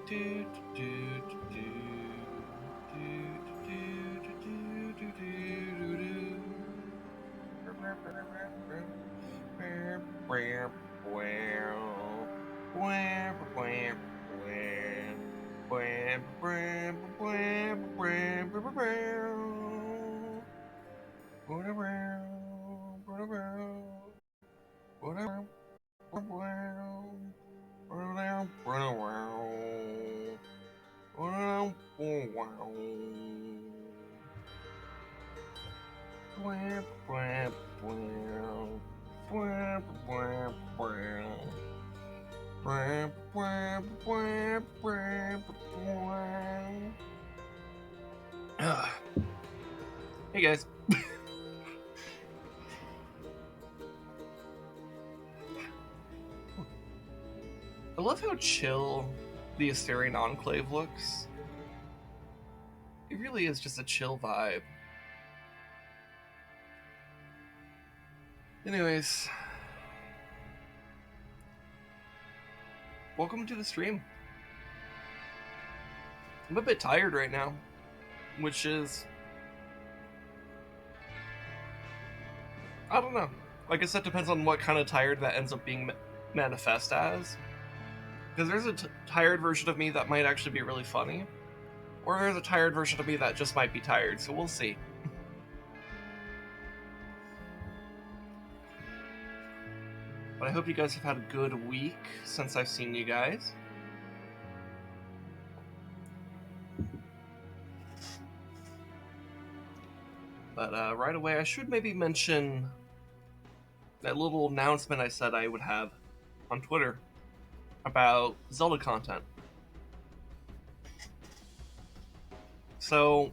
Hey guys. I love how chill the Astarian Enclave looks. It really is just a chill vibe. Anyways, welcome to the stream. I'm a bit tired right now, which is, I don't know. I guess that depends on what kind of tired that ends up being manifest as. Because there's a tired version of me that might actually be really funny, or there's a tired version of me that just might be tired, so we'll see. But I hope you guys have had a good week since I've seen you guys. But right away, I should maybe mention that little announcement I said I would have on Twitter about Zelda content. So,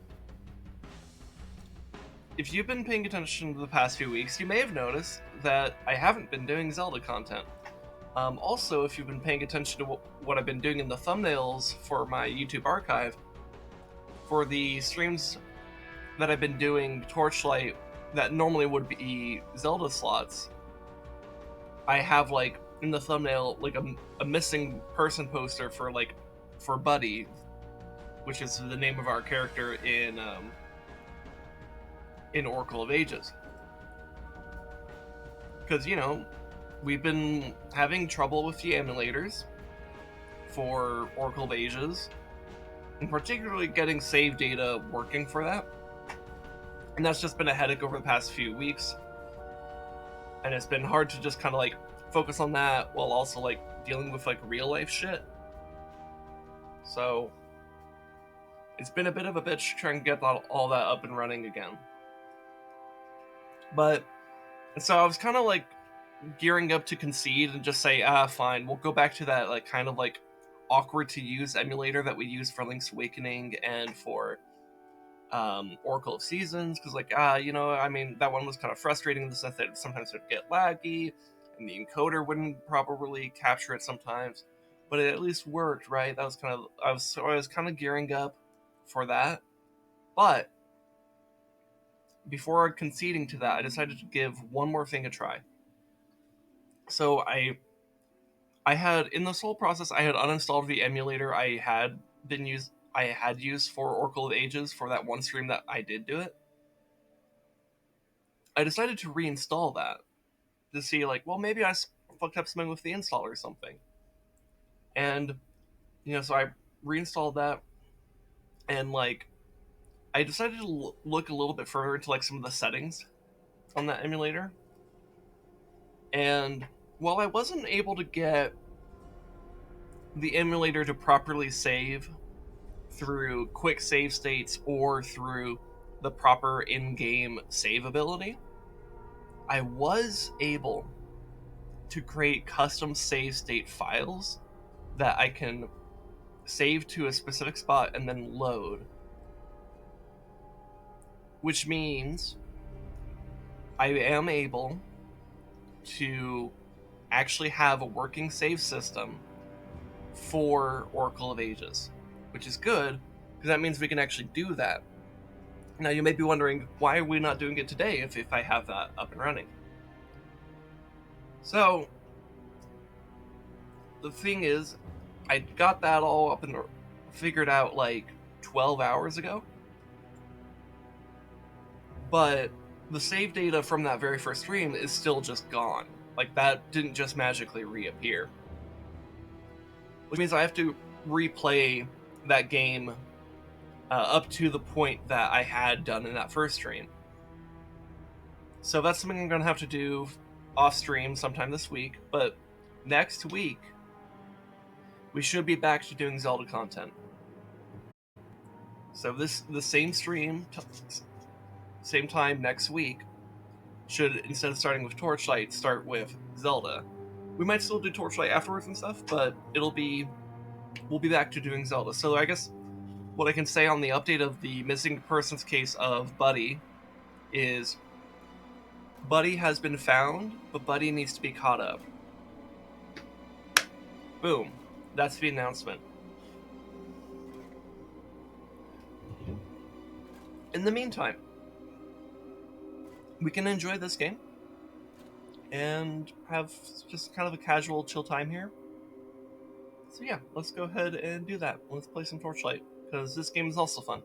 if you've been paying attention to the past few weeks, you may have noticed that I haven't been doing Zelda content. Also, if you've been paying attention to what I've been doing in the thumbnails for my YouTube archive, for the streams that I've been doing Torchlight that normally would be Zelda slots, I have like in the thumbnail like a missing person poster for Buddy, which is the name of our character in Oracle of Ages. Because, you know, we've been having trouble with the emulators for Oracle of Ages, and particularly getting save data working for that. And that's just been a headache over the past few weeks. And it's been hard to just kind of like focus on that while also like dealing with like real life shit. So it's been a bit of a bitch trying to get all that up and running again. But so I was kind of like gearing up to concede and just say, fine, we'll go back to that like kind of like awkward to use emulator that we used for Link's Awakening and for Oracle of Seasons, because like you know, I mean, that one was kind of frustrating in the sense that sometimes it would get laggy and the encoder wouldn't properly capture it sometimes, but it at least worked, right? That was kind of I was kind of gearing up for that. But before conceding to that, I decided to give one more thing a try. So I had, in this whole process, I had uninstalled the emulator I had used for Oracle of Ages for that one stream that I did do it. I decided to reinstall that to see, like, well, maybe I fucked up something with the install or something. And, you know, so I reinstalled that, and, like, I decided to look a little bit further into, like, some of the settings on that emulator. And while I wasn't able to get the emulator to properly save through quick save states or through the proper in-game save ability, I was able to create custom save state files that I can save to a specific spot and then load. Which means I am able to actually have a working save system for Oracle of Ages, which is good, because that means we can actually do that. Now, you may be wondering, why are we not doing it today if I have that up and running? So, the thing is, I got that all up and figured out like 12 hours ago. But the save data from that very first stream is still just gone. Like, that didn't just magically reappear. Which means I have to replay that game up to the point that I had done in that first stream. So that's something I'm going to have to do off stream sometime this week. But next week, we should be back to doing Zelda content. So the same stream, same time next week, should, instead of starting with Torchlight, start with Zelda. We might still do Torchlight afterwards and stuff, but we'll be back to doing Zelda. So I guess what I can say on the update of the missing persons case of Buddy is Buddy has been found, but Buddy needs to be caught up. Boom. That's the announcement. In the meantime, we can enjoy this game and have just kind of a casual chill time here. So yeah, let's go ahead and do that. Let's play some Torchlight, because this game is also fun.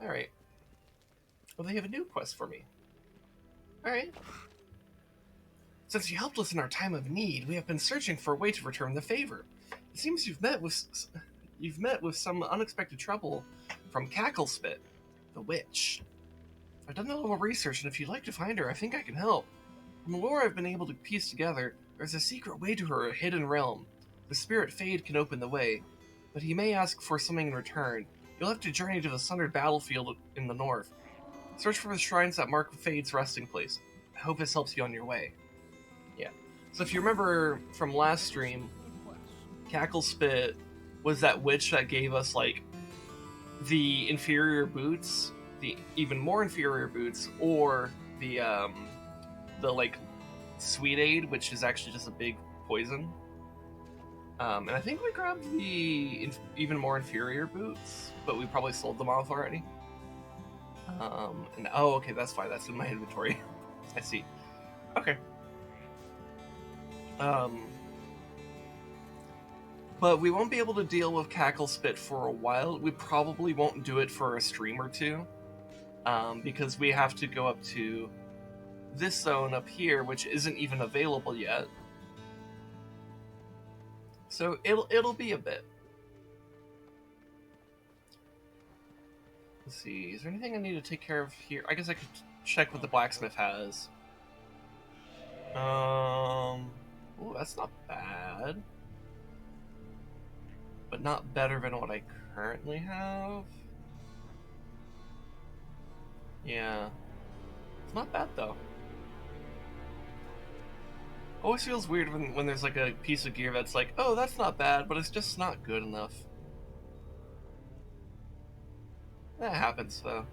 Alright. Well, they have a new quest for me. Alright. Since you helped us in our time of need, we have been searching for a way to return the favor. It seems you've met with some unexpected trouble from Cacklespit, the witch. I've done a little research, and if you'd like to find her, I think I can help. From the lore I've been able to piece together, there's a secret way to her hidden realm. The spirit Fade can open the way, but he may ask for something in return. You'll have to journey to the Sundered Battlefield in the north. Search for the shrines that mark Fade's resting place. I hope this helps you on your way. Yeah. So if you remember from last stream, Cacklespit was that witch that gave us, like, the inferior boots, the even more inferior boots, or the like, Sweet Aid, which is actually just a big poison. And I think we grabbed the even more inferior boots, but we probably sold them off already. And oh, okay, that's fine. That's in my inventory. I see. Okay. But we won't be able to deal with Cacklespit for a while. We probably won't do it for a stream or two, because we have to go up to this zone up here, which isn't even available yet. So it'll be a bit. Let's see, is there anything I need to take care of here? I guess I could check what the blacksmith has. Oh, that's not bad. But not better than what I currently have. Yeah. It's not bad, though. Always feels weird when there's like a piece of gear that's like, oh, that's not bad, but it's just not good enough. That happens, though.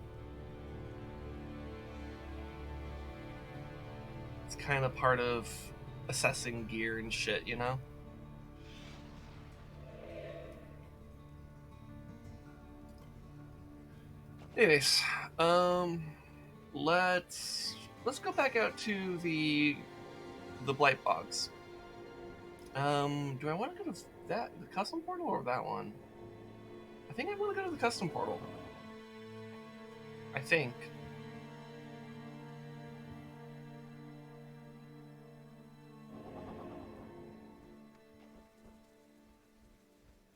It's kind of part of assessing gear and shit, you know? Anyways, let's go back out to the Blightbogs. Do I want to go to the custom portal or that one? I think I want to go to the custom portal. I think.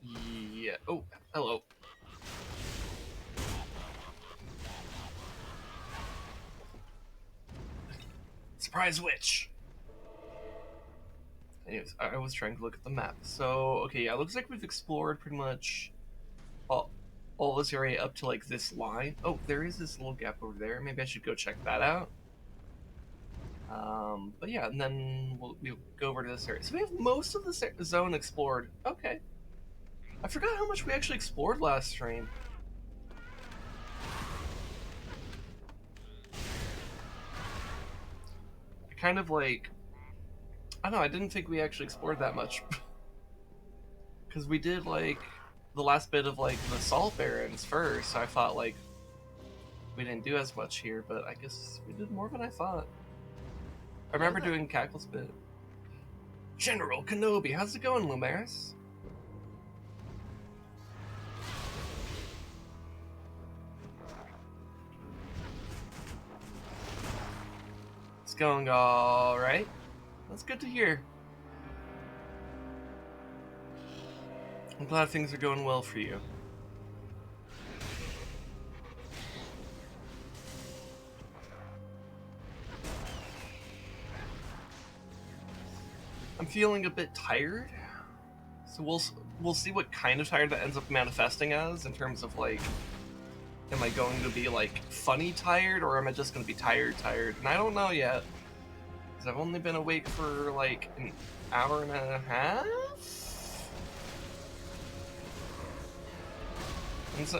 Yeah. Oh, hello. Surprise witch! Anyways, I was trying to look at the map. So, okay, yeah, it looks like we've explored pretty much all this area up to, like, this line. Oh, there is this little gap over there. Maybe I should go check that out. But yeah, and then we'll go over to this area. So we have most of the zone explored. Okay. I forgot how much we actually explored last stream. Kind of like, I don't know, I didn't think we actually explored that much. Because we did, like, the last bit of, like, the Salt Barrens first, so I thought, like, we didn't do as much here, but I guess we did more than I thought. I remember doing Cackle's bit. General Kenobi, how's it going, Lumaris? It's going all right. That's good to hear. I'm glad things are going well for you. I'm feeling a bit tired, so we'll see what kind of tired that ends up manifesting as in terms of like, am I going to be like funny tired or am I just going to be tired? And I don't know yet, because I've only been awake for like an hour and a half.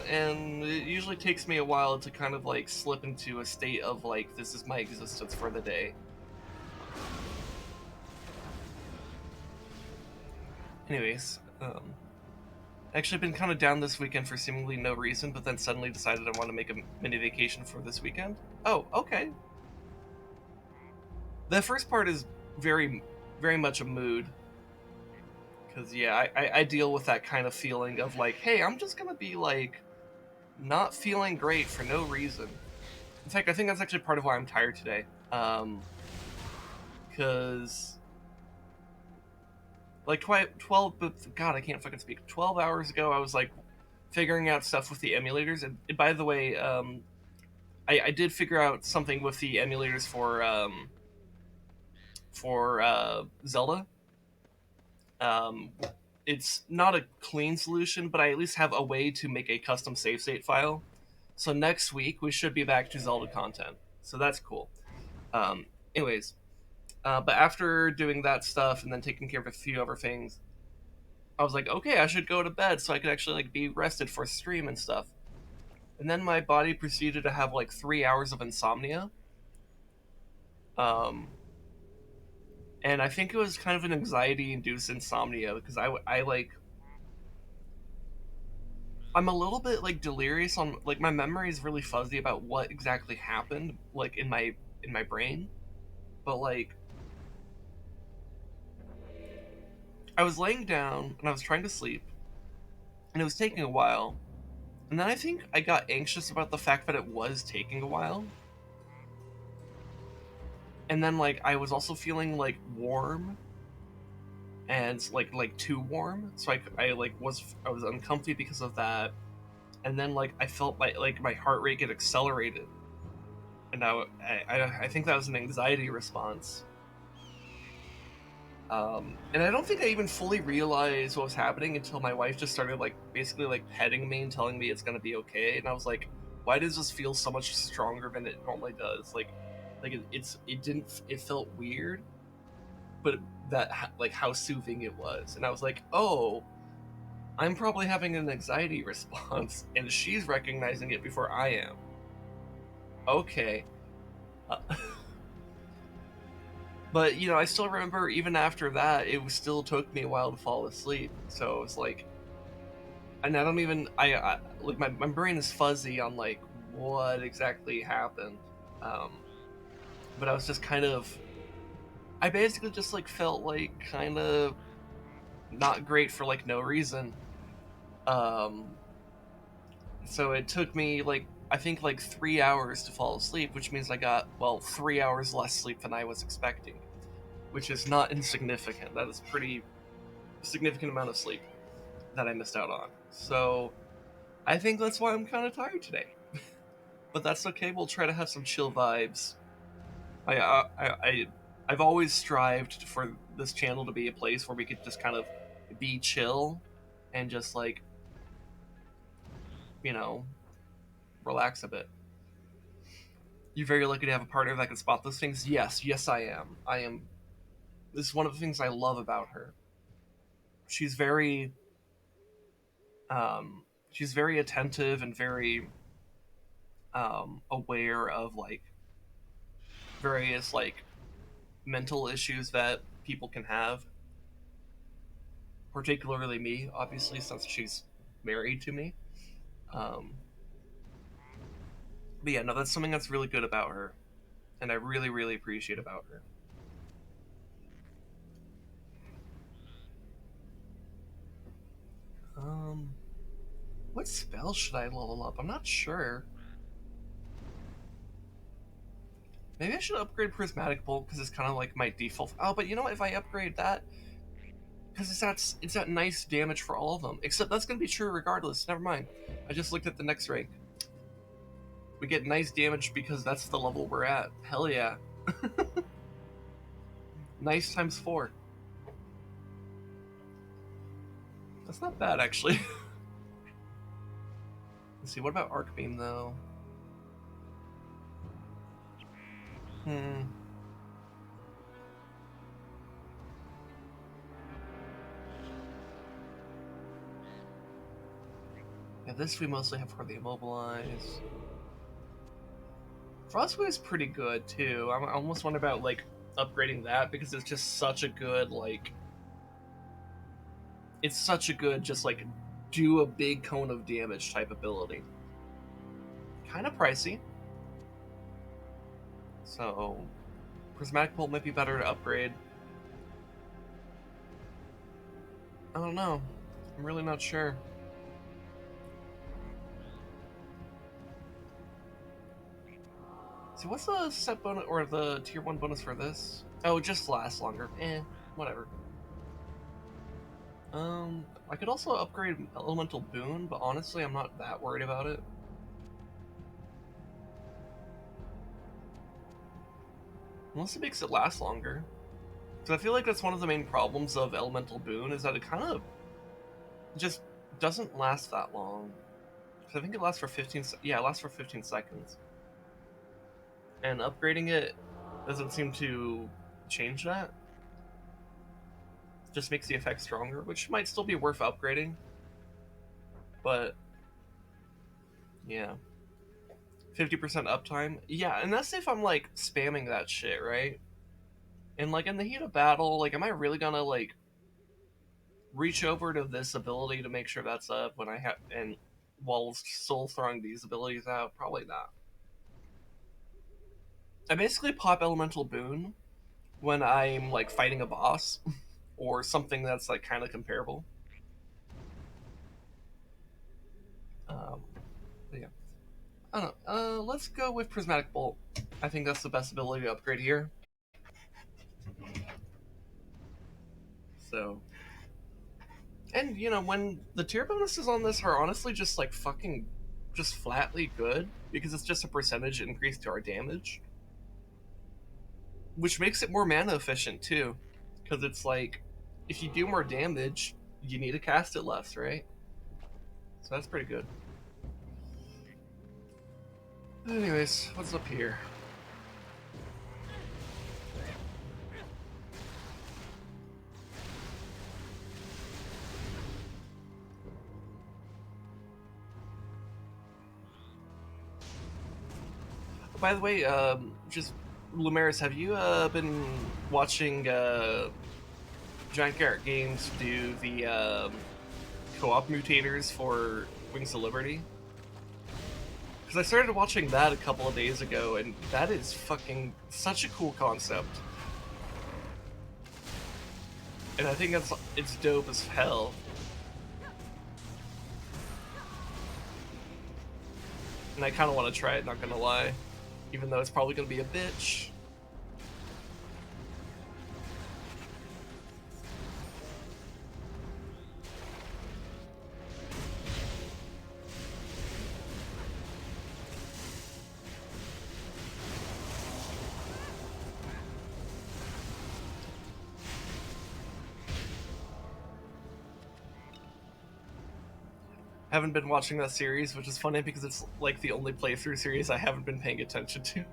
And it usually takes me a while to kind of like slip into a state of like, this is my existence for the day. Anyways, actually been kind of down this weekend for seemingly no reason, but then suddenly decided I want to make a mini vacation for this weekend. Oh, okay. The first part is very, very much a mood. Because, yeah, I deal with that kind of feeling of like, hey, I'm just going to be like, not feeling great for no reason. In fact, I think that's actually part of why I'm tired today. Because like 12, but God, I can't fucking speak. 12 hours ago, I was like figuring out stuff with the emulators. And by the way, I did figure out something with the emulators for Zelda. Um, it's not a clean solution, but I at least have a way to make a custom save state file. So next week we should be back to Zelda content. So that's cool. Um, anyways, but after doing that stuff and then taking care of a few other things, I was like, okay, I should go to bed so I could actually like be rested for stream and stuff. And then my body proceeded to have like 3 hours of insomnia. Um, and I think it was kind of an anxiety-induced insomnia because I like I'm a little bit like delirious on like my memory is really fuzzy about what exactly happened like in my brain, but like I was laying down and I was trying to sleep and it was taking a while. And then I think I got anxious about the fact that it was taking a while. And then like I was also feeling like warm and like too warm, so I like I was uncomfy because of that. And then like I felt my heart rate get accelerated, and I think that was an anxiety response. And I don't think I even fully realized what was happening until my wife just started like basically like petting me and telling me it's gonna be okay. And I was like, why does this feel so much stronger than it normally does? Like it didn't it felt weird, but that like how soothing it was. And I was like, oh, I'm probably having an anxiety response, and she's recognizing it before I am. Okay. Uh, but you know, I still remember even after that, it still took me a while to fall asleep. So it's like, and I don't even I like my brain is fuzzy on like what exactly happened. Um, but I was just kind of, I basically just like felt like kind of not great for like no reason. Um, so it took me like I think like 3 hours to fall asleep, which means I got 3 hours less sleep than I was expecting, which is not insignificant. That is pretty significant amount of sleep that I missed out on. So I think that's why I'm kind of tired today. But that's okay. We'll try to have some chill vibes. I've always strived for this channel to be a place where we could just kind of be chill and just like, you know, relax a bit. You're very lucky to have a partner that can spot those things. Yes, I am. I am. This is one of the things I love about her. She's very, she's very attentive and very aware of like various like mental issues that people can have, particularly me, obviously, since she's married to me. Um, But yeah, no, that's something that's really good about her, and I really, really appreciate about her. Um, what spell should I level up? I'm not sure. Maybe I should upgrade Prismatic Bolt because it's kind of like my default. Oh, but you know what? If I upgrade that, because it's that nice damage for all of them. Except that's gonna be true regardless. Never mind. I just looked at the next rank. We get nice damage because that's the level we're at. Hell yeah. Nice times 4. That's not bad actually. Let's see. What about Arc Beam though? Hmm. Yeah, this we mostly have for the immobilize. Frostwave is pretty good too. I almost wonder about like upgrading that because it's just such a good like. It's such a good just like do a big cone of damage type ability. Kind of pricey. So Prismatic Bolt might be better to upgrade. I don't know. I'm really not sure. See, what's the set bonus or the tier 1 bonus for this? Oh, it just lasts longer. Whatever. I could also upgrade Elemental Boon, but honestly, I'm not that worried about it. Unless it makes it last longer. Because I feel like that's one of the main problems of Elemental Boon, is that it kind of just doesn't last that long. Because I think it lasts for 15 yeah, it lasts for 15 seconds. And upgrading it doesn't seem to change that. It just makes the effect stronger, which might still be worth upgrading. But, yeah. 50% uptime? Yeah, and that's if I'm, like, spamming that shit, right? And, like, in the heat of battle, like, am I really gonna, like, reach over to this ability to make sure that's up when I have, and while still throwing these abilities out? Probably not. I basically pop Elemental Boon when I'm, like, fighting a boss or something that's, like, kind of comparable. Um, but yeah. I don't know. Let's go with Prismatic Bolt. I think that's the best ability to upgrade here. So, and you know, when the tier bonuses on this are honestly just like fucking, just flatly good because it's just a percentage increase to our damage, which makes it more mana efficient too, because it's like, if you do more damage, you need to cast it less, right? So that's pretty good. Anyways, what's up here? By the way, just Lumeris, have you been watching Giant Garrett Games do the co-op mutators for Wings of Liberty? Because I started watching that a couple of days ago, and that is fucking such a cool concept. And I think it's dope as hell. And I kind of want to try it, not gonna lie. Even though it's probably gonna be a bitch. Haven't been watching that series, which is funny because it's like the only playthrough series I haven't been paying attention to.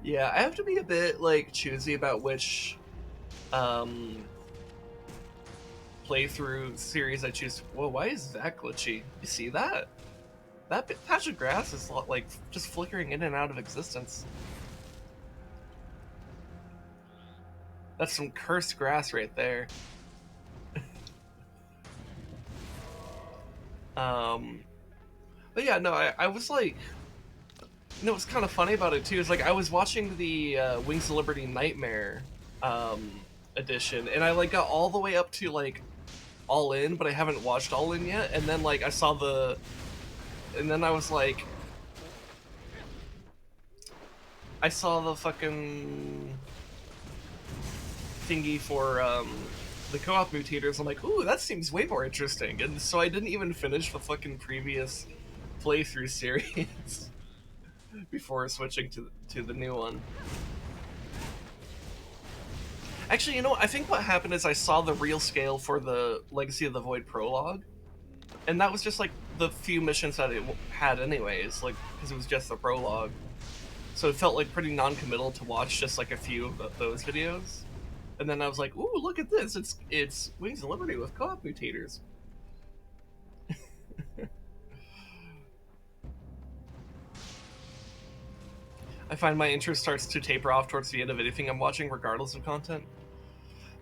Yeah, I have to be a bit like choosy about which um playthrough series I choose. Whoa, why is that glitchy? You see that? That patch of grass is like just flickering in and out of existence. That's some cursed grass right there. um, but yeah, no, I was like, You know what's kind of funny about it too is like I was watching the Wings of Liberty Nightmare edition, and I like got all the way up to like All In, but I haven't watched All In yet. And then like I saw and then I was like, I saw the fucking thingy for the co-op mutators. I'm like, ooh, that seems way more interesting. And so I didn't even finish the fucking previous playthrough series before switching to the new one. Actually, you know what? I think what happened is I saw the real scale for the Legacy of the Void prologue, and that was just like the few missions that it had anyways, like because it was just the prologue. So it felt like pretty non-committal to watch just like a few of those videos. And then I was like, ooh, look at this. It's Wings of Liberty with co-op mutators. I find my interest starts to taper off towards the end of anything I'm watching, regardless of content.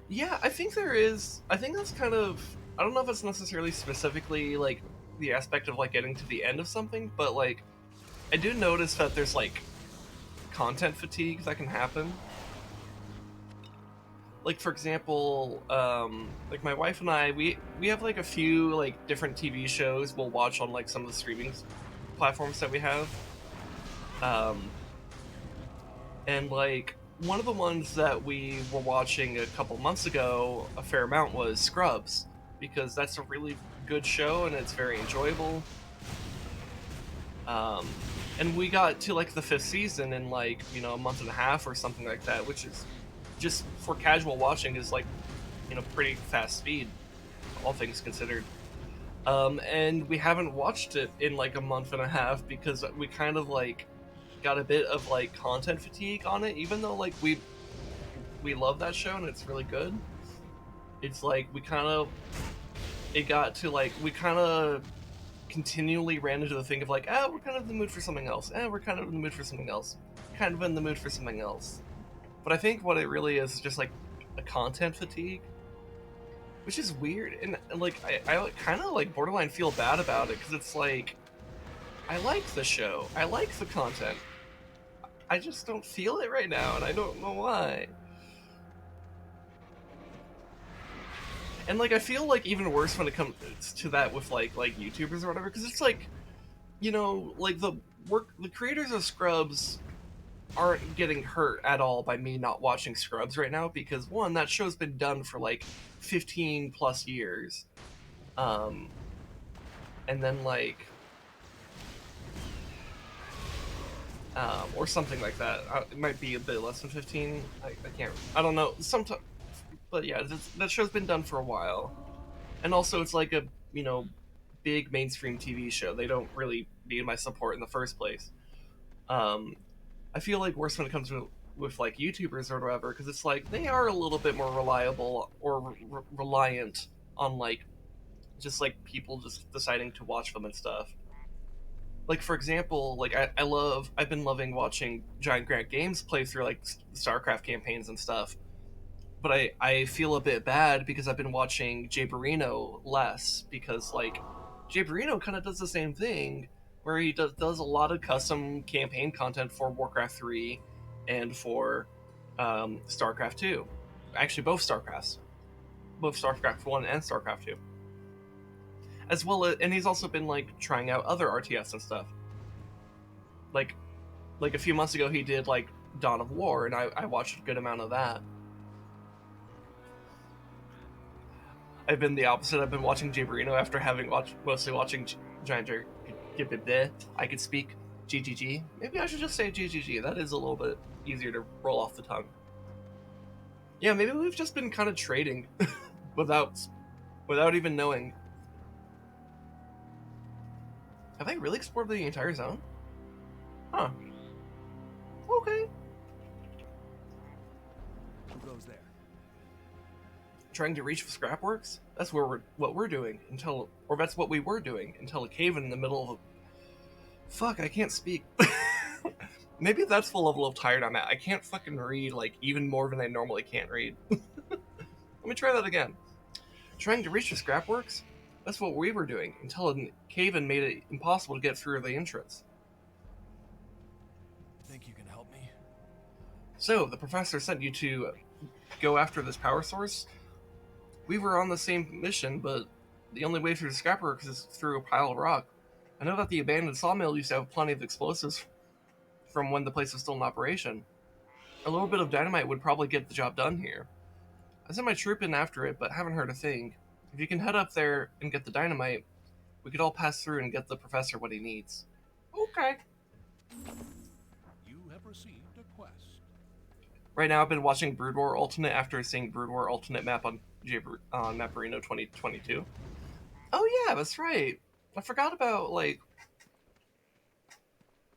Yeah, I think there is. I think that's kind of. I don't know if it's necessarily specifically like the aspect of like getting to the end of something, but like I do notice that there's like content fatigue that can happen. Like for example, like my wife and I, we have like a few like different TV shows we'll watch on like some of the streaming platforms that we have. Um, and like one of the ones that we were watching a couple months ago a fair amount was Scrubs, because that's a really good show and it's very enjoyable. Um, and we got to like the 5th season in like, you know, a month and a half or something like that, which is just for casual watching is like, you know, pretty fast speed, all things considered. And we haven't watched it in like a month and a half because we kind of like got a bit of like content fatigue on it, even though like we love that show and it's really good. It's like we kind of it got to like we kind of continually ran into the thing of like, we're kind of in the mood for something else. We're kind of in the mood for something else. Kind of in the mood for something else. But I think what it really is just like a content fatigue, which is weird. And like I kind of like borderline feel bad about it because it's like I like the show, I like the content. I just don't feel it right now, and I don't know why. And like I feel like even worse when it comes to that with like YouTubers or whatever, because it's like, you know, like the creators of Scrubs aren't getting hurt at all by me not watching Scrubs right now, because one, that show's been done for like 15 plus years. And then like or something like that. It might be a bit less than 15. I can't. I don't know. Sometimes, but yeah, that show's been done for a while, and also it's like a, you know, big mainstream TV show. They don't really need my support in the first place. Um, I feel like worse when it comes with like YouTubers or whatever, because it's like they are a little bit more reliable or reliant on like just like people just deciding to watch them and stuff. Like for example, like I've been loving watching Giant Grant Games play through like Starcraft campaigns and stuff. But I feel a bit bad because I've been watching Jay Barrino less, because like Jay Barrino kind of does the same thing where he does a lot of custom campaign content for Warcraft 3 and for Starcraft 2. Actually, both Starcraft 1 and Starcraft 2. As well as, and he's also been like trying out other RTS and stuff. Like a few months ago he did like Dawn of War, and I watched a good amount of that. I've been the opposite. I've been watching Jay Barrino after having mostly watching Giant Jerk. I could speak GGG. Maybe I should just say GGG. That is a little bit easier to roll off the tongue. Yeah, maybe we've just been kind of trading without even knowing. Have I really explored the entire zone? Huh. Okay. Who goes there? Trying to reach for Scrapworks? That's what we're doing until, or that's what we were doing until a cave in the middle of a... Fuck, I can't speak. Maybe that's the level of tired I'm at. I can't fucking read like even more than I normally can't read. Let me try that again. Trying to reach the Scrapworks? That's what we were doing until a cave-in made it impossible to get through the entrance. me? So, the professor sent you to go after this power source? We were on the same mission, but the only way through the scrapworks is through a pile of rock. I know that the abandoned sawmill used to have plenty of explosives from when the place was still in operation. A little bit of dynamite would probably get the job done here. I sent my troop in after it, but haven't heard a thing. If you can head up there and get the dynamite, we could all pass through and get the professor what he needs. Okay. You have received a quest. Right now, I've been watching Brood War Ultimate after seeing Brood War Ultimate map on Mapperino 2022. Oh yeah, that's right. I forgot about like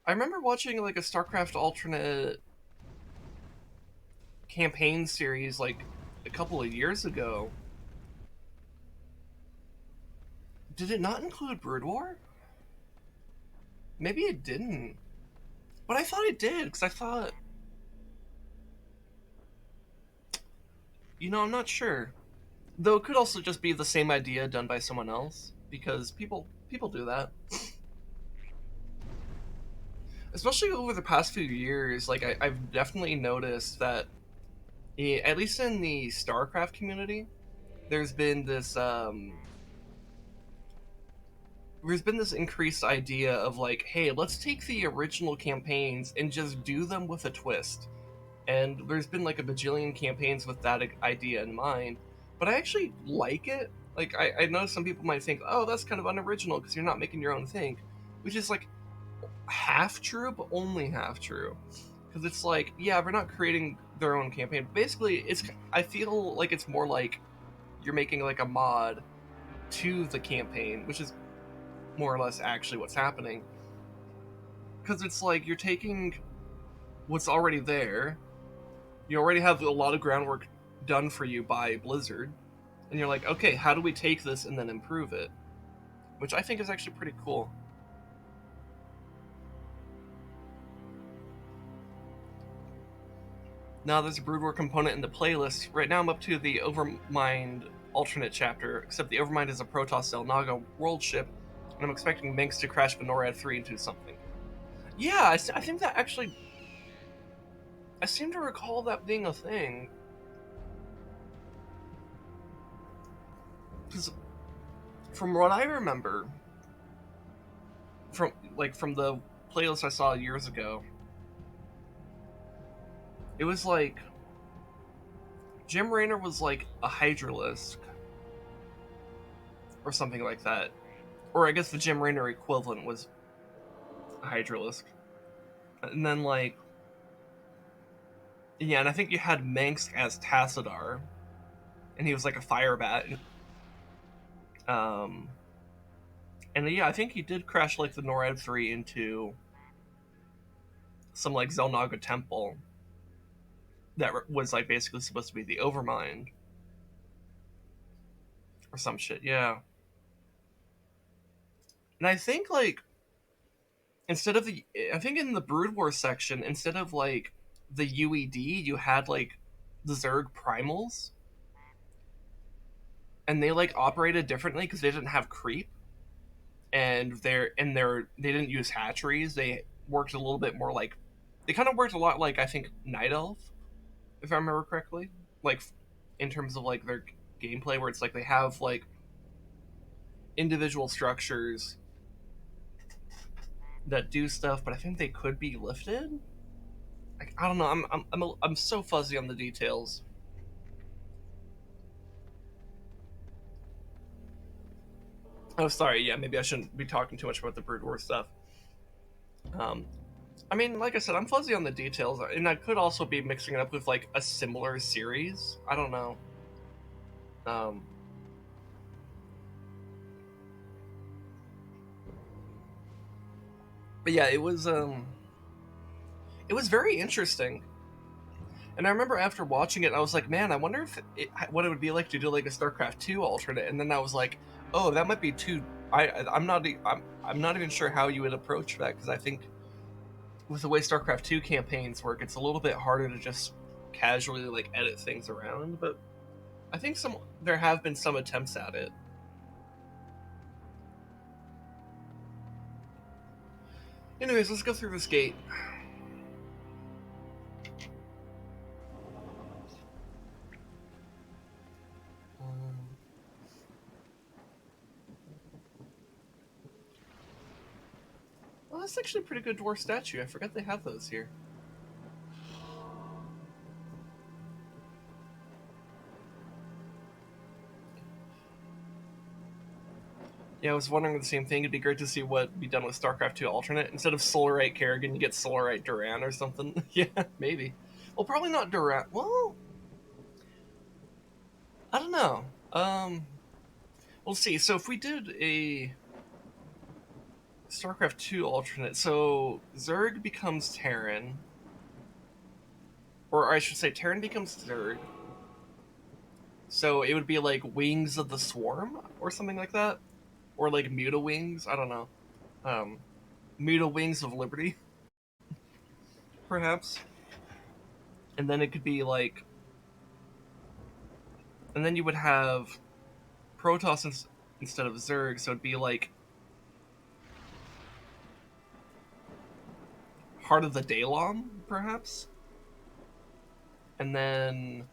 I remember watching like a StarCraft alternate campaign series like a couple of years ago. Did it not include Brood War? Maybe it didn't. But I thought it did because I thought, I'm not sure. Though it could also just be the same idea done by someone else because people do that. Especially over the past few years, like I've definitely noticed that, at least in the StarCraft community, there's been this increased idea of like, hey, let's take the original campaigns and just do them with a twist. And there's been like a bajillion campaigns with that idea in mind, but I actually like it. Like I know some people might think, oh, that's kind of unoriginal because you're not making your own thing, which is like half true, but only half true. Because it's like, yeah, they're not creating their own campaign. Basically, I feel like it's more like you're making like a mod to the campaign, which is more or less actually what's happening. Because it's like you're taking what's already there. You already have a lot of groundwork done for you by Blizzard, and you're like, okay, how do we take this and then improve it? Which I think is actually pretty cool. Now there's a Brood War component in the playlist. Right now I'm up to the Overmind alternate chapter, except the Overmind is a Protoss Zelnaga world ship, and I'm expecting Minx to crash Benorad 3 into something. Yeah, I think that actually... I seem to recall that being a thing. Because from what I remember, from the playlist I saw years ago, it was like Jim Raynor was like a Hydralisk or something like that. Or I guess the Jim Raynor equivalent was a Hydralisk. And then like yeah, and I think you had Manx as Tassadar, and he was like a fire bat. Um and yeah, I think he did crash like the NORAD 3 into some like Zelnaga temple that was like basically supposed to be the Overmind or some shit. Yeah. And I think like I think in the Brood War section, instead of like the UED, you had like the Zerg primals, and they like operated differently because they didn't have creep, and they didn't use hatcheries. They worked a little bit more like they kind of worked a lot like I think Night Elf, if I remember correctly, like in terms of like their gameplay, where it's like they have like individual structures that do stuff, but I think they could be lifted. Like, I don't know. I'm so fuzzy on the details. Oh, sorry. Yeah, maybe I shouldn't be talking too much about the Brood War stuff. Um, I mean, like I said, I'm fuzzy on the details, and I could also be mixing it up with like a similar series. I don't know. Um, but yeah, it was very interesting. And I remember after watching it, I was like, man, I wonder what it would be like to do like a StarCraft 2 alternate. And then I was like, oh, that might be too. I'm not even sure how you would approach that because I think with the way StarCraft 2 campaigns work, it's a little bit harder to just casually like edit things around. But I think there have been some attempts at it. Anyways, let's go through this gate. that's actually a pretty good dwarf statue. I forgot they have those here. Yeah, I was wondering the same thing. It'd be great to see what be done with Starcraft 2 alternate. Instead of Solarite Kerrigan, you get Solarite Duran or something. Yeah, maybe. Well, probably not Duran. Well, I don't know. We'll see. So if we did a Starcraft 2 alternate, so Zerg becomes Terran, or I should say Terran becomes Zerg. So it would be like Wings of the Swarm or something like that, or like Muta Wings. I don't know. Um, Muta Wings of Liberty, perhaps. And then it could be like, and then you would have Protoss instead of Zerg, so it'd be like Heart of the Daylom, perhaps. And then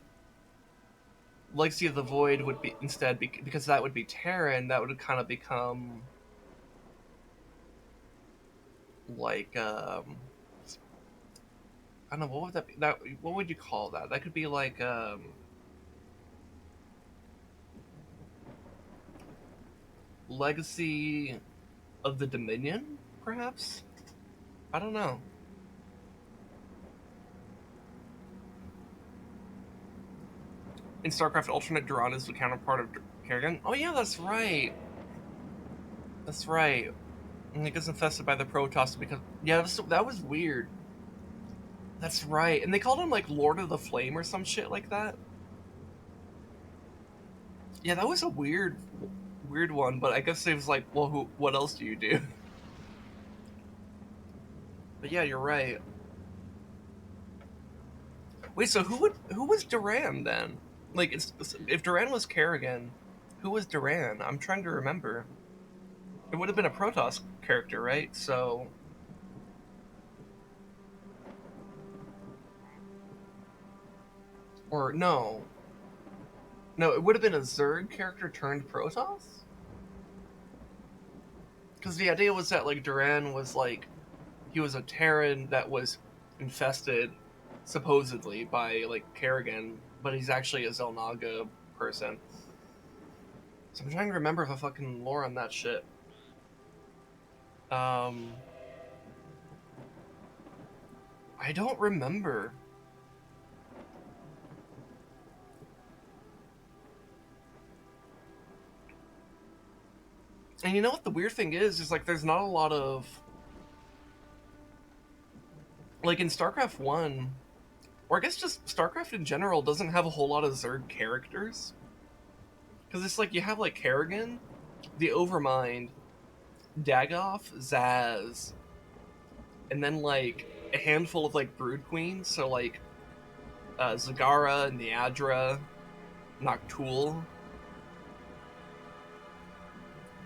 Legacy of the Void would be instead because that would be Terran. That would kind of become like I don't know, what would that be? That what would you call that? That could be like Legacy of the Dominion, perhaps. I don't know. In StarCraft Alternate, Duran is the counterpart of Kerrigan. Oh yeah, that's right. That's right. And it gets infested by the Protoss because yeah, that was weird. That's right. And they called him like Lord of the Flame or some shit like that. Yeah, that was a weird one, but I guess it was like, well, what else do you do? But yeah, you're right. Wait, so who was Duran then? Like, if Duran was Kerrigan, who was Duran? I'm trying to remember. It would have been a Protoss character, right? So, or no, it would have been a Zerg character turned Protoss. Because the idea was that like Duran was like he was a Terran that was infested supposedly by like Kerrigan, but he's actually a Zelnaga person. So I'm trying to remember the fucking lore on that shit. I don't remember. And you know what the weird thing is like there's not a lot of like in StarCraft 1, or I guess just StarCraft in general doesn't have a whole lot of Zerg characters. Because it's like you have like Kerrigan, the Overmind, Dagoff, Zaz, and then like a handful of like Brood Queens, so like Zagara, Niadra, Noctool.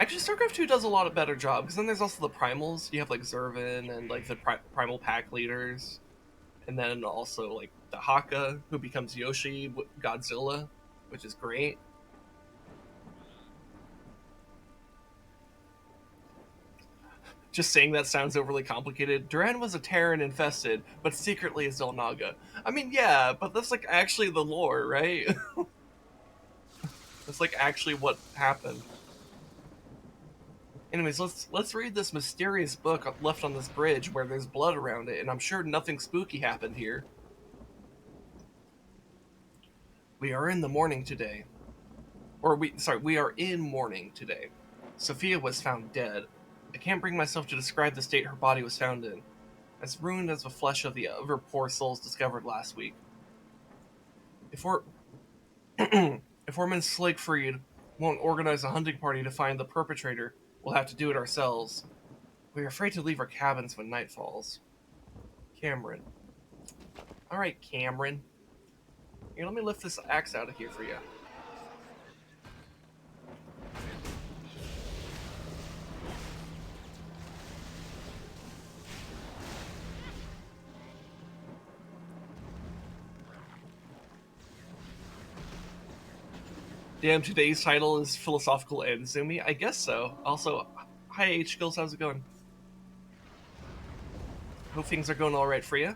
Actually, StarCraft 2 does a lot of better job, because then there's also the Primals. You have like Zervin and like the Primal Pack leaders. And then also like the Haka, who becomes Yoshi Godzilla, which is great. Just saying that sounds overly complicated. Duran was a Terran infested, but secretly a Zelnaga. I mean, yeah, but that's like actually the lore, right? That's like actually what happened. Anyways, let's read this mysterious book left on this bridge where there's blood around it, and I'm sure nothing spooky happened here. We are in the morning today. We are in mourning today. Sophia was found dead. I can't bring myself to describe the state her body was found in, as ruined as the flesh of the other poor souls discovered last week. If we're if Ormond Sligfried won't organize a hunting party to find the perpetrator, we'll have to do it ourselves. We're afraid to leave our cabins when night falls. Cameron. Alright, Cameron. Here, let me lift this axe out of here for you. Damn, today's title is Philosophical and Zoomy? I guess so. Also, hi H-Skills, how's it going? Hope things are going all right for you.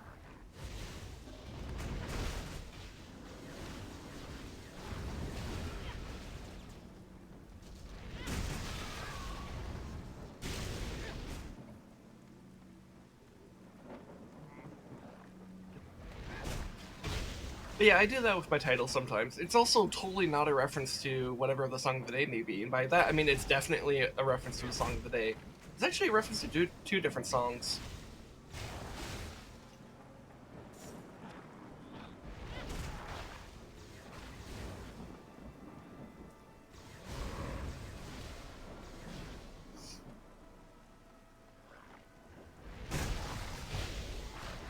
But yeah, I do that with my titles sometimes. It's also totally not a reference to whatever the song of the day may be, and by that I mean it's definitely a reference to a song of the day. It's actually a reference to two different songs.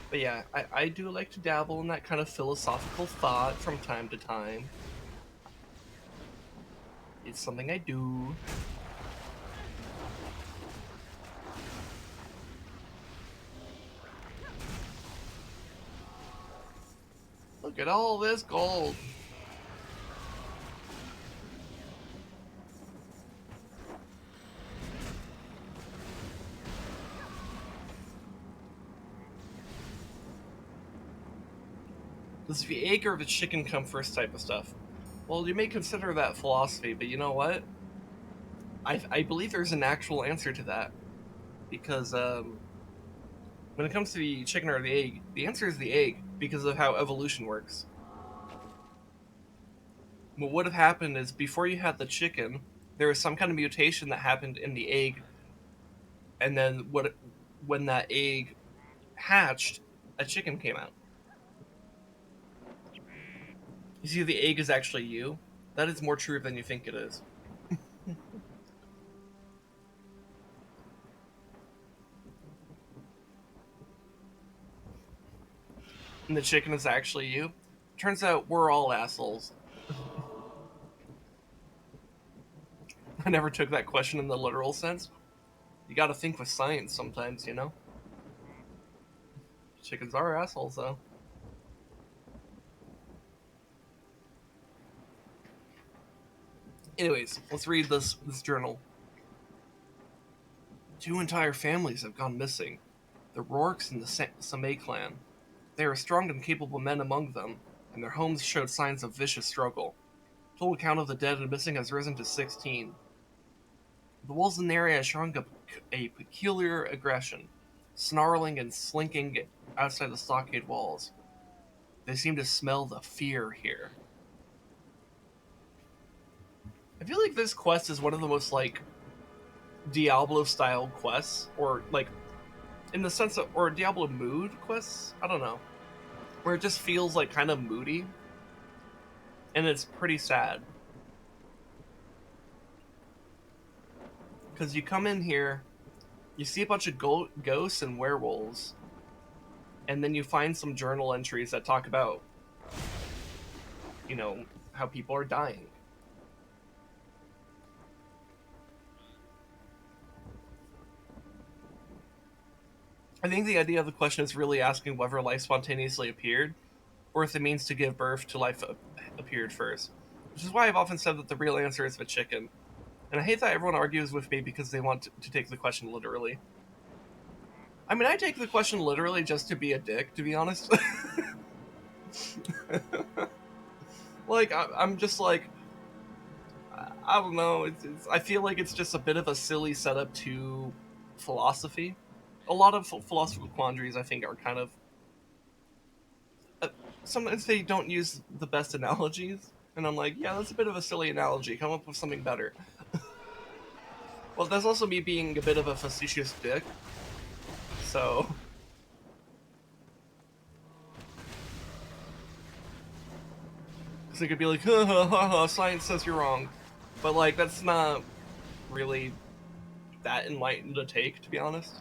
But yeah, I do like to dabble in that kind of philosophical thought from time to time. It's something I do. Look at all this gold. Does the egg or the chicken come first type of stuff? Well, you may consider that philosophy, but you know what? I believe there's an actual answer to that. Because when it comes to the chicken or the egg, the answer is the egg because of how evolution works. What would have happened is before you had the chicken, there was some kind of mutation that happened in the egg, and then when that egg hatched, a chicken came out. You see, the egg is actually you. That is more true than you think it is. And the chicken is actually you. Turns out we're all assholes. I never took that question in the literal sense. You gotta think with science sometimes, you know? Chickens are assholes, though. Anyways, let's read this journal. Two entire families have gone missing. The Rourkes and the Samay clan. There are strong and capable men among them, and their homes showed signs of vicious struggle. Total count of the dead and missing has risen to 16. The wolves in the area are showing a peculiar aggression, snarling and slinking outside the stockade walls. They seem to smell the fear here. I feel like this quest is one of the most, like, Diablo-style quests, or, like, in the sense of, or Diablo mood quests? I don't know. Where it just feels, like, kind of moody. And it's pretty sad. Because you come in here, you see a bunch of ghosts and werewolves, and then you find some journal entries that talk about, you know, how people are dying. I think the idea of the question is really asking whether life spontaneously appeared, or if the means to give birth to life appeared first. Which is why I've often said that the real answer is the chicken. And I hate that everyone argues with me because they want to take the question literally. I mean, I take the question literally just to be a dick, to be honest. Like, I'm just like, I don't know. I feel like it's just a bit of a silly setup to philosophy. A lot of philosophical quandaries, I think, are kind of. Sometimes they don't use the best analogies, and I'm like, yeah, that's a bit of a silly analogy. Come up with something better. Well, that's also me being a bit of a facetious dick. So. Because they could be like, ha ha ha ha, science says you're wrong. But, like, that's not really that enlightened a take, to be honest.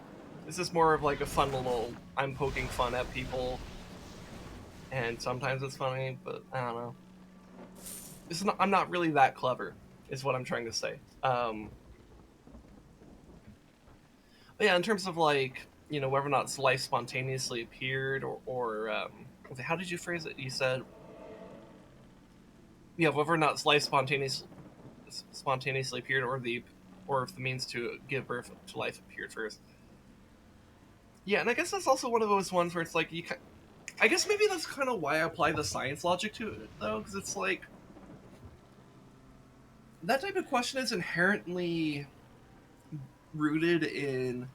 This is more of like a fun little, I'm poking fun at people, and sometimes it's funny, but I don't know. I'm not really that clever, is what I'm trying to say. But yeah, in terms of, like, you know, whether or not life spontaneously appeared, or how did you phrase it? You said, yeah, whether or not life spontaneously appeared, or if the means to give birth to life appeared first. Yeah, and I guess that's also one of those ones where it's like I guess maybe that's kind of why I apply the science logic to it, though, because it's like that type of question is inherently rooted in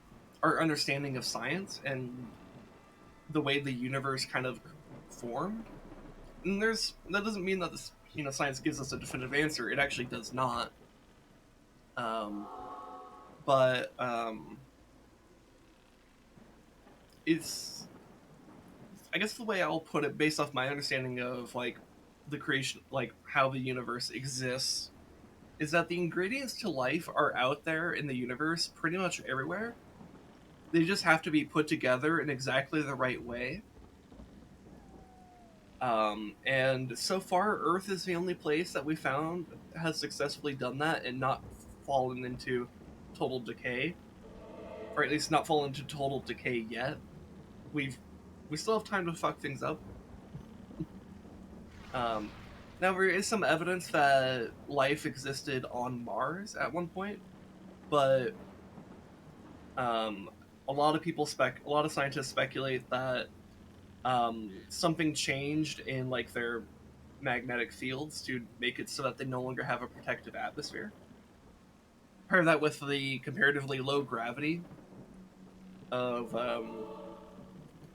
our understanding of science and the way the universe kind of formed. And that doesn't mean that this science gives us a definitive answer. It actually does not. Um, but it's I guess the way I'll put it, based off my understanding of like the creation, like how the universe exists, is that the ingredients to life are out there in the universe pretty much everywhere. They just have to be put together in exactly the right way. And so far, Earth is the only place that we found has successfully done that and not fallen into total decay, or at least not fallen into total decay yet. We've we still have time to fuck things up. Um, Now there is some evidence that life existed on Mars at one point, but um, a lot of scientists speculate that something changed in like their magnetic fields to make it so that they no longer have a protective atmosphere. Pair that with the comparatively low gravity of um,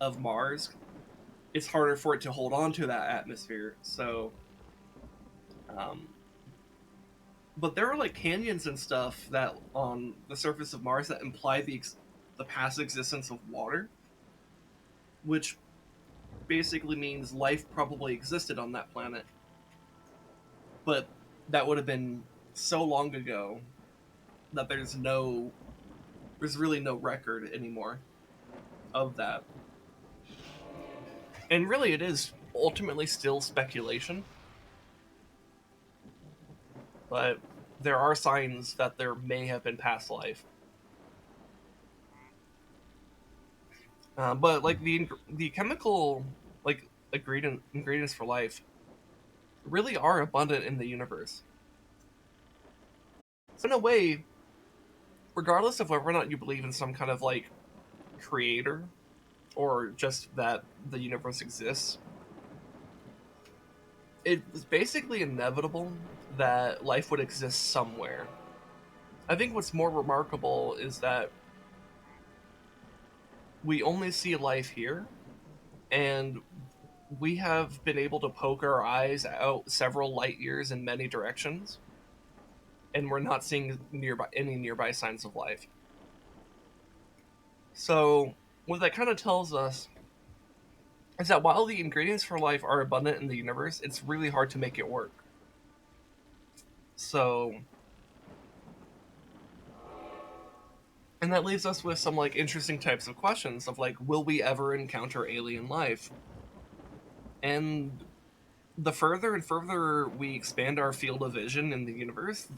of Mars, it's harder for it to hold on to that atmosphere. Um, but there are like canyons and stuff that on the surface of Mars that imply the past existence of water, which basically means life probably existed on that planet. But that would have been so long ago that there's really no record anymore of that. And really, it is ultimately still speculation, but there are signs that there may have been past life. But like the chemical like ingredients for life really are abundant in the universe. So in a way, regardless of whether or not you believe in some kind of like creator or just that the universe exists, it was basically inevitable that life would exist somewhere. I think what's more remarkable is that we only see life here, and we have been able to poke our eyes out several light years in many directions, and we're not seeing any nearby signs of life. So, what that kind of tells us is that while the ingredients for life are abundant in the universe, it's really hard to make it work. So, and that leaves us with some like interesting types of questions of like, will we ever encounter alien life? And the further and further we expand our field of vision in the universe,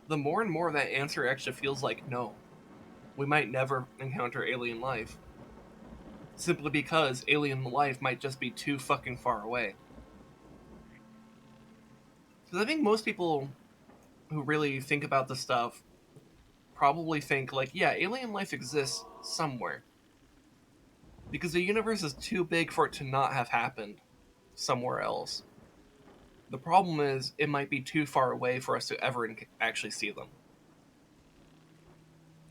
the more and more that answer actually feels like no. We might never encounter alien life. Simply because alien life might just be too fucking far away. Because I think most people who really think about this stuff probably think, like, yeah, alien life exists somewhere. Because the universe is too big for it to not have happened somewhere else. The problem is, it might be too far away for us to ever actually see them.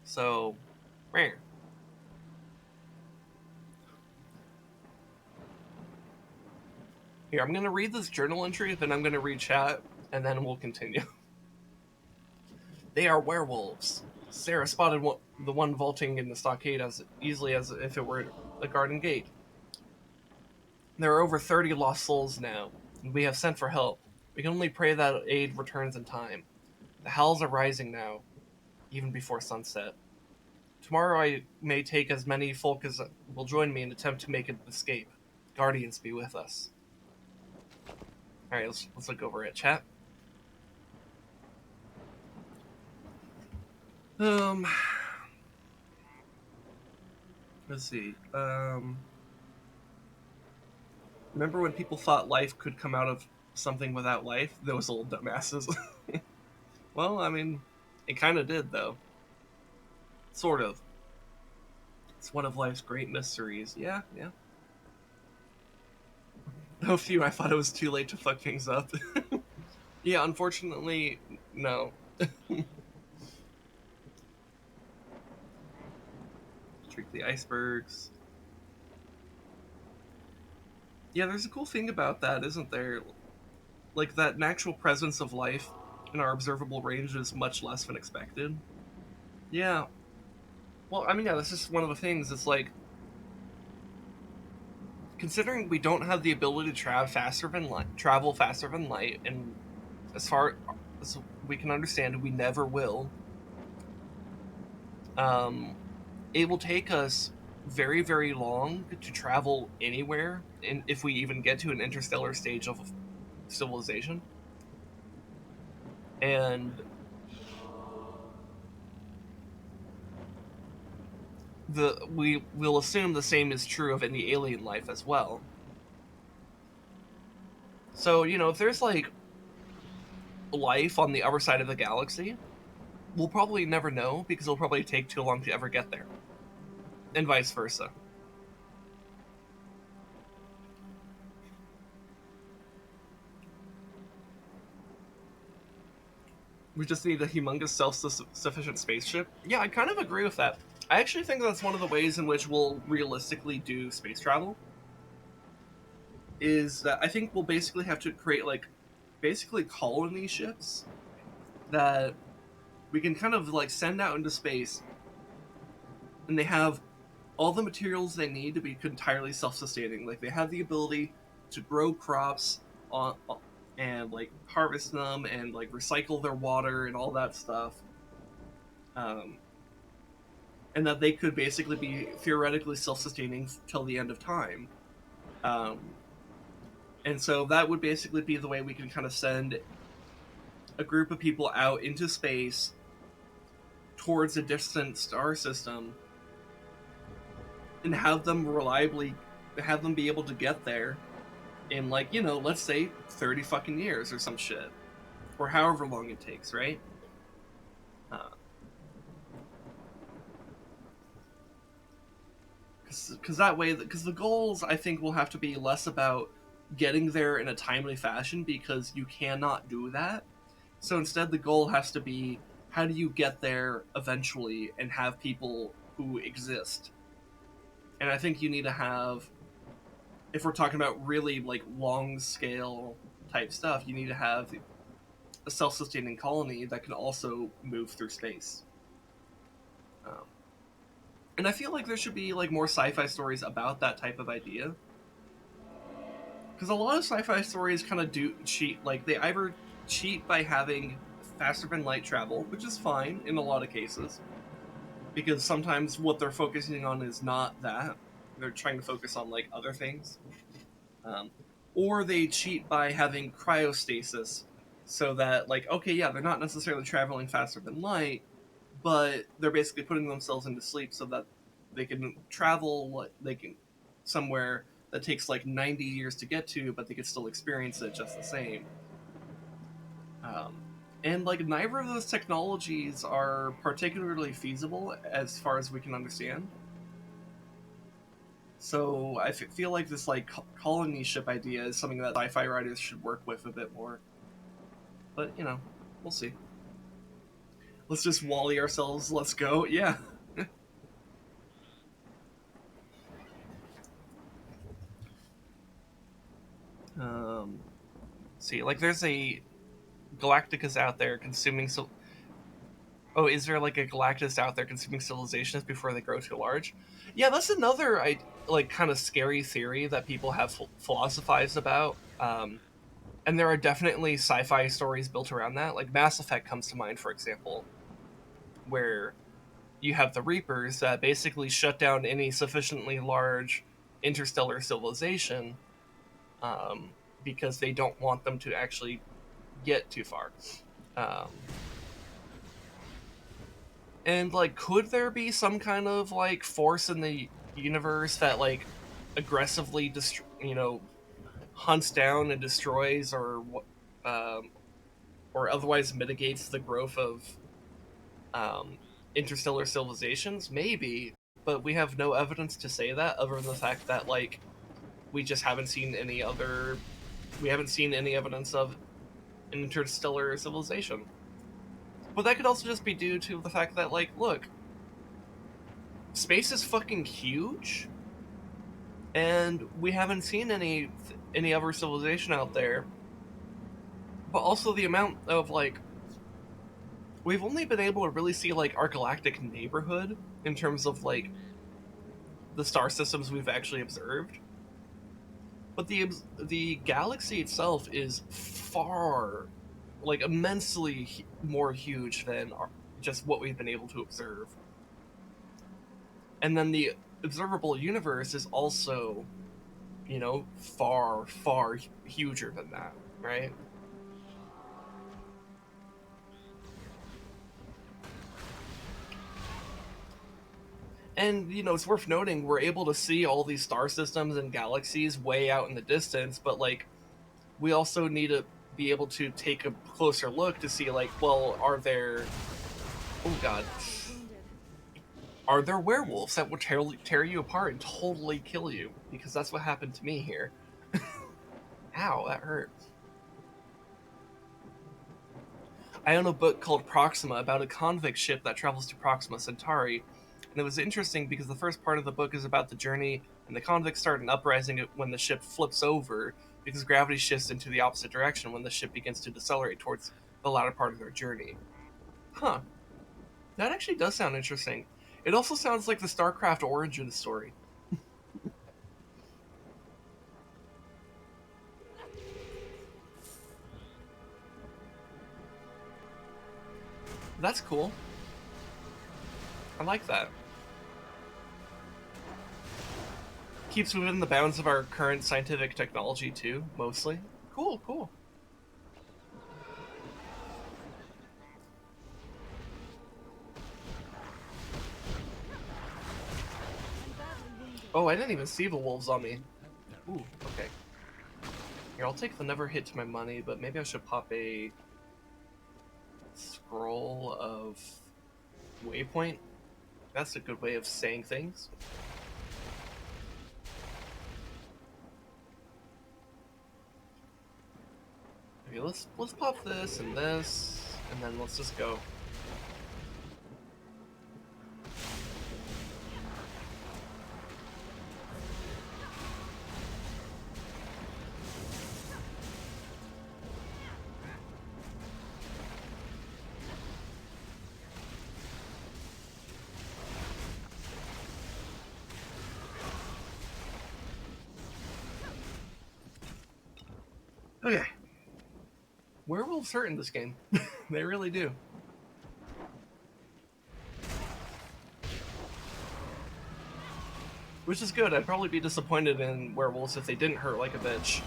So, rare. Here, I'm going to read this journal entry, then I'm going to read chat, and then we'll continue. They are werewolves. Sarah spotted the one vaulting in the stockade as easily as if it were a garden gate. There are over 30 lost souls now, and we have sent for help. We can only pray that aid returns in time. The howls are rising now, even before sunset. Tomorrow I may take as many folk as will join me and attempt to make an escape. Guardians be with us. Alright, let's look over at chat. Um, let's see. Remember when people thought life could come out of something without life? Those old dumbasses. Well, I mean, it kind of did, though. Sort of. It's one of life's great mysteries. Yeah, yeah. Oh, phew, I thought it was too late to fuck things up. Yeah, unfortunately, no. Treat the icebergs. Yeah, there's a cool thing about that, isn't there? Like, that natural presence of life in our observable range is much less than expected. Yeah. Well, I mean, yeah, that's just one of the things. It's like, considering we don't have the ability to travel faster than light, and as far as we can understand, we never will. Um, it will take us very, very long to travel anywhere, and if we even get to an interstellar stage of civilization. And we will assume the same is true of any alien life as well. So, if there's like life on the other side of the galaxy, we'll probably never know because it'll probably take too long to ever get there, and vice versa. We just need a humongous self-sufficient spaceship. Yeah, I kind of agree with that. I actually think that's one of the ways in which we'll realistically do space travel. Is that I think we'll basically have to create like basically colony ships that we can kind of like send out into space, and they have all the materials they need to be entirely self-sustaining. Like they have the ability to grow crops on and like harvest them and like recycle their water and all that stuff. Um, and that they could basically be theoretically self-sustaining till the end of time. Um, and so that would basically be the way we can kind of send a group of people out into space towards a distant star system and have them be able to get there in like, let's say 30 fucking years or some shit. Or however long it takes, right? Because that way, because the goals I think will have to be less about getting there in a timely fashion because you cannot do that. So instead, the goal has to be how do you get there eventually and have people who exist. And I think you need to have, if we're talking about really like long scale type stuff, you need to have a self-sustaining colony that can also move through space. Um, and I feel like there should be like more sci-fi stories about that type of idea, because a lot of sci-fi stories kind of do cheat. Like they either cheat by having faster than light travel, which is fine in a lot of cases, because sometimes what they're focusing on is not that. They're trying to focus on like other things. Um, or they cheat by having cryostasis, so that like okay, yeah, they're not necessarily traveling faster than light, but they're basically putting themselves into sleep so that they can travel. They can somewhere that takes like 90 years to get to, but they can still experience it just the same. Um, and like neither of those technologies are particularly feasible as far as we can understand. So I feel like this like colony ship idea is something that sci-fi writers should work with a bit more. But we'll see. Let's just Wally ourselves. Let's go. Yeah. um, see, like there's a Galacticus out there consuming so. Oh, is there like a Galactus out there consuming civilizations before they grow too large? Yeah, that's another like kind of scary theory that people have philosophized about. And there are definitely sci-fi stories built around that. Like Mass Effect comes to mind, for example, where you have the Reapers that basically shut down any sufficiently large interstellar civilization, because they don't want them to actually get too far. Um, and like, could there be some kind of like force in the universe that like aggressively hunts down and destroys um, or otherwise mitigates the growth of um, interstellar civilizations? Maybe, but we have no evidence to say that other than the fact that like we just haven't seen any other we haven't seen any evidence of an interstellar civilization. But that could also just be due to the fact that like look, space is fucking huge and we haven't seen any other civilization out there. But also the amount of like we've only been able to really see like our galactic neighborhood in terms of like the star systems we've actually observed. But the galaxy itself is far, like immensely more huge than just what we've been able to observe. And then the observable universe is also, far, far huger than that, right? And, it's worth noting we're able to see all these star systems and galaxies way out in the distance, but, like, we also need to be able to take a closer look to see, like, well, are there. Oh, God. Are there werewolves that will tear you apart and totally kill you? Because that's what happened to me here. Ow, that hurt. I own a book called Proxima about a convict ship that travels to Proxima Centauri, and it was interesting because the first part of the book is about the journey, and the convicts start an uprising when the ship flips over because gravity shifts into the opposite direction when the ship begins to decelerate towards the latter part of their journey. Huh. That actually does sound interesting. It also sounds like the Starcraft origin story. That's cool. I like that. Keeps within the bounds of our current scientific technology too, mostly. Cool, cool. Oh, I didn't even see the wolves on me. Ooh, okay. Here, I'll take the never hit to my money, but maybe I should pop a scroll of waypoint. That's a good way of saying things. Okay, let's pop this, and then let's just go. Okay. Werewolves hurt in this game. They really do. Which is good. I'd probably be disappointed in werewolves if they didn't hurt like a bitch.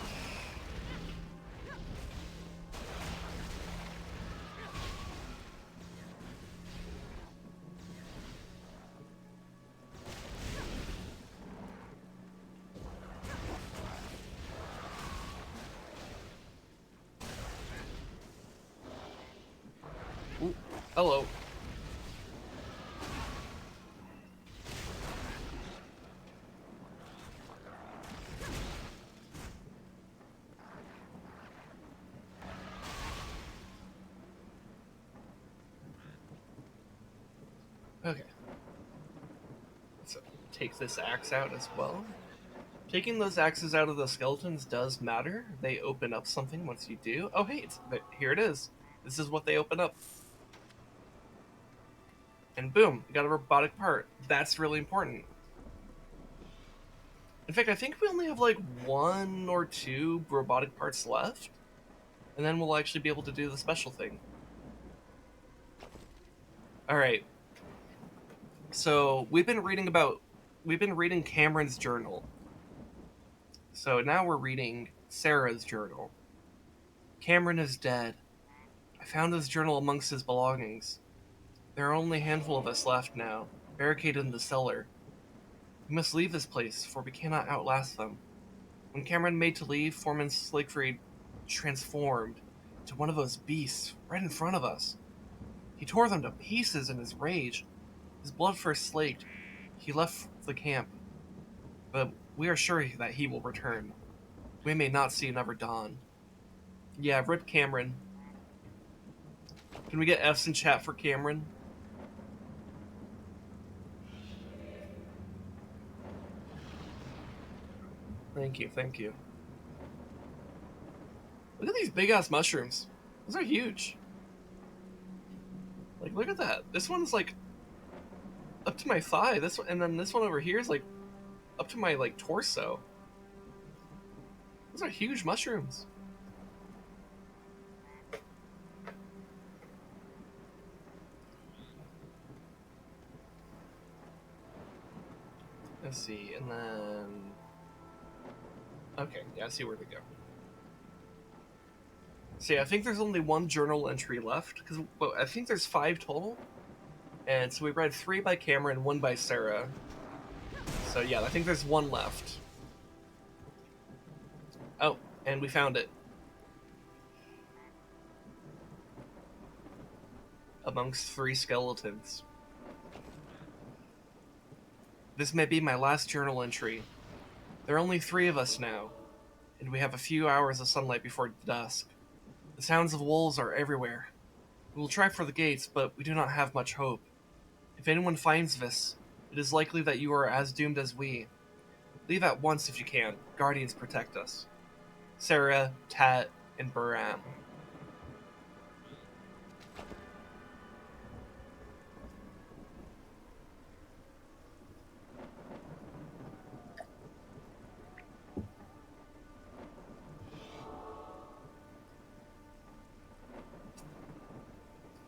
Ooh, hello. Okay. Let's take this axe out as well. Taking those axes out of the skeletons does matter. They open up something once you do. Oh, hey, here it is. This is what they open up. And boom, you got a robotic part. That's really important. In fact, I think we only have like 1 or 2 robotic parts left. And then we'll actually be able to do the special thing. Alright. So, we've been reading Cameron's journal. So now we're reading Sarah's journal. Cameron is dead. I found his journal amongst his belongings. There are only a handful of us left now, barricaded in the cellar. We must leave this place, for we cannot outlast them. When Cameron made to leave, Foreman Sligfried transformed into one of those beasts right in front of us. He tore them to pieces in his rage. His blood first slaked. He left the camp, but we are sure that he will return. We may not see another dawn. Yeah, rip Cameron. Can we get F's in chat for Cameron? Thank you, thank you. Look at these big-ass mushrooms. Those are huge. Like, look at that. This one's, like, up to my thigh. This one, and then this one over here is, like, up to my, like, torso. Those are huge mushrooms. Let's see, and then... Okay, yeah, I see where to go. So yeah, I think there's only one journal entry left, because well, I think there's 5 total. And so we read 3 by Cameron, 1 by Sarah. So yeah, I think there's 1 left. Oh, and we found it. Amongst 3 skeletons. This may be my last journal entry. There are only 3 of us now, and we have a few hours of sunlight before dusk. The sounds of wolves are everywhere. We will try for the gates, but we do not have much hope. If anyone finds this, it is likely that you are as doomed as we. Leave at once if you can. Guardians protect us. Sarah, Tat, and Birram.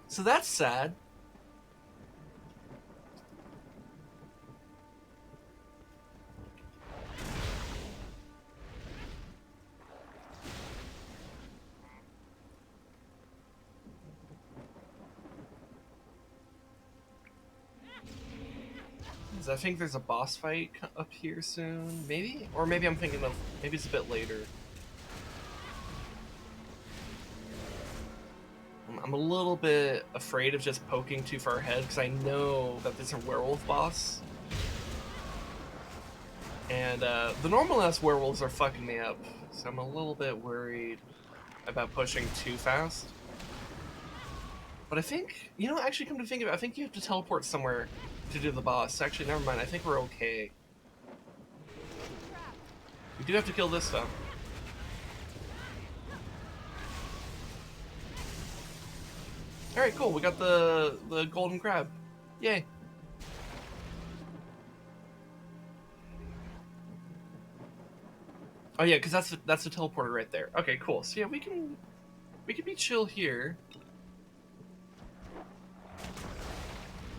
So that's sad. I think there's a boss fight up here soon, maybe? Or maybe I'm thinking of, maybe it's a bit later. I'm a little bit afraid of just poking too far ahead, because I know that there's a werewolf boss. And the normal-ass werewolves are fucking me up, so I'm a little bit worried about pushing too fast. But I think, you know, actually come to think of it, I think you have to teleport somewhere to do the boss. Actually, never mind, I think we're okay. We do have to kill this, though. Alright, cool, we got the golden crab. Yay. Oh yeah, because that's the teleporter right there. Okay, cool. So yeah, we can be chill here.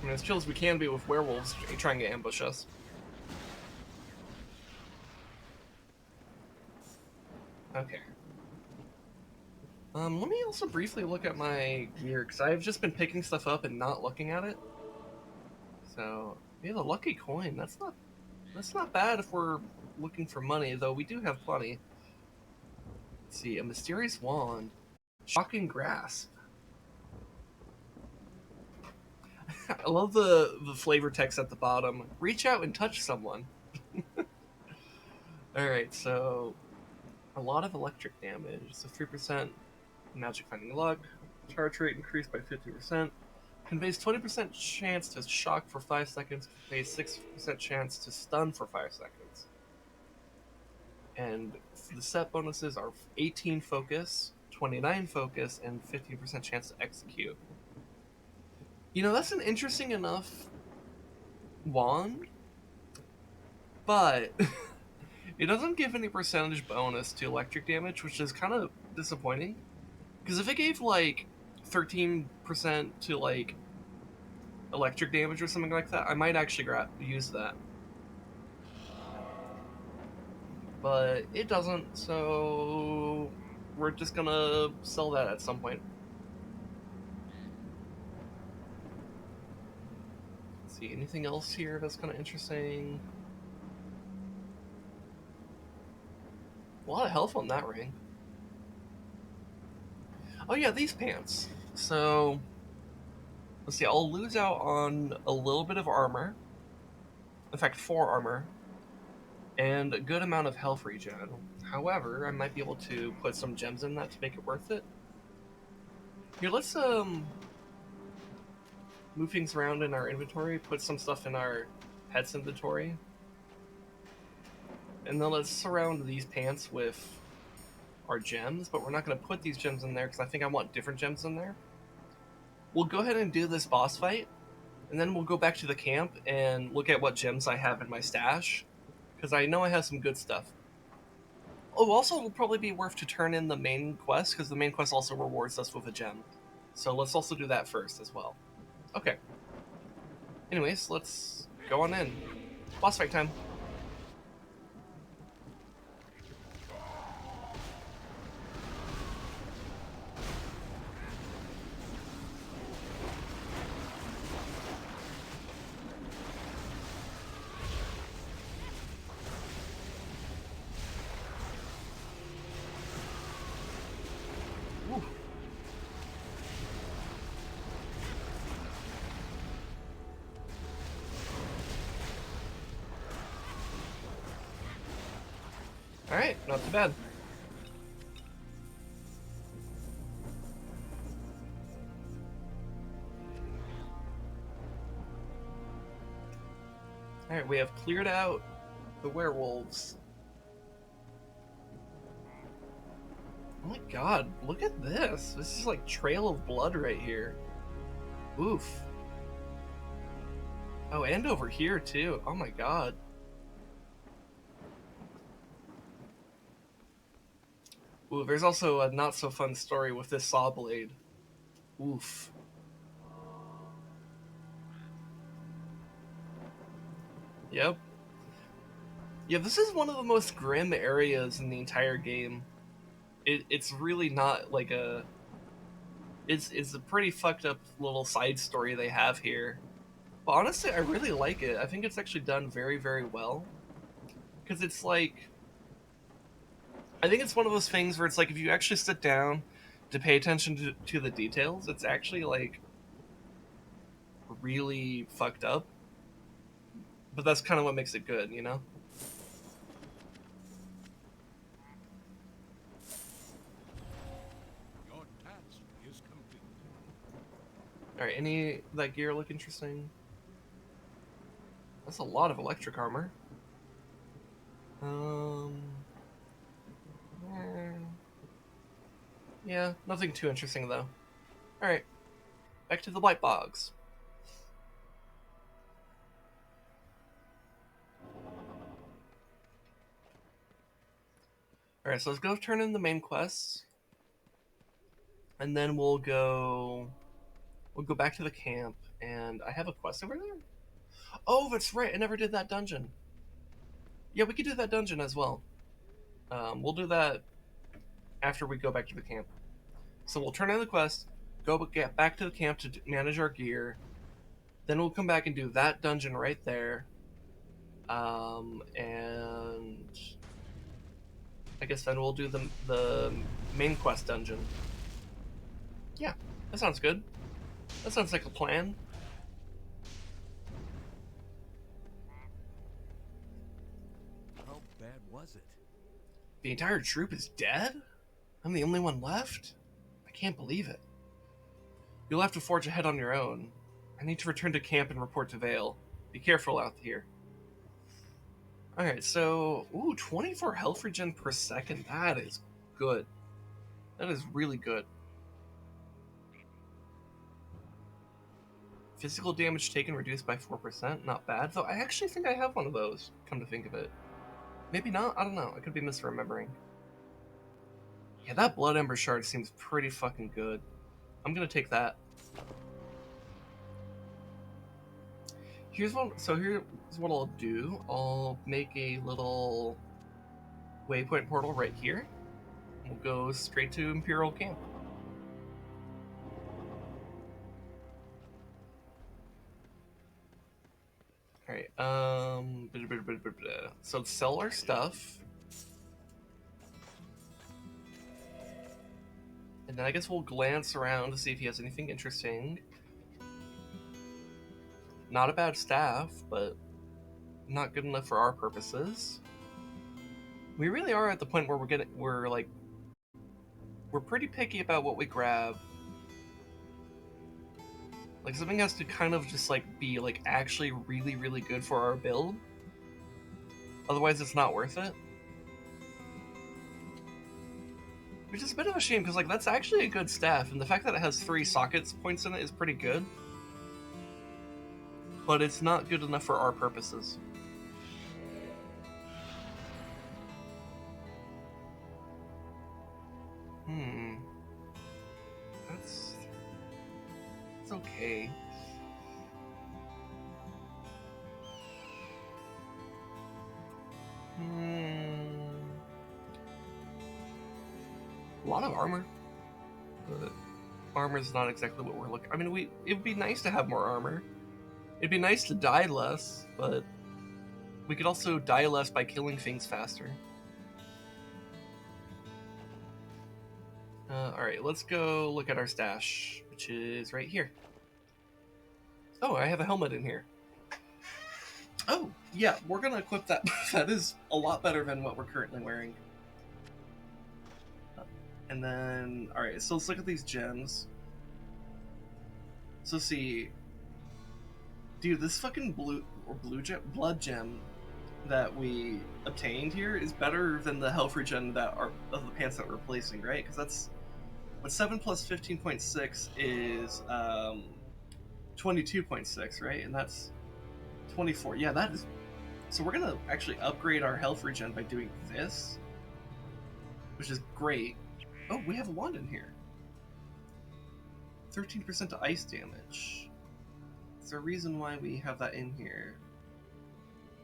I mean, as chill as we can be with werewolves trying to ambush us. Okay. Let me also briefly look at my gear, because I've just been picking stuff up and not looking at it. So, yeah, the lucky coin, that's not bad if we're looking for money, though we do have plenty. Let's see, a mysterious wand. Shocking grasp. I love the flavor text at the bottom. Reach out and touch someone. Alright, so a lot of electric damage. So 3% magic finding luck. Charge rate increased by 50%. Conveys 20% chance to shock for 5 seconds. Conveys 6% chance to stun for 5 seconds. And the set bonuses are 18 focus, 29 focus, and 15% chance to execute. You know, that's an interesting enough wand, but it doesn't give any percentage bonus to electric damage, which is kind of disappointing. Because if it gave, like, 13% to, like, electric damage or something like that, I might actually use that. But it doesn't, so we're just gonna sell that at some point. Let's see, anything else here that's kind of interesting? A lot of health on that ring. Oh yeah, these pants. So, let's see, I'll lose out on a little bit of armor. In fact, 4 armor, and a good amount of health regen. However, I might be able to put some gems in that to make it worth it. Here, let's move things around in our inventory, put some stuff in our pets inventory, and then let's surround these pants with our gems, but we're not going to put these gems in there because I think I want different gems in there. We'll go ahead and do this boss fight, and then we'll go back to the camp and look at what gems I have in my stash, because I know I have some good stuff. Oh, also, it'll probably be worth to turn in the main quest, because the main quest also rewards us with a gem. So let's also do that first as well. Okay. Anyways, let's go on in. Boss fight time. Alright, not too bad. Alright, we have cleared out the werewolves. Oh my god, look at this. This is like trail of blood right here. Oof. Oh, and over here too. Oh my god. Ooh, there's also a not so fun story with this saw blade. Oof. Yep. Yeah, this is one of the most grim areas in the entire game. It's really not like a... It's a pretty fucked up little side story they have here. But honestly, I really like it. I think it's actually done very, very well. Because it's like... I think it's one of those things where it's like if you actually sit down to pay attention to the details, it's actually like really fucked up. But that's kind of what makes it good, you know? Your task is complete. Alright, any that gear look interesting? That's a lot of electric armor. Yeah, nothing too interesting though. Alright, back to the Blightbogs. Alright, so let's go turn in the main quests. And then we'll go back to the camp, and I have a quest over there? Oh, that's right, I never did that dungeon. Yeah, we could do that dungeon as well. We'll do that after we go back to the camp. So we'll turn in the quest, get back to the camp to manage our gear, then we'll come back and do that dungeon right there. And I guess then we'll do the main quest dungeon. Yeah, that sounds good. That sounds like a plan. How bad was it? The entire troop is dead? I'm the only one left? I can't believe it. You'll have to forge ahead on your own. I need to return to camp and report to Vale. Be careful out here. Alright, so... Ooh, 24 health regen per second. That is good. That is really good. Physical damage taken reduced by 4%. Not bad. Though I actually think I have one of those, come to think of it. Maybe not? I don't know. I could be misremembering. Yeah, that Blood Ember Shard seems pretty fucking good. I'm gonna take that. Here's what I'll do. I'll make a little waypoint portal right here. We'll go straight to Imperial Camp. Alright, so let's sell our stuff. And then I guess we'll glance around to see if he has anything interesting. Not a bad staff, but Not good enough for our purposes. We really are at the point where we're pretty picky about what we grab. Like, something has to kind of just like be like actually really, really good for our build. Otherwise, it's not worth it. Which is a bit of a shame, because like that's actually a good staff, and the fact that it has 3 sockets points in it is pretty good. But it's not good enough for our purposes. That's okay. A lot of armor. But armor is not exactly what we're looking. I mean, it'd be nice to have more armor. It'd be nice to die less, but we could also die less by killing things faster. Alright, let's go look at our stash, which is right here. Oh, I have a helmet in here. Oh, yeah, we're gonna equip that. That is a lot better than what we're currently wearing. And then, alright, so let's look at these gems. So see, dude, this fucking blood gem that we obtained here is better than the health regen that are of the pants that we're replacing, right? Because that's what 7 plus 15.6 is 22.6, right? And that's 24. Yeah, that is. So we're gonna actually upgrade our health regen by doing this, which is great. Oh, we have a wand in here. 13% to ice damage. Is there a reason why we have that in here?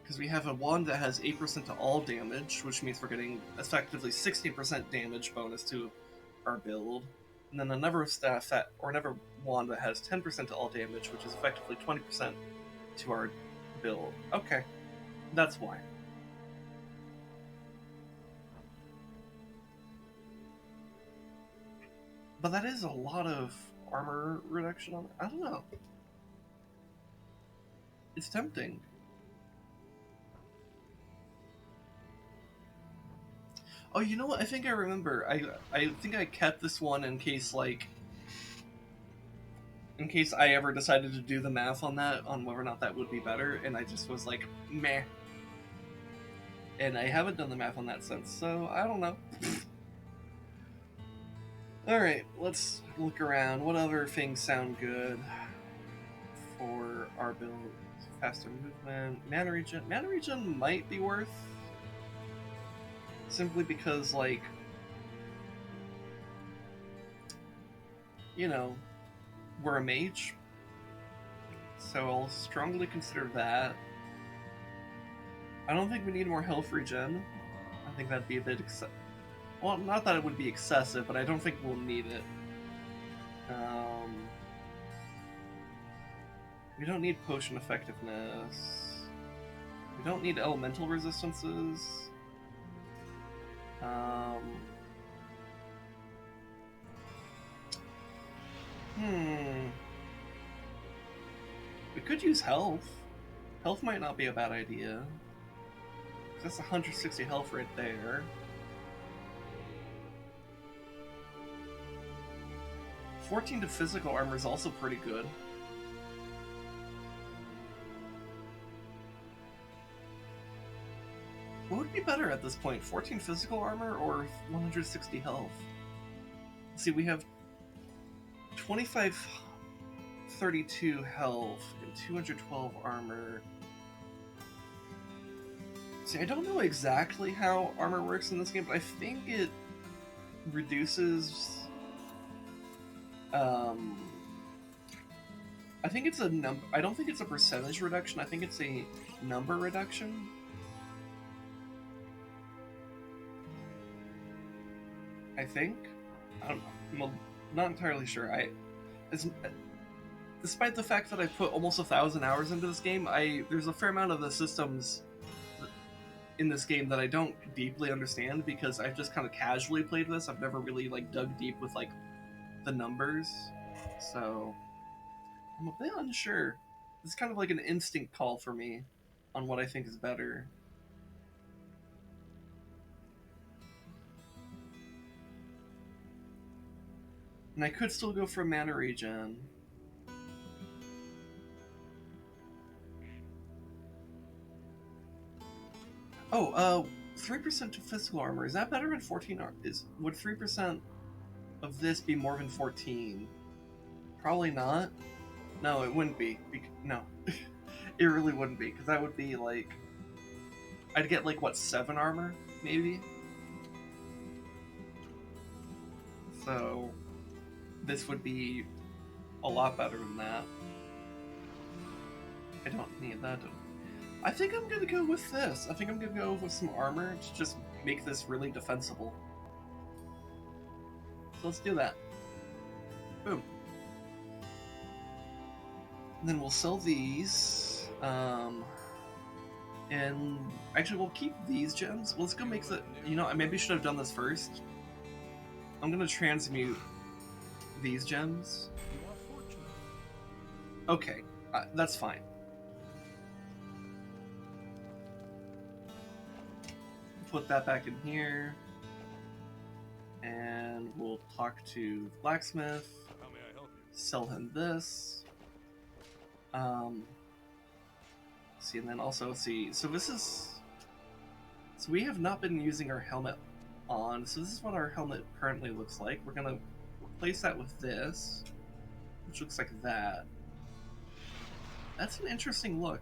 Because we have a wand that has 8% to all damage, which means we're getting effectively 60% damage bonus to our build. And then another staff that, or another wand that has 10% to all damage, which is effectively 20% to our build. Okay, that's why. But that is a lot of armor reduction on it. I don't know. It's tempting. Oh, you know what? I think I remember. I think I kept this one in case I ever decided to do the math on that, on whether or not that would be better, and I just was like, meh. And I haven't done the math on that since, so I don't know. Alright, let's look around. What other things sound good for our build? Faster movement, mana regen. Mana regen might be worth, simply because, like, you know, we're a mage, so I'll strongly consider that. I don't think we need more health regen. I think that'd be a bit well, not that it would be excessive, but I don't think we'll need it. We don't need potion effectiveness. We don't need elemental resistances. We could use health. Health might not be a bad idea. That's 160 health right there. 14 to physical armor is also pretty good. What would be better at this point? 14 physical armor or 160 health? Let's see, we have 2532 health and 212 armor. See, I don't know exactly how armor works in this game, but I think it reduces... I think it's a number. I don't think it's a percentage reduction. I think it's a number reduction. I think. I don't know. I'm not entirely sure. Despite the fact that I put almost 1,000 hours into this game, there's a fair amount of the systems in this game that I don't deeply understand, because I've just kind of casually played this. I've never really like dug deep with like the numbers, so I'm a bit unsure. It's kind of like an instinct call for me. on what I think is better. And I could still go for a mana regen. Oh, 3% to physical armor. Is that better than 14? Would 3% of this be more than 14? Probably not. No, it wouldn't be. No. It really wouldn't be, because that would be like... I'd get like, what, 7 armor? Maybe? So... this would be a lot better than that. I don't need that. I think I'm gonna go with this. I think I'm gonna go with some armor to just make this really defensible. So let's do that. Boom. And then we'll sell these. And actually we'll keep these gems. Let's go make the... You know, I maybe should have done this first. I'm gonna transmute these gems. You are fortunate. Okay, that's fine. Put that back in here. And we'll talk to the blacksmith. How may I help you? Sell him this. See, and then also see. So this is... So we have not been using our helmet on. So this is what our helmet currently looks like. We're gonna replace that with this, which looks like that. That's an interesting look.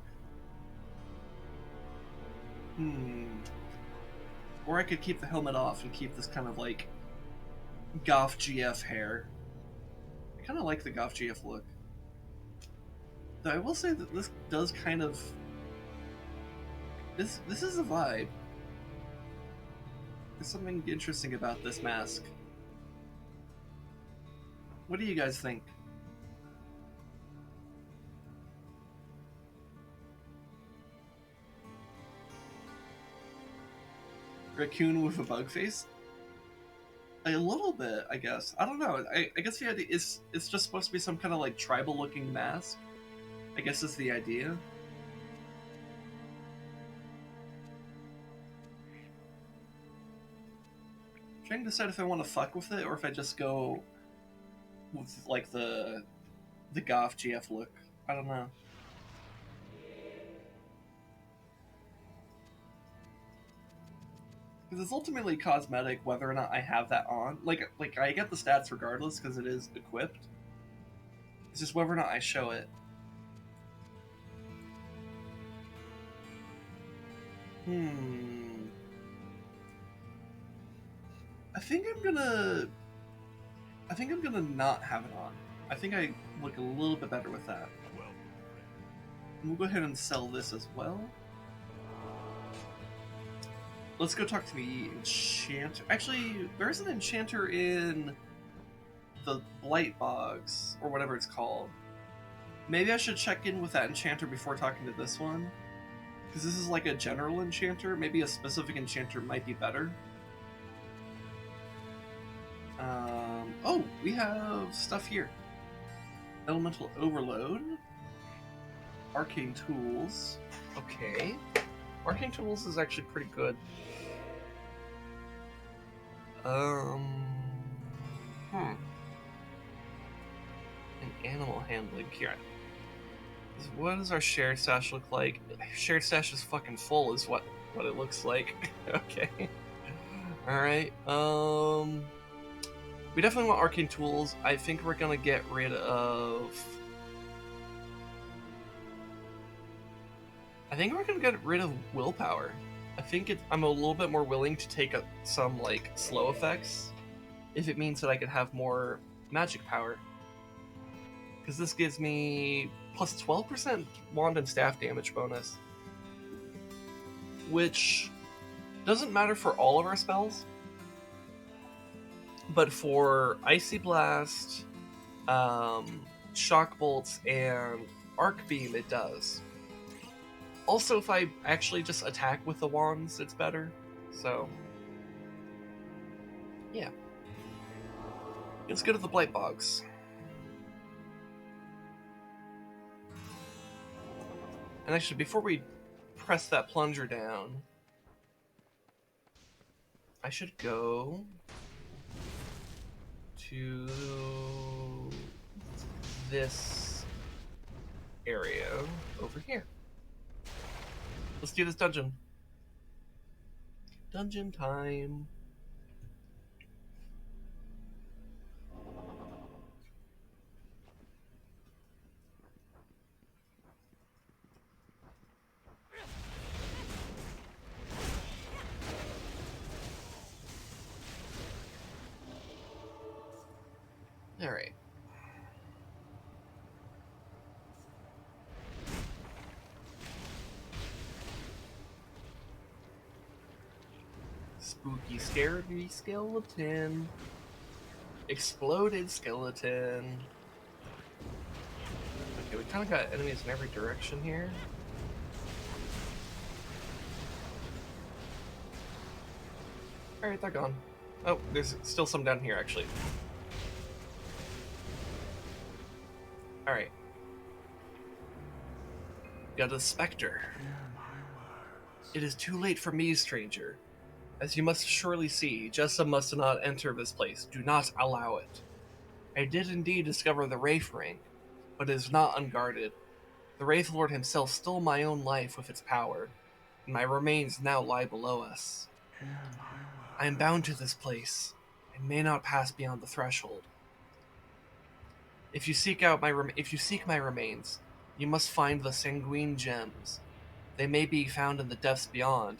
Or I could keep the helmet off and keep this kind of like Goth GF hair. I kind of like the Goth GF look. Though I will say that this does kind of... This is a vibe. There's something interesting about this mask. What do you guys think? Raccoon with a bug face? A little bit, I guess. I don't know. I guess the idea is it's just supposed to be some kind of like tribal looking mask. I guess is the idea. I'm trying to decide if I want to fuck with it or if I just go with like the Goth GF look. I don't know. Because it's ultimately cosmetic whether or not I have that on. Like I get the stats regardless because it is equipped. It's just whether or not I show it. I think I'm gonna not have it on. I think I look a little bit better with that. Well, And we'll go ahead and sell this as well. Let's go talk to the enchanter. Actually, there's an enchanter in the Blightbogs, or whatever it's called. Maybe I should check in with that enchanter before talking to this one. Because this is like a general enchanter. Maybe a specific enchanter might be better. Oh, we have stuff here. Elemental Overload. Arcane Tools. Okay. Arcane Tools is actually pretty good. And animal handling here. What does our shared stash look like? Shared stash is fucking full is what it looks like. Okay. Alright, we definitely want arcane tools. I think we're gonna get rid of... willpower. I think I'm a little bit more willing to take up some, like, slow effects if it means that I could have more magic power. Because this gives me plus 12% wand and staff damage bonus. Which doesn't matter for all of our spells. But for Icy Blast, Shock Bolts, and Arc Beam, it does. Also, if I actually just attack with the wands, it's better. So, yeah. Let's go to the Blightbogs. And actually, before we press that plunger down, I should go to this area over here. Let's do this dungeon. Dungeon time. All right. Spooky, scary skeleton. Exploded skeleton. Okay, we kind of got enemies in every direction here. Alright, they're gone. Oh, there's still some down here, actually. Alright. Got a specter. It is too late for me, stranger. As you must surely see, Jessa must not enter this place. Do not allow it. I did indeed discover the Wraith Ring, but it is not unguarded. The Wraith Lord himself stole my own life with its power, and my remains now lie below us. I am bound to this place, and may not pass beyond the threshold. If you seek my remains, you must find the sanguine gems. They may be found in the depths beyond.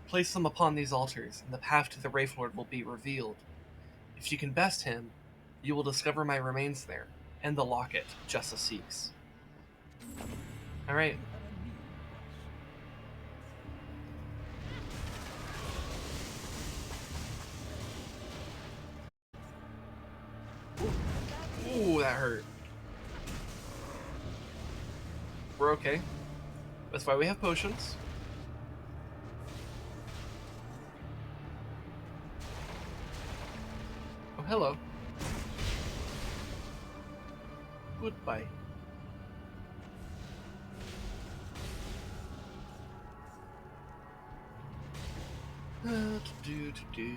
Place them upon these altars, and the path to the Wraith Lord will be revealed. If you can best him, you will discover my remains there, and the locket Jessa seeks. Alright. Ooh, that hurt. We're okay. That's why we have potions. Oh, hello. Goodbye. To-do.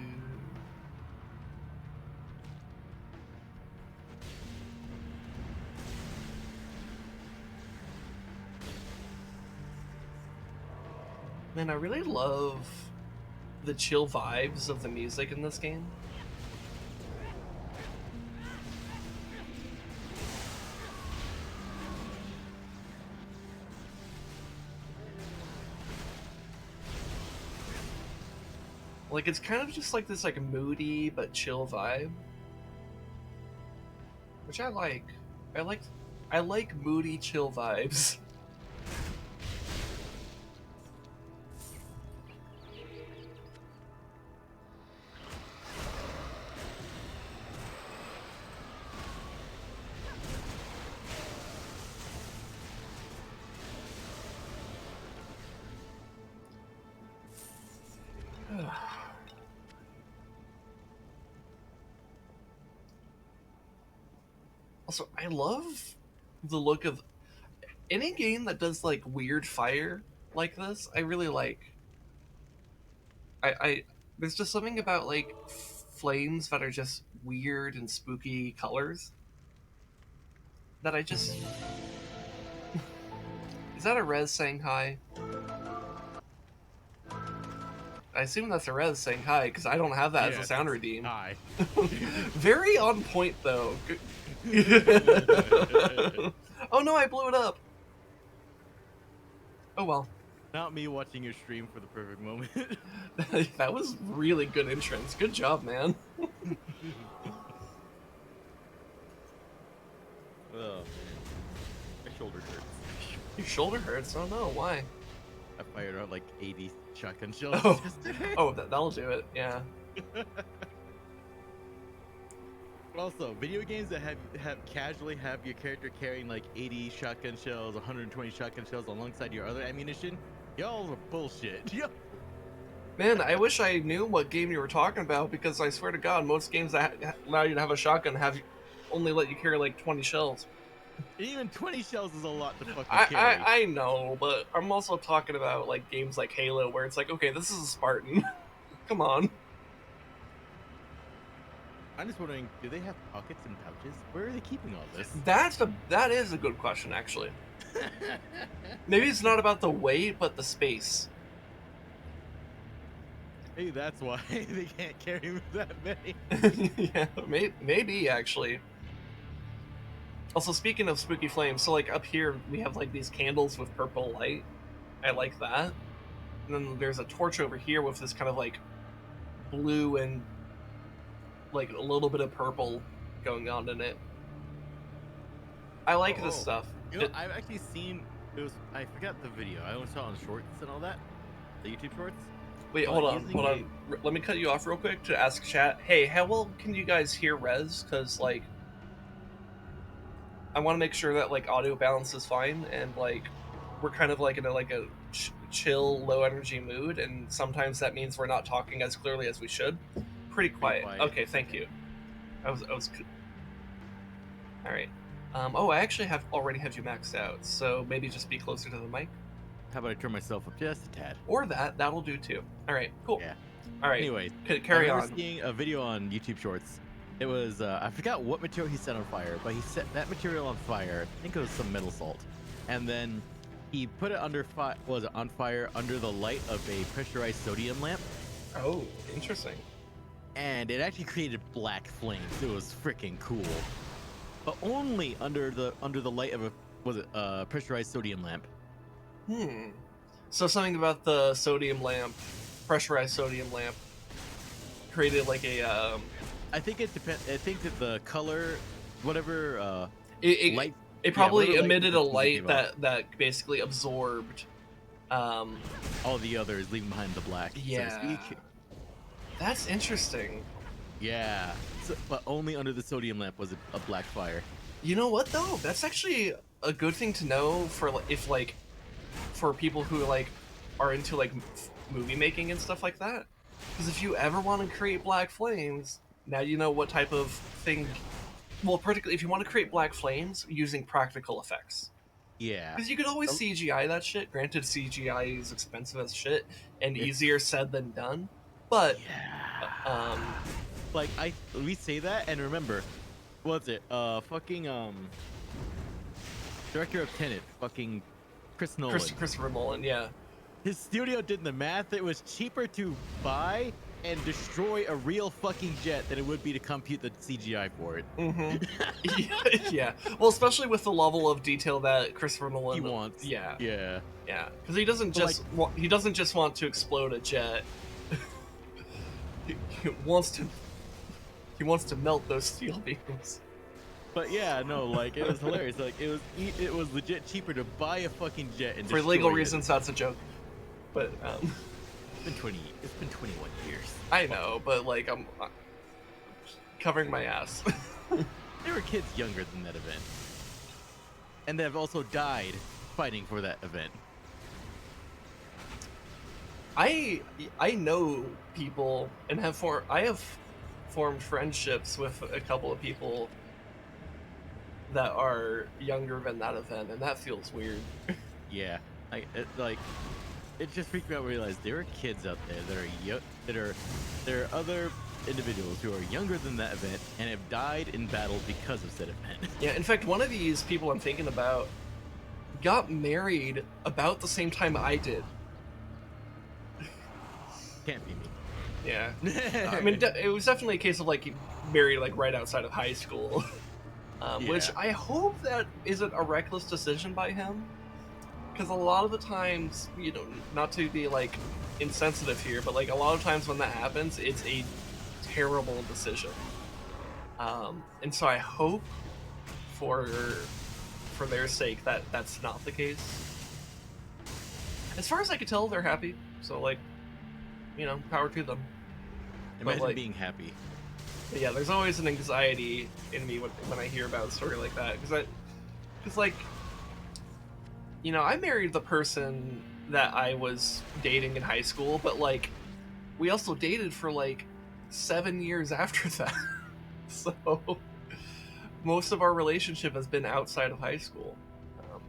Man, I really love the chill vibes of the music in this game. Like, it's kind of just like this, like, moody but chill vibe, which I like. I like moody, chill vibes. Also, I love the look of any game that does like weird fire like this. I really like. I there's just something about like flames that are just weird and spooky colors that I just. Is that a Rez saying hi? I assume that's a Rez saying hi because I don't have that as a sound redeem. Hi. Very on point though. Oh no, I blew it up. Oh well. Not me watching your stream for the perfect moment. That was really good entrance. Good job, man. Oh man, my shoulder hurts. Your shoulder hurts? Oh no, why? I fired out like 80 shotgun shells Oh, yesterday. oh, that'll do it. Yeah. Also, video games that have casually have your character carrying like 80 shotgun shells, 120 shotgun shells alongside your other ammunition, y'all are bullshit. Yeah. Man, I wish I knew what game you were talking about because I swear to God, most games that allow you to have a shotgun only let you carry like 20 shells. Even 20 shells is a lot to fucking I, carry. I know, but I'm also talking about like games like Halo, where it's like, okay, this is a Spartan. Come on. I'm just wondering, do they have pockets and pouches? Where are they keeping all this? That is a good question, actually. Maybe it's not about the weight, but the space. Maybe that's why they can't carry that many. Yeah, maybe actually. Also, speaking of spooky flames, so like up here we have like these candles with purple light. I like that. And then there's a torch over here with this kind of like blue and like a little bit of purple going on in it. I like this stuff. You know, I've actually seen I forgot the video. I only saw it on shorts and all that, the YouTube shorts. Wait, hold on. Let me cut you off real quick to ask chat. Hey, how well can you guys hear Rez? Because like, I want to make sure that like audio balance is fine, and like, we're kind of like in a chill, low energy mood, and sometimes that means we're not talking as clearly as we should. Pretty quiet. Okay, thank you. I was. All right. I actually already have you maxed out, so maybe just be closer to the mic. How about I turn myself up just a tad? Or that'll do too. All right, cool. Yeah. All right. Anyway, carry on. I was seeing a video on YouTube Shorts. It was I forgot what material he set on fire, but he set that material on fire. I think it was some metal salt, and then he put it on fire under the light of a pressurized sodium lamp. Oh, interesting. And it actually created black flames. It was freaking cool, but only under the light of a pressurized sodium lamp. So something about the sodium lamp, pressurized sodium lamp, created like a. I think it depends. I think that the color, whatever light, it probably emitted a light that basically absorbed all the others, leaving behind the black. Yeah, so to speak. That's interesting. Yeah, but only under the sodium lamp was a black fire. You know what though? That's actually a good thing to know for people who like are into like movie making and stuff like that. Because if you ever want to create black flames, now you know what type of thing. Well, particularly if you want to create black flames using practical effects. Yeah. Because you could always CGI that shit. Granted, CGI is expensive as shit and easier said than done. But yeah. Like we say that and remember, what's it? Director of Tenet, fucking Chris Nolan. Christopher Nolan, yeah. His studio did the math. It was cheaper to buy and destroy a real fucking jet than it would be to compute the CGI for it. Mm-hmm. Yeah. Well, especially with the level of detail that Christopher Nolan wants. Yeah. Yeah. Yeah. Because he doesn't just want to explode a jet. he wants to melt those steel beams. But yeah, no, like it was hilarious. Like it was legit cheaper to buy a fucking jet and for legal reasons. That's a joke. But it's been 21 years. I know, but like I'm covering my ass. There were kids younger than that event, and they have also died fighting for that event. I know people and I have formed friendships with a couple of people that are younger than that event, and that feels weird. Yeah, it just freaked me out to realize there are kids out there there are other individuals who are younger than that event and have died in battle because of said event. Yeah, in fact, one of these people I'm thinking about got married about the same time I did. Can't be me. Yeah. I mean, it was definitely a case of like married like right outside of high school. Which I hope that isn't a reckless decision by him. Because a lot of the times, you know, not to be like insensitive here, but like a lot of times when that happens, it's a terrible decision. And so I hope for their sake that that's not the case. As far as I could tell, they're happy. So like, you know, power to them. Imagine being happy. Yeah, there's always an anxiety in me when I hear about a story like that, because like, you know, I married the person that I was dating in high school, but like, we also dated for like 7 years after that. So, most of our relationship has been outside of high school,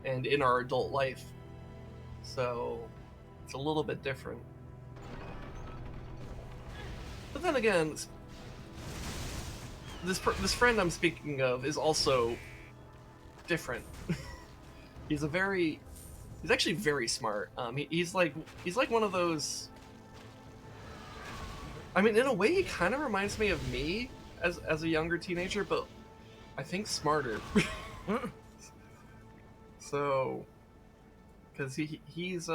and in our adult life. So it's a little bit different. But then again, this friend I'm speaking of is also different. He's actually very smart. He's like one of those. I mean, in a way, he kind of reminds me of me as a younger teenager, but I think smarter. So, because he's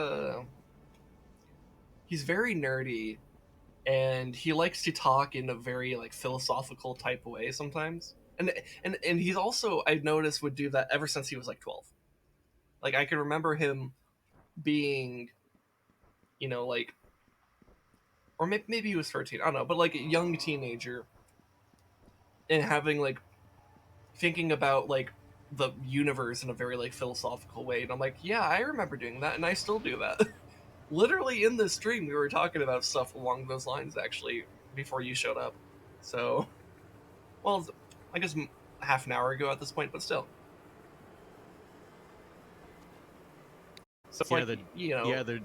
very nerdy, and he likes to talk in a very like philosophical type of way sometimes. And he's also, I've noticed, would do that ever since he was like 12. Like I can remember him being, like, or maybe he was 13. I don't know, but like a young teenager, and having like thinking about like the universe in a very like philosophical way. And I'm like, yeah, I remember doing that, and I still do that. Literally in this stream, we were talking about stuff along those lines actually before you showed up. So, well, I guess half an hour ago at this point, but still. So it's like, you either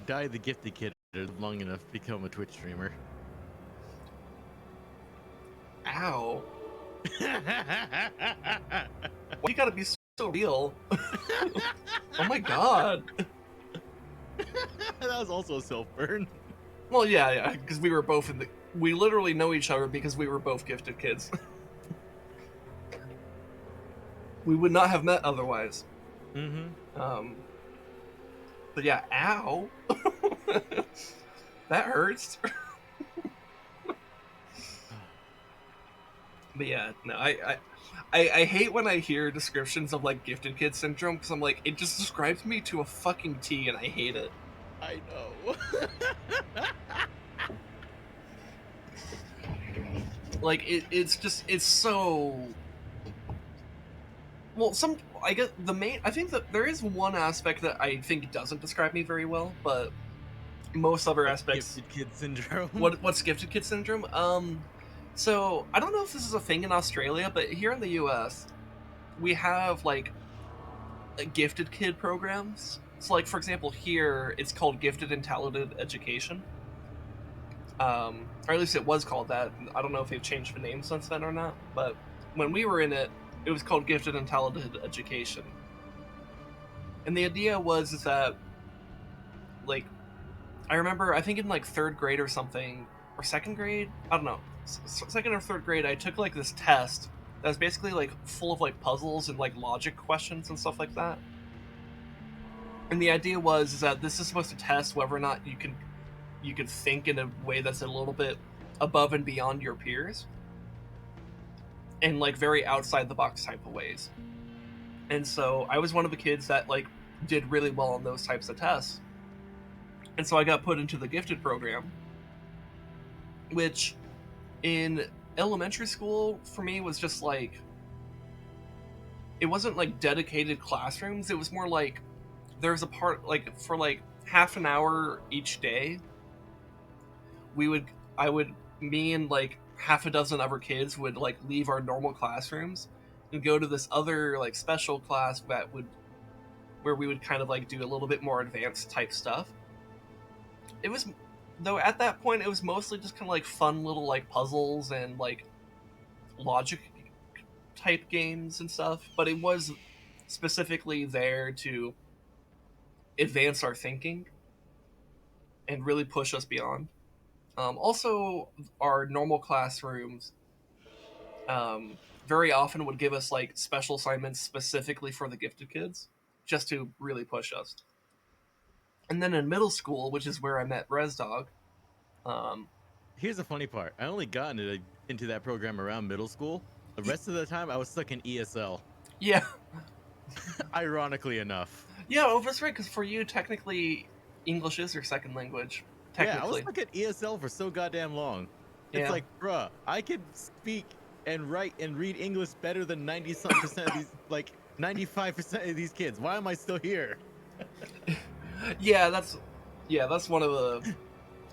die the gifted kid or long enough to become a Twitch streamer. Ow. Why you gotta be so real? Oh my god. That was also a self-burn. Well, yeah, because we were both we literally know each other because we were both gifted kids. We would not have met otherwise. Mm-hmm. But yeah, ow. That hurts. But yeah, no, I hate when I hear descriptions of like gifted kid syndrome, because I'm like, it just describes me to a fucking T, and I hate it. I know. Like it's so. Well, I think that there is one aspect that I think doesn't describe me very well, but most other aspects. Gifted kid syndrome. What's gifted kid syndrome? So I don't know if this is a thing in Australia, but here in the U.S., we have like gifted kid programs. So, like, for example, here it's called Gifted and Talented Education, or at least it was called that. I don't know if they've changed the name since then or not, but when we were in it, it was called Gifted and Talented Education. And the idea was that, like, I remember, I think in like third grade or something, or second grade, I don't know, second or third grade, I took like this test that was basically like full of like puzzles and like logic questions and stuff like that. And the idea was that this is supposed to test whether or not you can think in a way that's a little bit above and beyond your peers, in like very outside the box type of ways. And so I was one of the kids that like did really well on those types of tests. And so I got put into the gifted program, which in elementary school for me was just like, it wasn't like dedicated classrooms. It was more like there's a part like for like half an hour each day. Me and like half a dozen other kids would like leave our normal classrooms and go to this other like special class where we would kind of like do a little bit more advanced type stuff. It was, though at that point it was mostly just kind of like fun little like puzzles and like logic type games and stuff, but it was specifically there to advance our thinking and really push us beyond. Also, our normal classrooms very often would give us like special assignments specifically for the gifted kids, just to really push us. And then in middle school, which is where I met ResDog. Here's the funny part. I only got into that program around middle school. The rest of the time, I was stuck in ESL. Yeah. Ironically enough. Yeah, well, that's right, because for you, technically, English is your second language. Technically. Yeah, I was stuck at ESL for so goddamn long. It's like, bruh, I could speak and write and read English better than 90-something% of these, like 95% of these kids. Why am I still here? Yeah, that's one of the.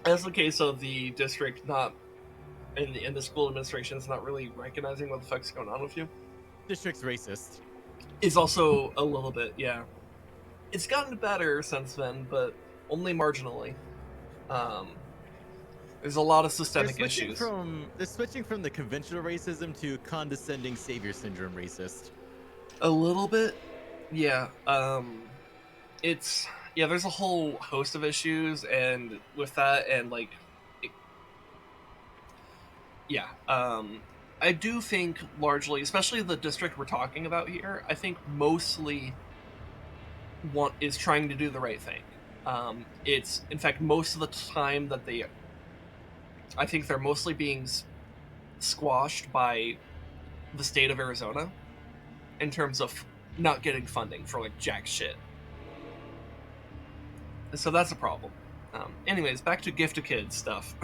That's the case of the district not, in the school administration is not really recognizing what the fuck's going on with you. district's racist. Is also a little bit, yeah. It's gotten better since then, but only marginally. Um, there's a lot of systemic issues. They're switching from the conventional racism to condescending savior syndrome racist. A little bit, yeah. It's yeah. There's a whole host of issues, and with that, and like, it, yeah. I do think largely, especially the district we're talking about here, I think mostly is trying to do the right thing. It's in fact most of the time that I think they're mostly being squashed by the state of Arizona in terms of not getting funding for like jack shit. So that's a problem. Anyways, back to Gifted Kids stuff.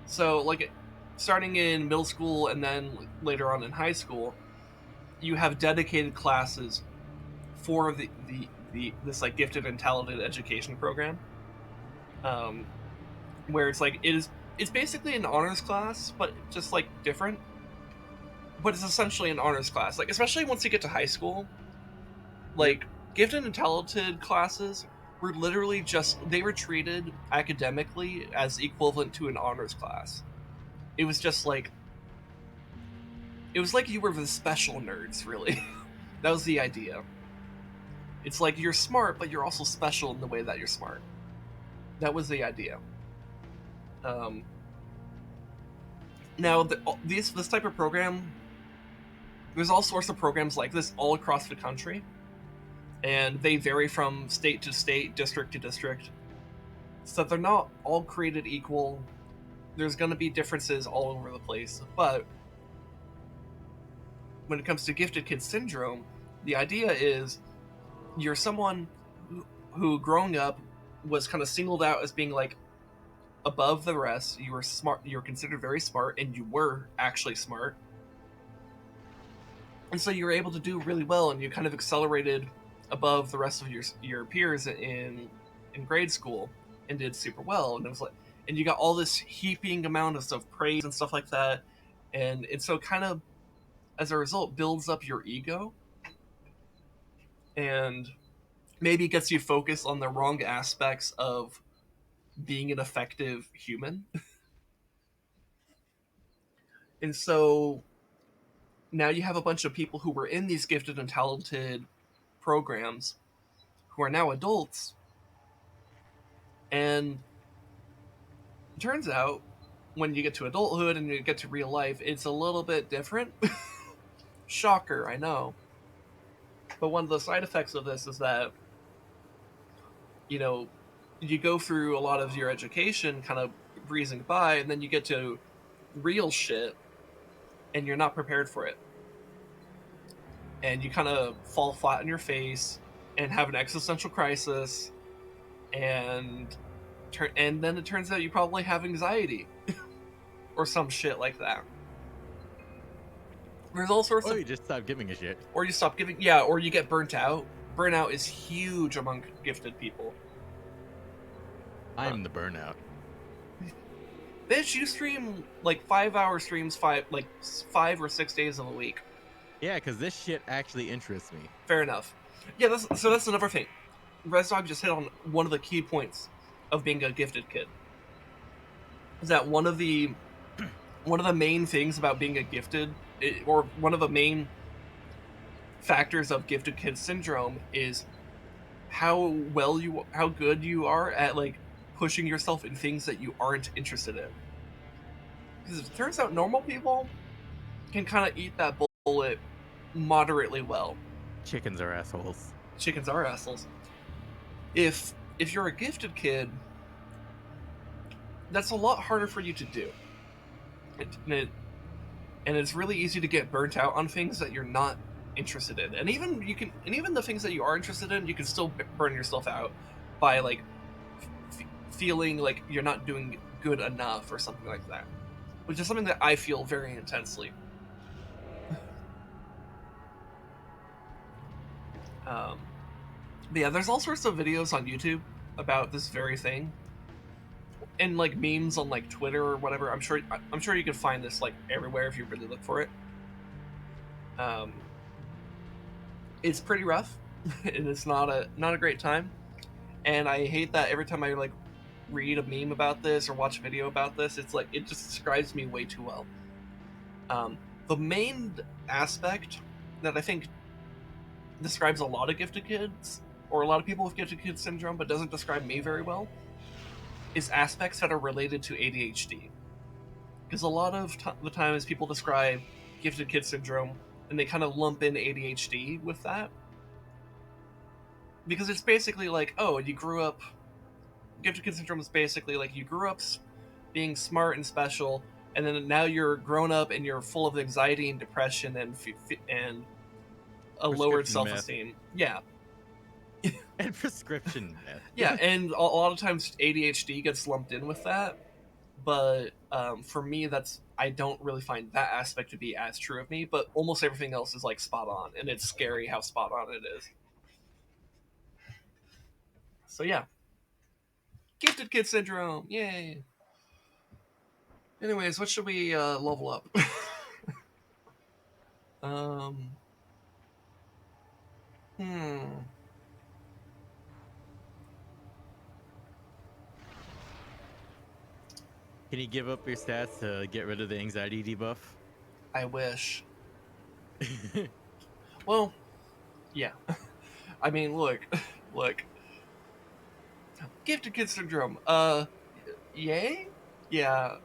So like, starting in middle school and then later on in high school, you have dedicated classes for this like gifted and talented education program, where it's basically an honors class, but just like different. But it's essentially an honors class. Like, especially once you get to high school, like gifted and talented classes were literally they were treated academically as equivalent to an honors class. It was just like, it was like you were the special nerds, really. That was the idea. It's like you're smart, but you're also special in the way that you're smart. That was the idea. Now, this type of program, there's all sorts of programs like this all across the country, and they vary from state to state, district to district, so they're not all created equal. There's going to be differences all over the place, but when it comes to Gifted Kid Syndrome, the idea is you're someone who growing up was kind of singled out as being like above the rest. You were smart, you were considered very smart, and you were actually smart, and so you were able to do really well, and you kind of accelerated above the rest of your peers in grade school and did super well. And it was like, and you got all this heaping amount of praise and stuff like that, and so kind of as a result builds up your ego and maybe gets you focused on the wrong aspects of being an effective human. And so now you have a bunch of people who were in these gifted and talented programs who are now adults, and it turns out when you get to adulthood and you get to real life, it's a little bit different. Shocker, I know. But one of the side effects of this is that, you go through a lot of your education kind of breezing by, and then you get to real shit, and you're not prepared for it. And you kind of fall flat on your face and have an existential crisis, and then it turns out you probably have anxiety or some shit like that. There's all sorts of... Or you just stop giving a shit. Or you stop giving... Yeah, or you get burnt out. Burnout is huge among gifted people. I'm the burnout. Bitch, you stream like 5-hour streams 5 or 6 days of a week. Yeah, because this shit actually interests me. Fair enough. Yeah, that's another thing. ResDog just hit on one of the key points of being a gifted kid. Is that one of the main things about being a gifted, or one of the main factors of Gifted Kid Syndrome, is how good you are at like pushing yourself in things that you aren't interested in. Because it turns out normal people can kind of eat that bullet moderately well. Chickens are assholes. Chickens are assholes. If you're a gifted kid, that's a lot harder for you to do. And it's really easy to get burnt out on things that you're not interested in. And even the things that you are interested in, you can still burn yourself out by like feeling like you're not doing good enough or something like that, which is something that I feel very intensely. But yeah, there's all sorts of videos on YouTube about this very thing, and like memes on like Twitter or whatever. I'm sure you can find this like everywhere if you really look for it. Um, it's pretty rough, and it's not a great time. And I hate that every time I like read a meme about this or watch a video about this, it's like it just describes me way too well. Um, the main aspect that I think describes a lot of gifted kids, or a lot of people with gifted kid syndrome, but doesn't describe me very well, is aspects that are related to ADHD. Because a lot of the times people describe gifted kid syndrome and they kind of lump in ADHD with that. Because it's basically like, oh, you grew up. Gifted kid syndrome is basically like you grew up being smart and special, and then now you're grown up and you're full of anxiety and depression and a lowered Prescription meth. self-esteem. Yeah, And prescription meth. yeah, and a lot of times ADHD gets lumped in with that. But for me, that's I don't really find that aspect to be as true of me. But almost everything else is like spot on, and it's scary how spot on it is. So yeah, gifted kid syndrome, yay! Anyways, what should we level up? um, hmm. Can you give up your stats to get rid of the anxiety debuff? I wish. Well, yeah. I mean, look. Gifted kid syndrome. Yay? Yeah.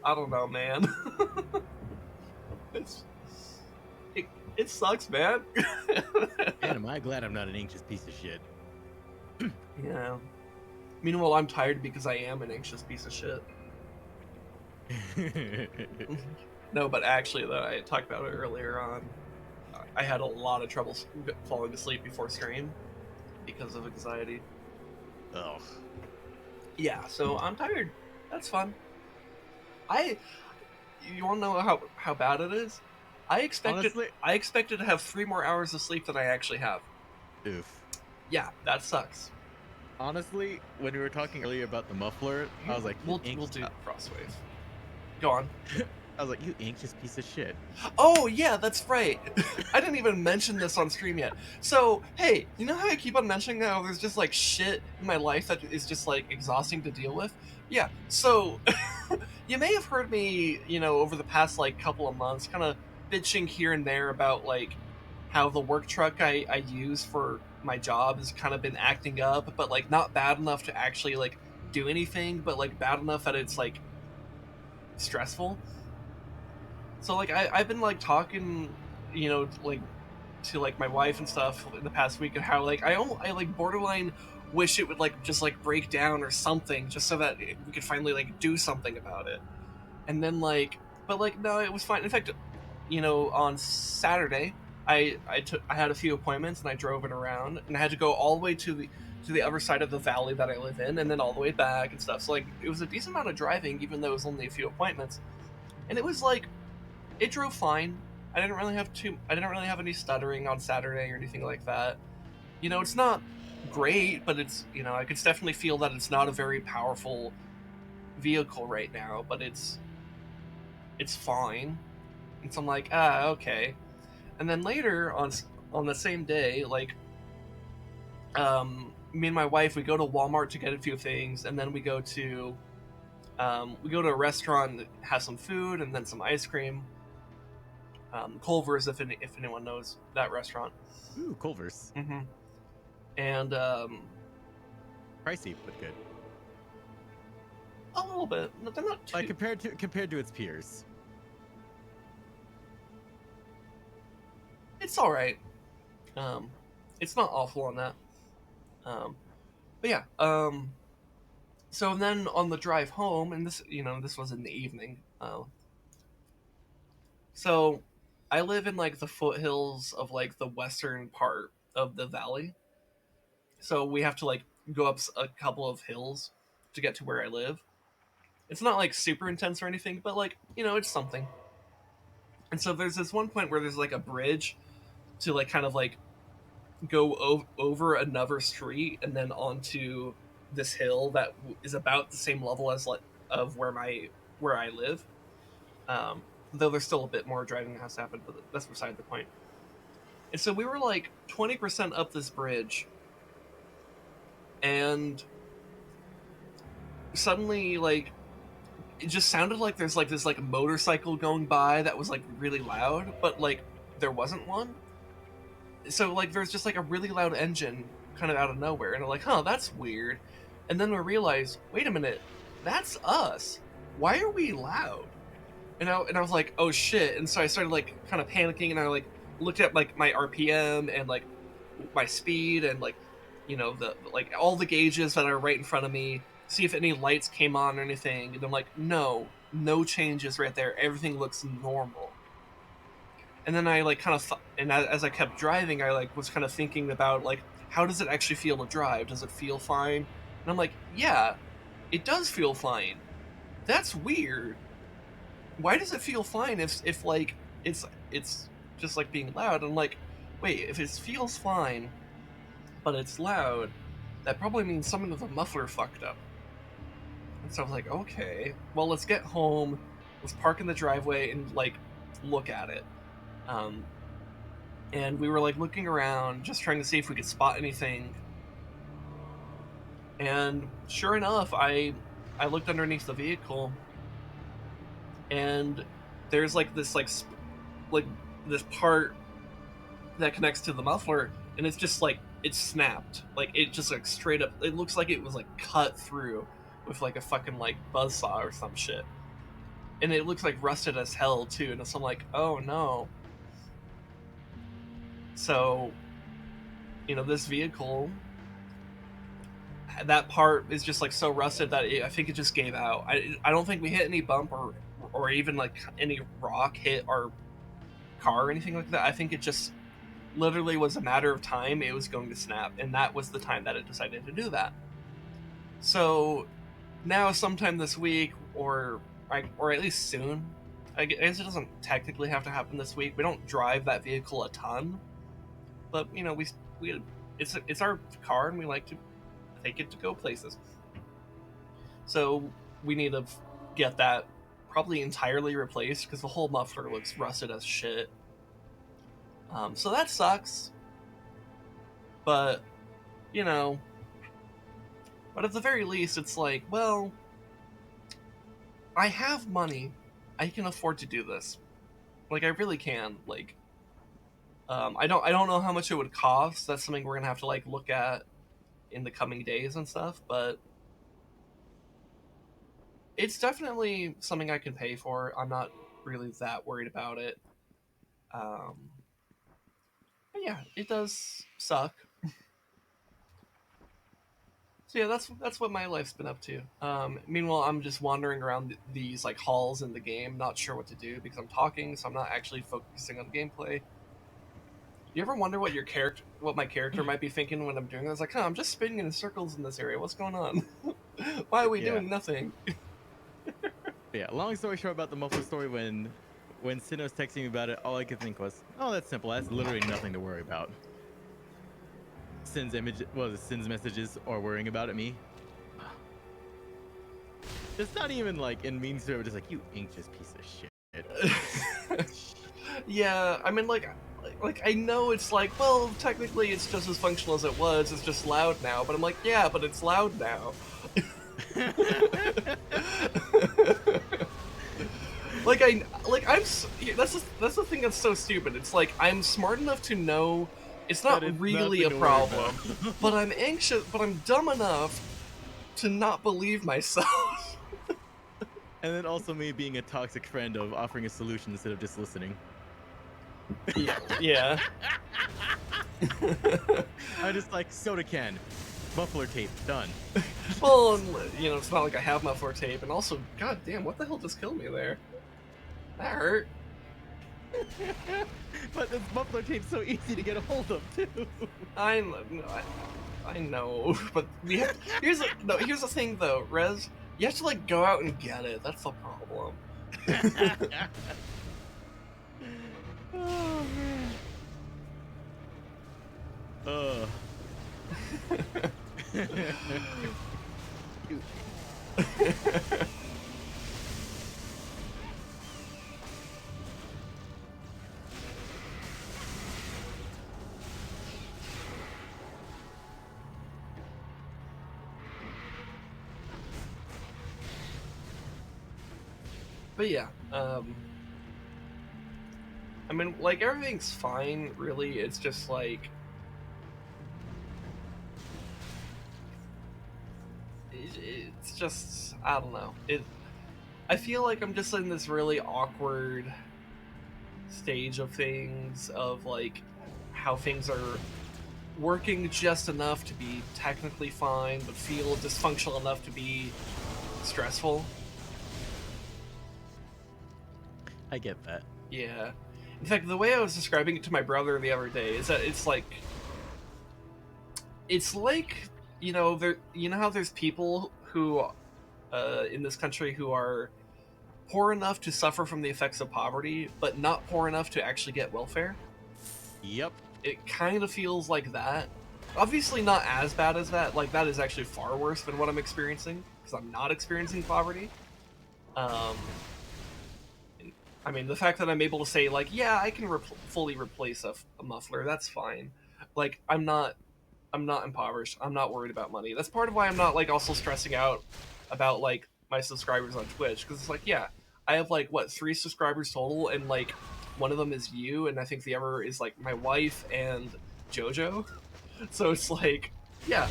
I don't know, man. it's it, it sucks, man. Man, am I glad I'm not an anxious piece of shit. Yeah. Meanwhile, I'm tired because I am an anxious piece of shit. No, but actually, though, I talked about it earlier on. I had a lot of trouble falling asleep before stream because of anxiety. Ugh. Yeah, so I'm tired. That's fun. I. You want to know how bad it is? Honestly, I expected to have 3 more hours of sleep than I actually have. oof. Yeah, that sucks. Honestly, when we were talking earlier about the muffler, I was like, we'll do Frostwave. Go on. I was like, you anxious piece of shit. Oh yeah, that's right. I didn't even mention this on stream yet. So hey, you know how I keep on mentioning how there's just like shit in my life that is just like exhausting to deal with? Yeah. So you may have heard me, over the past like couple of months, kind of bitching here and there about like how the work truck I use for my job has kind of been acting up, but like not bad enough to actually like do anything, but like bad enough that it's like stressful. So like I've been like talking, like to like my wife and stuff in the past week, and how like I like borderline wish it would like just like break down or something, just so that we could finally like do something about it. And then like, but like no, it was fine. In fact, on Saturday, I had a few appointments and I drove it around, and I had to go all the way to the other side of the valley that I live in, and then all the way back and stuff. So like it was a decent amount of driving, even though it was only a few appointments, and it was like it drove fine. I didn't really have any stuttering on Saturday or anything like that. It's not great, but it's I could definitely feel that it's not a very powerful vehicle right now, but it's fine. And so I'm like, okay. And then later on the same day, like me and my wife, we go to Walmart to get a few things, and then we go to a restaurant that has some food and then some ice cream. Culver's, if anyone knows that restaurant. Ooh, Culver's. Mm-hmm. And Pricey, but good. a little bit. They're not too... Like compared to its peers. It's all right. It's not awful on that. But yeah. So then on the drive home, and this was in the evening. So I live in like the foothills of like the western part of the valley. So we have to like go up a couple of hills to get to where I live. It's not like super intense or anything, but like, it's something. And so there's this one point where there's like a bridge to like kind of like go over another street and then onto this hill that is about the same level as like of where I live. though there's still a bit more driving that has to happen, but that's beside the point. And so we were like 20% up this bridge, and suddenly, like, it just sounded like there's like this like motorcycle going by that was like really loud, but like there wasn't one. So like there's just like a really loud engine kind of out of nowhere, and I'm like, huh, that's weird. And then we realized, wait a minute, that's us. Why are we loud? And I was like, oh shit. And so I started like kind of panicking, and I like looked at like my RPM and like my speed and like, you know, the like all the gauges that are right in front of me, see if any lights came on or anything. And I'm like, no changes right there. Everything looks normal. And then I like kind of and as I kept driving, I like was kind of thinking about like, how does it actually feel to drive? Does it feel fine? And I'm like, yeah, it does feel fine. That's weird. Why does it feel fine if like it's just like being loud? And I'm like, wait, if it feels fine but it's loud, that probably means something with the muffler fucked up. And so I was like, okay, well, let's get home, let's park in the driveway and like look at it. And we were like looking around, just trying to see if we could spot anything. And sure enough, I looked underneath the vehicle, and there's like this like this part that connects to the muffler, and it's just like it snapped, like it just like straight up. It looks like it was like cut through with like a fucking like buzzsaw or some shit, and it looks like rusted as hell too. And so I'm like, oh no. So, you know, this vehicle, that part is just like so rusted that I think it just gave out. I don't think we hit any bump or even like any rock hit our car or anything like that. I think it just literally was a matter of time it was going to snap, and that was the time that it decided to do that. So now sometime this week or at least soon, I guess it doesn't technically have to happen this week. We don't drive that vehicle a ton, but you know, we it's our car, and we like to take it to go places. So we need to get that probably entirely replaced because the whole muffler looks rusted as shit. So that sucks. But, you know, but at the very least, it's like, well, I have money. I can afford to do this. Like, I really can. Like, I don't know how much it would cost. That's something we're gonna have to like look at in the coming days and stuff. But it's definitely something I can pay for. I'm not really that worried about it. But yeah, it does suck. So yeah, that's what my life's been up to. Meanwhile, I'm just wandering around these like halls in the game, not sure what to do because I'm talking, so I'm not actually focusing on gameplay. You ever wonder what my character might be thinking when I'm doing this? Like, huh, I'm just spinning in circles in this area. What's going on? Why are we doing nothing? Yeah, long story short about the muffler story, when Sin was texting me about it, all I could think was, oh, that's simple. That's literally nothing to worry about. Sin's messages are worrying about me. It's not even like in mean to it, just like, you anxious piece of shit. Yeah, I mean, like I know it's like, well, technically it's just as functional as it was. It's just loud now. But I'm like, yeah, but it's loud now. That's the thing that's so stupid. It's like I'm smart enough to know it's not really a problem, but I'm anxious, but I'm dumb enough to not believe myself. And then also me being a toxic friend of offering a solution instead of just listening. Yeah. I just like soda can, muffler tape, done. Well, you know, it's not like I have muffler tape, and also, god damn, what the hell just killed me there? That hurt. But this muffler tape's so easy to get a hold of too. I know, but we have. Here's the thing though, Rez. You have to like go out and get it. That's the problem. Oh man. But yeah, I mean, like, everything's fine, really. It's just like, it's just, I don't know. I feel like I'm just in this really awkward stage of things, of like how things are working just enough to be technically fine, but feel dysfunctional enough to be stressful. I get that. Yeah. In fact, the way I was describing it to my brother the other day is that it's like, you know how there's people who in this country who are poor enough to suffer from the effects of poverty, but not poor enough to actually get welfare? Yep. It kind of feels like that. Obviously not as bad as that. Like, that is actually far worse than what I'm experiencing, because I'm not experiencing poverty. Um, I mean, the fact that I'm able to say, like, yeah, I can fully replace a muffler, that's fine. Like, I'm not impoverished. I'm not worried about money. That's part of why I'm not, like, also stressing out about, like, my subscribers on Twitch, because it's like, yeah, I have, like, what, 3 subscribers total, and, like, one of them is you, and I think the other is, like, my wife and JoJo. So it's like, yeah,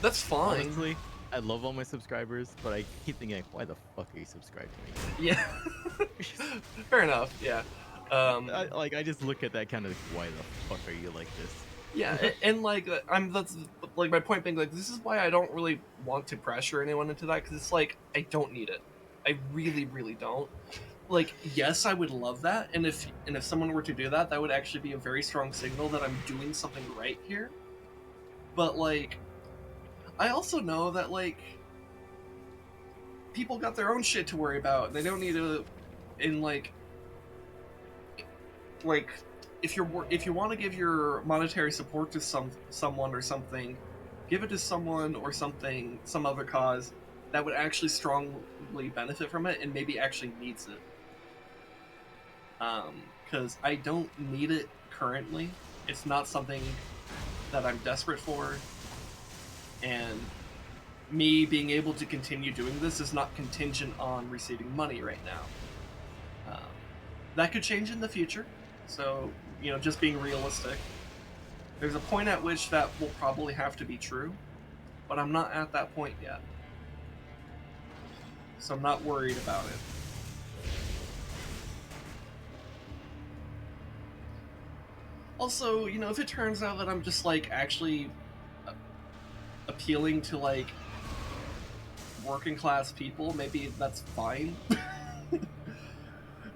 that's fine. Honestly, I love all my subscribers, but I keep thinking, like, why the fuck are you subscribed to me? Yeah. Fair enough, yeah. I just look at that kind of like, why the fuck are you like this? Yeah, and like that's like my point being, like, this is why I don't really want to pressure anyone into that, because it's like, I don't need it. I really, really don't. Like, yes, I would love that, and if someone were to do that, that would actually be a very strong signal that I'm doing something right here. But like, I also know that, like, people got their own shit to worry about, and they don't need to. In like if you want to give your monetary support to someone or something, give it to someone or something, some other cause that would actually strongly benefit from it and maybe actually needs it. Because I don't need it currently. It's not something that I'm desperate for, and me being able to continue doing this is not contingent on receiving money right now. That could change in the future, so, just being realistic. There's a point at which that will probably have to be true, but I'm not at that point yet. So I'm not worried about it. Also, if it turns out that I'm just, like, actually appealing to, like, working class people, maybe that's fine.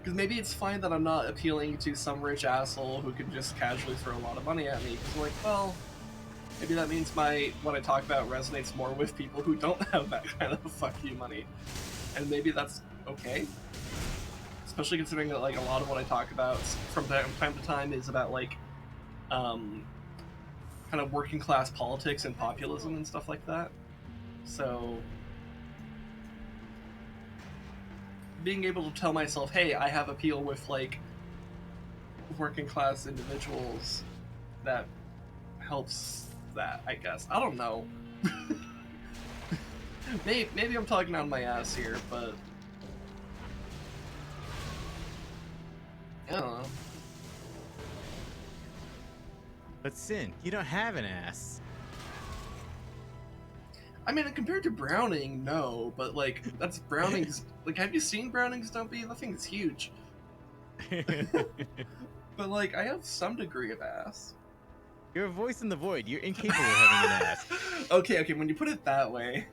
Because maybe it's fine that I'm not appealing to some rich asshole who can just casually throw a lot of money at me. Because I'm like, well, maybe that means what I talk about resonates more with people who don't have that kind of fuck you money. And maybe that's okay. Especially considering that, like, a lot of what I talk about from time to time is about, like, kind of working class politics and populism and stuff like that. So being able to tell myself, hey, I have appeal with, like, working class individuals, that helps that, I guess. I don't know. Maybe I'm talking out my ass here, but I don't know. But Sin, you don't have an ass. I mean, compared to Browning, no, but, like, that's Browning's. Like, have you seen Browning's Dumpy? That thing is huge. But, like, I have some degree of ass. You're a voice in the void. You're incapable of having an ass. Okay, when you put it that way.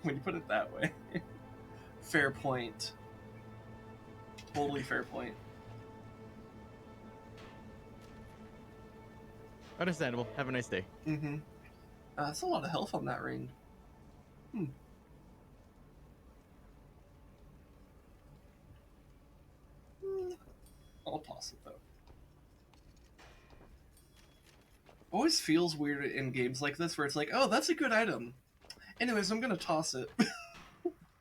Fair point. Totally fair point. Understandable. Have a nice day. Mm-hmm. That's a lot of health on that ring. I'll toss it, though. Always feels weird in games like this where it's like, oh, that's a good item. Anyways, I'm gonna toss it.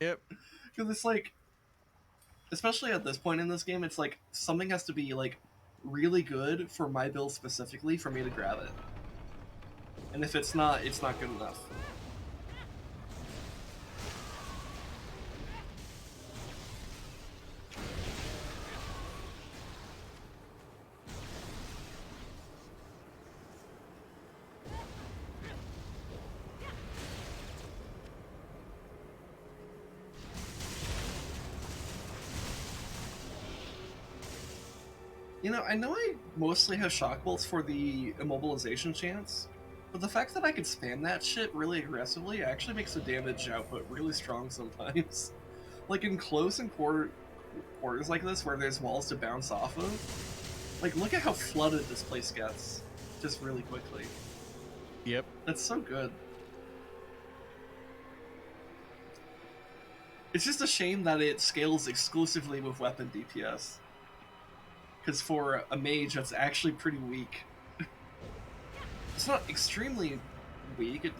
Yep. Because it's like, especially at this point in this game, it's like something has to be, like, really good for my build specifically for me to grab it. And if it's not good enough. I know I mostly have shock bolts for the immobilization chance, but the fact that I could spam that shit really aggressively actually makes the damage output really strong sometimes. Like in close and quarters like this, where there's walls to bounce off of, like look at how flooded this place gets, just really quickly. Yep. That's so good. It's just a shame that it scales exclusively with weapon DPS. Because for a mage, that's actually pretty weak. It's not extremely weak,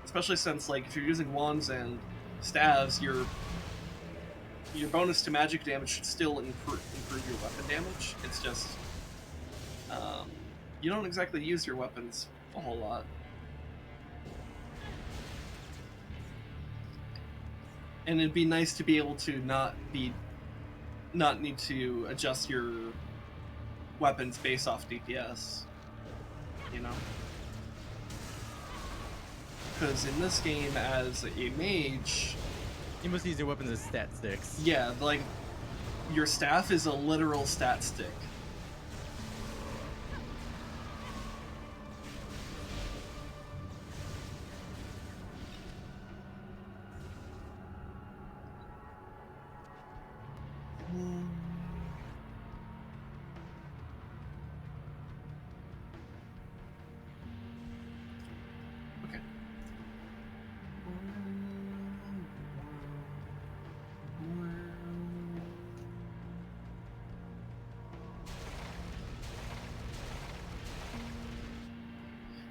especially since if you're using wands and staves, your bonus to magic damage should still improve your weapon damage. It's just you don't exactly use your weapons a whole lot. And it'd be nice to be able to not need to adjust your weapons based off DPS, because in this game as a mage, You must use your weapons as stat sticks. yeah, your staff is a literal stat stick. Okay.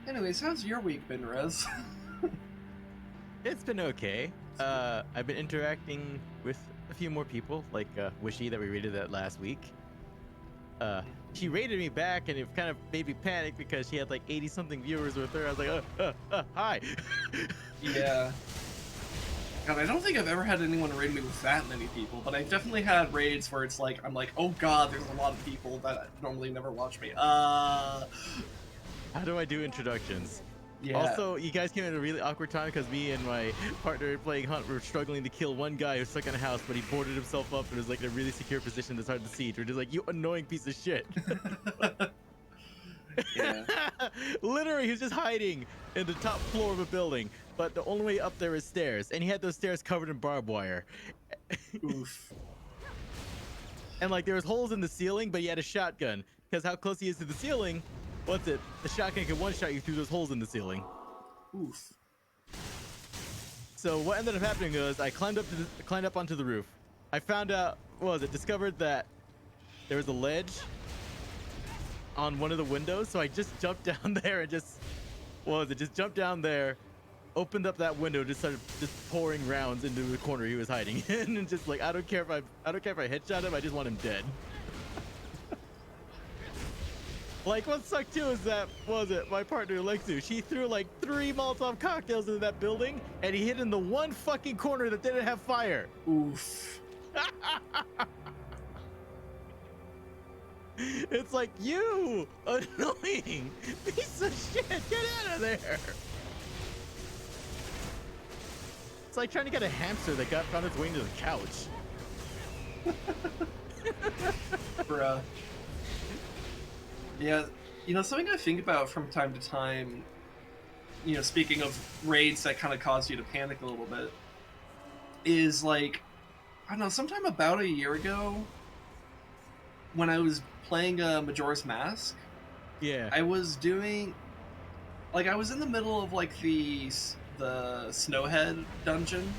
Anyways, how's your week been, Rez? It's been okay. I've been interacting with a few more people, like Wishy that we rated that last week. She rated me back, and it kind of made me panic because she had like 80-something viewers with her. I was like, hi. Yeah. God, I don't think I've ever had anyone raid me with that many people, but I've definitely had raids where it's like, I'm like, oh god, there's a lot of people that normally never watch me. How do I do introductions? Yeah. Also, you guys came at a really awkward time because me and my partner playing Hunt were struggling to kill one guy who's stuck in a house, but he boarded himself up and was like in a really secure position that's hard to siege. We're just like, you annoying piece of shit. Yeah. Literally, he was just hiding in the top floor of a building, but the only way up there is stairs, and he had those stairs covered in barbed wire. Oof. And like there was holes in the ceiling, but he had a shotgun because how close he is to the ceiling. What's it? The shotgun can one-shot you through those holes in the ceiling. Oof. So what ended up happening was I climbed up onto the roof. I found out, discovered that there was a ledge on one of the windows. So I just jumped down there and just jumped down there, opened up that window, just started pouring rounds into the corner he was hiding in, and just like I don't care if I headshot him. I just want him dead. Like, what sucked too is that, my partner Alexu, she threw like 3 Molotov cocktails into that building, and he hid in the one fucking corner that didn't have fire. Oof. It's like, you annoying piece of shit, get out of there. It's like trying to get a hamster that found its way into the couch. Bruh. Yeah, something I think about from time to time, speaking of raids that kind of cause you to panic a little bit, is like, I don't know, sometime about a year ago, when I was playing Majora's Mask, Yeah. I was doing, I was in the middle of like the Snowhead dungeon.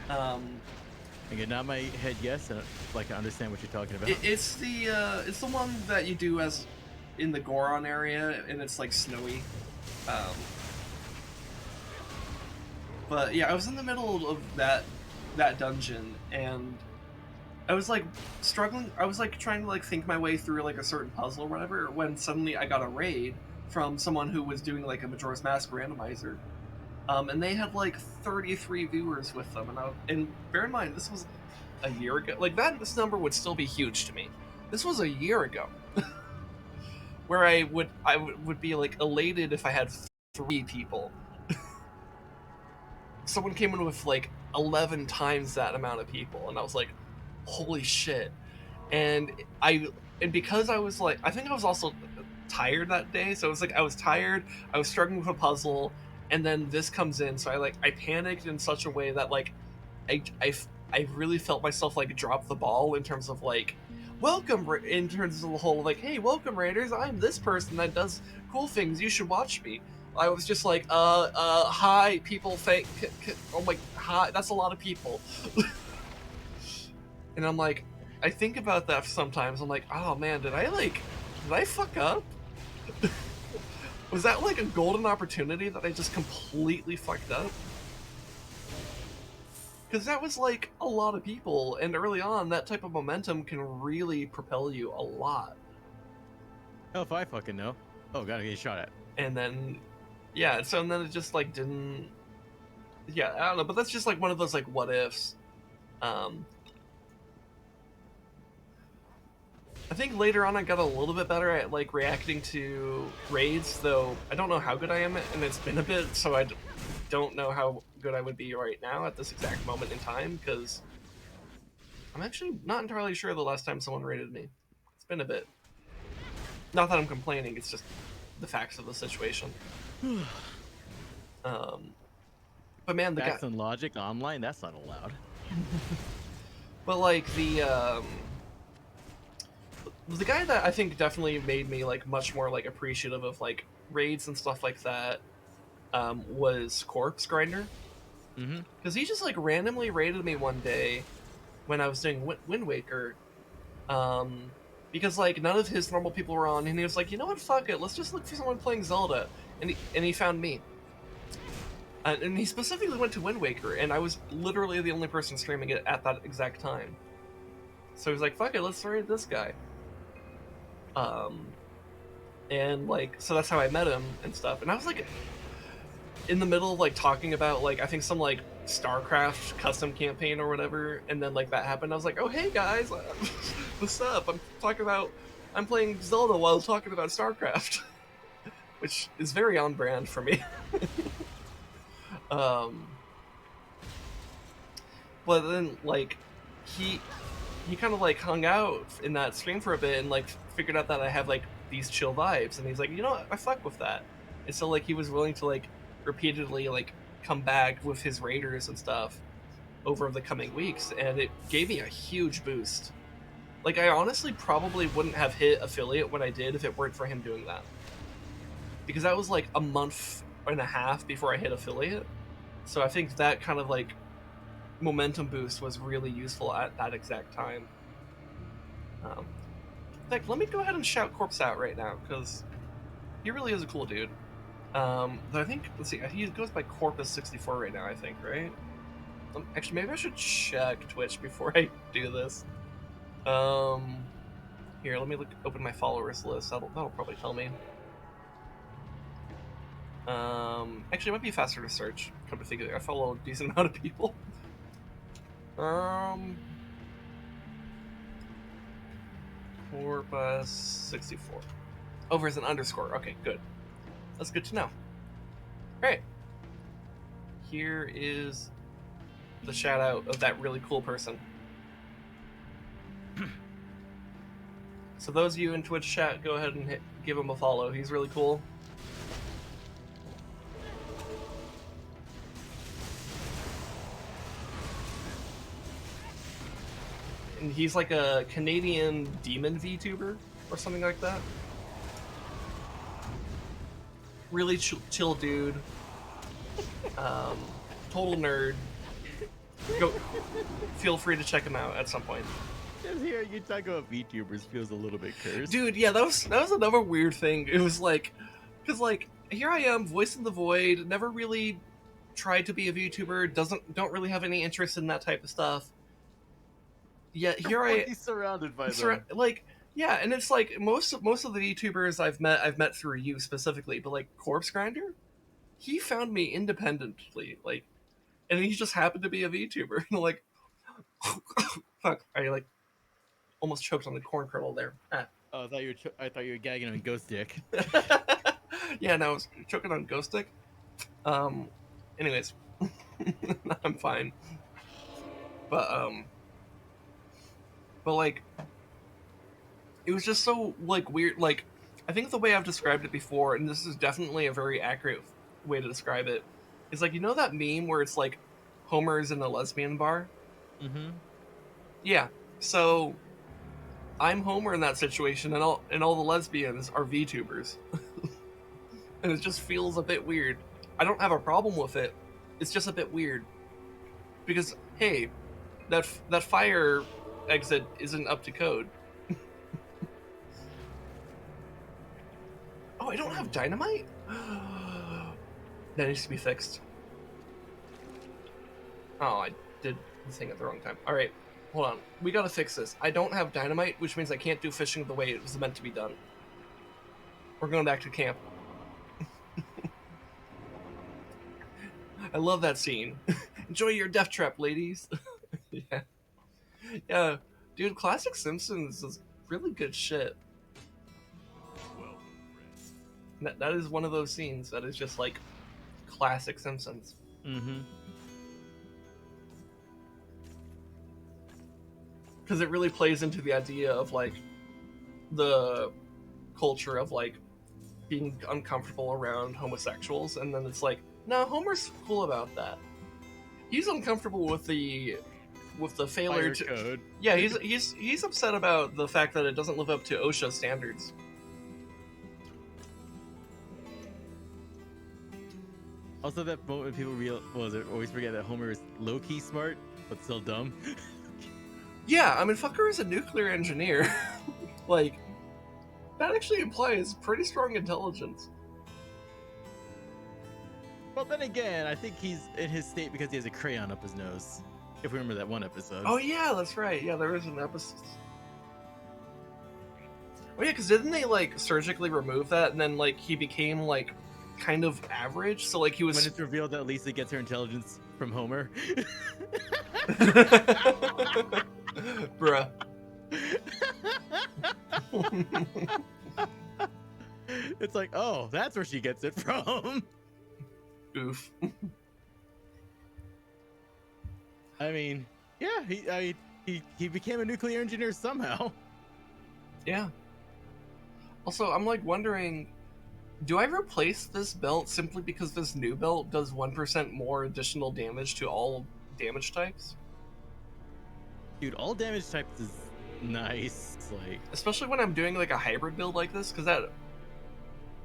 Okay, now my head, yes, and like I understand what you're talking about. It's the one that you do as in the Goron area, and it's like snowy. But yeah, I was in the middle of that dungeon, and I was like struggling. I was like trying to like think my way through like a certain puzzle or whatever, when suddenly I got a raid from someone who was doing like a Majora's Mask randomizer. And they had like 33 viewers with them, and bear in mind, this was a year ago. Like this number would still be huge to me. This was a year ago, where I would be like elated if I had 3 people. Someone came in with like 11 times that amount of people, and I was like, holy shit. And I and because I was like, I think I was also tired that day, so it was like I was tired, I was struggling with a puzzle, and then this comes in, so I panicked in such a way that like I I I really felt myself like drop the ball in terms of like in terms of the whole like, hey, welcome Raiders, I'm this person that does cool things, you should watch me. I was just like, hi people, oh my, hi, that's a lot of people. And I'm like, I think about that sometimes. I'm like, oh man, did I fuck up? Was that like a golden opportunity that I just completely fucked up? Because that was like a lot of people, and early on, that type of momentum can really propel you a lot. Oh, if I fucking know. Oh, gotta get shot at. And then, yeah, so and then it just like didn't. Yeah, I don't know, but that's just like one of those like what ifs. Um, I think later on I got a little bit better at like reacting to raids, though I don't know how good I am, and it's been a bit, so don't know how good I would be right now at this exact moment in time, because I'm actually not entirely sure the last time someone raided me. It's been a bit. Not that I'm complaining, it's just the facts of the situation. Um, but man, the guy. Facts and logic online, that's not allowed. But like the guy that I think definitely made me like much more like appreciative of like raids and stuff like that was Corpse Grinder, Mm-hmm. because he just like randomly raided me one day when I was doing Wind Waker, um, because like none of his normal people were on, and he was like, you know what, fuck it, let's just look for someone playing Zelda, and he found me, and he specifically went to Wind Waker, and I was literally the only person streaming it at that exact time. So he was like, fuck it, let's raid this guy. Um, and like so that's how I met him and stuff, and I was like in the middle of like talking about like I think some like Starcraft custom campaign or whatever, and then like that happened. I was like, oh hey guys, what's up? I'm playing Zelda while talking about Starcraft, which is very on brand for me. um, but then like he he kind of like hung out in that stream for a bit and like figured out that I have like these chill vibes, and he's like, you know what, I fuck with that. And so like he was willing to like repeatedly like come back with his raiders and stuff over the coming weeks, and it gave me a huge boost. Like I honestly probably wouldn't have hit affiliate when I did if it weren't for him doing that, because that was like a month and a half before I hit affiliate. So I think that kind of like momentum boost was really useful at that exact time. um, Like, let me go ahead and shout Corpse out right now, because he really is a cool dude. But I think, let's see, he goes by Corpus64 right now, I think, right? Actually, maybe I should check Twitch before I do this. Here, let me open my followers list. That'll probably tell me. Actually, it might be faster to search. Come to think of it, I follow a decent amount of people. Corpus64. Over as an underscore. Okay, good. That's good to know. Alright. Here is the shout out of that really cool person. So those of you in Twitch chat, go ahead and give him a follow. He's really cool. And he's like a Canadian demon VTuber or something like that. Really chill dude. Total nerd. Go. Feel free to check him out at some point. Just hearing you talk about VTubers feels a little bit cursed. Dude, yeah, that was another weird thing. It was like, because like here I am, voicing the void, never really tried to be a VTuber, don't really have any interest in that type of stuff. Yet here He's surrounded by them. like, yeah, and it's like most of the VTubers I've met through you specifically, but like Corpse Grinder, he found me independently, like, and he just happened to be a VTuber. And like, fuck, I like almost choked on the corn kernel there. Ah. Oh, I thought you were gagging on Ghost Dick. Yeah, no, I was choking on Ghost Stick. Anyways, I'm fine. But like, it was just so like weird. Like, I think the way I've described it before, and this is definitely a very accurate way to describe it, is like, you know that meme where it's like Homer's in a lesbian bar? Mm-hmm. Yeah. So I'm Homer in that situation, and all the lesbians are VTubers, and it just feels a bit weird. I don't have a problem with it. It's just a bit weird because hey, that fire exit isn't up to code. Oh, I don't have dynamite? That needs to be fixed. Oh, I did the thing at the wrong time. Alright, hold on. We gotta fix this. I don't have dynamite, which means I can't do fishing the way it was meant to be done. We're going back to camp. I love that scene. Enjoy your death trap, ladies. Yeah. Yeah. Dude, classic Simpsons is really good shit. That is one of those scenes that is just like classic Simpsons. Mm-hmm. Because it really plays into the idea of like the culture of like being uncomfortable around homosexuals, and then it's like, no, Homer's cool about that. He's uncomfortable with the failure Fire to code. Yeah, he's upset about the fact that it doesn't live up to OSHA standards. Also, that moment people always forget that Homer is low-key smart but still dumb. Yeah, I mean, fucker is a nuclear engineer. Like, that actually implies pretty strong intelligence. Well, then again, I think he's in his state because he has a crayon up his nose. If we remember that one episode. Oh yeah, that's right. Yeah, there is an episode. Oh yeah, because didn't they like surgically remove that, and then like he became like kind of average? So like he was. When it's revealed that Lisa gets her intelligence from Homer. Bruh. It's like, oh, that's where she gets it from. Oof. I mean, yeah, he became a nuclear engineer somehow. Yeah. Also, I'm like wondering, do I replace this belt simply because this new belt does 1% more additional damage to all damage types? Dude, all damage types is nice. It's like, especially when I'm doing like a hybrid build like this, because that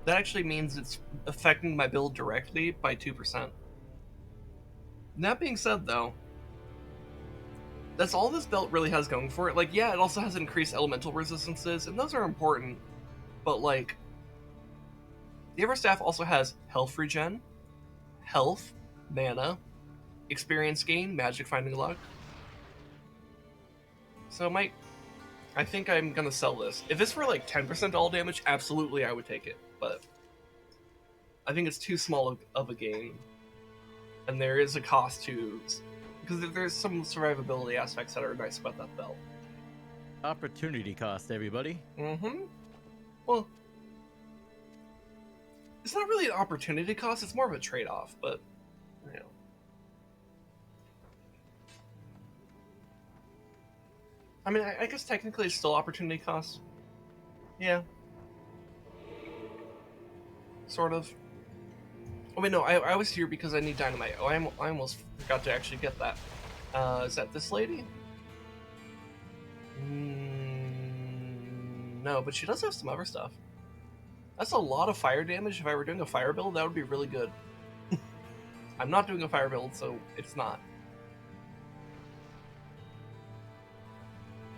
actually means it's affecting my build directly by 2%. That being said, though, that's all this belt really has going for it. Like, yeah, it also has increased elemental resistances, and those are important, but like, the Everstaff also has health regen, health, mana, experience gain, magic finding luck. So I think I'm gonna sell this. If it's for like 10% all damage, absolutely I would take it, but I think it's too small of a gain, and there is a cost to, because there's some survivability aspects that are nice about that belt. opportunity cost, everybody. Mm-hmm. Well, it's not really an opportunity cost, it's more of a trade-off, but, you know. I mean, I guess technically it's still opportunity cost. Yeah. Sort of. Oh wait, no, I was here because I need dynamite. Oh, I almost forgot to actually get that. Is that this lady? No, but she does have some other stuff. That's a lot of fire damage. If I were doing a fire build, that would be really good. I'm not doing a fire build, so it's not.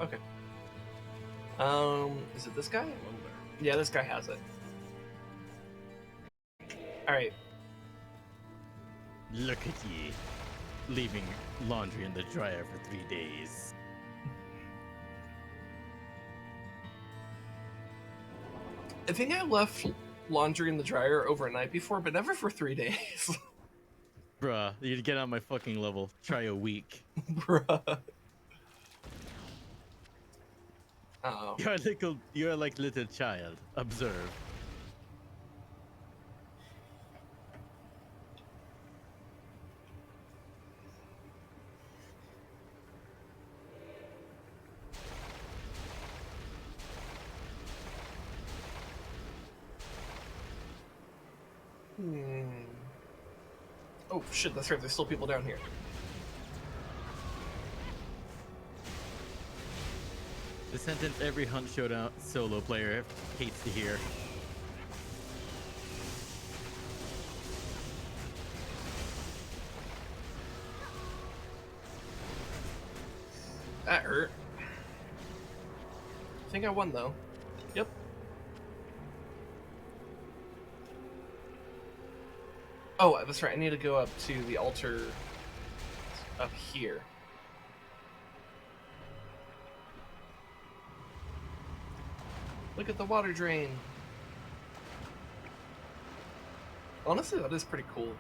Okay. Is it this guy? Yeah, this guy has it. Alright. Look at ye, leaving laundry in the dryer for 3 days. I think I left laundry in the dryer overnight before, but never for 3 days. Bruh, you'd get on my fucking level. Try a week. Bruh. Oh. You're like little child. Observe. Hmm. Oh shit, that's right, there's still people down here. The sentence every Hunt Showdown solo player hates to hear. That hurt. I think I won though. Yep. Oh, that's right, I need to go up to the altar up here. Look at the water drain. Honestly, that is pretty cool.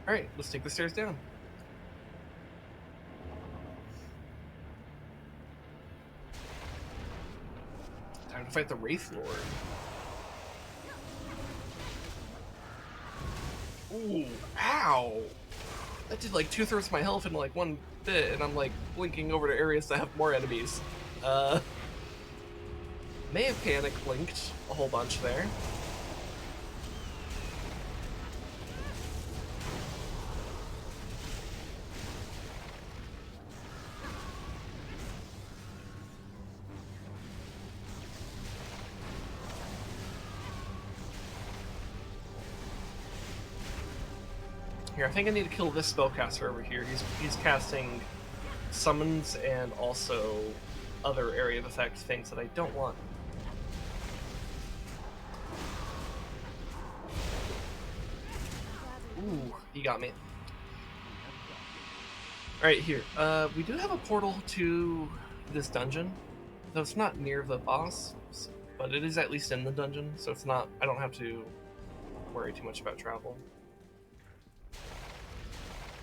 Alright, let's take the stairs down. Time to fight the Wraith Lord. Ooh, ow! That did like 2/3 of my health in like one bit, and I'm like blinking over to areas that have more enemies. May have panic blinked a whole bunch there. Here, I think I need to kill this spellcaster over here. He's casting summons and also other area of effect things that I don't want. Ooh, he got me. Alright, here. We do have a portal to this dungeon. Though it's not near the boss, but it is at least in the dungeon, so it's not... I don't have to worry too much about travel.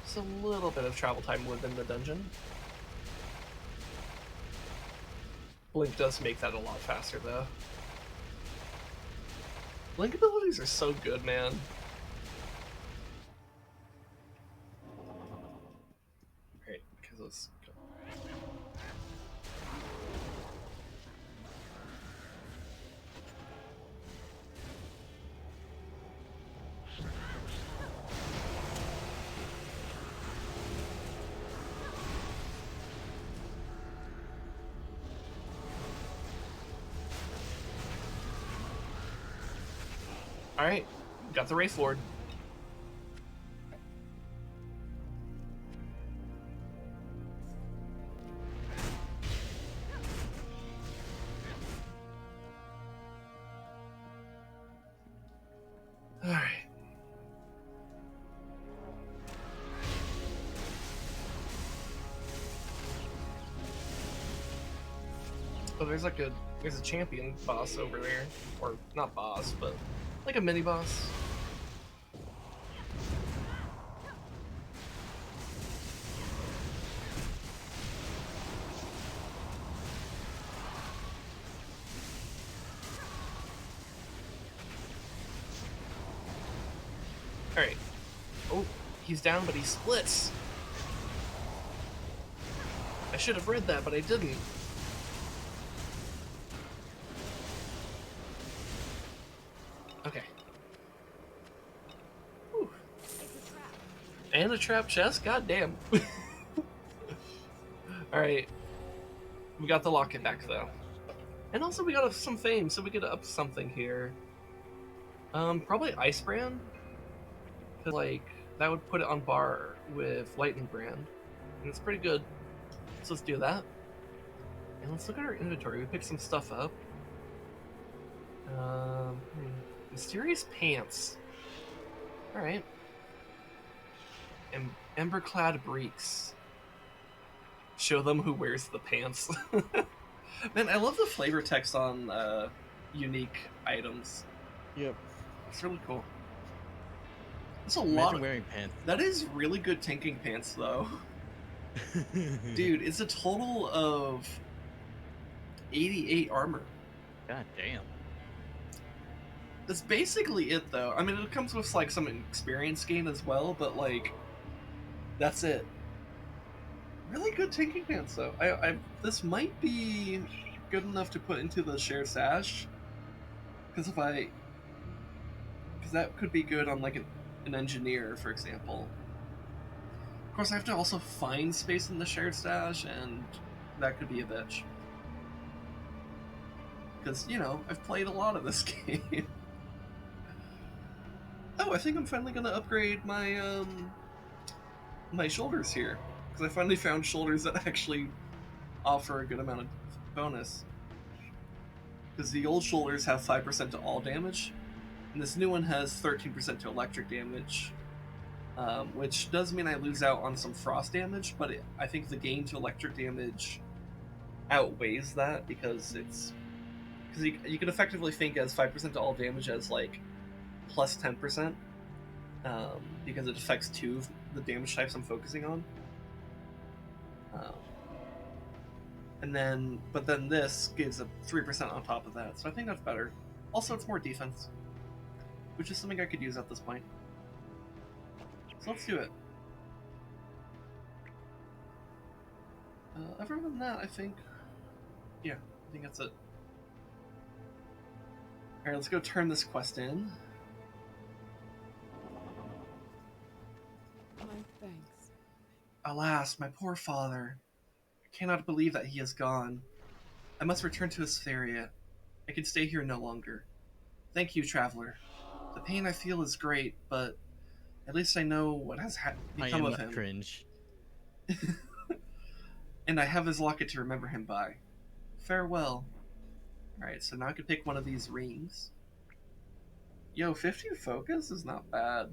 Just a little bit of travel time within the dungeon. Blink does make that a lot faster, though. Blink abilities are so good, man. Alright, because let's go. Alright, got the Wraith Lord. Alright. Oh, there's a champion boss over there. Or, not boss, but like a mini boss. Alright. Oh, he's down, but he splits. I should have read that, but I didn't. Okay. Whew. And a trap chest? God damn. Alright. We got the locket back, though. And also we got some fame, so we get up something here. Probably Ice Brand. Cause, like, that would put it on par with Lightning Brand. And it's pretty good. So let's do that. And let's look at our inventory. We picked some stuff up. Mysterious pants. Alright. Emberclad breeks. Show them who wears the pants. Man, I love the flavor text on unique items. Yep. It's really cool. That's a Imagine lot of... wearing pants. That is really good tanking pants, though. Dude, it's a total of 88 armor. God damn. That's basically it, though. I mean, it comes with, like, some experience gain as well, but, like, that's it. Really good tanking pants, though. This might be good enough to put into the shared stash. Because that could be good on like an engineer, for example. Of course, I have to also find space in the shared stash, and that could be a bitch. Because, you know, I've played a lot of this game. Oh, I think I'm finally gonna upgrade my shoulders here. Because I finally found shoulders that actually offer a good amount of bonus. Because the old shoulders have 5% to all damage, and this new one has 13% to electric damage, which does mean I lose out on some frost damage, but I think the gain to electric damage outweighs that because you can effectively think as 5% to all damage as like plus 10%, because it affects two of the damage types I'm focusing on. But then this gives a 3% on top of that, so I think that's better. Also, it's more defense, which is something I could use at this point. So let's do it. Other than that, I think that's it. Alright, let's go turn this quest in. My thanks. Alas, my poor father. I cannot believe that he has gone. I must return to Aspharia. I can stay here no longer. Thank you, traveler. The pain I feel is great, but at least I know what has become of him. Cringe. And I have his locket to remember him by. Farewell. Alright, so now I can pick one of these rings. Yo, 15 focus is not bad.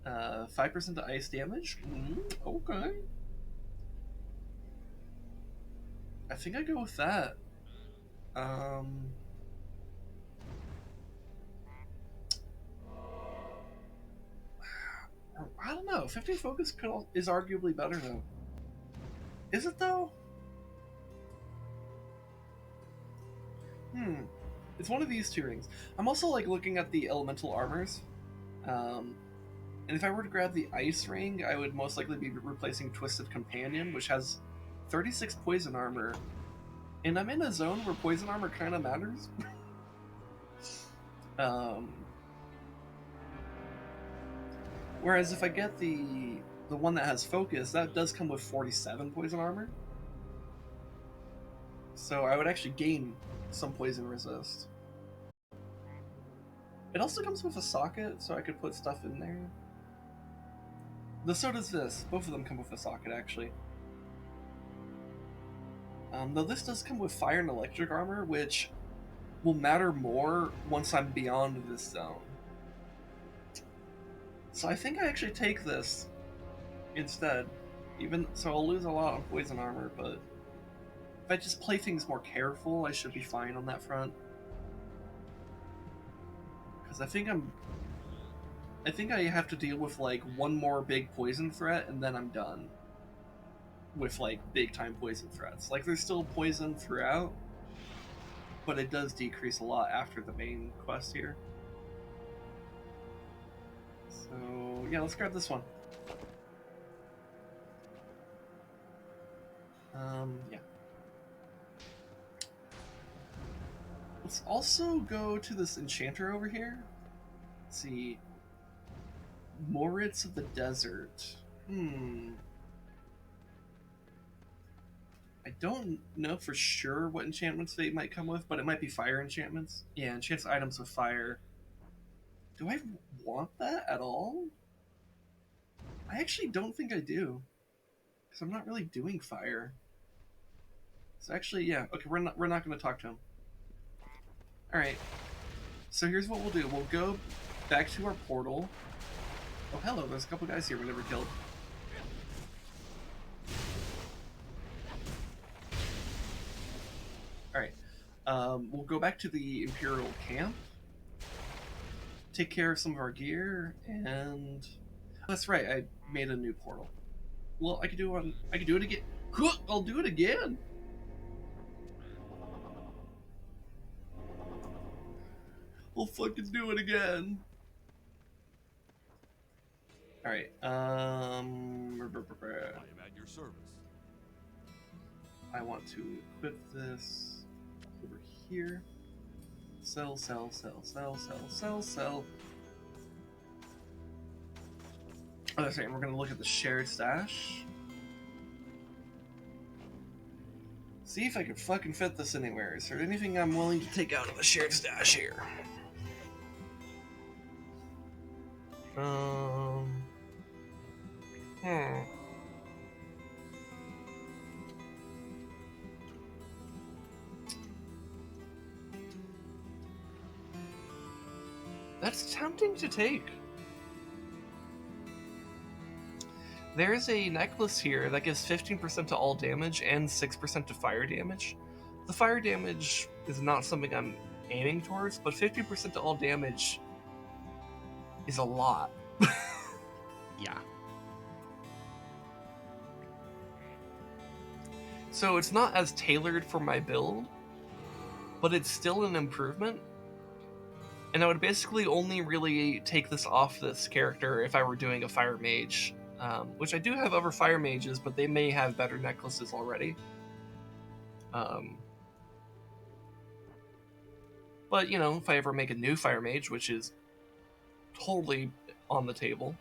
5% to ice damage? Okay. I think I go with that. I don't know. 15 focus is arguably better though. Is it though? It's one of these two rings. I'm also like looking at the elemental armors. And if I were to grab the ice ring, I would most likely be replacing Twisted Companion, which has 36 poison armor. And I'm in a zone where poison armor kind of matters. Whereas if I get the one that has focus, that does come with 47 poison armor. So I would actually gain some poison resist. It also comes with a socket, so I could put stuff in there. So does this. Both of them come with a socket, actually. Though this does come with fire and electric armor, which will matter more once I'm beyond this zone. So I think I actually take this instead. So I'll lose a lot on poison armor, but if I just play things more careful, I should be fine on that front. Because I think I have to deal with like one more big poison threat, and then I'm done with like big time poison threats. Like there's still poison throughout, but it does decrease a lot after the main quest here. So yeah, let's grab this one. Yeah. Let's also go to this enchanter over here. Let's see. Moritz of the Desert. I don't know for sure what enchantments they might come with, but it might be fire enchantments. Yeah, enchants items with fire. Do I want that at all? I actually don't think I do. Because I'm not really doing fire. So actually, yeah. Okay, we're not going to talk to him. Alright. So here's what we'll do. We'll go back to our portal. Oh, hello. There's a couple guys here we never killed. Alright. We'll go back to the Imperial camp. Take care of some of our gear, and... That's right, I made a new portal. Well, I could do it again. I'll do it again! We'll fucking do it again! Alright, I am at your service. I want to equip this over here. Sell, sell, sell, sell, sell, sell, sell. Oh, that's right, we're gonna look at the shared stash. See if I can fucking fit this anywhere. Is there anything I'm willing to take out of the shared stash here? That's tempting to take. There's a necklace here that gives 15% to all damage and 6% to fire damage. The fire damage is not something I'm aiming towards, but 50% to all damage is a lot. Yeah. So it's not as tailored for my build, but it's still an improvement. And I would basically only really take this off this character if I were doing a fire mage, which I do have other fire mages, but they may have better necklaces already. But, you know, if I ever make a new fire mage, which is totally on the table,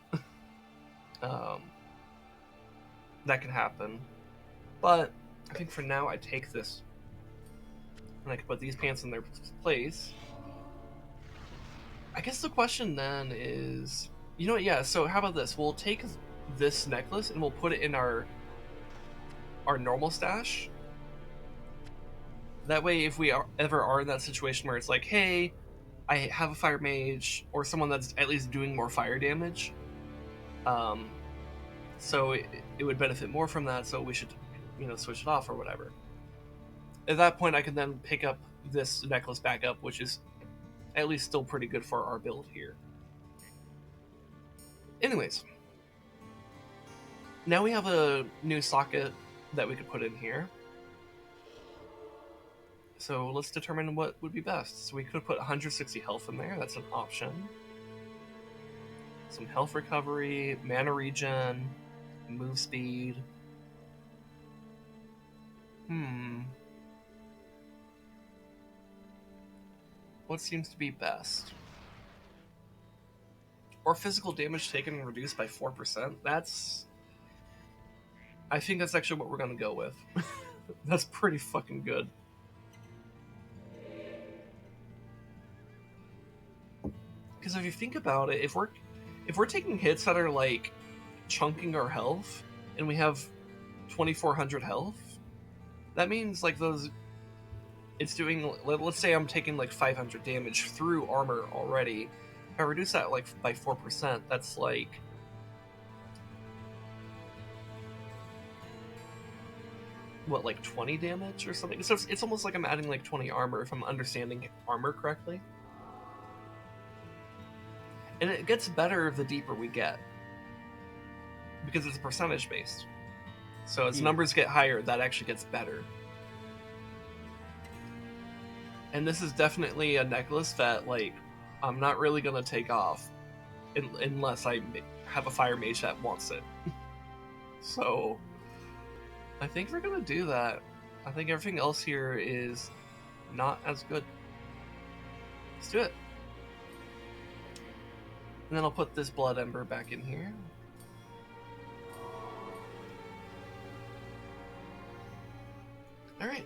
that can happen. But I think for now I take this, and I can put these pants in their place. I guess the question then is, you know what, yeah, so how about this? We'll take this necklace and we'll put it in our normal stash. That way, if we ever are in that situation where it's like, hey, I have a fire mage, or someone that's at least doing more fire damage, so it would benefit more from that, so we should, you know, switch it off or whatever. At that point, I can then pick up this necklace back up, which is at least still pretty good for our build here. Anyways, now we have a new socket that we could put in here. So let's determine what would be best. So we could put 160 health in there, that's an option. Some health recovery, mana regen, move speed. What seems to be best? Or physical damage taken and reduced by 4%. I think that's actually what we're gonna go with. That's pretty fucking good. Because if you think about it, if we're taking hits that are like chunking our health, and we have 2,400 health, that means like those. It's doing. Let's say I'm taking like 500 damage through armor already. If I reduce that like by 4%, that's like. What, like 20 damage or something? So it's almost like I'm adding like 20 armor if I'm understanding armor correctly. And it gets better the deeper we get, because it's percentage based. So as numbers get higher, that actually gets better. And this is definitely a necklace that, like, I'm not really gonna take off unless I have a fire mage that wants it. So I think we're gonna do that. I think everything else here is not as good. Let's do it. And then I'll put this blood ember back in here. Alright.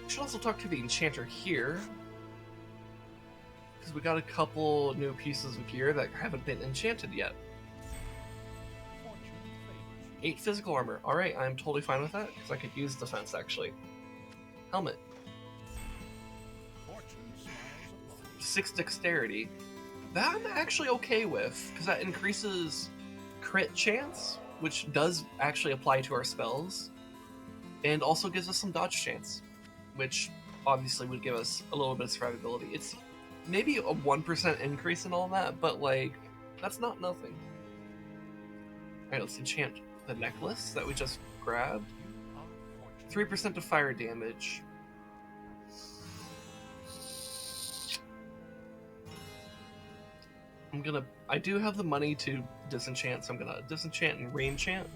Should also talk to the enchanter here, because we got a couple new pieces of gear that haven't been enchanted yet. 8 physical armor. Alright, I'm totally fine with that, because I could use defense, actually. Helmet. 6 dexterity. That I'm actually okay with, because that increases crit chance, which does actually apply to our spells, and also gives us some dodge chance, which obviously would give us a little bit of survivability. It's maybe a 1% increase in all that, but like, that's not nothing. Alright, let's enchant the necklace that we just grabbed. 3% of fire damage. I do have the money to disenchant, so I'm gonna disenchant and rain chant.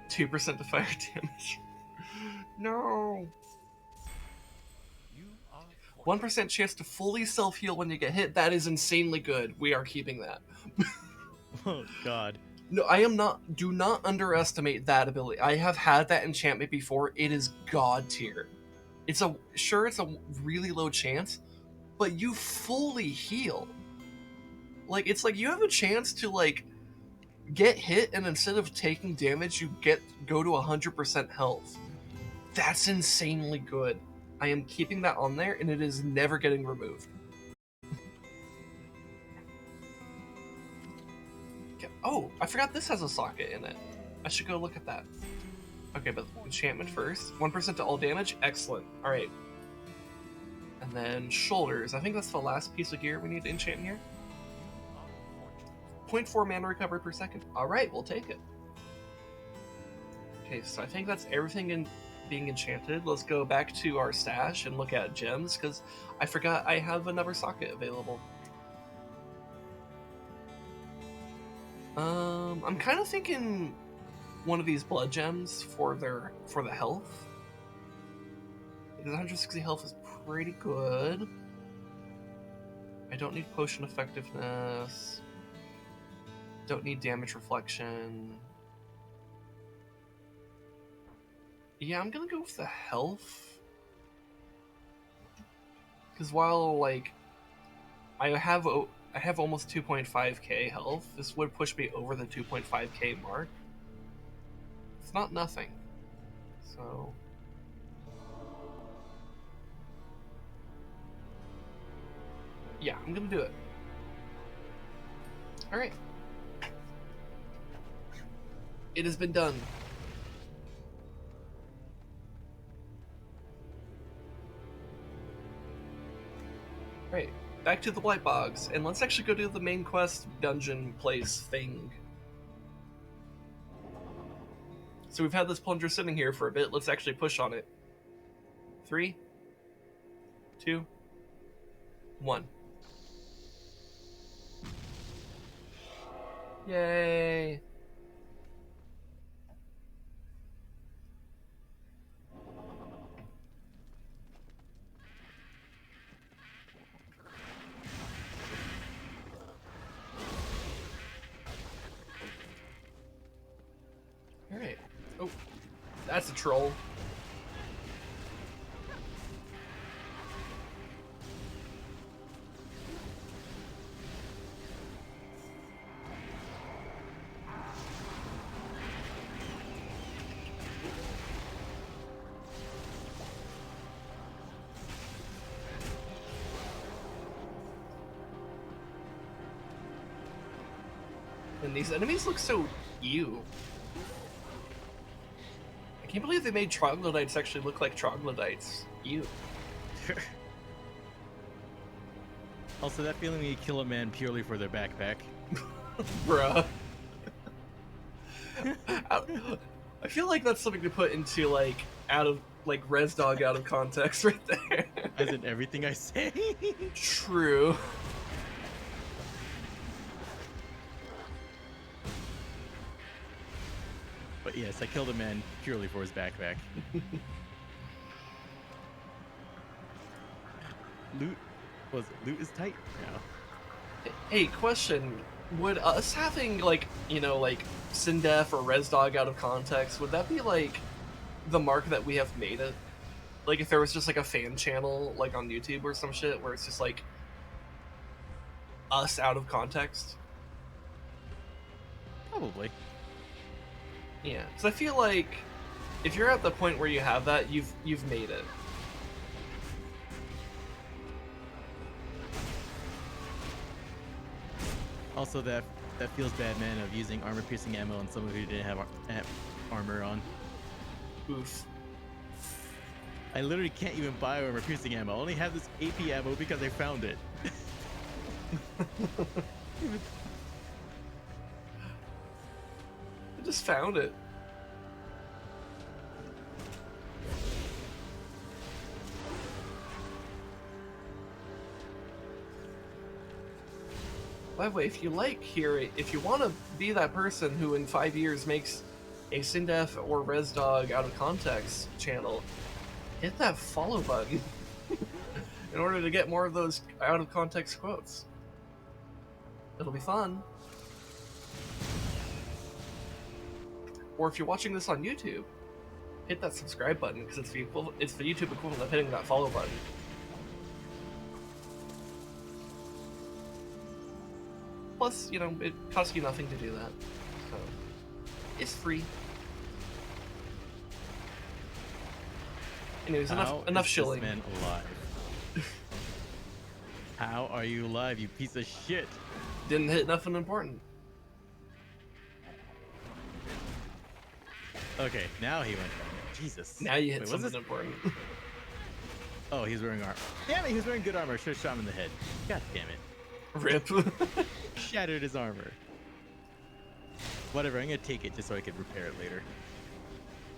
2% to fire damage. No. 1% chance to fully self-heal when you get hit. That is insanely good. We are keeping that. Oh god. No, I am not. Do not underestimate that ability. I have had that enchantment before. It is god tier. It's a really low chance, but you fully heal. Like, it's like you have a chance to like get hit, and instead of taking damage, you go to 100% health. That's insanely good. I am keeping that on there, and it is never getting removed. Okay. Oh, I forgot this has a socket in it. I should go look at that. Okay, but enchantment first. 1% to all damage. Excellent. All right. And then shoulders. I think that's the last piece of gear we need to enchant here. 0.4 mana recovered per second. All right, we'll take it. Okay, so I think that's everything in being enchanted. Let's go back to our stash and look at gems, because I forgot I have another socket available. I'm kind of thinking one of these blood gems for the health. Because 160 health is pretty good. I don't need potion effectiveness. Don't need damage reflection. Yeah, I'm gonna go with the health. Because while, like, I have almost 2.5k health, this would push me over the 2.5k mark. It's not nothing. So... yeah, I'm gonna do it. Alright. It has been done. Alright, back to the Blightbogs, and let's actually go do the main quest dungeon place thing. So we've had this plunger sitting here for a bit, let's actually push on it. 3, 2, 1. Yay! Alright. Oh, that's a troll. And these enemies look so ew. I can't believe they made troglodytes actually look like troglodytes. Ew. Also, that feeling when you kill a man purely for their backpack. Bruh. I feel like that's something to put into, like, Res Dog out of context right there. As in everything I say. True. But yes, I killed a man purely for his backpack. Loot is tight now. Hey, question. Would us having, like, you know, like, Sindef or Res Dog out of context, would that be, like, the mark that we have made it? Like, if there was just, like, a fan channel, like, on YouTube or some shit, where it's just, like, us out of context? Probably. Yeah, because I feel like if you're at the point where you have that, you've made it. Also, that feels bad, man, of using armor-piercing ammo on someone who didn't have armor on. Oof. I literally can't even buy armor-piercing ammo. I only have this AP ammo because I found it. I just found it. By the way, if you like here, if you want to be that person who in 5 years makes a Sindef or ResDog out of context channel, hit that follow button in order to get more of those out of context quotes. It'll be fun. Or if you're watching this on YouTube, hit that subscribe button because it's the YouTube equivalent of hitting that follow button. Plus, you know, it costs you nothing to do that, so it's free. Anyways, enough shilling. How is this man alive? How are you alive, you piece of shit? Didn't hit nothing important. Okay, now he went. Jesus. Now you hit something important. Oh, he's wearing armor. Damn it, he was wearing good armor. Should have shot him in the head. God damn it. Rip. Shattered his armor. Whatever, I'm gonna take it just so I can repair it later.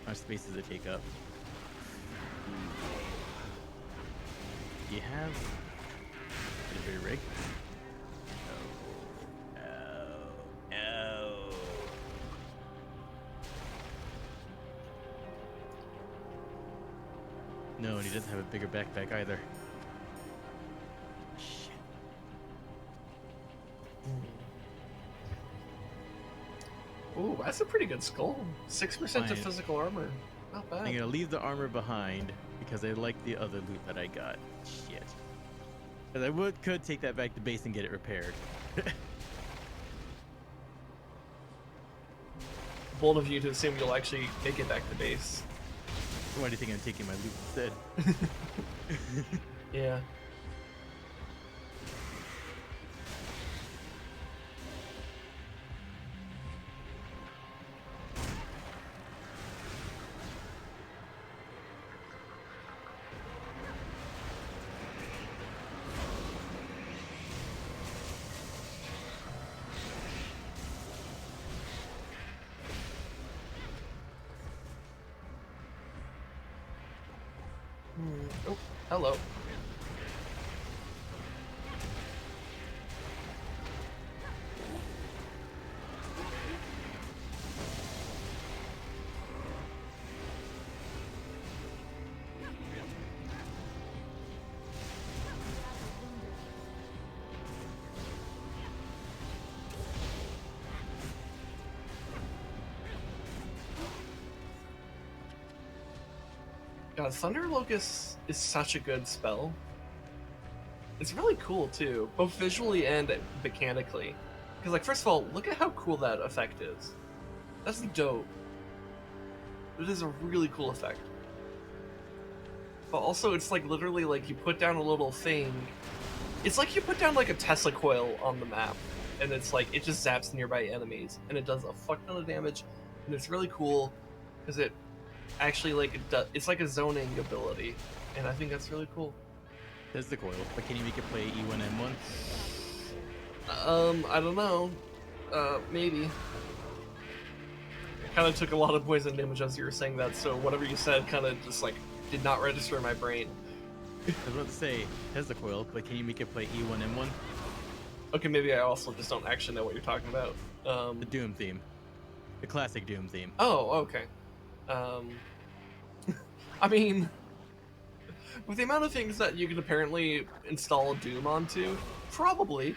How much space does it take up? Do you have a rig? No. No, and he doesn't have a bigger backpack either. Shit. Ooh, that's a pretty good skull. 6% to physical armor. Not bad. I'm gonna leave the armor behind because I like the other loot that I got. Shit. Because I could take that back to base and get it repaired. Bold of you to assume you'll actually make it back to base. Why do you think I'm taking my loot instead? Yeah. Oh, hello. God, Thunder Locust is such a good spell. It's really cool too, both visually and mechanically. Because, like, first of all, look at how cool that effect is. That's dope. It is a really cool effect. But also, it's like literally like you put down a little thing. It's like you put down like a Tesla coil on the map, and it's like it just zaps nearby enemies, and it does a fuck ton of damage, and it's really cool because it actually it's like a zoning ability, and I think that's really cool. There's the coil, but can you make it play E1M1? I don't know. Maybe. I kind of took a lot of poison damage as you were saying that, so whatever you said kind of just like did not register in my brain. I was about to say, has the coil, but can you make it play E1M1? Okay, maybe I also just don't actually know what you're talking about. The Doom theme. The classic Doom theme. Oh, okay. I mean, with the amount of things that you can apparently install Doom onto, probably.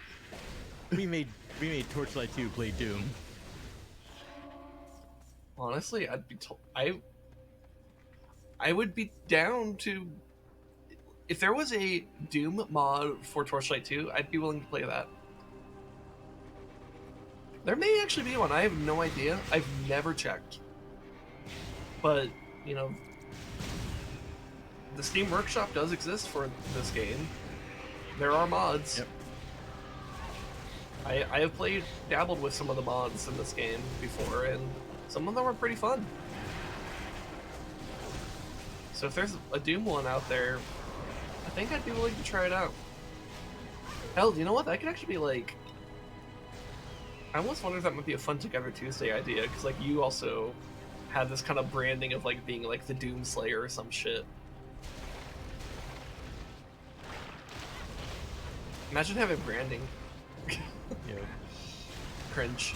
We made Torchlight II play Doom. Honestly, I would be down to, if there was a Doom mod for Torchlight 2, I'd be willing to play that. There may actually be one. I have no idea. I've never checked. But, you know, the Steam Workshop does exist for this game. There are mods. Yep. I have dabbled with some of the mods in this game before, and some of them are pretty fun. So if there's a Doom one out there, I think I'd be willing to try it out. Hell, do you know what? That could actually be like... I almost wonder if that might be a Fun Together Tuesday idea, because like you also have this kind of branding of like being like the Doom Slayer or some shit. Imagine having branding. Ew. Cringe.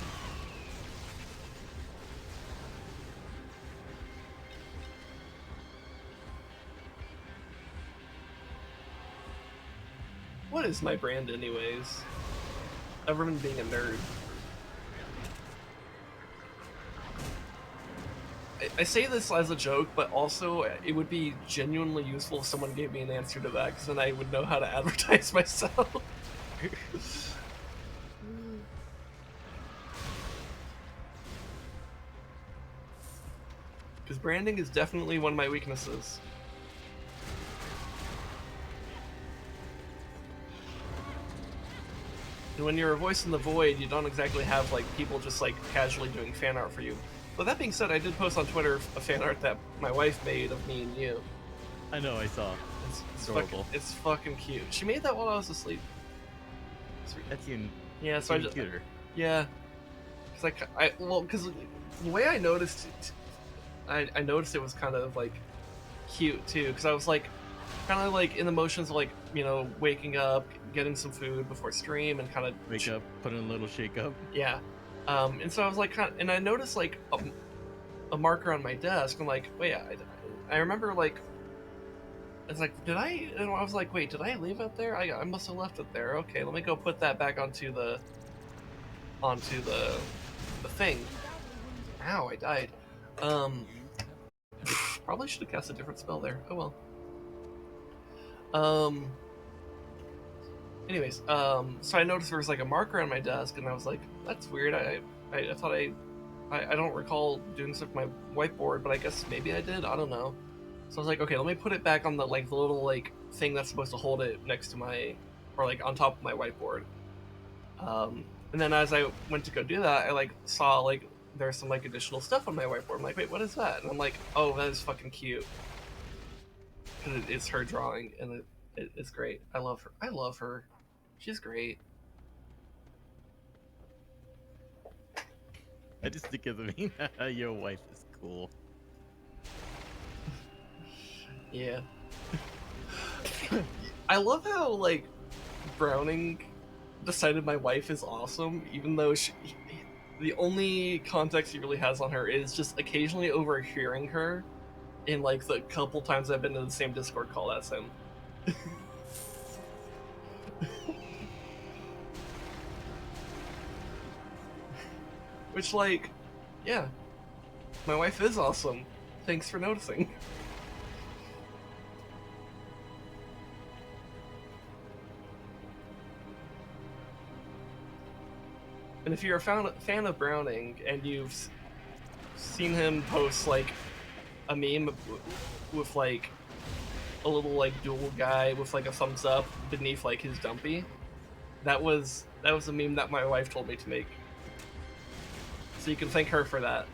What is my brand anyways? Everyone being a nerd. I say this as a joke, but also it would be genuinely useful if someone gave me an answer to that, because then I would know how to advertise myself. Because branding is definitely one of my weaknesses. And when you're a voice in the void, you don't exactly have like people just like casually doing fan art for you. But that being said, I did post on Twitter a fan art that my wife made of me and you. I know, I saw. It's adorable. it's fucking cute. She made that while I was asleep. That's even. Yeah, so I just cuter. yeah. Because the way I noticed it, I noticed it was kind of like cute too. Because I was like kind of like in the motions of like, you know, waking up, getting some food before stream, and kind of Wake up, put in a little shake up. yeah. And so I was like, and I noticed like a marker on my desk. I'm like, wait, I remember like, it's like, did I? And I was like, wait, did I leave it there? I must have left it there. Okay, let me go put that back onto the thing. Ow, I died. Probably should have cast a different spell there. Oh well. Anyways, so I noticed there was like a marker on my desk, and I was like, that's weird. I thought I don't recall doing stuff with my whiteboard, but I guess maybe I did. I don't know. So I was like, okay, let me put it back on the like the little like thing that's supposed to hold it next to my, or like on top of my whiteboard. And then as I went to go do that, I like saw like there's some like additional stuff on my whiteboard. I'm like, wait, what is that? And I'm like, oh, that is fucking cute. Because it's her drawing, and it's great. I love her. I love her. She's great. I just think of the meme. Your wife is cool. Yeah. I love how like Browning decided my wife is awesome, even though the only context he really has on her is just occasionally overhearing her in like the couple times I've been in the same Discord call as him. Which, like, yeah, my wife is awesome. Thanks for noticing. And if you're a fan of Browning and you've seen him post like a meme with like a little like dual guy with like a thumbs up beneath like his dumpy, that was a meme that my wife told me to make. So you can thank her for that.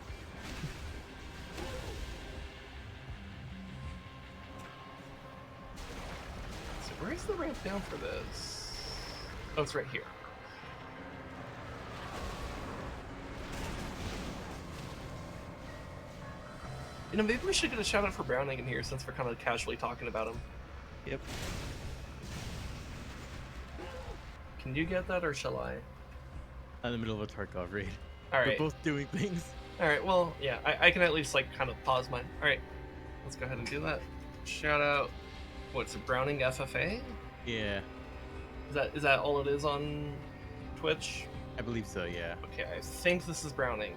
So where's the ramp down for this? Oh, it's right here. You know, maybe we should get a shout out for Browning in here since we're kind of casually talking about him. Yep. Can you get that, or shall I? I'm in the middle of a Tarkov raid. Alright. We're both doing things. Alright, well, yeah, I can at least, like, kind of pause mine. Alright, let's go ahead and do that. Shout out, what's it, Browning FFA? Yeah. Is that all it is on Twitch? I believe so, yeah. Okay, I think this is Browning.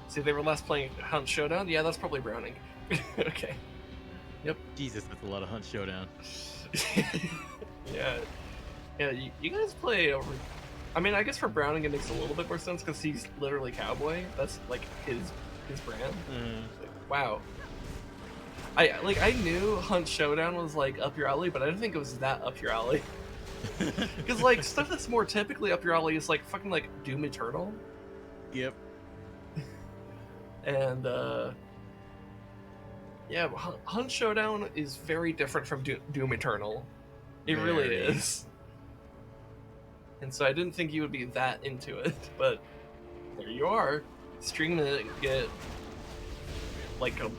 See, they were last playing Hunt Showdown? Yeah, that's probably Browning. Okay. Yep. Jesus, that's a lot of Hunt Showdown. Yeah. Yeah, you guys play over... I mean, I guess for Browning it makes a little bit more sense because he's literally cowboy. That's like his brand. Like, wow. I knew Hunt Showdown was like up your alley, but I didn't think it was that up your alley. Because like stuff that's more typically up your alley is like fucking like Doom Eternal. Yep. And yeah, Hunt Showdown is very different from Doom Eternal. It really is. And so I didn't think you would be that into it, but there you are, streaming it, get like a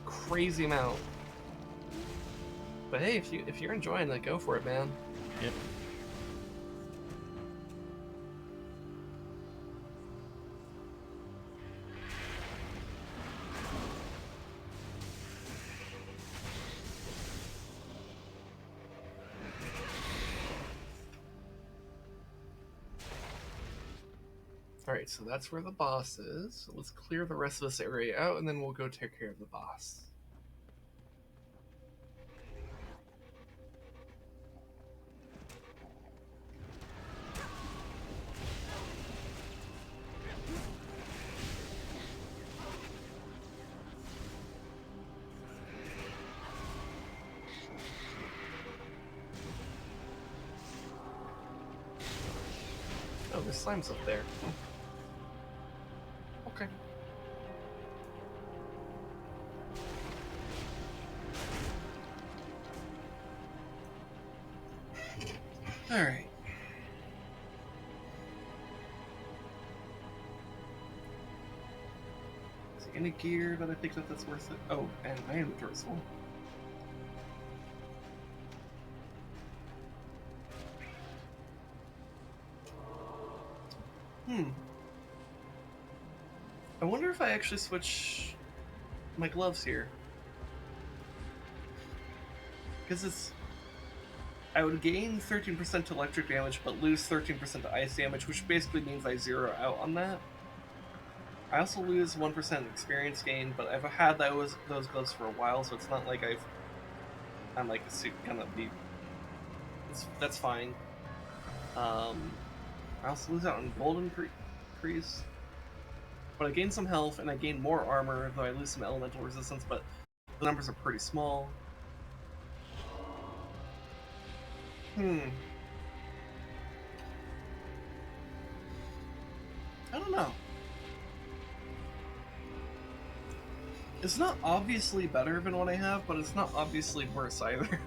crazy amount. But hey, if you're enjoying it, go for it, man. Yep. Alright, so that's where the boss is. So let's clear the rest of this area out, and then we'll go take care of the boss. Oh, there's slimes up there. Okay. Alright. Is there any gear that I think that's worth it? Oh, and my inventory's full. I wonder if I actually switch my gloves here. Because it's... I would gain 13% to electric damage, but lose 13% to ice damage, which basically means I zero out on that. I also lose 1% experience gain, but I've had those gloves for a while, so it's not like I'm like gonna be... that's fine. I also lose out on golden increase, but I gain some health and I gain more armor, though I lose some elemental resistance, but the numbers are pretty small. I don't know. It's not obviously better than what I have, but it's not obviously worse either.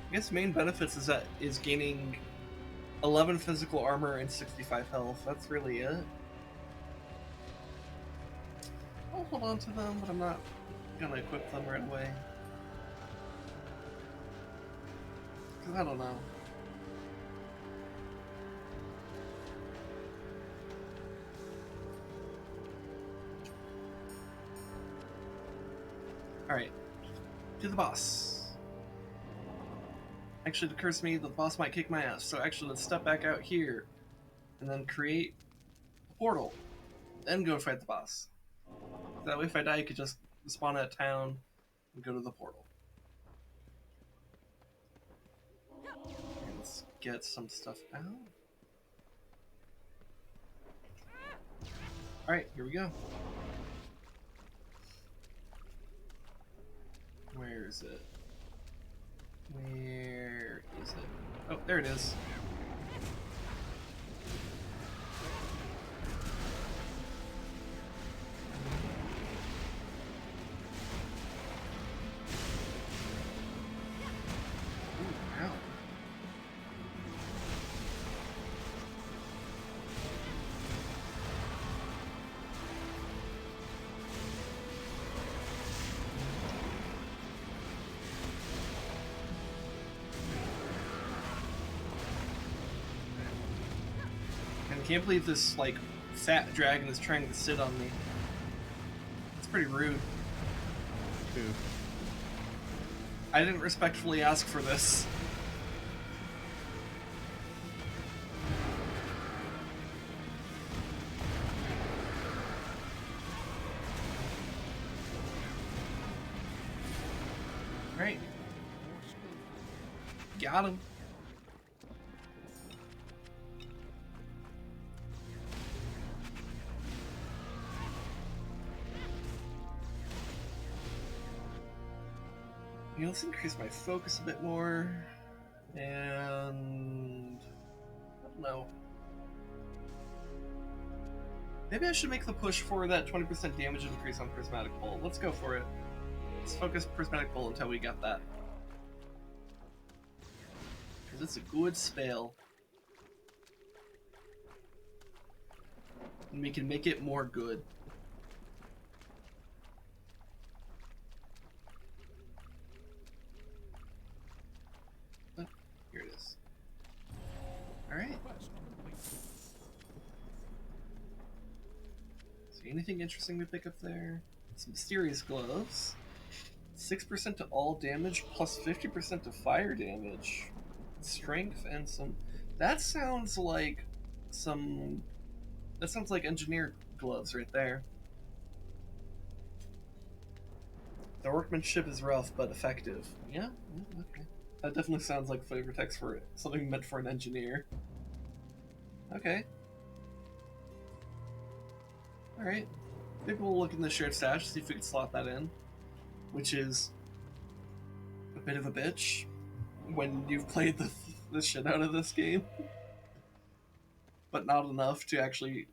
I guess main benefits is gaining 11 physical armor and 65 health. That's really it. I'll hold on to them, but I'm not gonna equip them right away. Because I don't know. Alright. To the boss. Actually, it occurs to me the boss might kick my ass, so actually let's step back out here and then create a portal. Then go fight the boss. That way if I die, I could just spawn at town and go to the portal. Okay, let's get some stuff out. Alright, here we go. Where is it? Where is it? Oh, there it is. Ooh, ow. I can't believe this, like, fat dragon is trying to sit on me. It's pretty rude. Ooh. I didn't respectfully ask for this. Right. Got him. You know, let's increase my focus a bit more, and I don't know. Maybe I should make the push for that 20% damage increase on Prismatic Bolt. Let's go for it. Let's focus Prismatic Bolt until we get that. Because it's a good spell. And we can make it more good. Oh, here it is. Alright. So anything interesting to pick up there? Some mysterious gloves. 6% to all damage plus 50% to fire damage. Strength and some... That sounds like some... That sounds like engineer gloves right there. The workmanship is rough, but effective. Yeah, okay. That definitely sounds like flavor text for something meant for an engineer. Okay. Alright. Maybe we'll look in the shared stash, see if we can slot that in. Which is a bit of a bitch when you've played the shit out of this game. But not enough to actually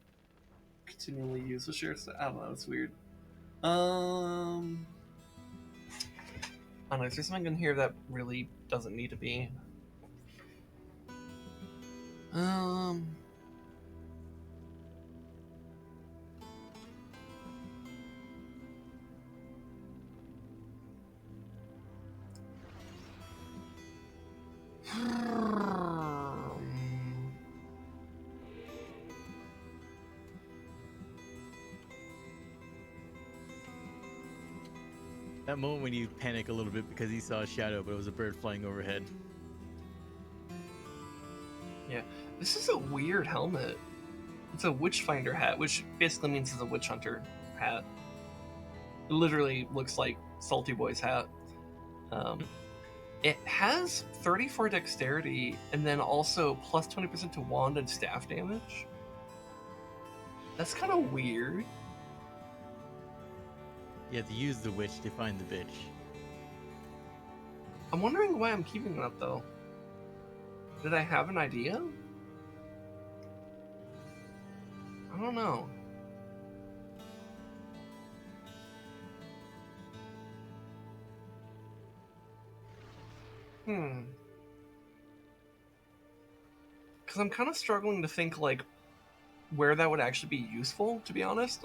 continually use the shared stash. I don't know, it's weird. I don't know, is there something in here that really doesn't need to be? That moment when you panic a little bit because you saw a shadow, but it was a bird flying overhead. Yeah, this is a weird helmet. It's a witchfinder hat, which basically means it's a witch hunter hat. It literally looks like Salty Boy's hat. It has 34 dexterity and then also plus 20% to wand and staff damage. That's kind of weird. You have to use the witch to find the bitch. I'm wondering why I'm keeping that though. Did I have an idea? I don't know. Because I'm kind of struggling to think, like, where that would actually be useful, to be honest.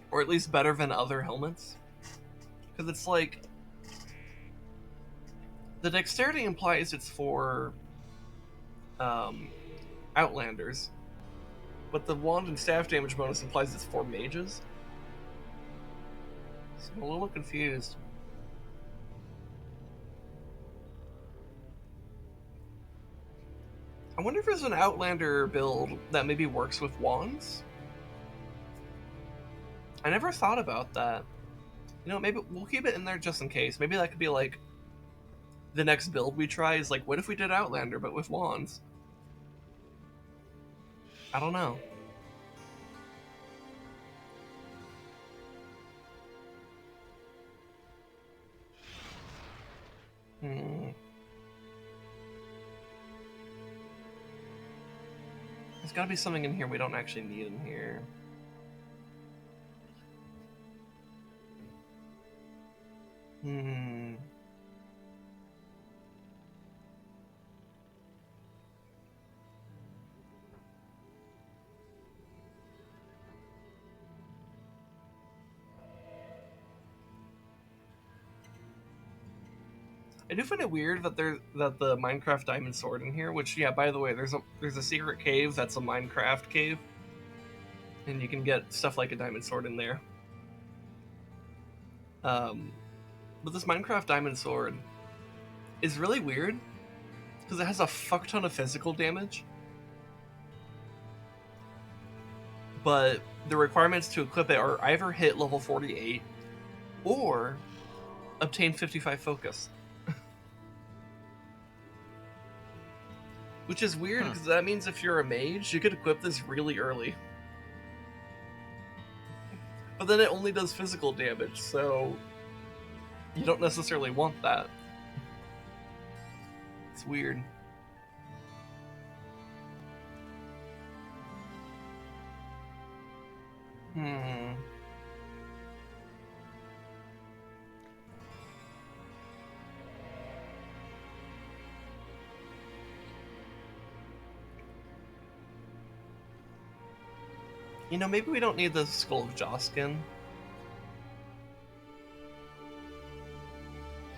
Or at least better than other helmets. Because it's like... The dexterity implies it's for... Outlanders. But the wand and staff damage bonus implies it's for mages. So I'm a little confused. I wonder if there's an Outlander build that maybe works with wands? I never thought about that. You know, maybe we'll keep it in there just in case. Maybe that could be like... The next build we try is like, what if we did Outlander but with wands? I don't know. There's gotta be something in here we don't actually need in here. I do find it weird that the Minecraft diamond sword in here, which, yeah, by the way, there's a secret cave that's a Minecraft cave, and you can get stuff like a diamond sword in there. But this Minecraft diamond sword is really weird because it has a fuck ton of physical damage, but the requirements to equip it are either hit level 48 or obtain 55 focus. Which is weird, because that means if you're a mage, you could equip this really early. But then it only does physical damage, so you don't necessarily want that. It's weird. You know, maybe we don't need the Skull of Joskin.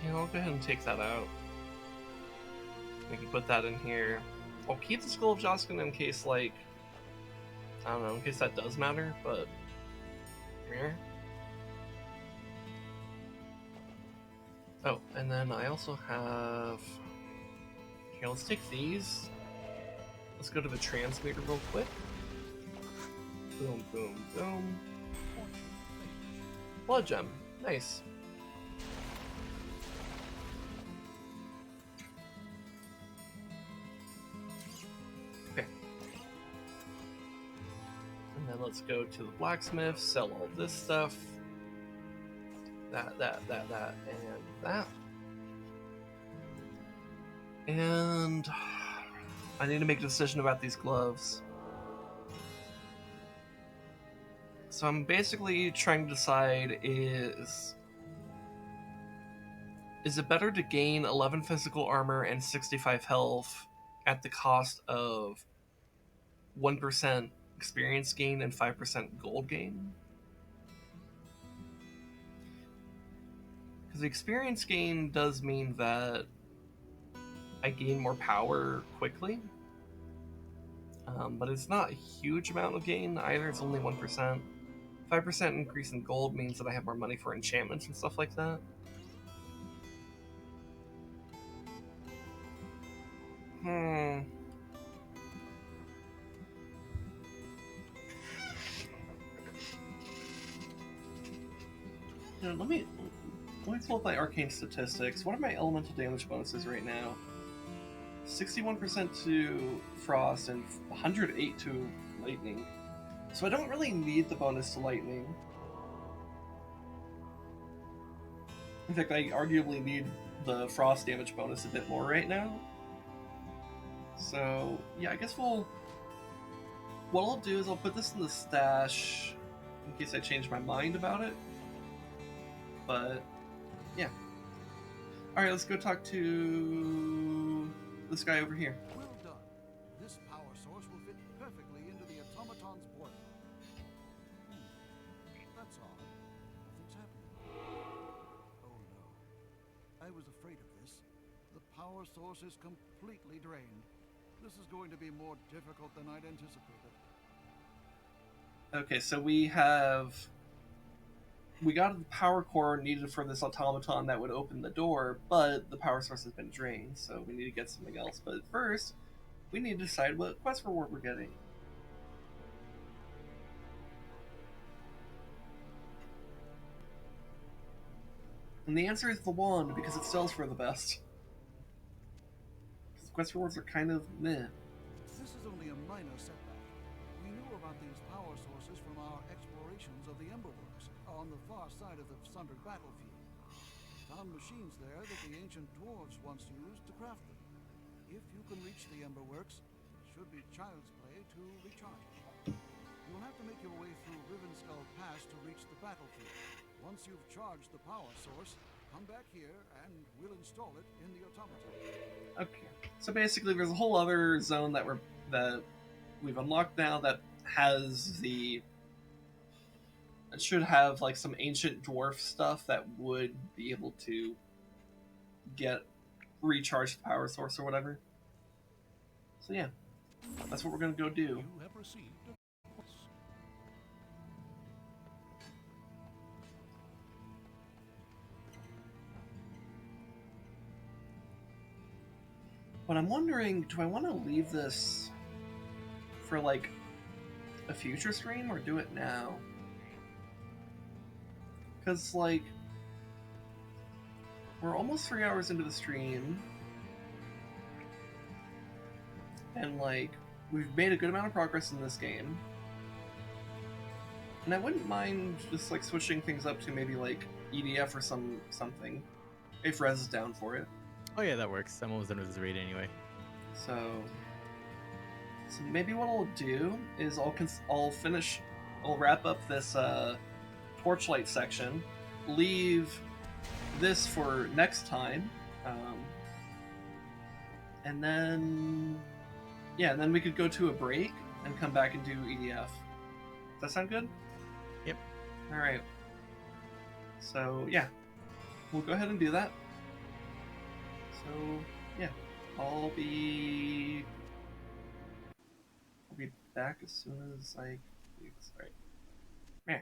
Yeah, I'll go ahead and take that out. We can put that in here. I'll keep the Skull of Joskin in case, like... I don't know, in case that does matter, but... Here. Oh, and then I also have... Here, let's take these. Let's go to the transmitter real quick. Boom, boom, boom. Blood gem. Nice. Okay. And then let's go to the blacksmith, sell all this stuff. That, and that. And I need to make a decision about these gloves. So I'm basically trying to decide is it better to gain 11 physical armor and 65 health at the cost of 1% experience gain and 5% gold gain? Because the experience gain does mean that I gain more power quickly. But it's not a huge amount of gain either, it's only 1%. 5% increase in gold means that I have more money for enchantments and stuff like that. You know, let me pull up my arcane statistics. What are my elemental damage bonuses right now? 61% to frost and 108 to lightning. So I don't really need the bonus to lightning. In fact, I arguably need the frost damage bonus a bit more right now. So yeah, I guess what I'll do is I'll put this in the stash in case I change my mind about it. But yeah. Alright, let's go talk to this guy over here. Well done. This power source will fit perfectly into the automaton's boiler. That's odd. Nothing's happening. Oh no. I was afraid of this. The power source is completely drained. This is going to be more difficult than I'd anticipated. Okay, so we got the power core needed for this automaton that would open the door, but the power source has been drained, so we need to get something else. But first, we need to decide what quest reward we're getting. And the answer is the wand, because it sells for the best. Because quest rewards are kind of meh. This is only a minor setback. We knew about these power sources from our explorations of the Emberworks on the far side of the sundered battlefield. Found machines there that the ancient dwarves once used to craft them. If you can reach the Emberworks, it should be child's play to recharge it. You'll have to make your way through Rivenskull Pass to reach the battlefield. Once you've charged the power source, come back here and we'll install it in the automaton. Okay, so basically there's a whole other zone that we've unlocked now that has it should have like some ancient dwarf stuff that would be able to recharge the power source or whatever. So yeah, that's what we're gonna go do. You have received a quest. But I'm wondering, do I want to leave this for like a future stream or do it now? Because like we're almost 3 hours into the stream and like we've made a good amount of progress in this game, and I wouldn't mind just like switching things up to maybe like EDF or something if Rez is down for it. Oh yeah, that works. I'm almost done with this raid anyway. So maybe what I'll do is I'll wrap up this Torchlight section, leave this for next time, and then we could go to a break and come back and do EDF. Does that sound good? Yep. All right. So yeah, we'll go ahead and do that. So yeah, I'll be back as soon as I leave this. All right. Yeah.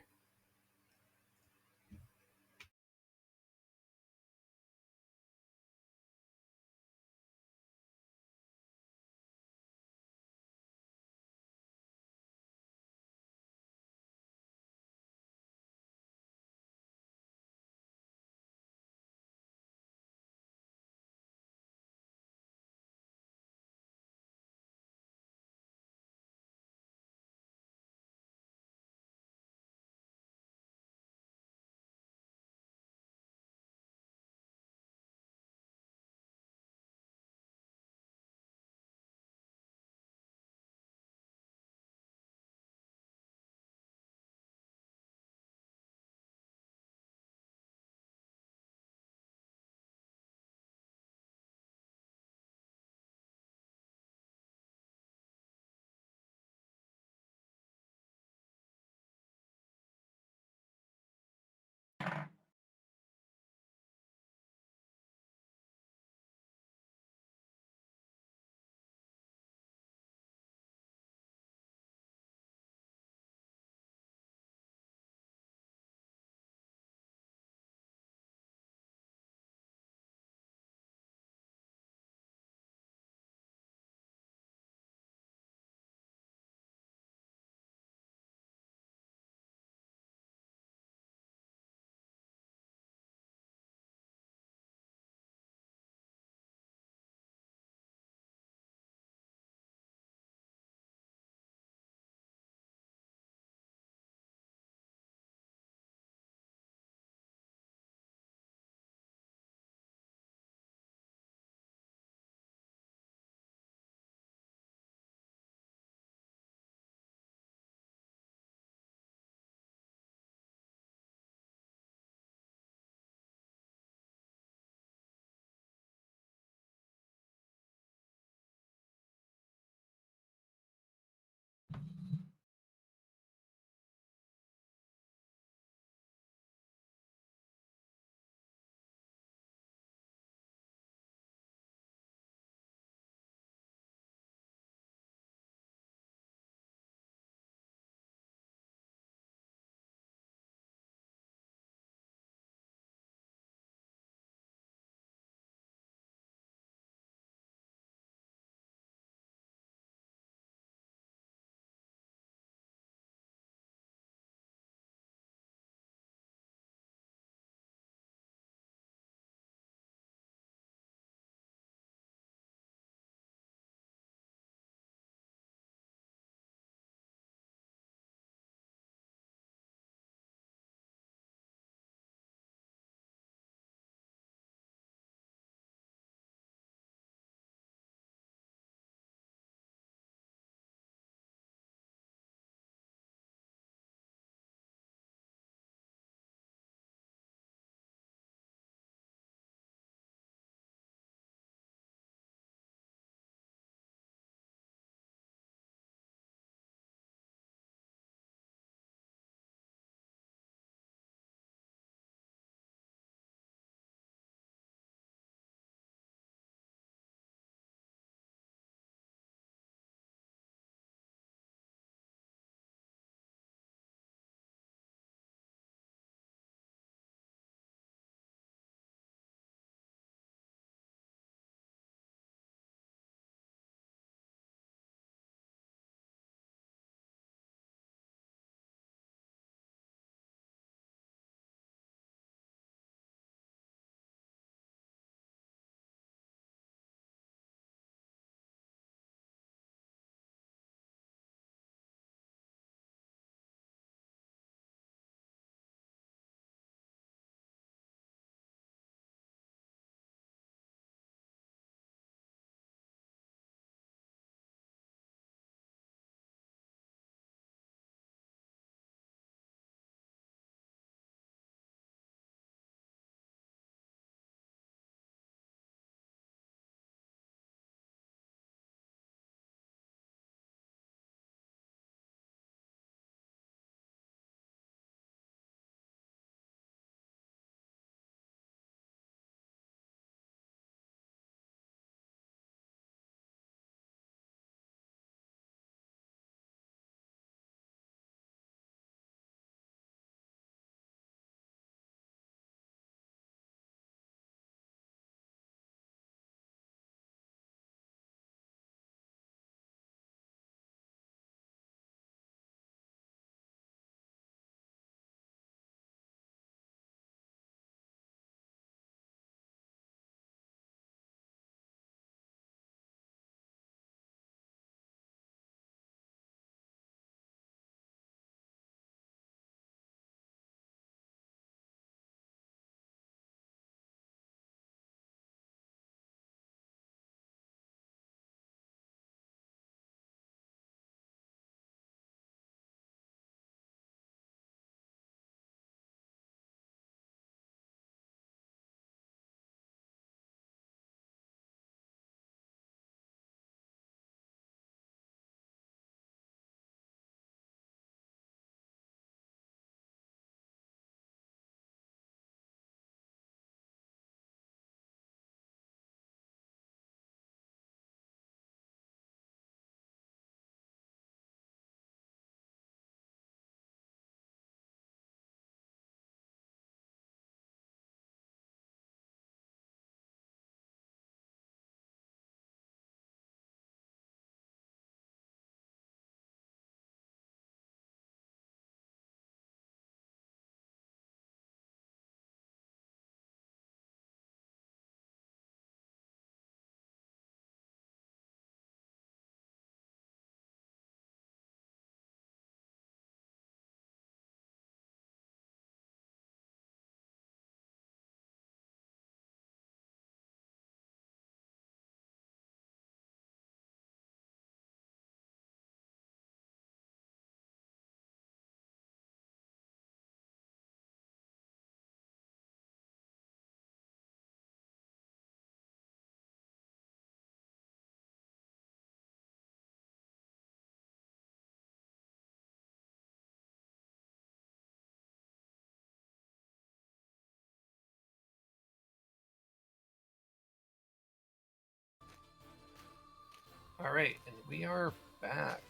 All right, and we are back.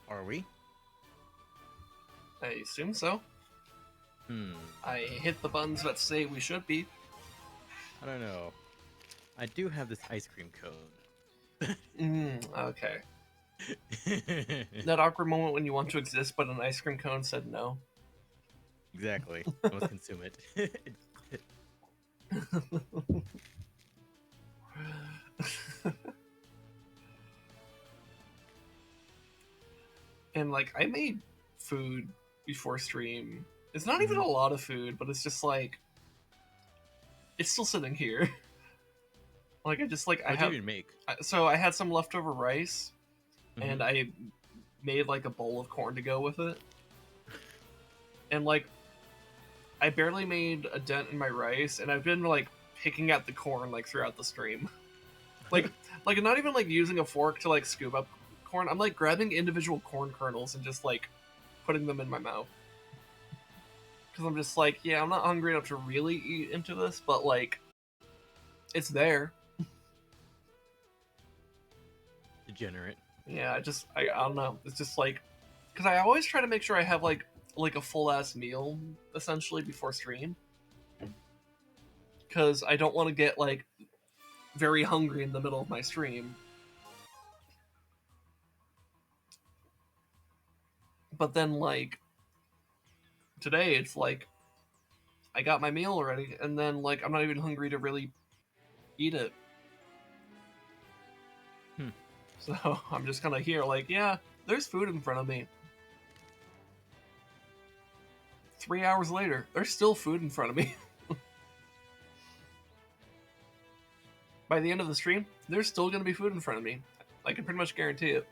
Are we? I assume so. I hit the buttons that say we should be. I don't know. I do have this ice cream cone. Okay. That awkward moment when you want to exist, but an ice cream cone said no. Exactly. I must consume it. And like, I made food before stream. It's not even a lot of food, but it's just like, it's still sitting here. Like, I just like, What did you even make? So I had some leftover rice, and I made like a bowl of corn to go with it. And like, I barely made a dent in my rice, and I've been like picking at the corn like throughout the stream. like not even like using a fork to like scoop up corn. I'm like grabbing individual corn kernels and just like putting them in my mouth. Because I'm just like, yeah, I'm not hungry enough to really eat into this, but like, it's there. Degenerate. Yeah, I don't know. It's just like, because I always try to make sure I have like a full ass meal essentially before stream. Because I don't want to get like very hungry in the middle of my stream. But then like today it's like I got my meal already, and then like I'm not even hungry to really eat it. So I'm just kind of here like, yeah, there's food in front of me. 3 hours later, there's still food in front of me. By the end of the stream, there's still going to be food in front of me. I can pretty much guarantee it.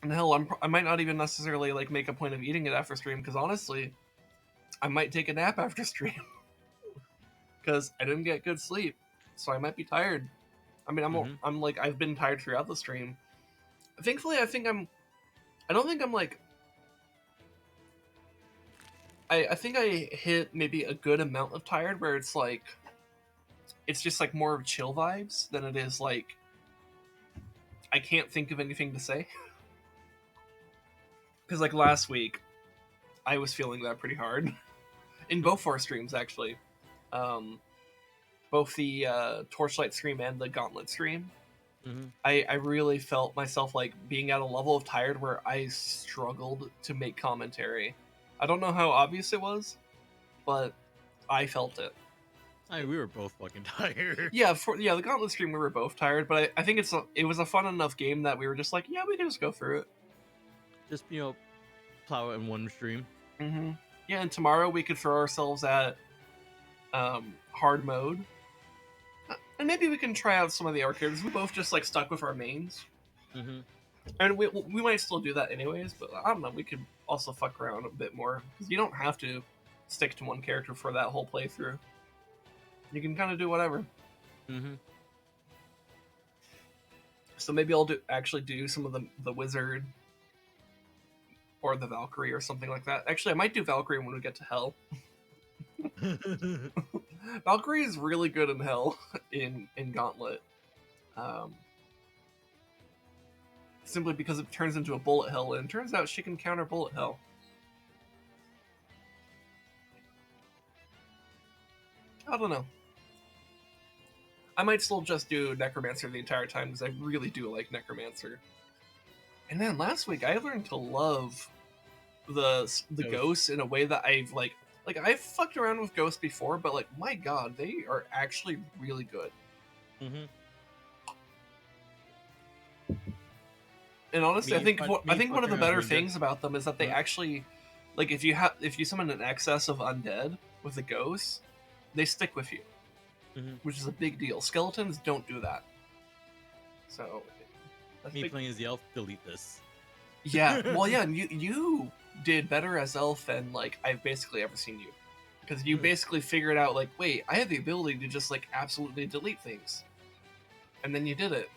And hell, I might not even necessarily like make a point of eating it after stream, because honestly, I might take a nap after stream. Because I didn't get good sleep, so I might be tired. I mean, I'm like, I've been tired throughout the stream. Thankfully, I don't think I'm like, I think I hit maybe a good amount of tired where it's like, it's just like more of chill vibes than it is like, I can't think of anything to say. Because like last week, I was feeling that pretty hard. In both our streams, actually. Both the Torchlight stream and the Gauntlet stream. I really felt myself like being at a level of tired where I struggled to make commentary. I don't know how obvious it was, but I felt it. We were both fucking tired. Yeah, the Gauntlet stream we were both tired, but I think it was a fun enough game that we were just like, yeah, we can just go through it. Just plow it in one stream. Yeah, and tomorrow we could throw ourselves at hard mode, and maybe we can try out some of the arcades. We both just like stuck with our mains. And we might still do that anyways, but I don't know, we could also fuck around a bit more, because you don't have to stick to one character for that whole playthrough. You can kind of do whatever. So maybe I'll actually do some of the wizard or the Valkyrie or something like that. Actually, I might do Valkyrie when we get to Hell. Valkyrie is really good in Hell in Gauntlet. Simply because it turns into a bullet hell, and it turns out she can counter bullet hell. I don't know. I might still just do Necromancer the entire time, because I really do like Necromancer. And then last week, I learned to love the ghosts in a way that I've like I've fucked around with ghosts before, but like, my god, they are actually really good. And honestly, I think one of the better things about them is that they actually, like, if you summon an excess of undead with the ghosts, they stick with you, which is a big deal. Skeletons don't do that. So, playing as the elf, delete this. Yeah, well, yeah, and you did better as elf than like I've basically ever seen you, because you basically figured out like, wait, I have the ability to just like absolutely delete things, and then you did it.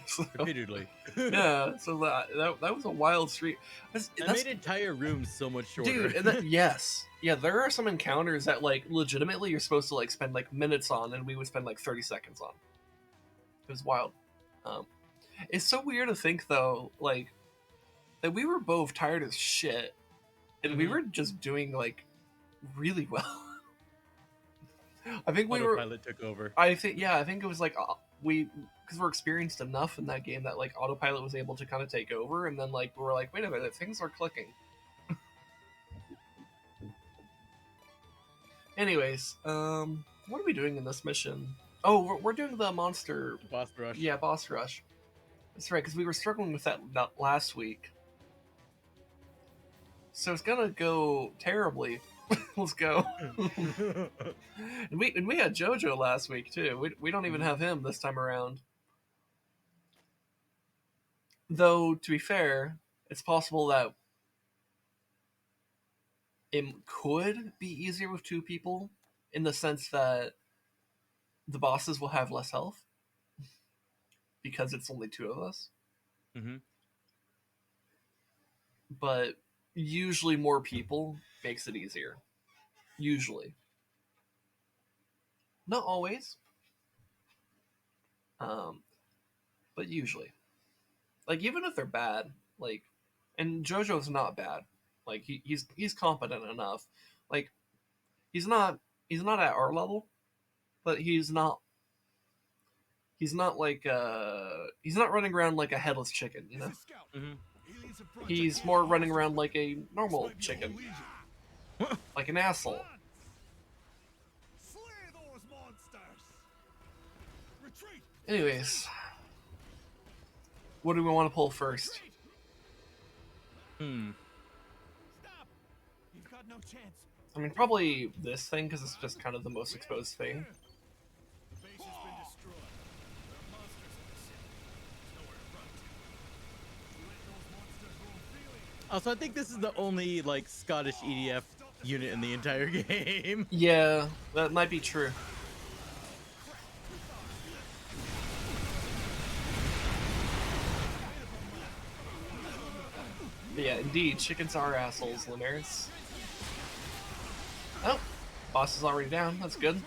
So, Repeatedly. yeah, so that was a wild streak. That made entire rooms so much shorter. Dude, and yes, yeah, there are some encounters that like legitimately you're supposed to like spend like minutes on, and we would spend like 30 seconds on. It was wild. Um, it's so weird to think though, like that we were both tired as shit, and we were just doing like really well. I think we were. Autopilot took over. I think I think it was like because we're experienced enough in that game that like autopilot was able to kind of take over, and then like we were like, wait a minute, things are clicking. Anyways, what are we doing in this mission? Oh, we're doing the monster Boss rush. Yeah, boss rush. That's right, because we were struggling with that last week. So it's gonna go terribly. Let's go. and we had JoJo last week too. We don't even have him this time around. Though to be fair, it's possible that it could be easier with two people, in the sense that the bosses will have less health because it's only two of us. Mm-hmm. But usually more people makes it easier. Usually. Not always. But usually. Like even if they're bad, like, and JoJo's not bad. Like he's competent enough. Like he's not at our level, but he's not like he's not running around like a headless chicken, you know? Mm-hmm. He's more running around like a normal chicken. Like an asshole. Anyways, what do we want to pull first? Hmm. I mean, probably this thing, because it's just kind of the most exposed thing. Also, I think this is the only like Scottish EDF unit in the entire game. Yeah, that might be true. But yeah, indeed, chickens are assholes, Linares. Oh, boss is already down. That's good.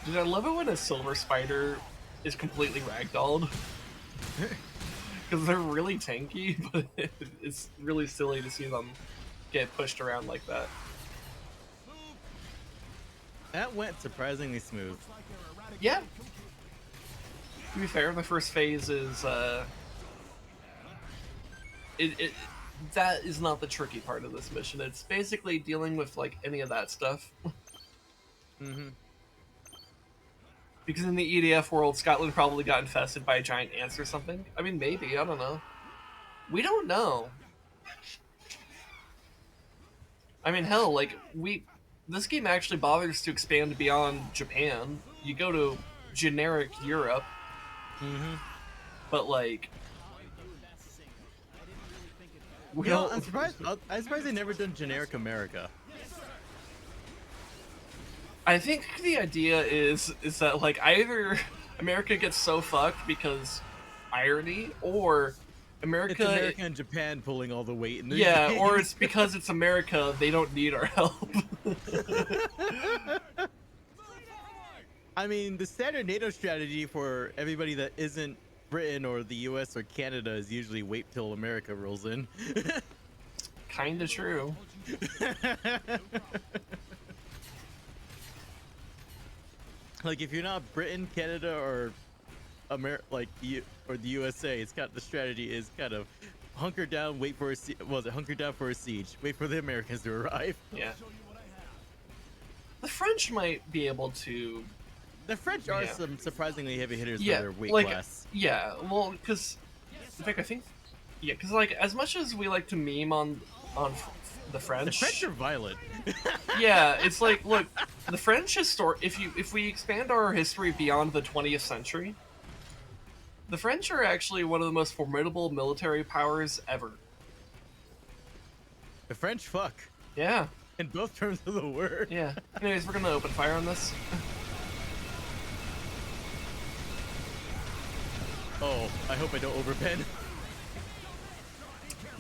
Dude, I love it when a silver spider is completely ragdolled. Because they're really tanky, but it's really silly to see them get pushed around like that. That went surprisingly smooth. Yeah. To be fair, the first phase is that is not the tricky part of this mission. It's basically dealing with like any of that stuff. Mm-hmm. Because in the EDF world, Scotland probably got infested by giant ants or something. I mean, maybe, I don't know. We don't know. I mean, hell, like, this game actually bothers to expand beyond Japan. You go to generic Europe. Mm-hmm. But, like... I'm surprised they never done generic America. I think the idea is that like either America gets so fucked because irony, or America, It's America and Japan pulling all the weight in the game. Or it's because it's America, they don't need our help. I mean, the standard NATO strategy for everybody that isn't Britain or the US or Canada is usually wait till America rolls in. Kinda true. Like if you're not Britain, Canada, or the USA, it's got the strategy is kind of hunker down, wait for hunker down for a siege, wait for the Americans to arrive. Yeah. The French might be able to. The French are some surprisingly heavy hitters for their weight like, class. Yeah, well, because in fact I think, because like as much as we like to meme on on the The French. French are violent. Yeah, it's like, look, the French if we expand our history beyond the 20th century, the French are actually one of the most formidable military powers ever. The French fuck. Yeah, In both terms of the word. yeah. Anyways, we're gonna open fire on this. Oh, I hope I don't overbend.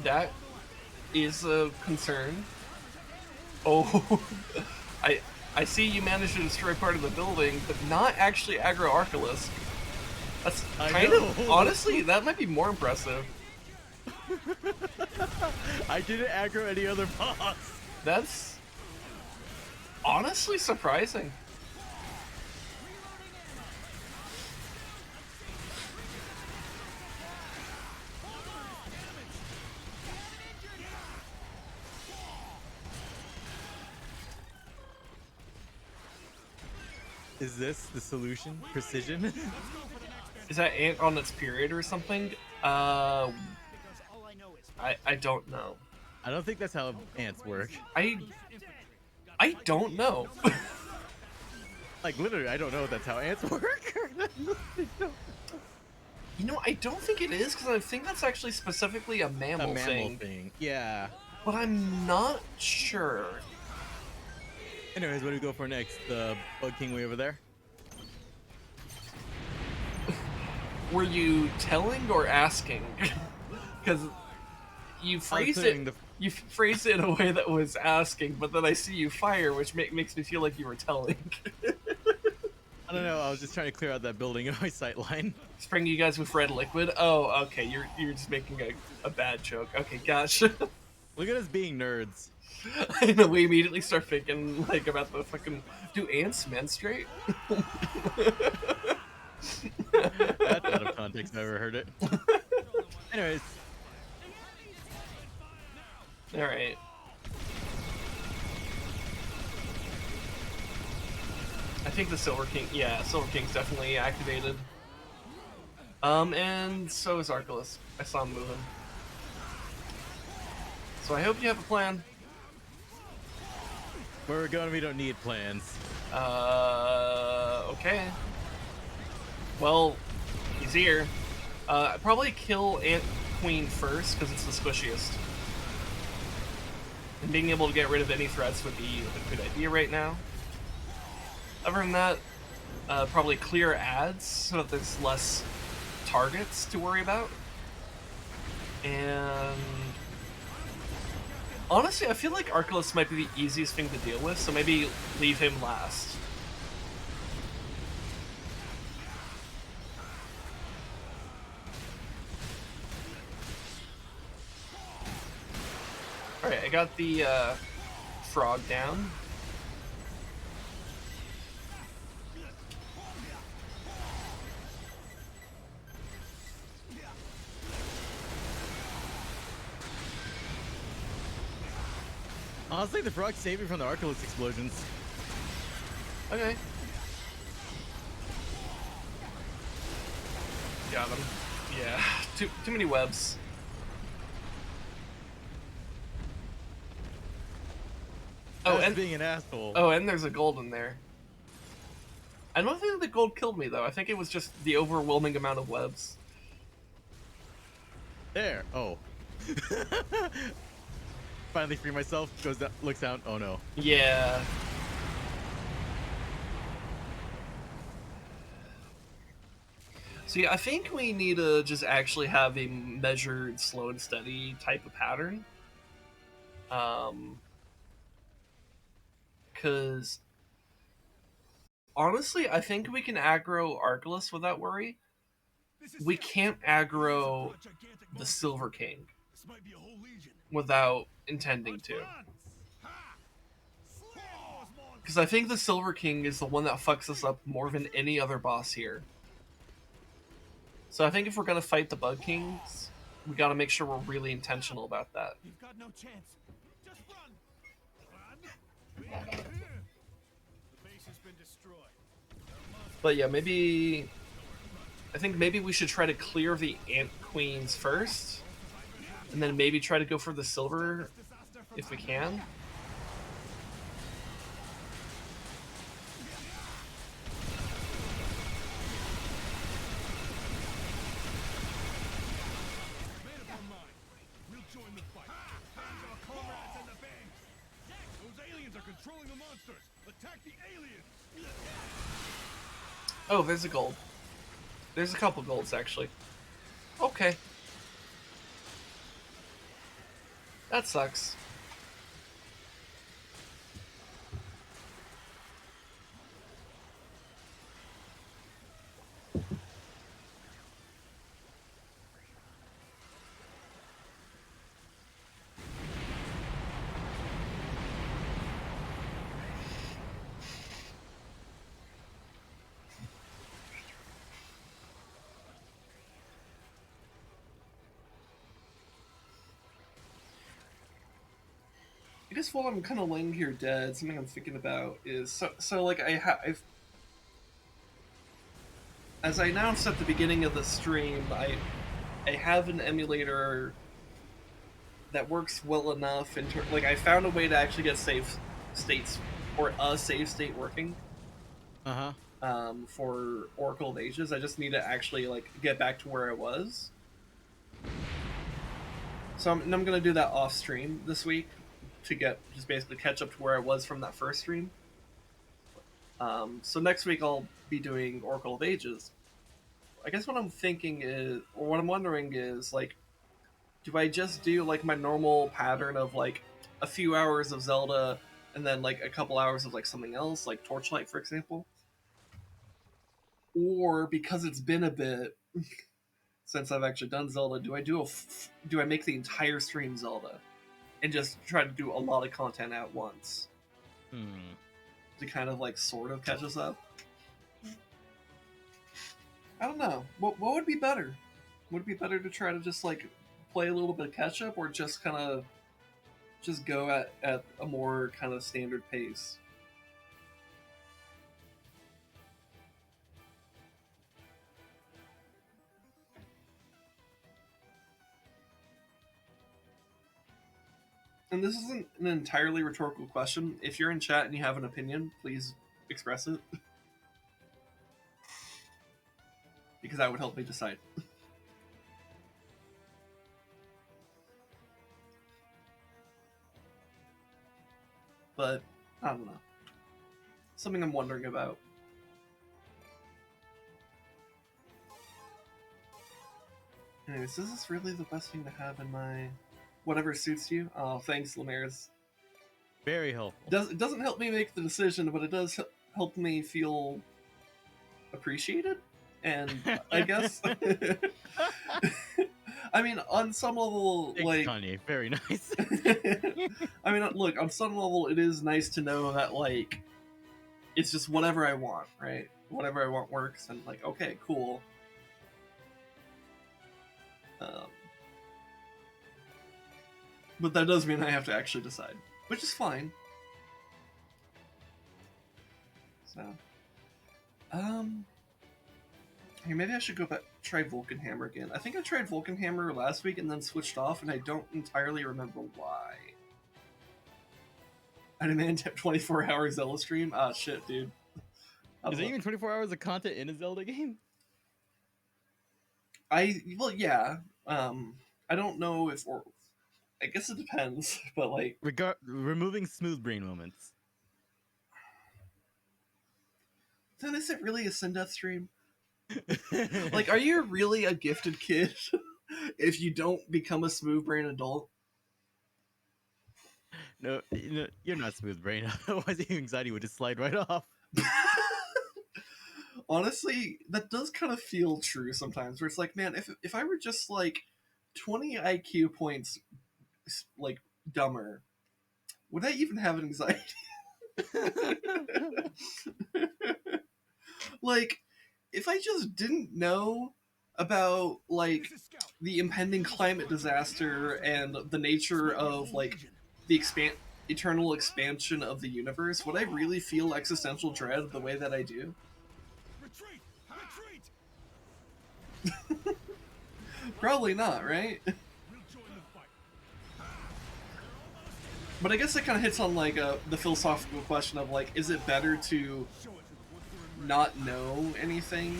That is a concern. Oh, I see you managed to destroy part of the building, but not actually aggro Arcalus. That's kind of, honestly, that might be more impressive. I didn't aggro any other boss. That's honestly surprising. Is this the solution? Precision? Is that ant on its period or something? I don't know. I don't think that's how ants work. I don't know. Like, literally, I don't know if that's how ants work. You know, I don't think it is, because I think that's actually specifically a mammal, thing. Yeah. But I'm not sure. Anyways, what do we go for next? The Bug King way over there? Were you telling or asking? Because you phrased it. You phrased it in a way that was asking, but then I see you fire, which makes me feel like you were telling. I don't know. I was just trying to clear out that building in my sight line. Spraying you guys with red liquid. Oh, okay. You're just making a bad joke. Okay, gotcha. Look at us being nerds. I know, we immediately start thinking like about the fucking. Do ants menstruate? That's out of context. I've never heard it. Anyways. All right. I think the Silver King. Yeah, Silver King's definitely activated. And so is Arcalus. I saw him moving. So I hope you have a plan. Where we're going, we don't need plans. Okay. Well, he's here. Probably kill Ant Queen first, because it's the squishiest. And being able to get rid of any threats would be a good idea right now. Other than that, probably clear ads, so that there's less targets to worry about. And honestly, I feel like Arcalus might be the easiest thing to deal with, so maybe leave him last. Alright, I got the frog down. Honestly, the frog saved me from the Arcalus explosions. Okay. Got him. Yeah, too many webs. Oh, That's and being an asshole. Oh, and there's a gold in there. I don't think the gold killed me though. I think it was just the overwhelming amount of webs. There. Oh. Finally free myself. Goes down. Looks down. Oh no. Yeah. So yeah, I think we need to just actually have a measured, slow and steady type of pattern. Because honestly, I think we can aggro Arcalus without worry. We can't aggro the Silver King without intending to. Because I think the Silver King is the one that fucks us up more than any other boss here. So I think if we're going to fight the Bug Kings, we got to make sure we're really intentional about that. You've got no chance. Just run. The base has been destroyed. But yeah, maybe... I think maybe we should try to clear the Ant Queens first. And then maybe try to go for the Silver if we can. Made up our mind. We'll join the fight. Find our comrades in the bank. Those aliens are controlling the monsters. Attack the aliens. Oh, there's a gold. There's a couple golds, actually. Okay. That sucks. I guess while I'm kind of laying here dead, something I'm thinking about is so like I've as I announced at the beginning of the stream, I have an emulator that works well enough like I found a way to actually get save states or a save state working for Oracle of Ages. I just need to actually like get back to where I was. So I'm gonna do that off stream this week to get just basically catch up to where I was from that first stream. So next week I'll be doing Oracle of Ages. I guess what I'm thinking is, or what I'm wondering is, like, do I just do like my normal pattern of like a few hours of Zelda and then like a couple hours of like something else, like Torchlight, for example? Or because it's been a bit since I've actually done Zelda, do I make the entire stream Zelda and just try to do a lot of content at once to kind of like sort of catch us up? I don't know. What would be better? Would it be better to try to just like play a little bit of catch up, or just kind of just go at a more kind of standard pace? And this isn't an entirely rhetorical question. If you're in chat and you have an opinion, please express it. Because that would help me decide. But, I don't know. Something I'm wondering about. Anyways, is this really the best thing to have in my... Whatever suits you? Oh, thanks, Lemaris. Very helpful. It doesn't help me make the decision, but it does help me feel appreciated. And I guess, I mean, on some level, Thanks, like Kanye, very nice. I mean, look, on some level, it is nice to know that like it's just whatever I want, right? Whatever I want works, and like, okay, cool. But that does mean I have to actually decide, which is fine. So, hey, maybe I should go back try Vulcanhammer again. I think I tried Vulcanhammer last week and then switched off, and I don't entirely remember why. I demand 24-hour Zelda stream. Ah, shit, dude. Is there even 24 hours of content in a Zelda game? Well, yeah. I don't know if, or I guess it depends, but like, Removing smooth brain moments. then is it really a Syndeath stream? Like, are you really a gifted kid if you don't become a smooth brain adult? No, you're not smooth brain. Otherwise, the anxiety would just slide right off. Honestly, that does kind of feel true sometimes. Where it's like, man, if I were just like 20 IQ points, like dumber, would I even have an anxiety? Like, if I just didn't know about like the impending climate disaster and the nature of like the eternal expansion of the universe, would I really feel existential dread the way that I do? Retreat! Retreat! Probably not, right? We'll join the fight. You're almost But I guess it kind of hits on like the philosophical question of like, is it better to not know anything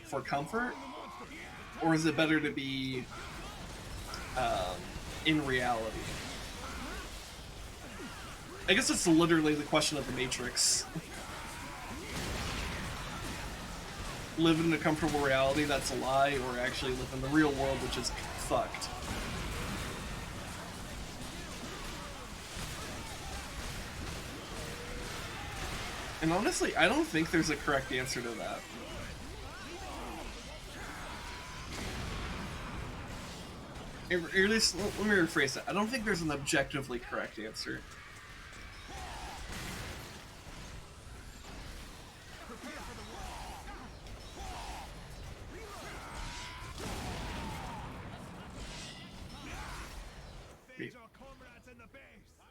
for comfort, or is it better to be in reality? I guess it's literally the question of the Matrix. Live in a comfortable reality that's a lie, or actually live in the real world, which is fucked. And honestly, I don't think there's a correct answer to that. Or at least, let me rephrase that. I don't think there's an objectively correct answer.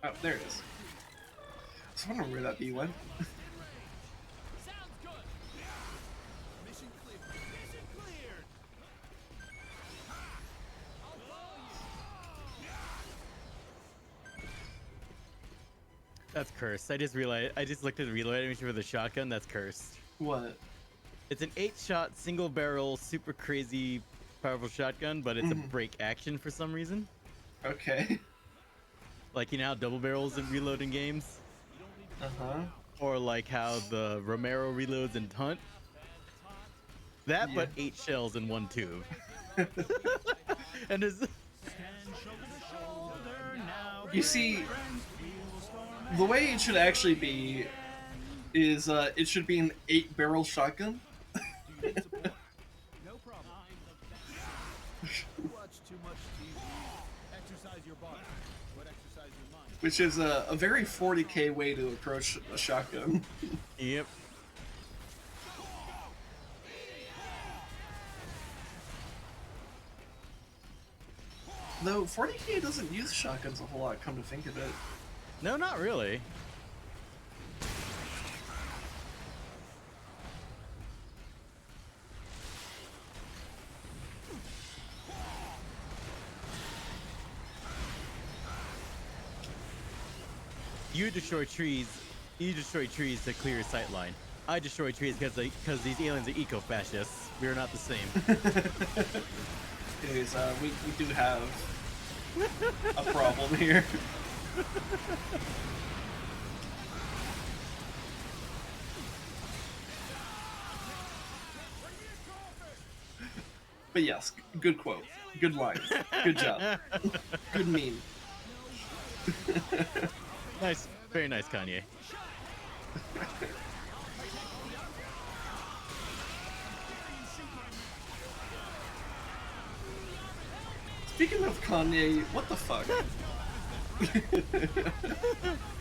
Oh, there it is. I was wondering where that bee went. Sounds good. Mission cleared. Mission cleared. I'll follow you. That's cursed. I just realized. I just looked at the reload animation for the shotgun. That's cursed. What? It's an 8-shot, single-barrel, super crazy, powerful shotgun, but it's a break action for some reason. Okay. Like, you know how double barrels in reloading games? Uh-huh. Or like how the Romero reloads in Hunt? That, Yeah. but 8 shells in one tube. And there's... You see, the way it should actually be is it should be an 8-barrel shotgun. No problem. Watch too much TV. Exercise your body, but exercise your mind. Which is a very 40k way to approach a shotgun. Yep. Though 40k doesn't use shotguns a whole lot, come to think of it. No, not really. You destroy trees. You destroy trees to clear your sight line. I destroy trees because these aliens are eco-fascists. We are not the same. Anyways, we do have a problem here. But yes, good quote. Good line. Good job. Good meme. Nice, very nice, Kanye. Speaking of Kanye, what the fuck?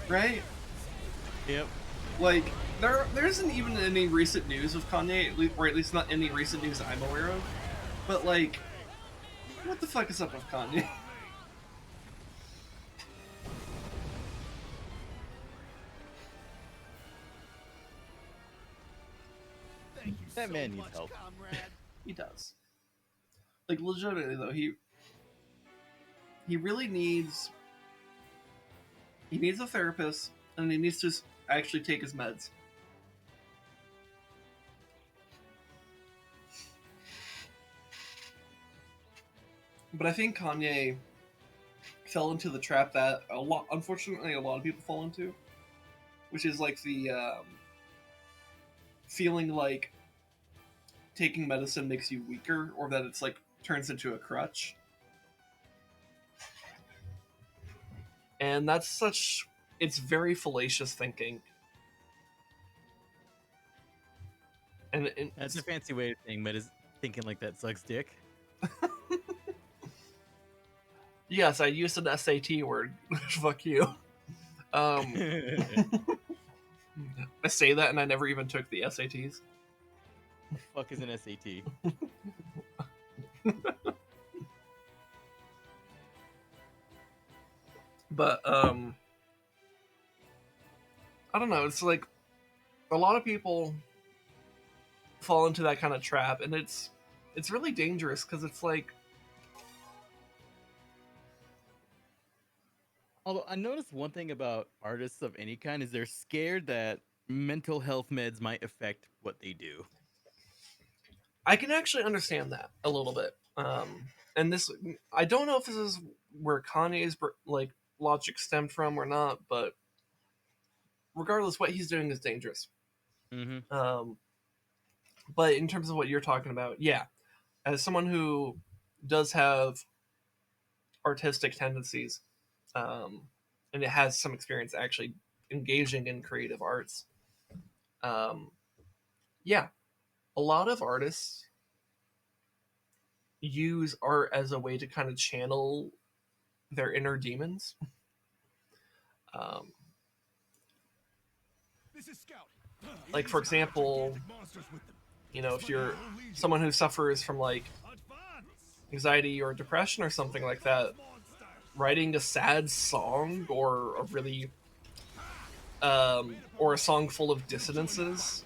Right? Yep. Like, there isn't even any recent news of Kanye, or at least not any recent news I'm aware of. But like, what the fuck is up with Kanye? Thank you That so man needs much, help. comrade. He does. Like, legitimately though, he really needs a therapist, and he needs to actually take his meds. But I think Kanye fell into the trap that unfortunately, a lot of people fall into, which is like the feeling like taking medicine makes you weaker, or that it's like turns into a crutch. And it's very fallacious thinking. And That's a fancy way of saying, but is thinking like that sucks dick. yes, I used an SAT word. Fuck you. I say that and I never even took the SATs. Fuck is an SAT? But I don't know, it's like a lot of people fall into that kind of trap, and it's really dangerous because it's like Although I noticed one thing about artists of any kind is they're scared that mental health meds might affect what they do. I can actually understand that a little bit. And this, I don't know if this is where Kanye's like logic stemmed from or not, but regardless, what he's doing is dangerous. Mm-hmm. Um, but in terms of what you're talking about, yeah, as someone who does have artistic tendencies, um, and it has some experience actually engaging in creative arts, um, yeah, a lot of artists use art as a way to kind of channel their inner demons. Um, This is Scout. like for example, if you're someone who suffers from like anxiety or depression or something like that, writing a sad song or a really or a song full of dissonances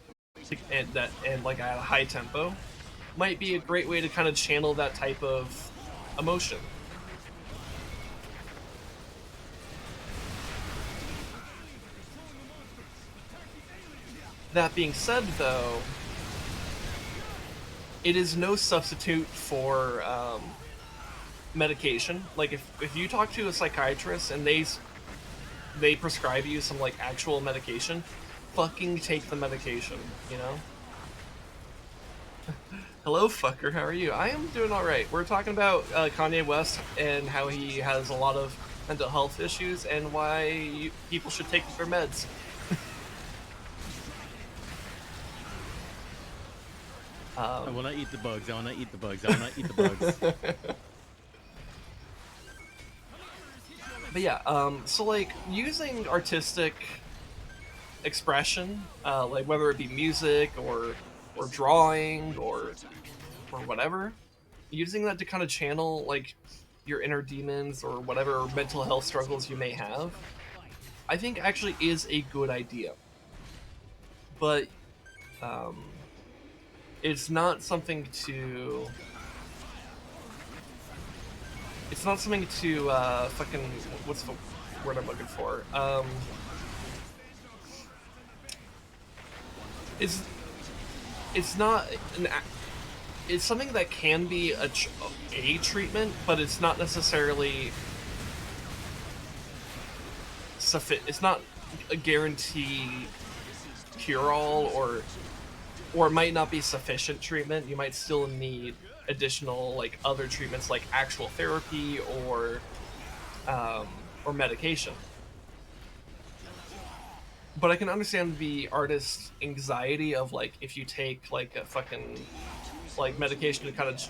and like at a high tempo might be a great way to kind of channel that type of emotion. That being said, though, it is no substitute for medication. Like if you talk to a psychiatrist and they prescribe you some like actual medication, fucking take the medication, you know? Hello, fucker, how are you? I am doing alright. We're talking about Kanye West and how he has a lot of mental health issues and why people should take their meds. I want to eat the bugs. I want to eat the bugs. I want to eat the bugs. But yeah, so like using artistic expression, like whether it be music or drawing or whatever, using that to kind of channel like your inner demons or whatever mental health struggles you may have, I think actually is a good idea. But it's not something to fucking, what's the word I'm looking for? It's not it's something that can be a treatment, but it's not necessarily it's not a guarantee cure-all, or it might not be sufficient treatment. You might still need additional like other treatments like actual therapy or medication. But I can understand the artist's anxiety of like if you take like a fucking like medication to kind of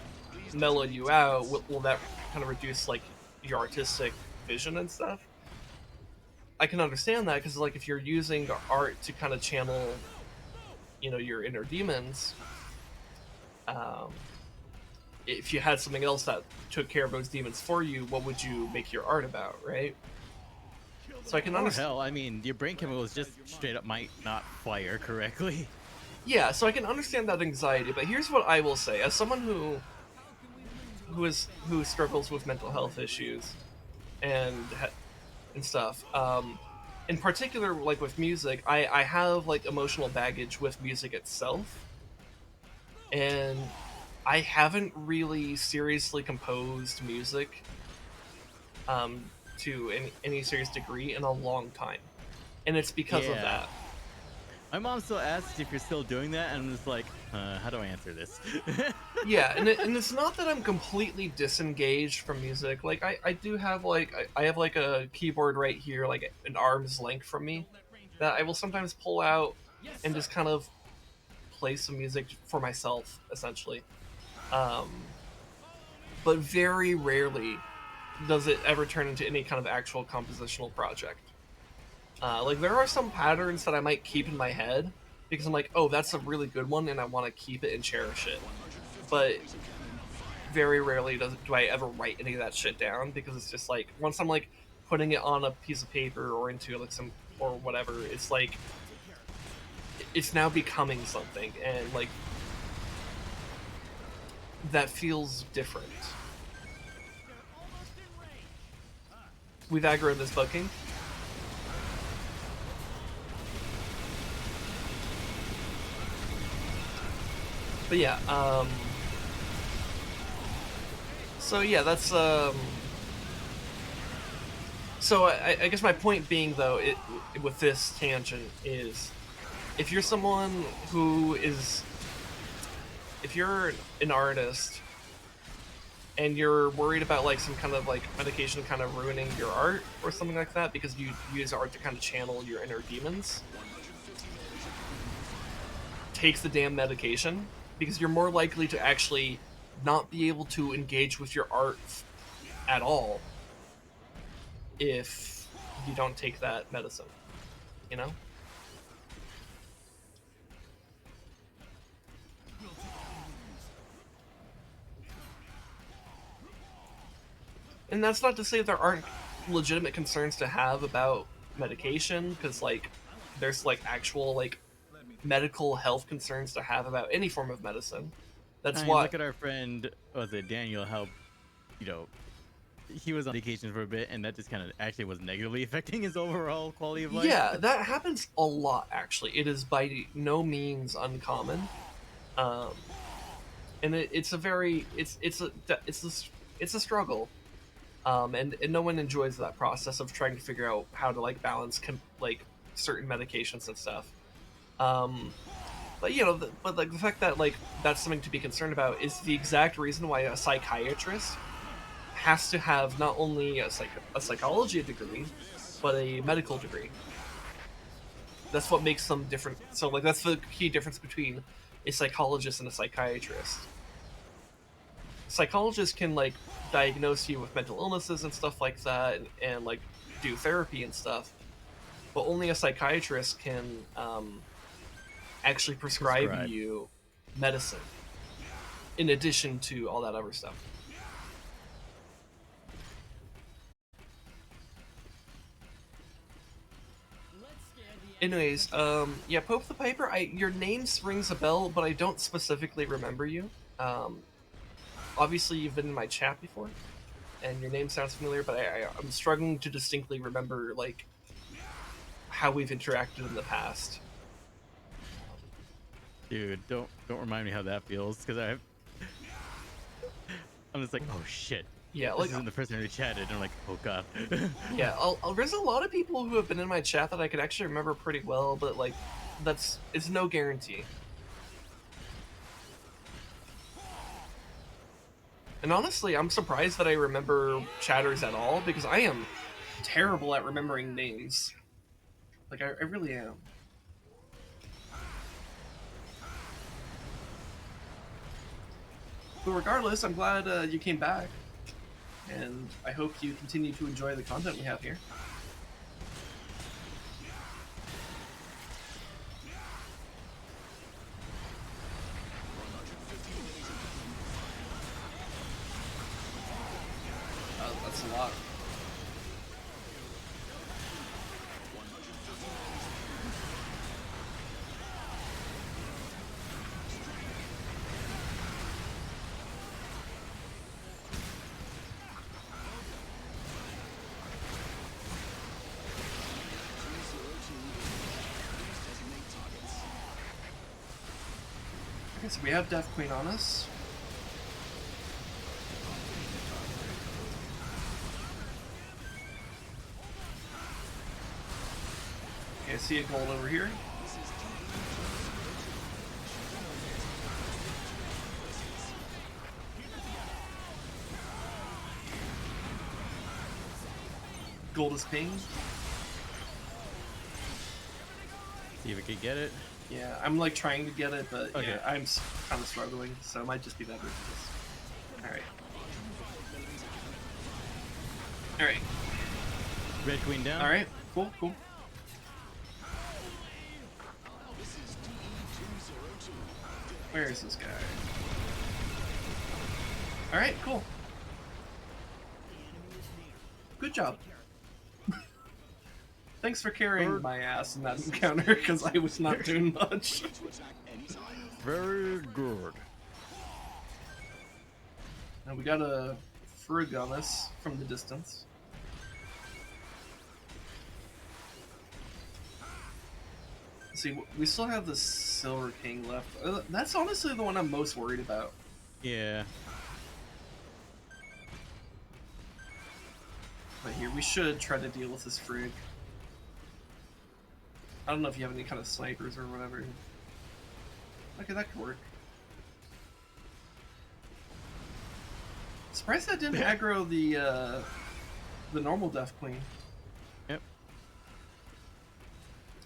mellow you out, will that kind of reduce like your artistic vision and stuff? I can understand that because like if you're using art to kind of channel, your inner demons, if you had something else that took care of those demons for you, what would you make your art about, right? So I can understand. Hell, I mean, your brain chemicals just straight up might not fire correctly. Yeah, so I can understand that anxiety, but here's what I will say: as someone who struggles with mental health issues and stuff, in particular, like with music, I have like emotional baggage with music itself, and I haven't really seriously composed music to any serious degree in a long time, and it's because of that. My mom still asks if you're still doing that, and I'm just like, how do I answer this? Yeah, and it's not that I'm completely disengaged from music. Like I do have like I have like a keyboard right here, like an arm's length from me, that I will sometimes pull out and just kind of play some music for myself, essentially. But very rarely does it ever turn into any kind of actual compositional project. Like there are some patterns that I might keep in my head because I'm like, oh, that's a really good one, and I want to keep it and cherish it. But very rarely do I ever write any of that shit down, because it's just like once I'm like putting it on a piece of paper or into like some or whatever, it's like it's now becoming something, and like that feels different. we've aggroed this Bug King. But yeah, so yeah, that's so I guess my point being though, with this tangent is, if you're someone who is, if you're an artist and you're worried about like some kind of like medication kind of ruining your art or something like that because you use art to kind of channel your inner demons, take the damn medication, because you're more likely to actually not be able to engage with your art at all if you don't take that medicine, you know? And that's not to say there aren't legitimate concerns to have about medication, because like there's like actual like medical health concerns to have about any form of medicine. That's I mean, why look at our friend, was it Daniel? How, you know, he was on vacation for a bit, and that just kind of actually was negatively affecting his overall quality of life. yeah, that happens a lot actually. It is by no means uncommon. Um and it's a very it's a struggle. And no one enjoys that process of trying to figure out how to like balance like certain medications and stuff. But you know, but like the fact that like that's something to be concerned about is the exact reason why a psychiatrist has to have not only a psychology degree, but a medical degree. That's what makes them different. So like that's the key difference between a psychologist and a psychiatrist. Psychologists can like diagnose you with mental illnesses and stuff like that, and like do therapy and stuff, but only a psychiatrist can actually prescribe you medicine in addition to all that other stuff. Anyways, yeah, Pope the Piper, your name rings a bell, but I don't specifically remember you. Obviously you've been in my chat before, and your name sounds familiar, but I'm struggling to distinctly remember like how we've interacted in the past. Dude, don't remind me how that feels, because I'm just like, oh shit. Yeah, This like isn't the first time we chatted, and I'm like, oh god. yeah, there's a lot of people who have been in my chat that I could actually remember pretty well, but like it's no guarantee. And honestly, I'm surprised that I remember chatters at all, because I am terrible at remembering names. Like, I really am. But regardless, I'm glad you came back. And I hope you continue to enjoy the content we have here. That's a lot. Okay, so we have Death Queen on us. Okay, I see a gold over here. Gold is pinged. See if we can get it. Yeah, I'm like trying to get it, but Okay. yeah, I'm kind of struggling, so it might just be better to just... Alright. Alright. Red Queen down. Alright, cool, cool. Where is this guy? Alright, cool. Good job. Thanks for carrying my ass in that encounter, because I was not doing much. Very good. Now we got a Frigg on us from the distance. see, we still have the Silver King left. That's honestly the one I'm most worried about. Yeah. But here, we should try to deal with this Frigg. I don't know if you have any kind of snipers or whatever. Okay, that could work. Surprised that didn't aggro the normal Death Queen. Yep.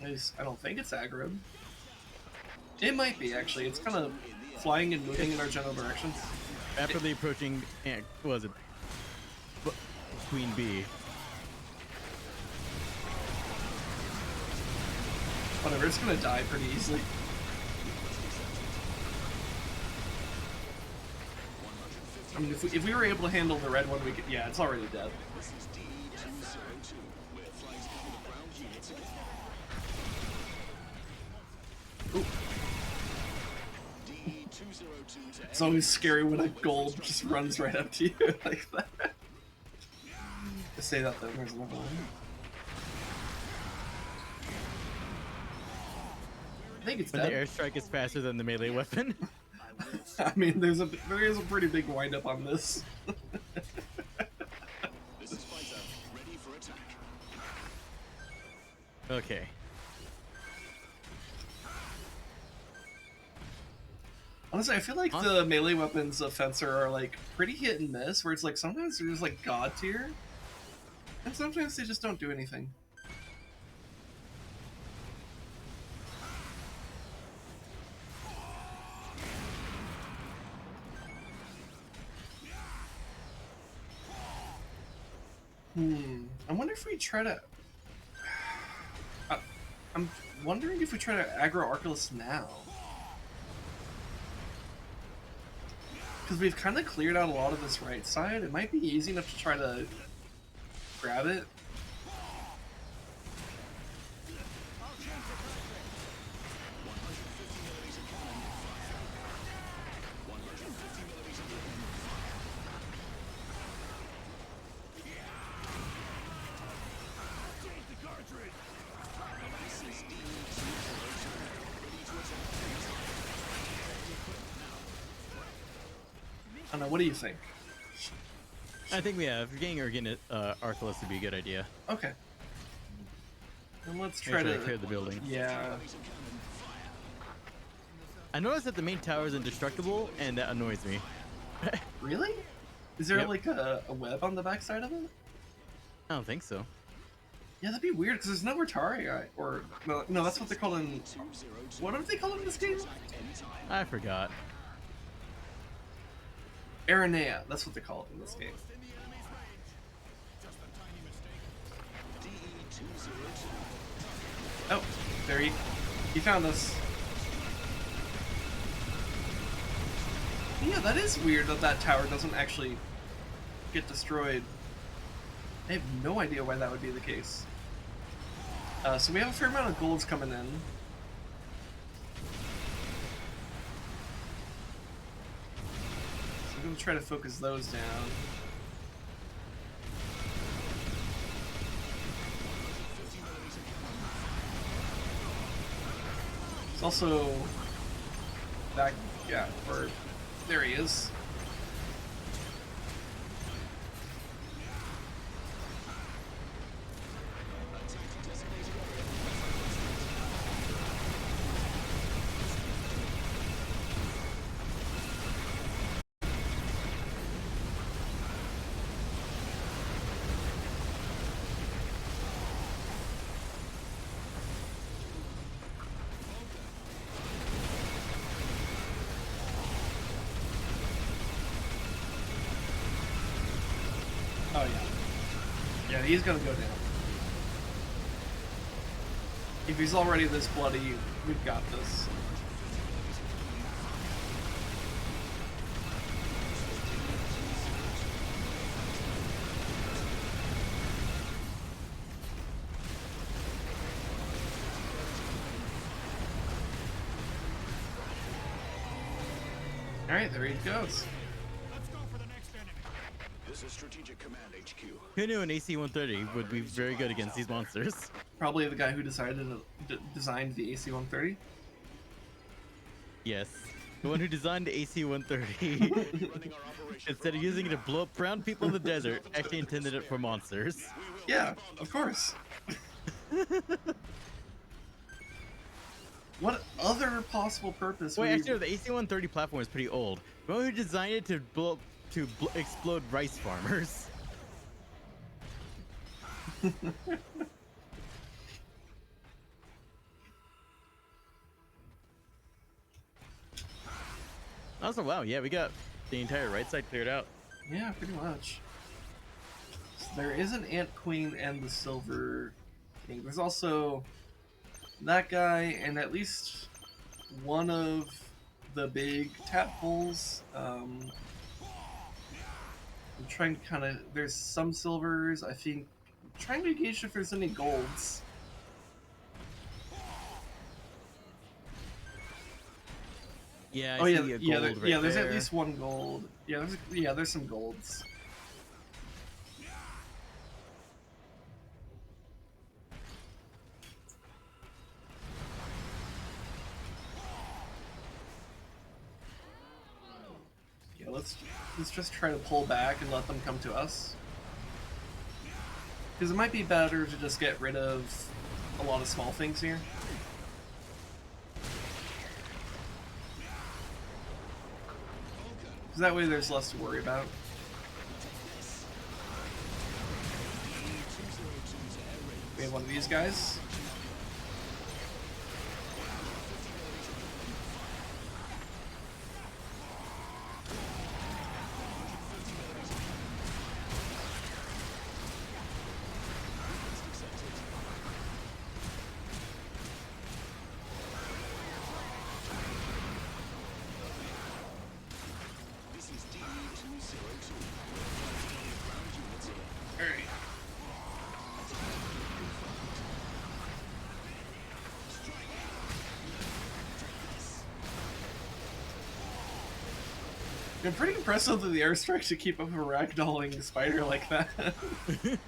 At least, I don't think it's aggroed. It might be, actually. It's kind of flying and moving in our general direction. Rapidly approaching, what was it? Queen Bee. Whatever, it's gonna die pretty easily. I mean, if we were able to handle the red one, we could. Yeah, it's already dead. Ooh. It's always scary when a gold just runs right up to you like that. To say that though, there's another one. I think it's When dead. the airstrike is faster than the melee weapon. I mean, there is a pretty big windup on this. Okay. Honestly, I feel like the melee weapons of Fencer are like pretty hit and miss, where it's like sometimes they're just like god tier, and sometimes they just don't do anything. I wonder if we try to. I'm wondering if we try to aggro Arculus now. Because we've kind of cleared out a lot of this right side. It might be easy enough to try to grab it. I don't know, what do you think? I think we have. Getting Arculus would be a good idea. Okay. And let's Make try sure to clear the building. Yeah. I noticed that the main tower is indestructible, and that annoys me. Really? Is there Yep. like a web on the backside of it? I don't think so. Yeah, that'd be weird because there's no Retarii, or no, that's what they call in. What are they called in this game? I forgot. Aranea, that's what they call it in this game. Oh, there he found us. Yeah, that is weird that that tower doesn't actually get destroyed. I have no idea why that would be the case. So we have a fair amount of golds coming in. I'm gonna try to focus those down. It's also that, yeah, or there he is. Oh yeah. Yeah, he's gonna go down. If he's already this bloody, we've got this. Alright, there he goes. Let's go for the next enemy. This is Strategic Command HQ. Who knew an AC-130 would be very good against these monsters? Probably the guy who decided to designed the AC-130? Yes. The one who designed the AC-130, Running our operation instead of using it to blow up brown people in the desert, actually intended it for monsters. Yeah, of course. What other possible purpose Wait, would actually, you... the AC-130 platform is pretty old. The one who designed it to explode rice farmers. Also, wow, yeah, we got the entire right side cleared out. Yeah, pretty much. So there is an Ant Queen and the Silver King. There's also that guy and at least one of the big tadpoles. I'm trying to kind of... There's some silvers, I think. I'm trying to gauge if there's any golds. Yeah, Oh I yeah, see a yeah, gold right yeah. There's there. at least one gold. Yeah, there's some golds. Yeah, let's just try to pull back and let them come to us. Because it might be better to just get rid of a lot of small things here. Because that way there's less to worry about. We have one of these guys. I'm pretty impressive with the airstrike to keep up a ragdolling spider like that. We're in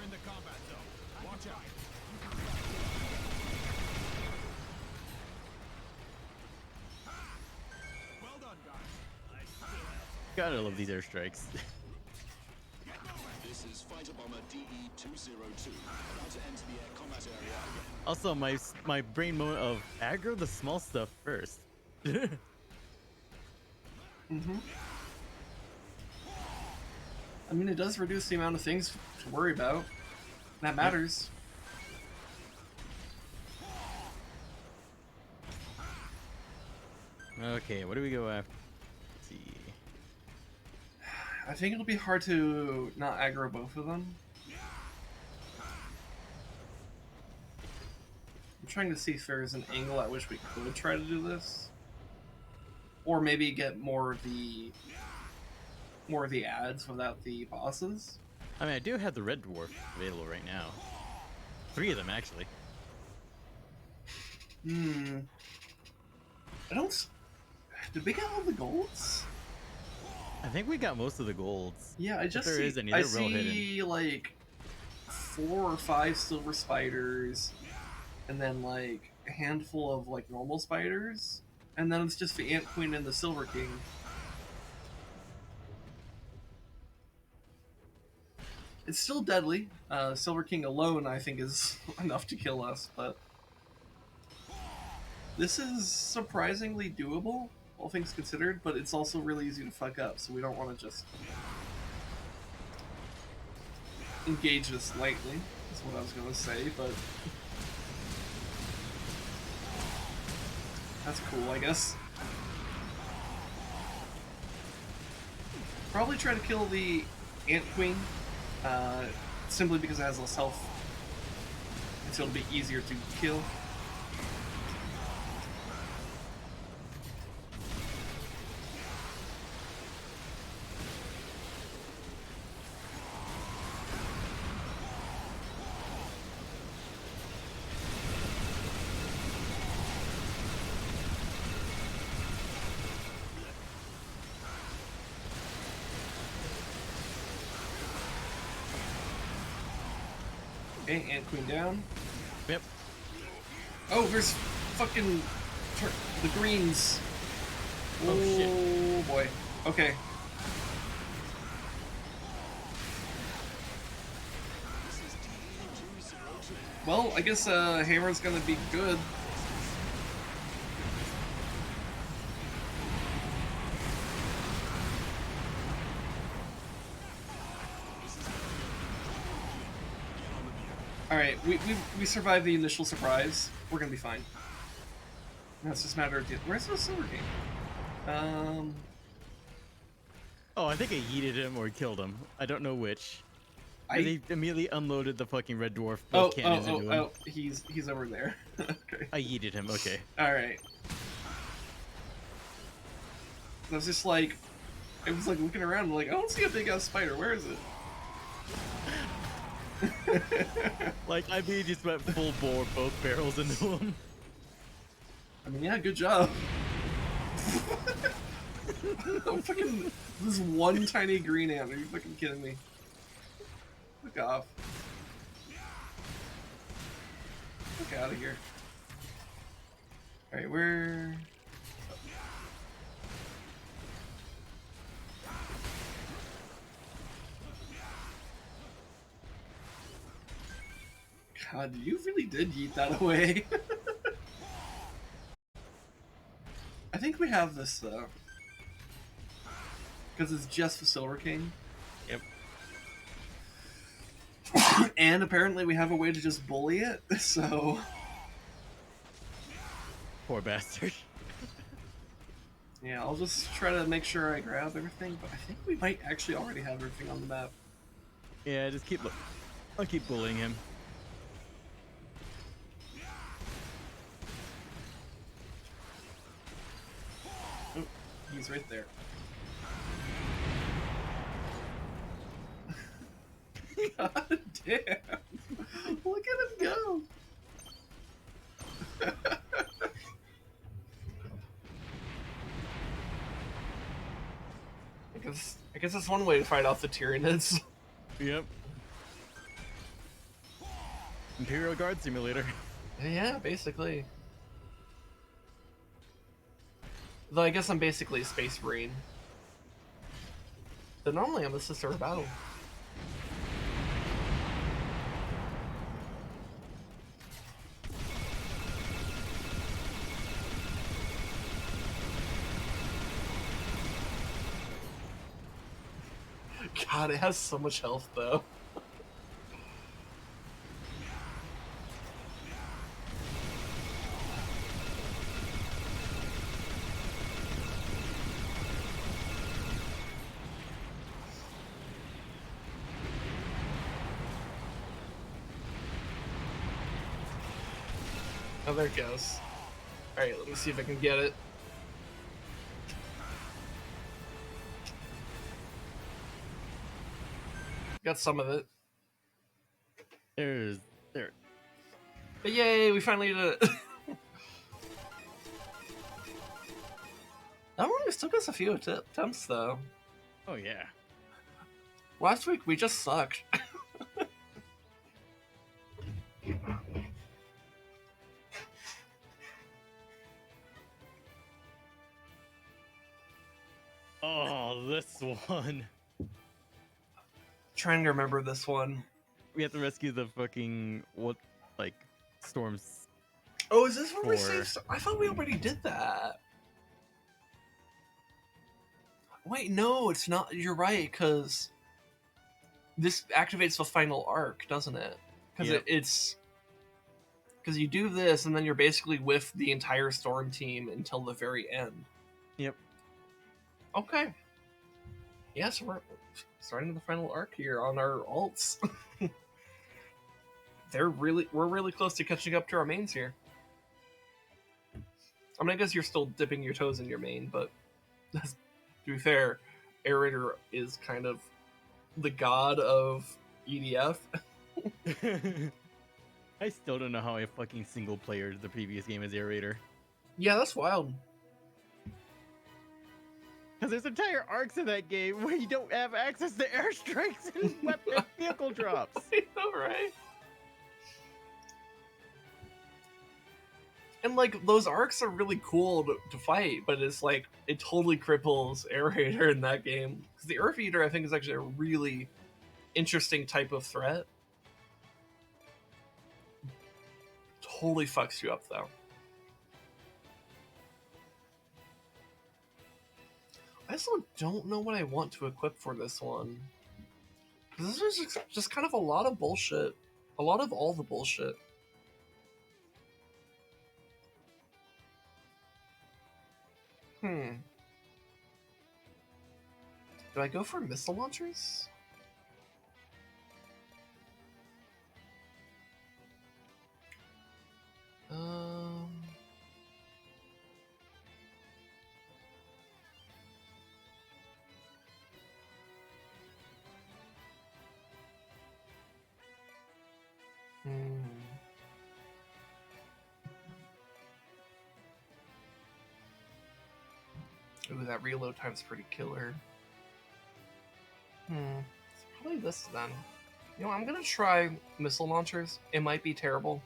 the combat zone. Watch out. Well done, guys. Gotta love these airstrikes. This is Fighter Bomber DE-202, about to enter the air combat area again. Also, my brain moment of aggro the small stuff first. Mm-hmm. I mean, it does reduce the amount of things to worry about. That matters. Okay, what do we go after? Let's see. I think it'll be hard to not aggro both of them. I'm trying to see if there's an angle at which we could try to do this. Or maybe get more of the ads without the bosses. I mean, I do have the red dwarf available right now. 3 of them, actually. I don't... Did we get all the golds? I think we got most of the golds. Yeah, I just there see, is any, I they're well see like 4 or 5 silver spiders, and then like a handful of like normal spiders, and then it's just the Ant Queen and the Silver King. It's still deadly. Silver King alone, I think, is enough to kill us, but this is surprisingly doable, all things considered, but it's also really easy to fuck up, so we don't want to just engage this lightly, is what I was going to say, but that's cool, I guess. Probably try to kill the Ant Queen, simply because it has less health, and so it'll be easier to kill. Okay, Ant Queen down. Yep. Oh, there's fucking the greens. Oh, shit. Oh boy. Okay. Well, I guess Hammer's gonna be good. Alright, we survived the initial surprise. We're gonna be fine. Now it's just a matter of... Where's the Silver King? Oh, I think I yeeted him or killed him. I don't know which. I... They immediately unloaded the fucking red dwarf both cannons into him. Oh, he's over there. Okay. I yeeted him, okay. Alright. I was just like... I was like looking around, like, I don't see a big ass spider, where is it? Like, I mean, just went full bore both barrels into him. I mean, yeah, good job. Fucking this one tiny green ant. Are you fucking kidding me? Fuck off. Fuck out of here. Alright, we're... God, you really did yeet that away. I think we have this though. Because it's just the Silver King. Yep. And apparently we have a way to just bully it, so... Poor bastard. Yeah, I'll just try to make sure I grab everything, but I think we might actually already have everything on the map. Yeah, just keep... I'll keep bullying him. Oh, he's right there. God damn! Look at him go! I guess that's one way to fight off the Tyranids. Yep. Imperial Guard Simulator. Yeah, basically. Though I guess I'm basically a Space Marine. But normally I'm a sister of battle. God, it has so much health though. Oh, there it goes. Alright, let me see if I can get it. Got some of it. There. But yay, we finally did it. That one still got a few attempts though. Oh yeah. Last week we just sucked. Oh, this one. Trying to remember this one. We have to rescue the fucking storms. Oh, is this where we For- saved? I thought we already did that. Wait, no, it's not. You're right, because this activates the final arc, doesn't it? Because Yep. it's because you do this, and then you're basically with the entire storm team until the very end. Yep. Okay. Yeah, so we're starting the final arc here on our alts. We're really close to catching up to our mains here. I mean, I guess you're still dipping your toes in your main, but to be fair, Aerator is kind of the god of EDF. I still don't know how I fucking single playered the previous game as Aerator. Yeah, that's wild. Because there's entire arcs in that game where you don't have access to airstrikes and weapon vehicle drops. I know, right? And like those arcs are really cool to fight, but it's like it totally cripples Air Raider in that game. Because the Earth Eater, I think, is actually a really interesting type of threat. Totally fucks you up though. I also don't know what I want to equip for this one. This is just kind of a lot of bullshit. A lot of all the bullshit. Do I go for missile launchers? Ooh, that reload time's pretty killer. It's probably this then. You know, I'm gonna try missile launchers. It might be terrible,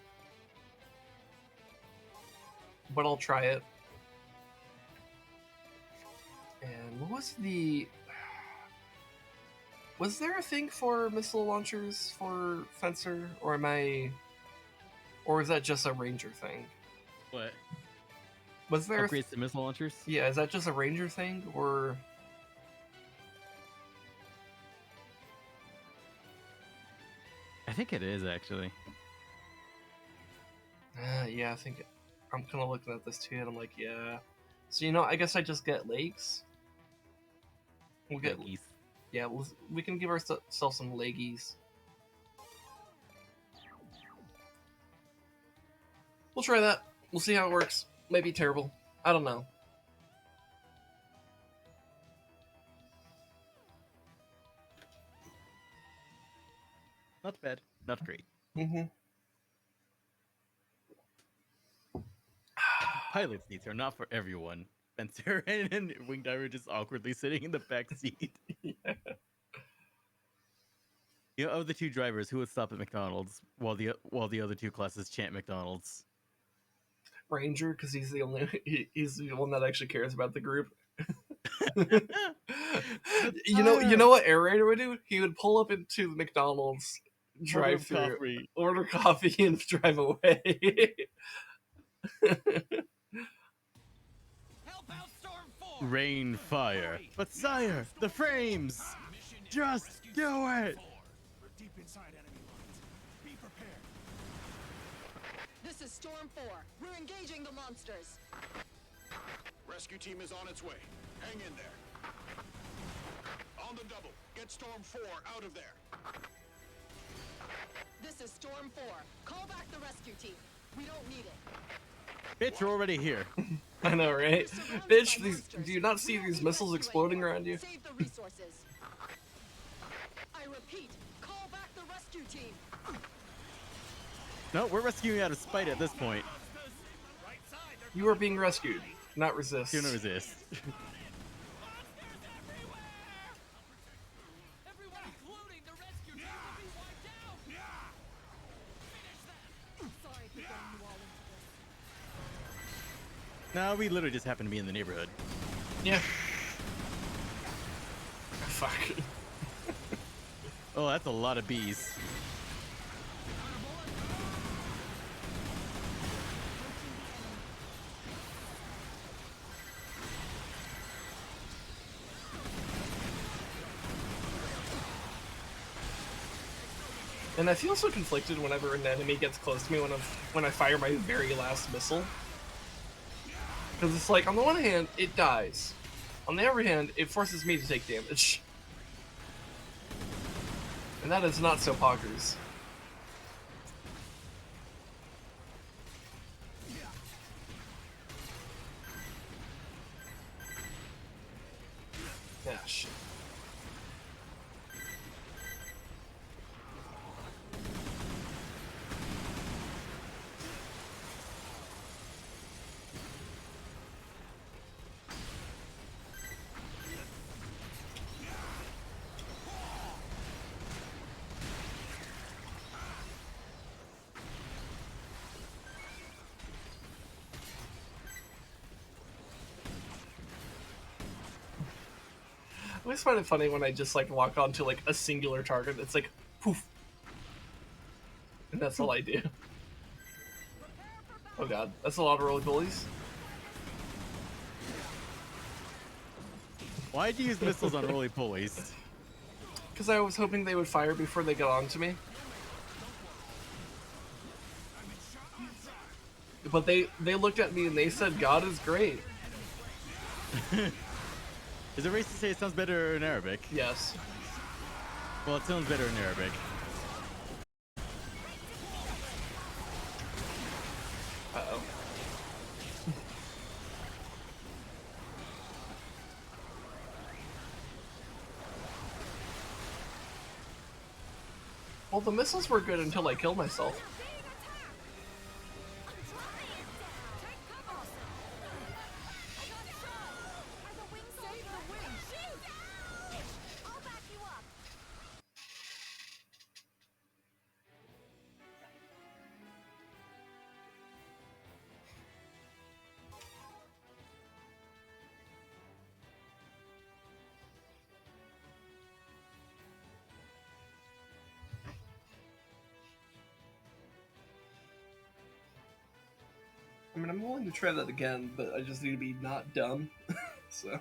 but I'll try it. And what was the... Was there a thing for missile launchers for Fencer, or am I... Or is that just a Ranger thing? What? Was there... Upgrades to missile launchers? Yeah, is that just a Ranger thing, or... I think it is, actually. Yeah, I think... I'm kind of looking at this too, and I'm like, yeah. So, you know, I guess I just get legs. We'll get... Leggies. Yeah, we can give ourselves some leggies. We'll try that. We'll see how it works. Might be terrible. I don't know. Not bad. Not great. Pilot seats are not for everyone. Spencer and Wing Diver just awkwardly sitting in the back seat. Yeah. You know, of the two drivers, who would stop at McDonald's while the other two classes chant McDonald's? Ranger, because he's the one that actually cares about the group. you know what Air Raider would do? He would pull up into the McDonald's drive-through, order coffee, and drive away. Rain fire. But sire, the frames! Just do it! We're deep inside enemy lines. Be prepared. This is Storm 4. We're engaging the monsters. Rescue team is on its way. Hang in there. On the double. Get Storm 4 out of there. This is Storm 4. Call back the rescue team. We don't need it. Bitch, we're already here. I know, right? Bitch, do you not see these missiles exploding around you? Save the resources. I repeat, call back the rescue team. No, we're rescuing out of spite at this point. You are being rescued, not resist. Do not resist. Everyone, including the rescue team, will be wiped out. Finish them. Sorry for getting you all into this. No, we literally just happen to be in the neighborhood. Yeah. Fuck. Oh, that's a lot of bees. And I feel so conflicted whenever an enemy gets close to me when I fire my very last missile. Because it's like, on the one hand, it dies. On the other hand, it forces me to take damage. And that is not so poggers. Yeah, shit. always find it funny when I just like lock onto like a singular target. It's like poof, and that's all I do. Oh god, that's a lot of roly polies. Why'd you use missiles on roly polies? Because I was hoping they would fire before they got onto me. But they looked at me and they said, "God is great." Is it racist to say it sounds better in Arabic? Yes. Well, it sounds better in Arabic. Uh-oh. Well, the missiles were good until I killed myself. I mean, I'm willing to try that again, but I just need to be not dumb. So.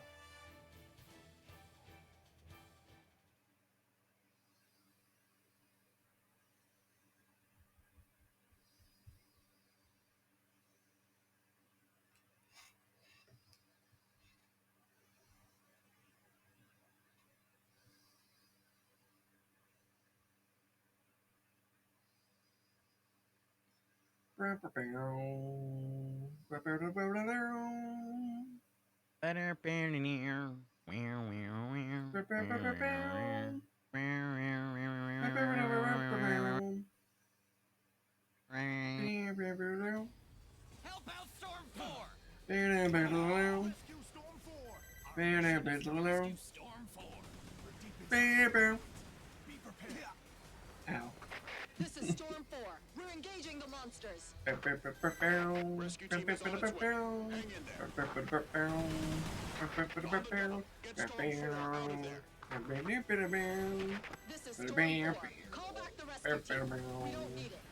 Help out Storm 4! Rescue Storm 4. Rescue Storm 4. Be prepared. Ow. This is Storm 4. We're engaging the monsters. Rescue team is on its way. Hang in there. Get Storm 4 out of there. This is Storm 4. Call back the rescue team. We don't need it.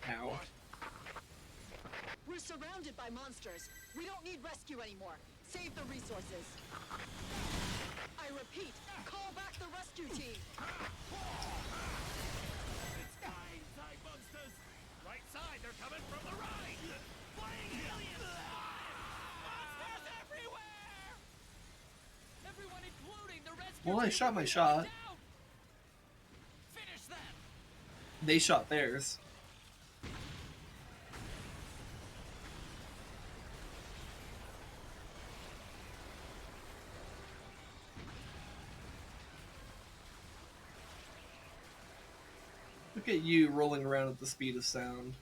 Ow. We're surrounded by monsters. We don't need rescue anymore. Save the resources. I repeat, call back the rescue team. It's fine, side monsters. Right side, they're coming from the right. Flying aliens. Monsters everywhere! Everyone, including the rescue Well, I team, shot my will be shot. wiped out. Finish them! They shot theirs. Look at you rolling around at the speed of sound.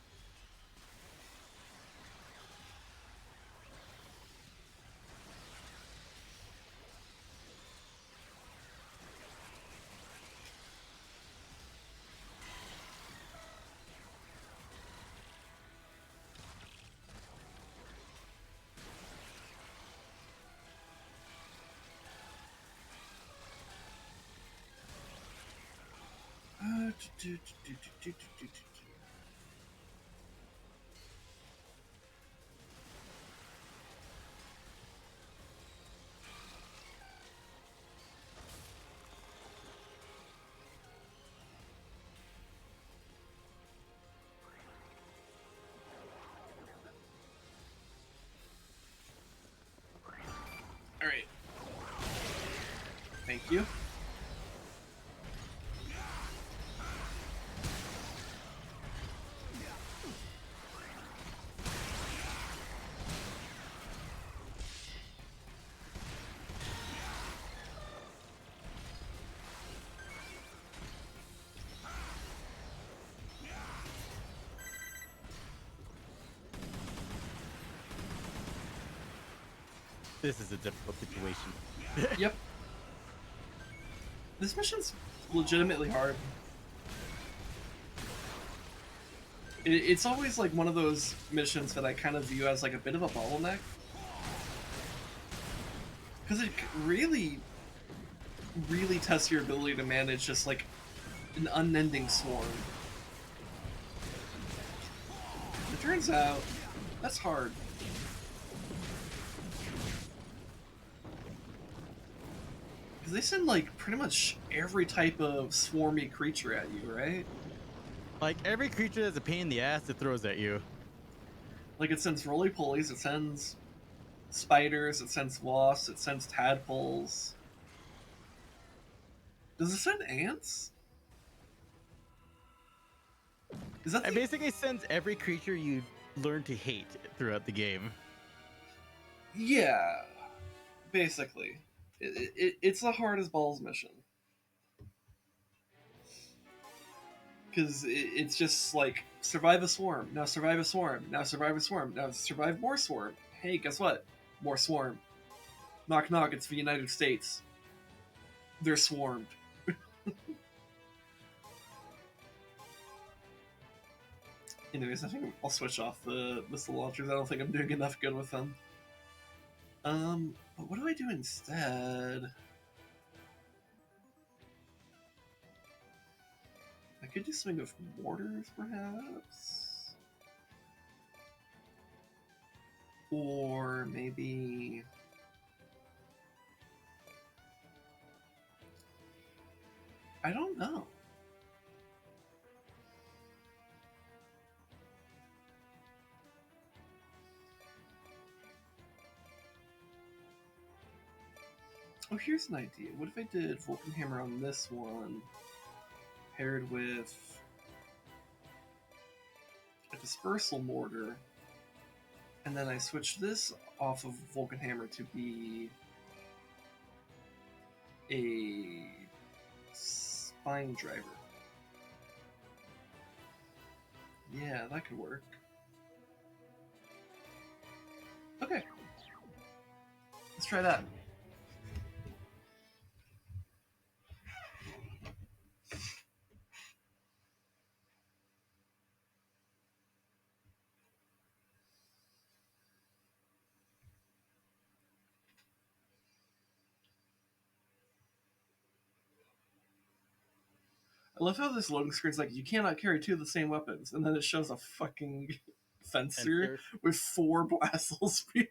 Alright. Thank you. This is a difficult situation. Yep. This mission's legitimately hard. It's always like one of those missions that I kind of view as like a bit of a bottleneck. Because it really really tests your ability to manage just like an unending swarm. It turns out that's hard. Because they send like pretty much every type of swarmy creature at you, right? Like every creature that's a pain in the ass it throws at you. Like it sends roly-polies, it sends spiders, it sends wasps, it sends tadpoles. Does it send ants? Is that It the... basically sends every creature you learn to hate throughout the game. Yeah, basically. It's the hardest balls mission. Because it's just like, survive a swarm, now survive a swarm, now survive a swarm, now survive more swarm. Hey, guess what? More swarm. Knock knock, it's the United States. They're swarmed. Anyways, I think I'll switch off the missile launchers. I don't think I'm doing enough good with them. But what do I do instead? I could do something with mortars, perhaps? Or maybe... I don't know. Oh, here's an idea. What if I did Vulcan Hammer on this one, paired with a dispersal mortar, and then I switch this off of Vulcan Hammer to be a spine driver. Yeah, that could work. Okay. Let's try that. I love how this loading screen's like, you cannot carry two of the same weapons, and then it shows a fucking fencer with 4 Blasel spears.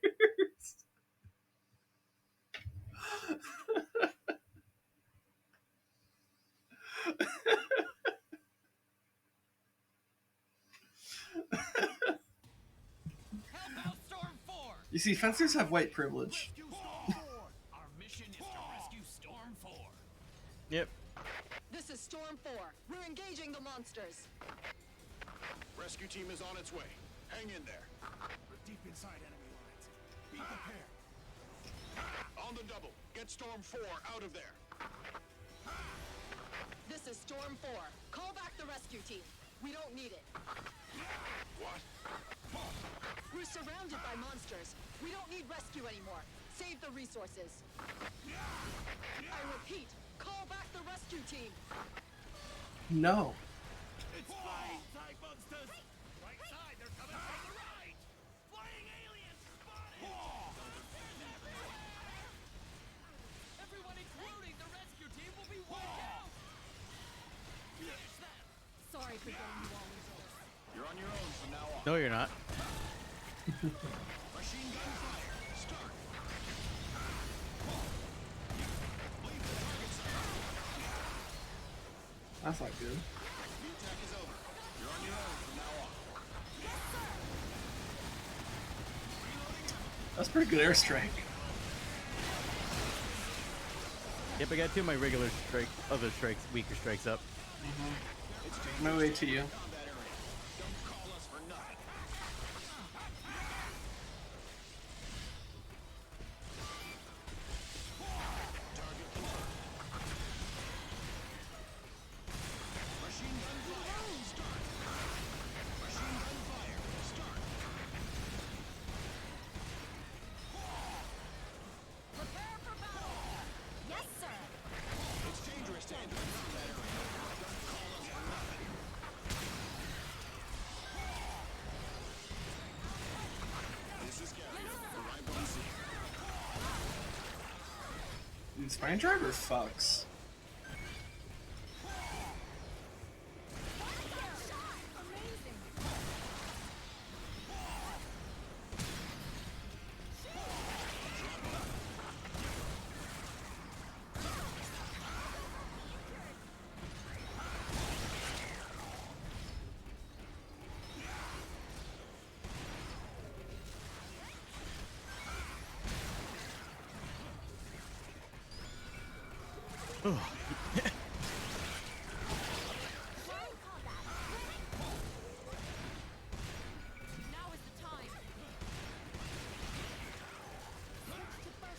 Help out Storm 4! You see, fencers have white privilege. Our mission is to rescue Storm 4. Yep. This is Storm 4. We're engaging the monsters. Rescue team is on its way. Hang in there. We're deep inside enemy lines. Be prepared. On the double. Get Storm 4 out of there. This is Storm 4. Call back the rescue team. We don't need it. What? We're surrounded by monsters. We don't need rescue anymore. Save the resources. I repeat, call back the rescue team. No. It's flying TIE monsters! Right side, they're coming from the right! Flying aliens spotted! Everyone, including the rescue team, will be wiped out! Finish them! Sorry for getting you all into this. You're on your own from now on. No, you're not. Machine gun fire. Start. That's not good. The attack is over. You're on your own from now on. That's pretty good airstrike. Yep, I got 2 of my regular strike, other strikes, weaker strikes up. My way to you. Combat area. Don't call us for nothing. Target confirmed. Machine gun fire. Start. Machine gun fire. Start. Prepare for battle. Yes, sir. It's dangerous to enter the combat area. Don't call us for nothing. Dude, Spine Driver fucks.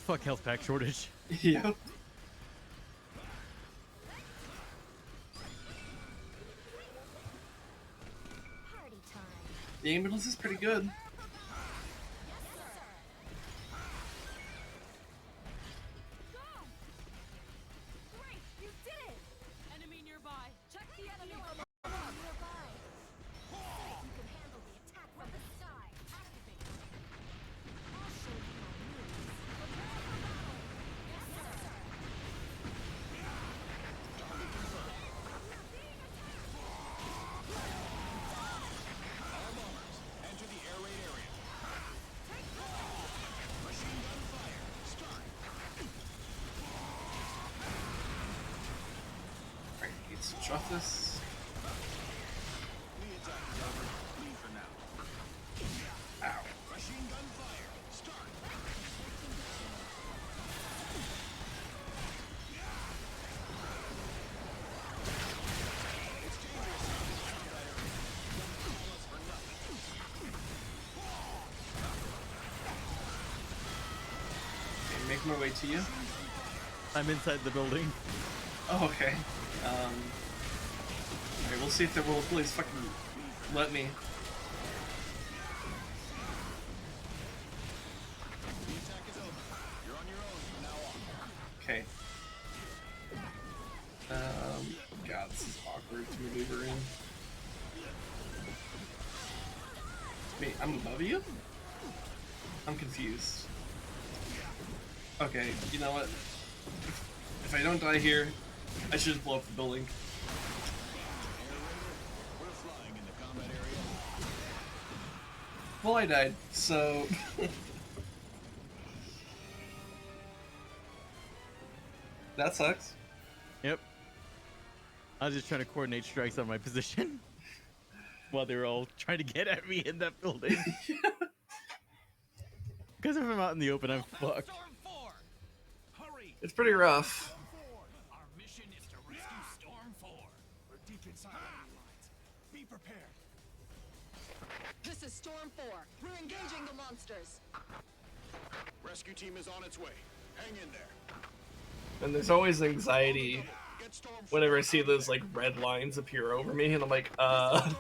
Fuck health pack shortage. Yep. Party time. The ambulance is pretty good. Great, you did it! Enemy nearby. Check the enemy from above nearby. You can handle the attack from the sky. Activate. I'll show you my moves. Prepare for battle. Yes, sir. All bombers, enter the air raid area. Machine gun fire. Start. Alright, need some justice. Lead attack is over. Leave for now. Ow. Machine gun fire. Start. It's dangerous out in this combat area. Don't call us for nothing. Okay, making my way to you. I'm inside the building. Oh, okay. Alright, we'll see if the will please fucking let me. The attack is over. You're on your own from now on. Okay. God, this is awkward to maneuver in. Wait, I'm above you? I'm confused. Okay, you know what? If I don't die here, I should just blow up the building. We're flying in the combat area. Well, I died, so... that sucks. Yep. I was just trying to coordinate strikes on my position while they were all trying to get at me in that building. Because if I'm out in the open, I'm fucked. Storm 4. Hurry. It's pretty rough. Our mission is to rescue Storm 4. We're deep inside enemy lines. Be prepared. This is Storm 4. We're engaging the monsters. Rescue team is on its way. Hang in there. And there's always anxiety Get Storm whenever I see those, like, red lines appear over me, and I'm like, Storm 4.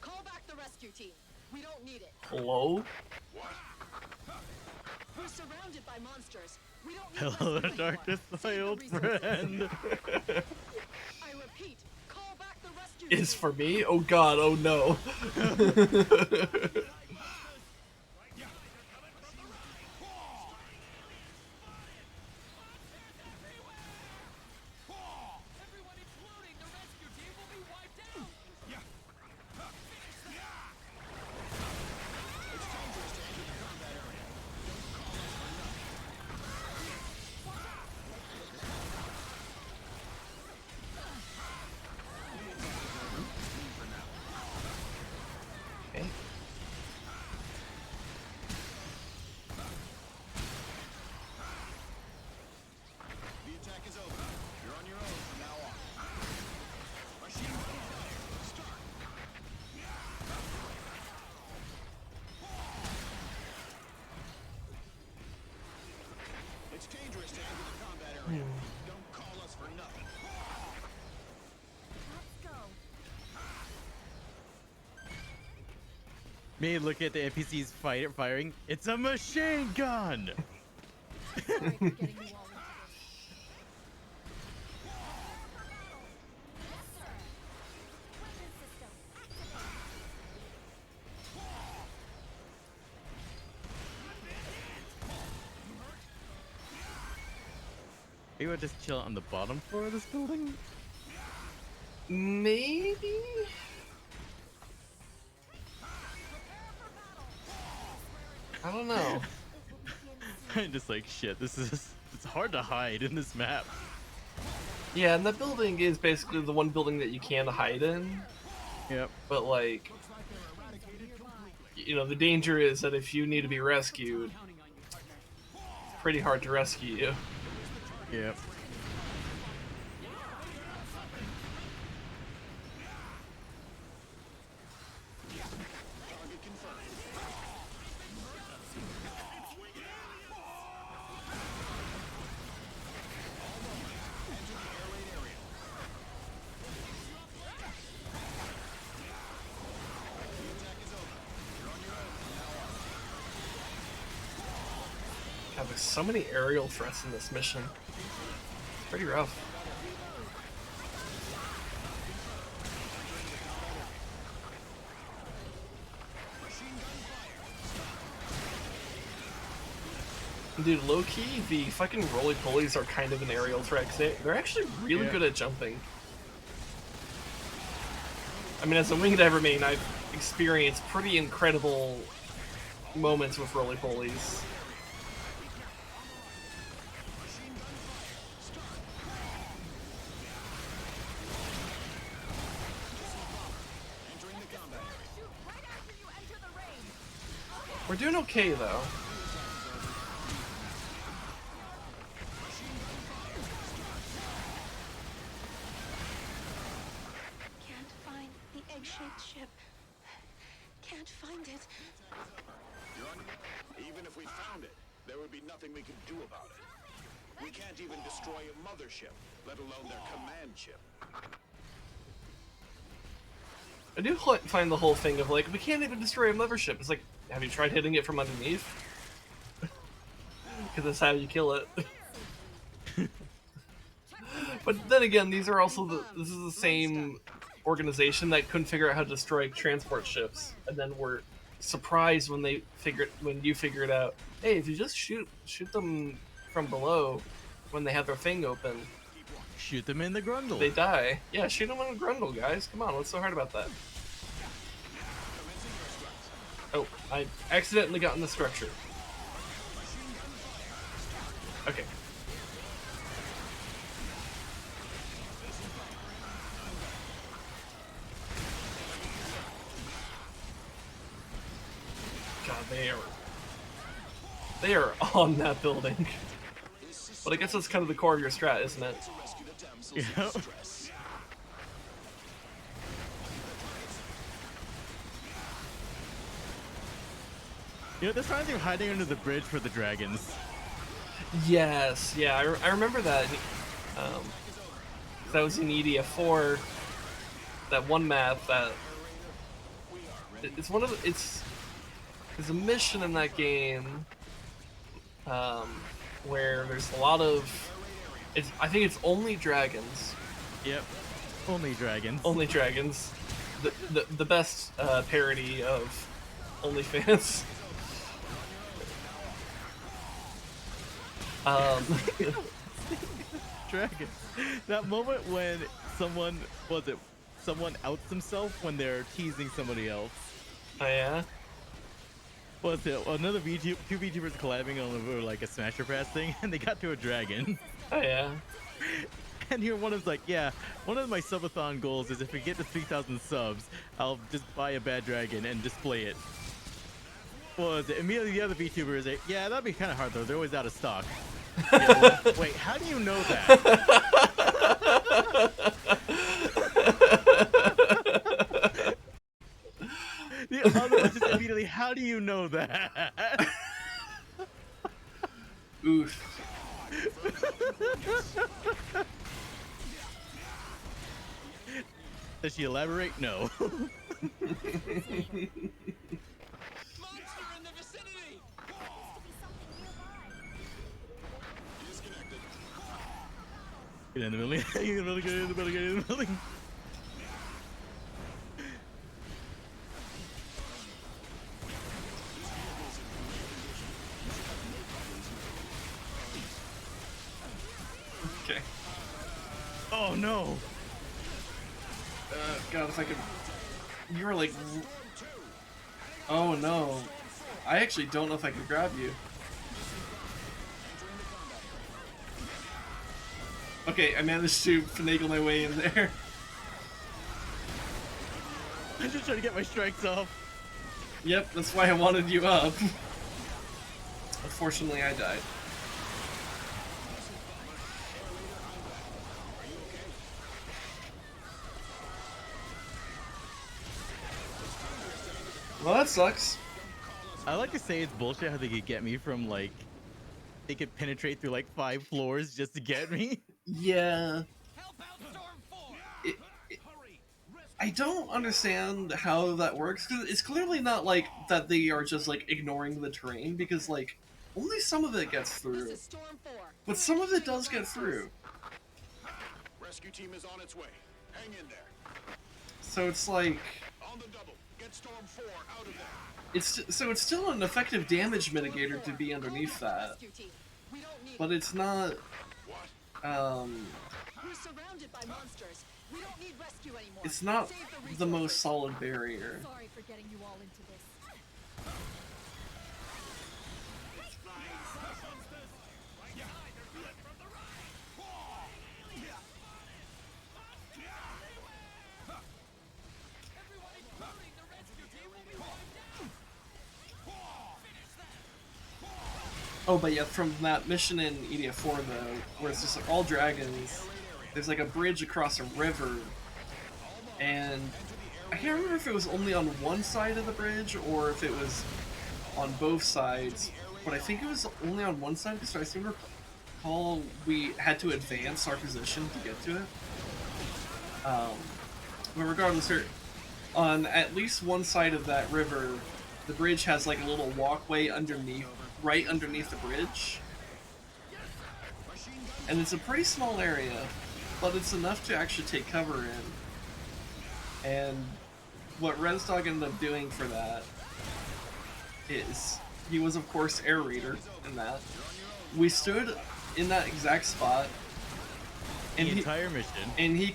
Call back the rescue team. We don't need it. hello? We're surrounded by monsters. We don't need Hello, rescue anymore. darkness, my Save the old resources. friend. I repeat, call back the rescue Is team. for me? Oh god, oh no. Everyone, including the rescue team, will be wiped out. It's dangerous to enter the combat area. Don't call us for nothing. Leave for now. Okay. The attack is over. You're on your own from now on. Machine gun fire. Start. It's dangerous to enter the combat area. Don't call us for nothing. Let's go. Me look at the NPCs firing. It's a machine gun. Sorry for getting you all into this. Yes, sir. Weapon system activated. You would just chill on the bottom floor of this building? Maybe? I don't know. I'm just like, shit, it's hard to hide in this map. Yeah, and the building is basically the one building that you can hide in. Yep. But, like, you know, the danger is that if you need to be rescued, it's pretty hard to rescue you. Yep. God, there's so many aerial threats in this mission. It's pretty rough. Dude, low-key, the fucking roly-polies are kind of an aerial threat, 'cause they're actually really good at jumping. I mean, as a winged Evermain, I've experienced pretty incredible moments with roly-polies. We're doing okay, though. Can't find the egg-shaped ship. Can't find it. Even if we found it, there would be nothing we could do about it. We can't even destroy a mothership, let alone their command ship. I do find the whole thing of, like, we can't even destroy a mothership. It's like, have you tried hitting it from underneath? Because that's how you kill it. But then again, these are also this is the same organization that couldn't figure out how to destroy transport ships, and then were surprised when you figured out, hey, if you just shoot them from below when they have their thing open, Shoot them in the grundle. they die. Yeah, shoot them on the grundle, guys. Come on, what's so hard about that? Oh, I accidentally got in the structure. Okay. God, they are on that building. But I guess that's kind of the core of your strat, isn't it? Yeah. You know, this reminds me of hiding under the bridge for the dragons. Yes, yeah, I remember that. That was in EDF 4. That one map that it's one of the, there's a mission in that game where there's a lot of I think it's only dragons. Yep. Only dragons. Only dragons. The best parody of OnlyFans. Dragon. That moment when someone outs themselves when they're teasing somebody else. Oh yeah? Was it another two VTubers collabing on like a Smasher Pass thing, and they got to a dragon. Oh yeah. And here one is like, yeah, one of my subathon goals is if we get to 3,000 subs, I'll just buy a bad dragon and display it. Was it immediately the other VTuber is like, yeah, that'd be kind of hard though. They're always out of stock. Yeah, well, wait, how do you know that? The other one just immediately, how do you know that? Oof. Does she elaborate? No. Monster in the vicinity! Get in the building. Get in the building. Get in the building. Get in the building. Oh no! God, if I could... You were like... Oh no. I actually don't know if I could grab you. Okay, I managed to finagle my way in there. I'm just trying to get my strikes off. Yep, that's why I wanted you up. Unfortunately, I died. Well, that sucks. I like to say it's bullshit how they could get me from like, they could penetrate through like 5 floors just to get me. Yeah. Help out Storm 4! It, I don't understand how that works, because it's clearly not like that they are just like ignoring the terrain, because like only some of it gets through. This is Storm 4. But some of it does get through. Rescue team is on its way. Hang in there. So it's like On the double. Get Storm 4 out of there. it's still an effective damage mitigator to be underneath that, Rescue team. We don't need but it's not What? We're surrounded by monsters. We don't need rescue anymore. it's not Save the the most resources. solid barrier. Sorry for getting you all into this. Everyone including the rescue team will be wiped out! Finish that! Oh, but yeah, from that mission in EDF 4 though, where it's just like all dragons, there's like a bridge across a river, and I can't remember if it was only on one side of the bridge or if it was on both sides, but I think it was only on one side because I seem to recall we had to advance our position to get to it. But regardless, on at least one side of that river, the bridge has like a little walkway underneath, right underneath the bridge. And it's a pretty small area, but it's enough to actually take cover in. And what Resdog ended up doing for that is, he was of course air reader in that. We stood in that exact spot, and The entire mission. and he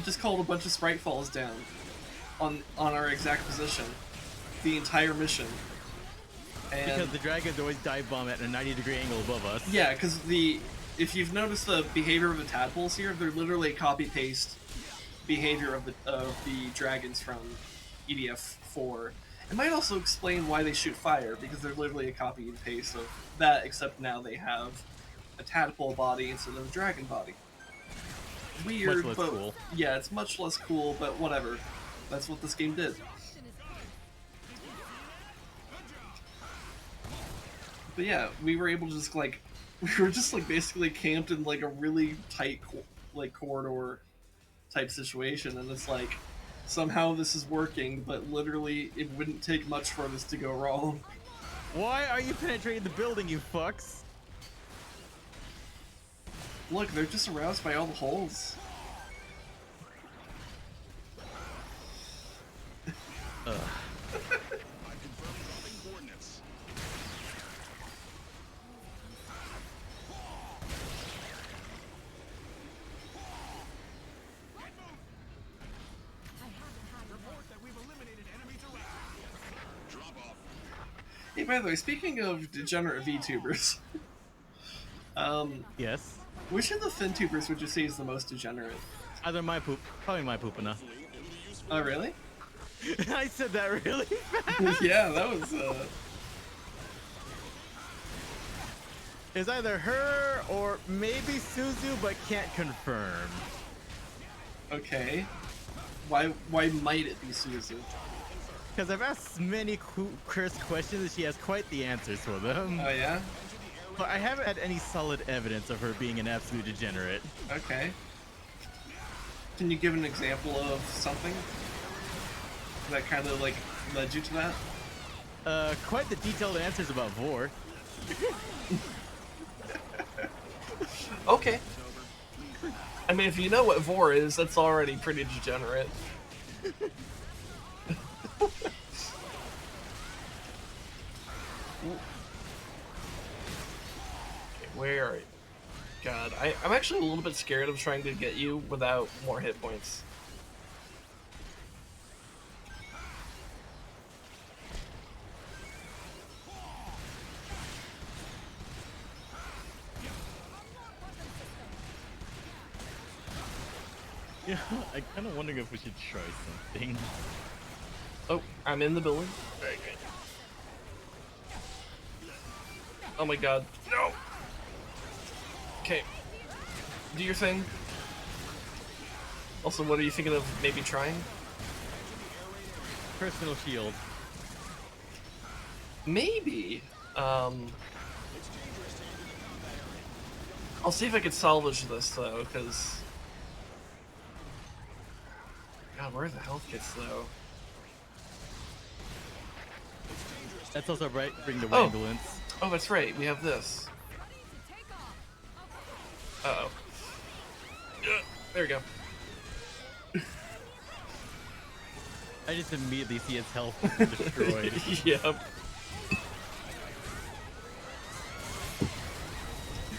just called a bunch of sprite falls down on our exact position, the entire mission. And Because the dragons always dive bomb at a 90-degree angle above us. yeah, because if you've noticed the behavior of the tadpoles here, they're literally a copy paste behavior of the dragons from EDF 4. It might also explain why they shoot fire, because they're literally a copy and paste of that, except now they have a tadpole body instead of a dragon body. Weird, Much less but cool. yeah, it's much less cool, but whatever. That's what this game did. But yeah, we were able to just like, we were just like basically camped in like a really tight like corridor type situation, and it's like, somehow this is working, but literally it wouldn't take much for this to go wrong. Why are you penetrating the building, you fucks? Look, they're just aroused by all the holes. Ugh. I confirm dropping coordinates. Report that we've eliminated enemies around. Drop off. Hey, by the way, speaking of degenerate VTubers, Yes. which of the FinTubers would you say is the most degenerate? Either my poop, probably my poopina. Oh, really? I said that really fast. Yeah, that was, It's either her or maybe Suzu, but can't confirm. okay. Why might it be Suzu? Because I've asked many Chris questions and she has quite the answers for them. Oh, yeah? But I haven't had any solid evidence of her being an absolute degenerate. Okay. Can you give an example of something that kind of, like, led you to that? Quite the detailed answers about Vor. Okay. I mean, if you know what Vor is, that's already pretty degenerate. Okay, where are you? God, I'm actually actually a little bit scared of trying to get you without more hit points. Yeah, I'm kind of wondering if we should try something. Oh, I'm in the building. Very good. Oh my god. No! Okay. Do your thing. Also, what are you thinking of maybe trying? Personal shield. Maybe. I'll see if I can salvage this though, because God, where are the health kits though? That's also right. Bring the Oh. ambulance. Oh, that's right. We have this. Uh oh. There we go. I just immediately see its health destroyed. Yep.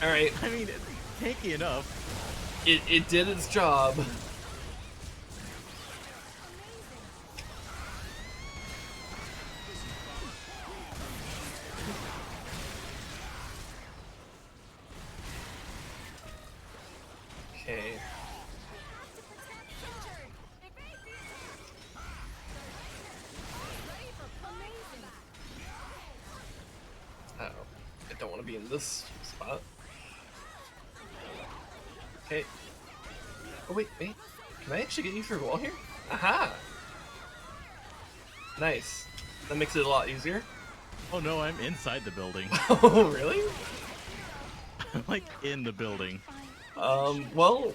All right. I mean, it's tanky enough. It did its job. Okay. Uh oh. I don't want to be in this spot. Okay. Oh wait. Can I actually get you through the wall here? Aha! Nice. That makes it a lot easier. Oh no, I'm inside the building. Oh really? I'm like in the building. Well,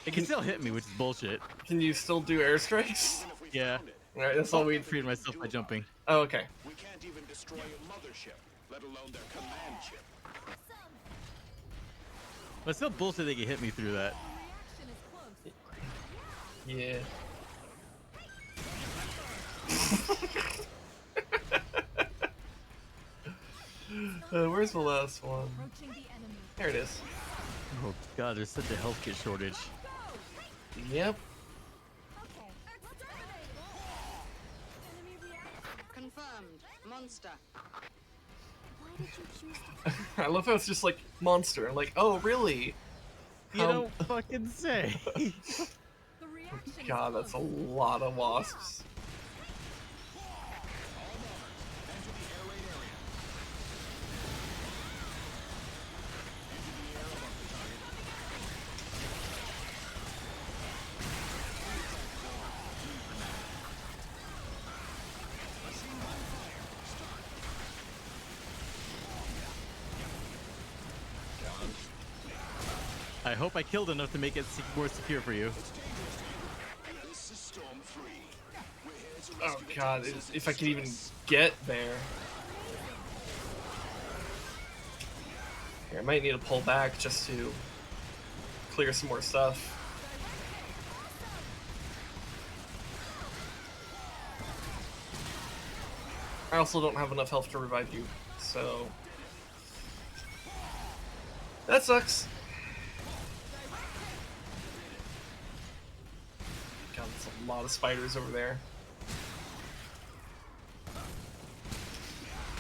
It can still hit me, which is bullshit. can you still do airstrikes? Yeah. Alright, that's all we... Freed myself by jumping. Oh, okay. We can't even destroy a mothership, let alone their command ship. But it's still bullshit they can hit me through that. Yeah. Where's the last one? There it is. Oh god, there's such a health kit shortage. Yep. Confirmed. Monster. Why did you choose to I love how it's just like monster. I'm like, oh really? You don't fucking say. God, that's a lot of wasps. I hope I killed enough to make it more secure for you. This is Storm 3. We're here to Oh rescue the God, Texas if I could even Express. get there. Here, I might need to pull back just to clear some more stuff. I also don't have enough health to revive you, so that sucks. God, that's a lot of spiders over there.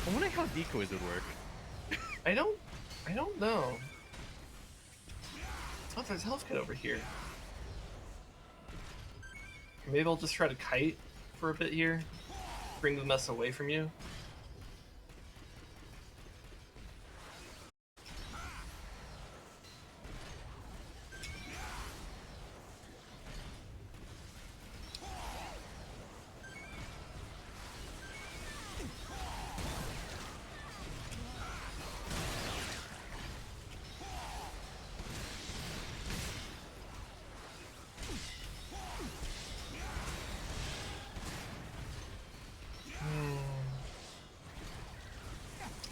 I wonder how decoys would work. I don't know. Oh, there's a health kit over here. Maybe I'll just try to kite for a bit here. Bring the mess away from you.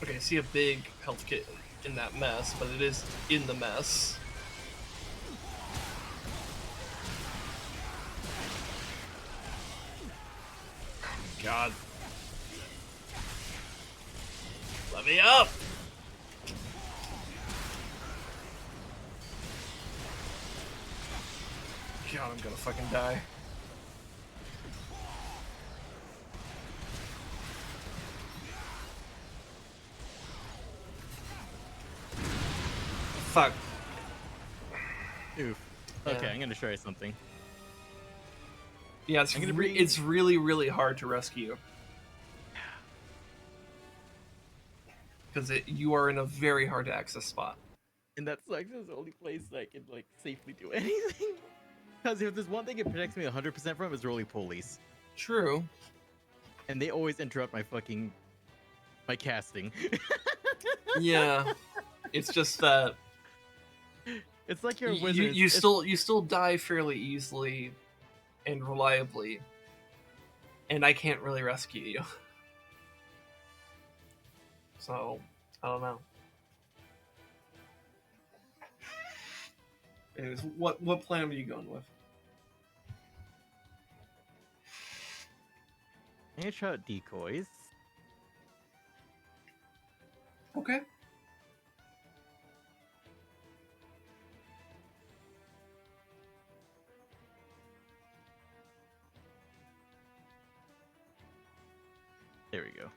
Okay, I see a big health kit in that mess, but it is in the mess. God. Let me up! God, I'm gonna fucking die. Fuck. Oof. Okay, Yeah. I'm gonna try something. Yeah, it's I'm gonna bring- it's really, really hard to rescue. Because you are in a very hard to access spot. And that's like the only place I can like safely do anything. Because if there's one thing it protects me 100% from, is roly polies, True. and they always interrupt my casting. Yeah. It's just that It's like you're a you, wizard. you It's- still you still die fairly easily and reliably, and I can't really rescue you. So I don't know. Anyways, what plan are you going with? I'm gonna try out decoys. Okay. There we go.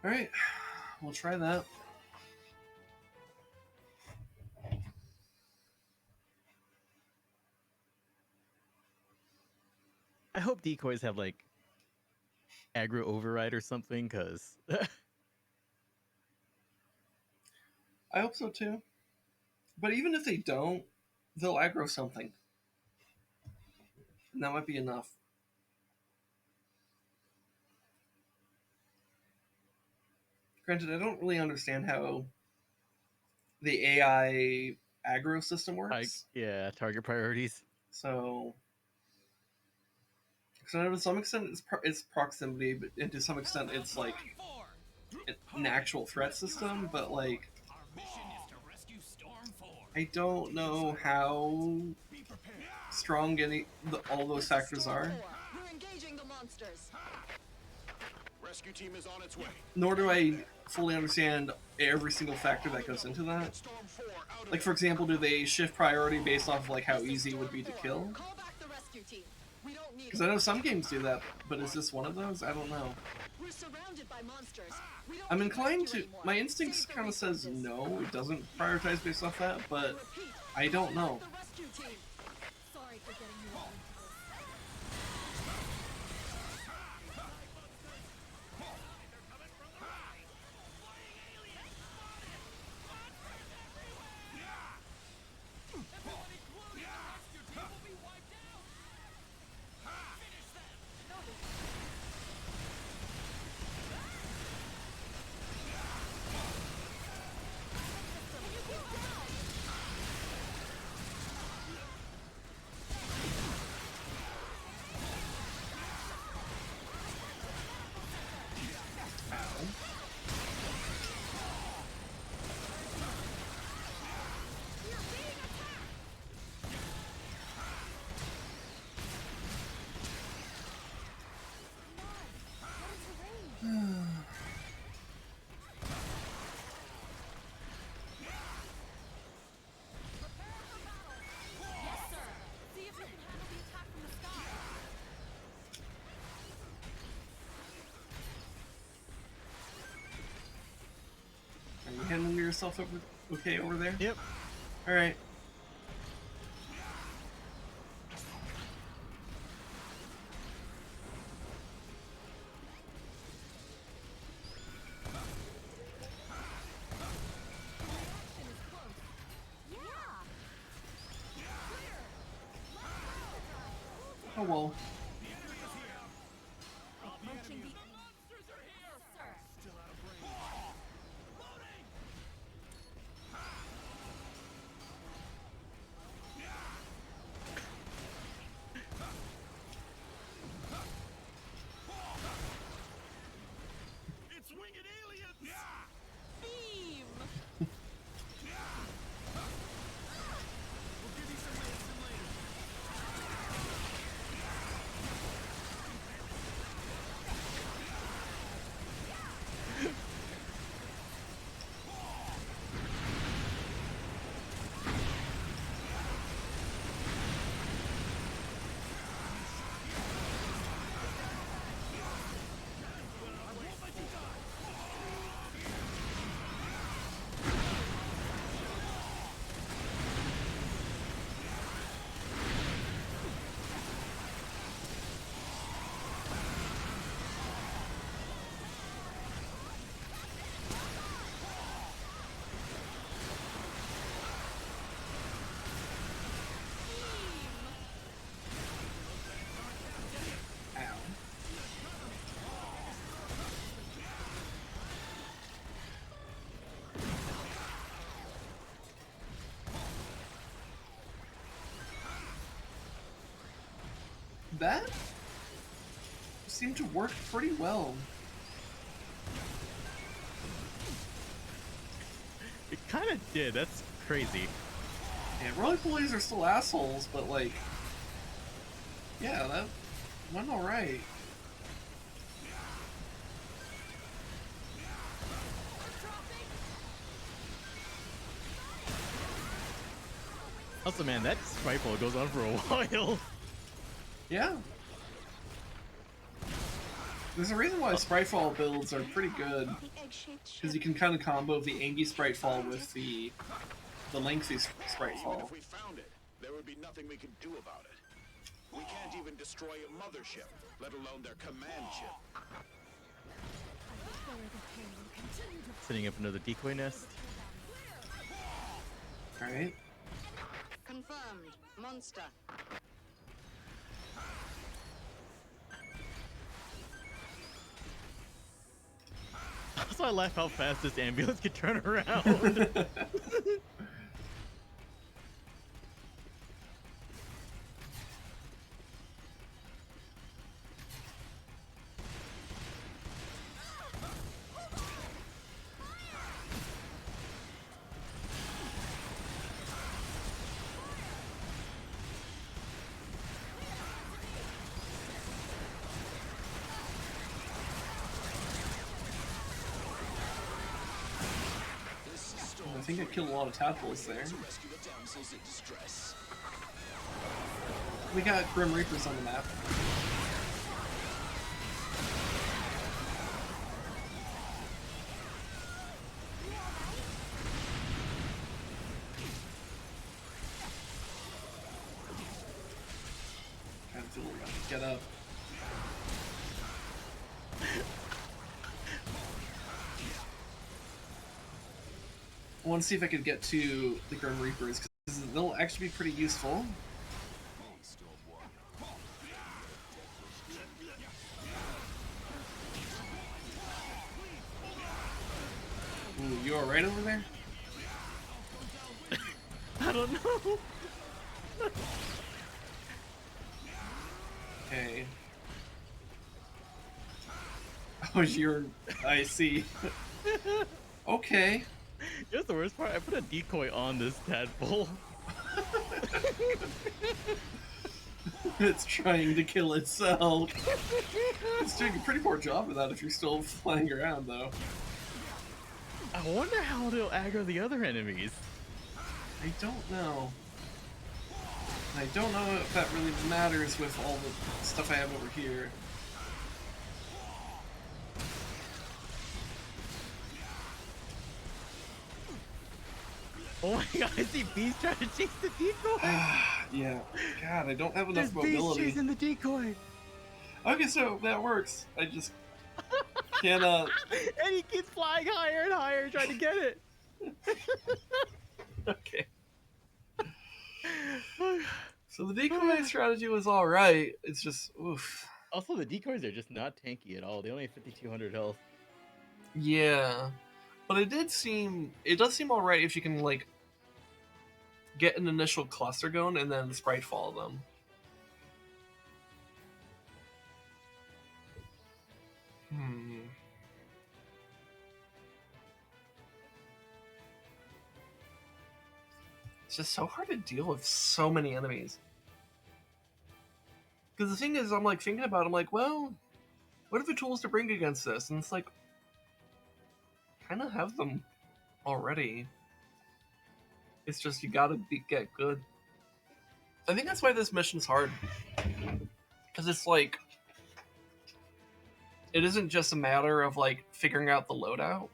All right. We'll try that. I hope decoys have like aggro override or something, because I hope so too. But even if they don't, they'll aggro something. And that might be enough. Granted, I don't really understand how the AI aggro system works. yeah, target priorities. So I know to some extent it's proximity, but and to some extent it's like an actual threat system. But like, Our mission is to rescue Storm 4. I don't know how strong all those factors are. We're engaging the monsters. Rescue team is on its way. Nor do I fully understand every single factor that goes into that. Storm 4 out of Like, for example, do they shift priority based off of like how easy it would be to kill? Call back the rescue team. We don't need Because I know some games do that, but is this one of those? I don't know. We're surrounded by monsters. We don't I'm need inclined rescue to. anymore. My instincts Save the kind of says resources. no. It doesn't prioritize based off that, but Repeat. I don't know. The rescue team. Sorry for getting you all into this. Everyone, including the rescue team, will be wiped out. Finish them. Yes, sir. See if you can handle the attack from the sky. Are you handling yourself okay over there? Yep. All right. Yeah. Oh well. Approaching the monsters are here, sir. It's winged aliens! Beam. We'll give you some medicine later. that seemed to work pretty well. It kind of did. That's crazy. Yeah, roly-polies are still assholes, but like, yeah, that went alright. Also, man, that rifle goes on for a while. Yeah. There's a reason why Spritefall builds are pretty good, The egg-shaped ship. because you can kind of combo the Angie Spritefall with the lengthy Even Spritefall. if we found it, there would be nothing we could do about it. We can't even destroy a mothership, let alone their command ship. Setting up another decoy nest. Alright. Confirmed. Monster. Also, I laugh how fast this ambulance can turn around. I think I killed a lot of tadpoles there. We got Grim Reapers on the map. Kind of feel like I should get up. I want to see if I could get to the Grim Reapers, because they'll actually be pretty useful. Ooh, you alright over there? I don't know. Okay. Oh, you're... I see. Okay. Here's the worst part. I put a decoy on this tadpole. It's trying to kill itself. It's doing a pretty poor job of that if you're still flying around, though. I wonder how it'll aggro the other enemies. I don't know. I don't know if that really matters with all the stuff I have over here. Oh my god, I see bees trying to chase the decoy. Yeah. God, I don't have enough There's bees mobility. chasing the decoy. Okay, so that works. I just cannot. And he keeps flying higher and higher trying to get it. Okay. So the decoy strategy was alright. It's just, oof. Also, the decoys are just not tanky at all. They only have 5,200 health. Yeah. But it does seem alright if you can, like, get an initial cluster going and then sprite follow them. It's just so hard to deal with so many enemies. Because the thing is, I'm like thinking about it, I'm like, well, what are the tools to bring against this? And it's like, kind of have them already. It's just you gotta get good. I think that's why this mission's hard. Because it's like, it isn't just a matter of like figuring out the loadout.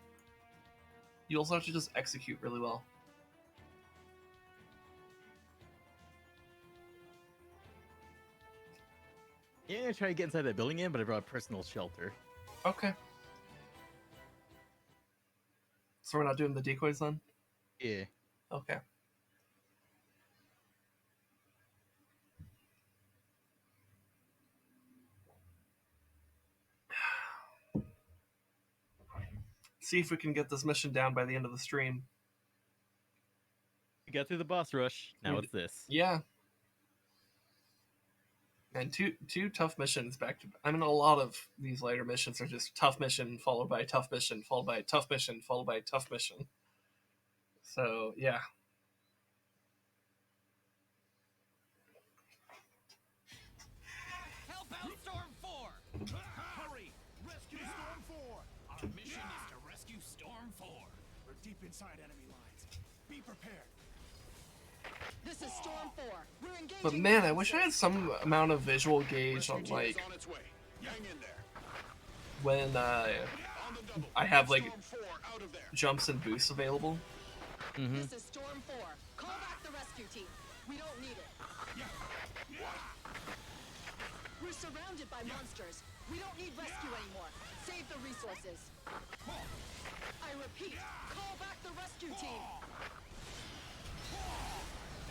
You also have to just execute really well. Yeah, I'm gonna try to get inside that building in, but I brought a personal shelter. Okay. So we're not doing the decoys then? Yeah. Okay. See if we can get this mission down by the end of the stream. We got through the boss rush. Now it's this. Yeah. And two tough missions back to. I mean, a lot of these later missions are just tough mission followed by tough mission followed by tough mission followed by tough mission. So yeah. Help out Storm 4! Hurry! Rescue Storm 4! Our mission is to rescue Storm 4. We're deep inside enemy lines. Be prepared. This is Storm 4. We're engaging. But man, I wish I had some amount of visual gauge Rescue on team like is on its way. Hang in there. when On the double. I have Get like Storm 4 out of there. jumps and boosts available. This is Storm 4. Call back the rescue team. We don't need it. We're surrounded by monsters. We don't need rescue anymore. Save the resources. I repeat, call back the rescue team.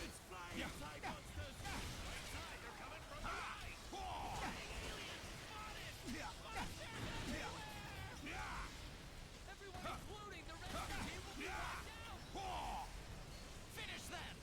It's flying inside monsters. Right side, they're coming from the right. Everyone, including the rescue team, will be wiped out! Finish them!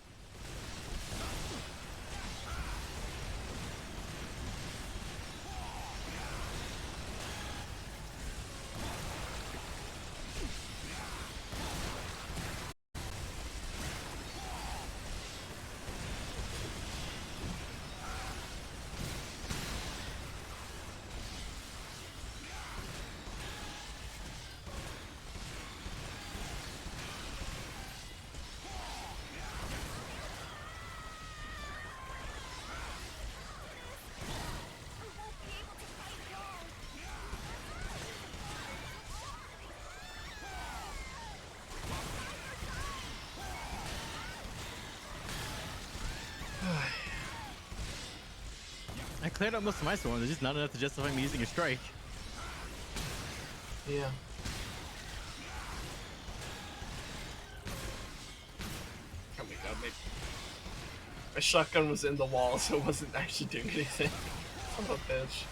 I cleared out most of my storms. There's just not enough to justify me using a strike. Yeah. Oh my god, my shotgun was in the wall, so it wasn't actually doing anything. Son of a bitch.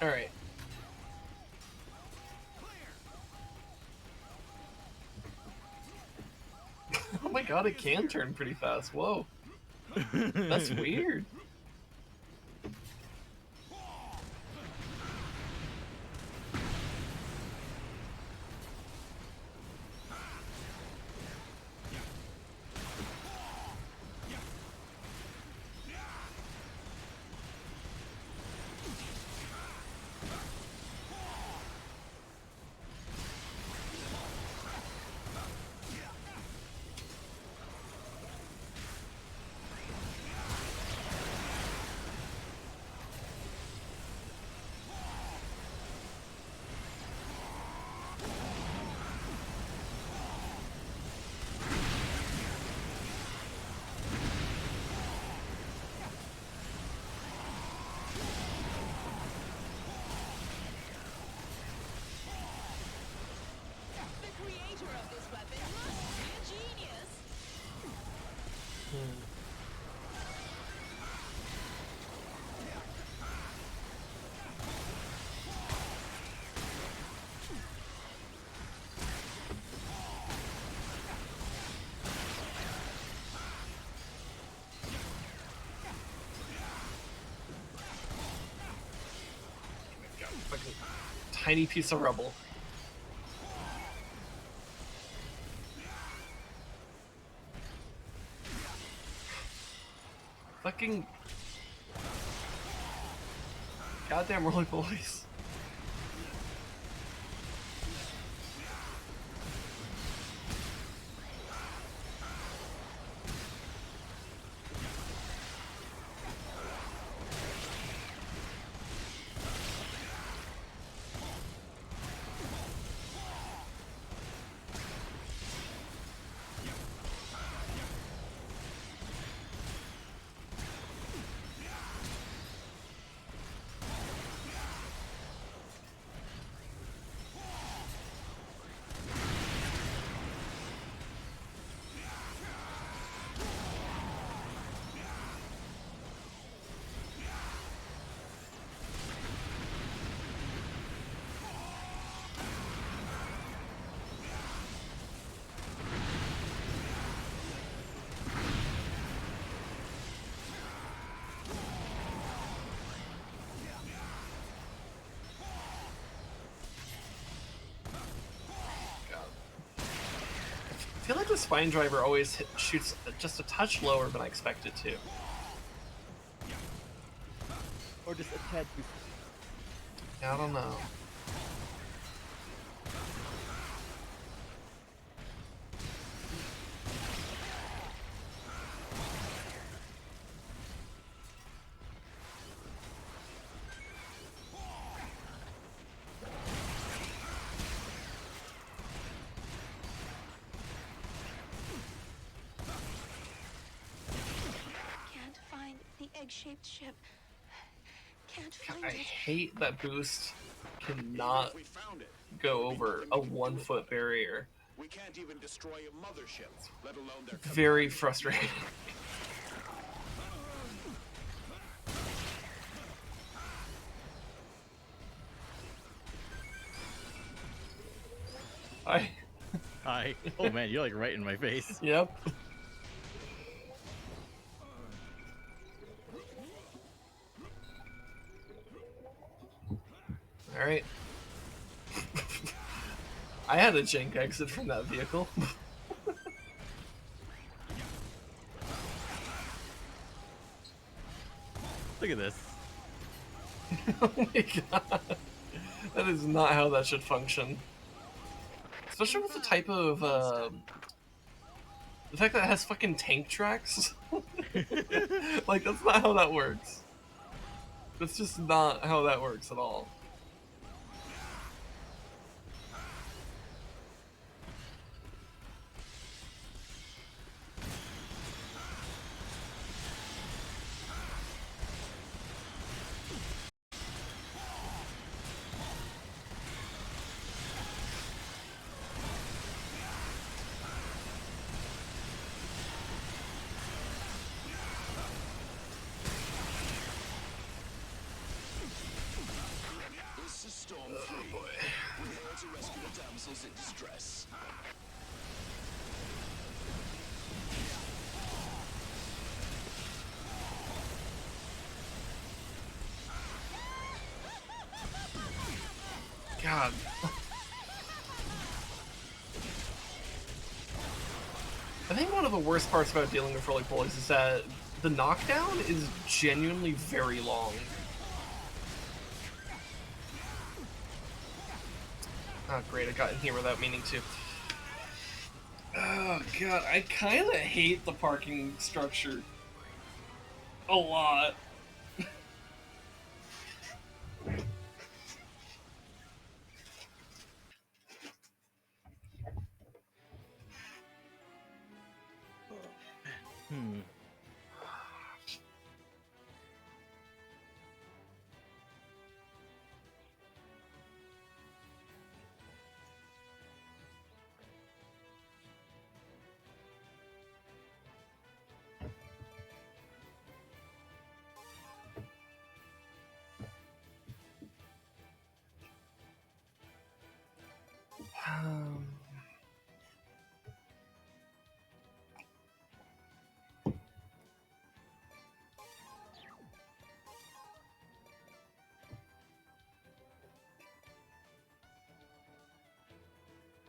Alright. Oh my god, it can turn pretty fast. Whoa. That's weird. The creator of this weapon must be a genius. Fucking tiny piece of rubble. Fucking goddamn roly polies. feel like the spine driver always shoots just a touch lower than I expect it to. Or just a tad too. I don't know. Can't find the egg-shaped ship. Can't find I it. hate that boost Even cannot if we found it, go over a 1 foot barrier. we can't even destroy a mothership, let alone their Very frustrating. I. Hi. Oh man, you're like right in my face. Yep. All right. I had a jank exit from that vehicle. Look at this. Oh my god. That is not how that should function. Especially with the type of, the fact that it has fucking tank tracks. Like, that's not how that works. That's just not how that works at all. This is Storm 3. We're here to rescue the damsels in distress. God. I think one of the worst parts about dealing with roly polies is that the knockdown is genuinely very long. Oh great, I got in here without meaning to. Oh god, I kinda hate the parking structure. A lot. Hmm.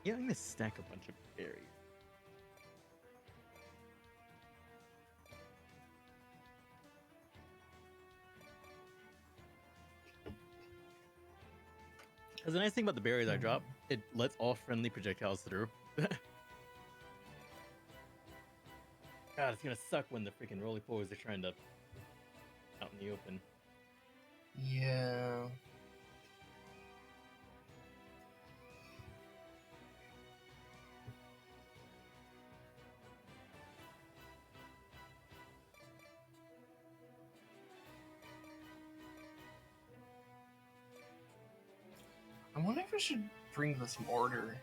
Yeah, I'm gonna stack a bunch of berries. Because the nice thing about the berries I drop, it lets all friendly projectiles through. God, it's gonna suck when the freaking roly polies are trying to out in the open. Yeah. I wonder if I should bring this mortar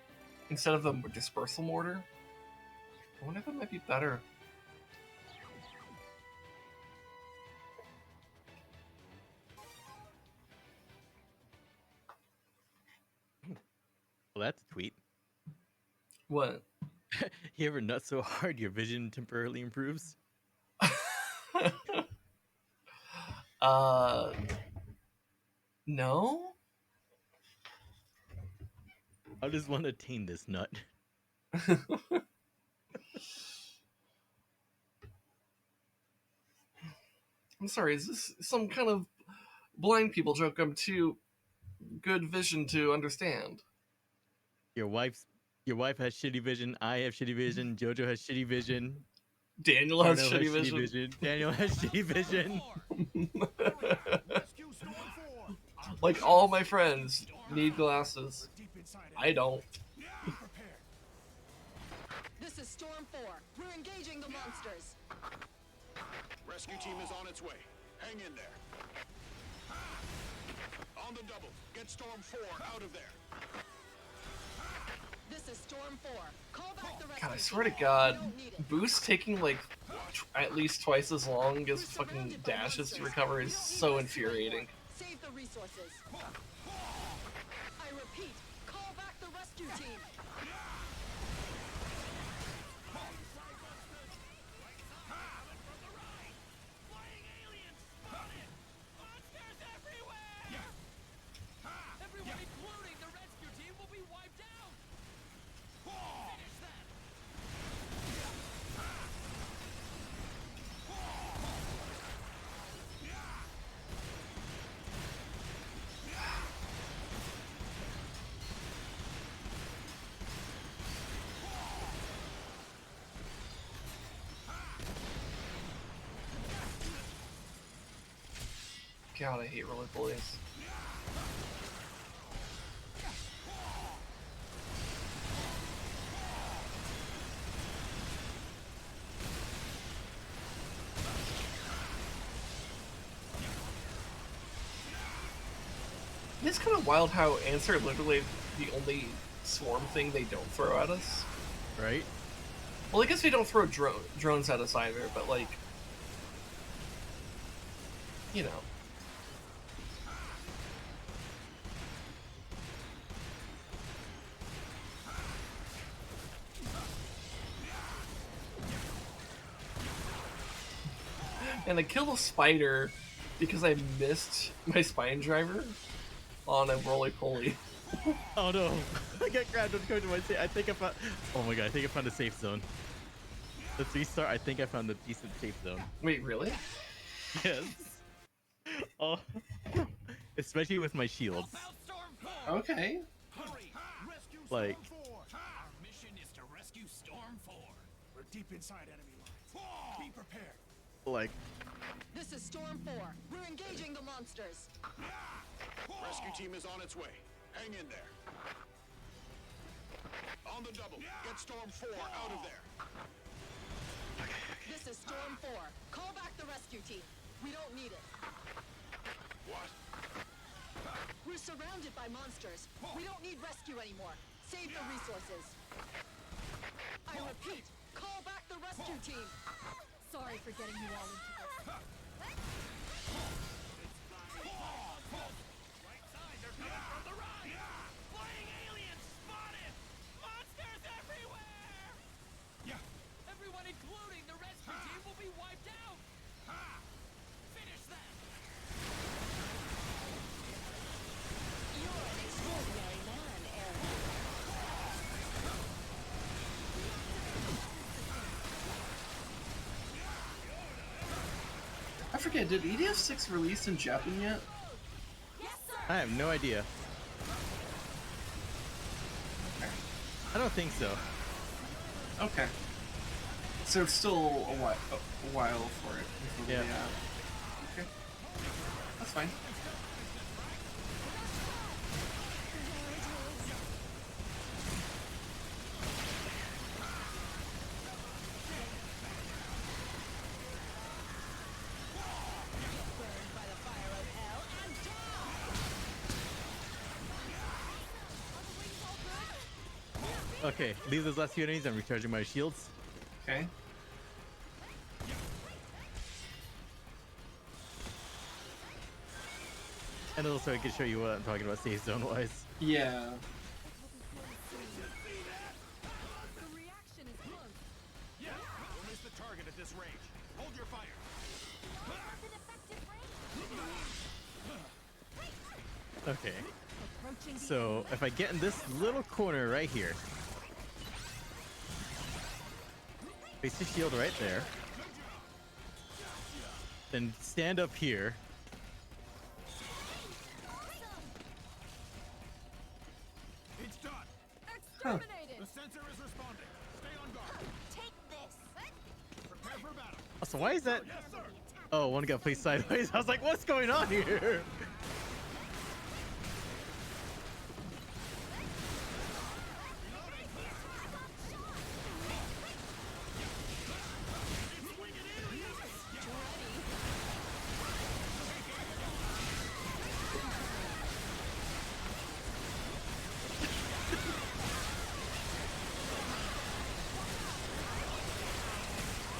instead of the dispersal mortar. I wonder if it might be better. Well, that's a tweet. What? You ever nut so hard your vision temporarily improves? No? I just want to attain this nut. I'm sorry, is this some kind of blind people joke I'm too good vision to understand? Your wife's your wife has shitty vision. I have shitty vision. Jojo has shitty vision. Daniel has Arno has shitty shitty vision. vision. Daniel has shitty vision. Rescue Storm 4. Our Like mission all is my to friends Storm need 5. glasses. We're deep inside I don't. Be prepared. This is Storm 4. We're engaging the monsters. Rescue team is on its way. Hang in there. On the double. Get Storm 4 out of there. This is Storm 4. Call back the rescue God, I swear to team. God, We don't need it. boost taking like at least twice as long as fucking dashes to recover is so infuriating. Save the resources. I repeat, call back the rescue team. Flying aliens spotted! Monsters everywhere! Everyone, including the rescue team, will be wiped out! Finish that! God, I hate roller bullies. It's kind of wild how ants are literally the only swarm thing they don't throw at us. Right? Well, I guess they don't throw drones at us either, but like, you know. And I killed a spider because I missed my spine driver on a roly-poly. Oh no! I got grabbed. I'm going to my safe. I think I found. Oh my god! I think I found a safe zone. Let's restart. I think I found a decent safe zone. Wait, really? Yes. Oh. Especially with my shields. Out Storm 4! Okay. Hurry! Rescue Like- Storm 4. Our mission is to rescue Storm 4. We're deep inside enemy lines. Be prepared. Like, This is Storm 4. We're engaging the monsters. Rescue team is on its way. Hang in there. On the double. Get Storm 4 out of there. This is Storm 4. Call back the rescue team. We don't need it. What? We're surrounded by monsters. We don't need rescue anymore. Save the resources. I repeat, call back the rescue team. Sorry for getting you all into this. Right side, they're coming from the right! Flying aliens spotted! Monsters everywhere! Everyone, including the rescue team, will be wiped out! Finish that! You're an extraordinary man, Aaron. I forget, did EDF 6 release in Japan yet? Yes, sir. I have no idea. I don't think so. Okay. So it's still a while for it. Before Yeah. Okay. That's fine. Burned by the fire of hell and die! Okay, leave those last few enemies. I'm recharging my shields. Okay. And also I can show you what I'm talking about safe zone wise. Yeah. The reaction is close. We'll miss the target at this range. Hold your fire. That's an effective range. Okay. Approaching the So if I get in this little corner right here, place the shield right there. Then stand up here. It's done. Exterminated! The sensor is responding. Stay on guard. Take this! Prepare for battle. So why is that? Yes, sir. Oh, one got placed sideways. I was like, what's going on here?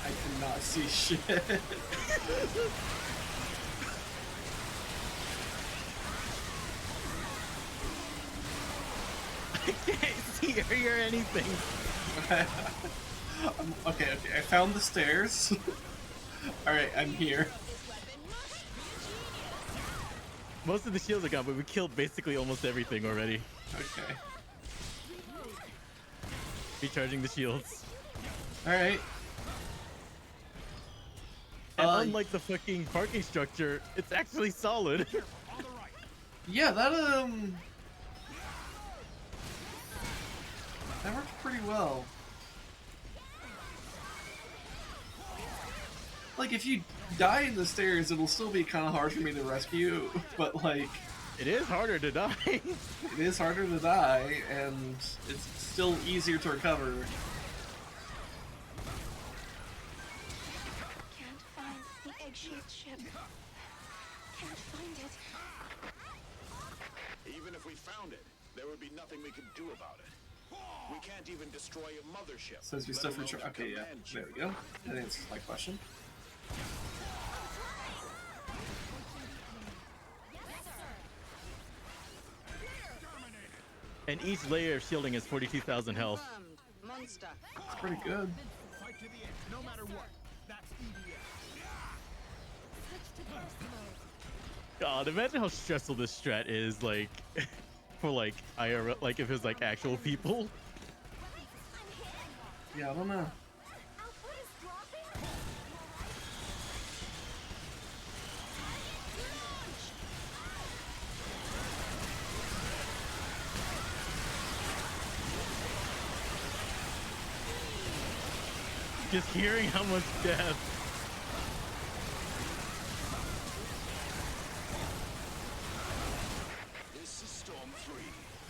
I cannot see shit. I can't see or hear anything. Okay, I found the stairs. Alright, I'm here. Most of the shields are gone, but we killed basically almost everything already. Okay. Recharging the shields. Alright. And unlike the fucking parking structure, it's actually solid. Yeah, that worked pretty well. Like, if you die in the stairs, it'll still be kind of hard for me to rescue, but like... It is harder to die. It is harder to die, and it's still easier to recover. Can't find the egg-shaped ship. Can't find it. Even if we found it, there would be nothing we could do about it. We can't even destroy a mothership. Says we let still alone for a okay, yeah. command There ship. we go. That answers my question. And each layer of shielding is 42,000 health. Confirmed. Monster. It's pretty good. Fight to the end, no matter what. That's EDF. Switch to burst mode. God, imagine how stressful this strat is, like, for like IRL, like if it was like actual people. Yeah, I don't know. Output is dropping? Just hearing how much death. This is Storm 3.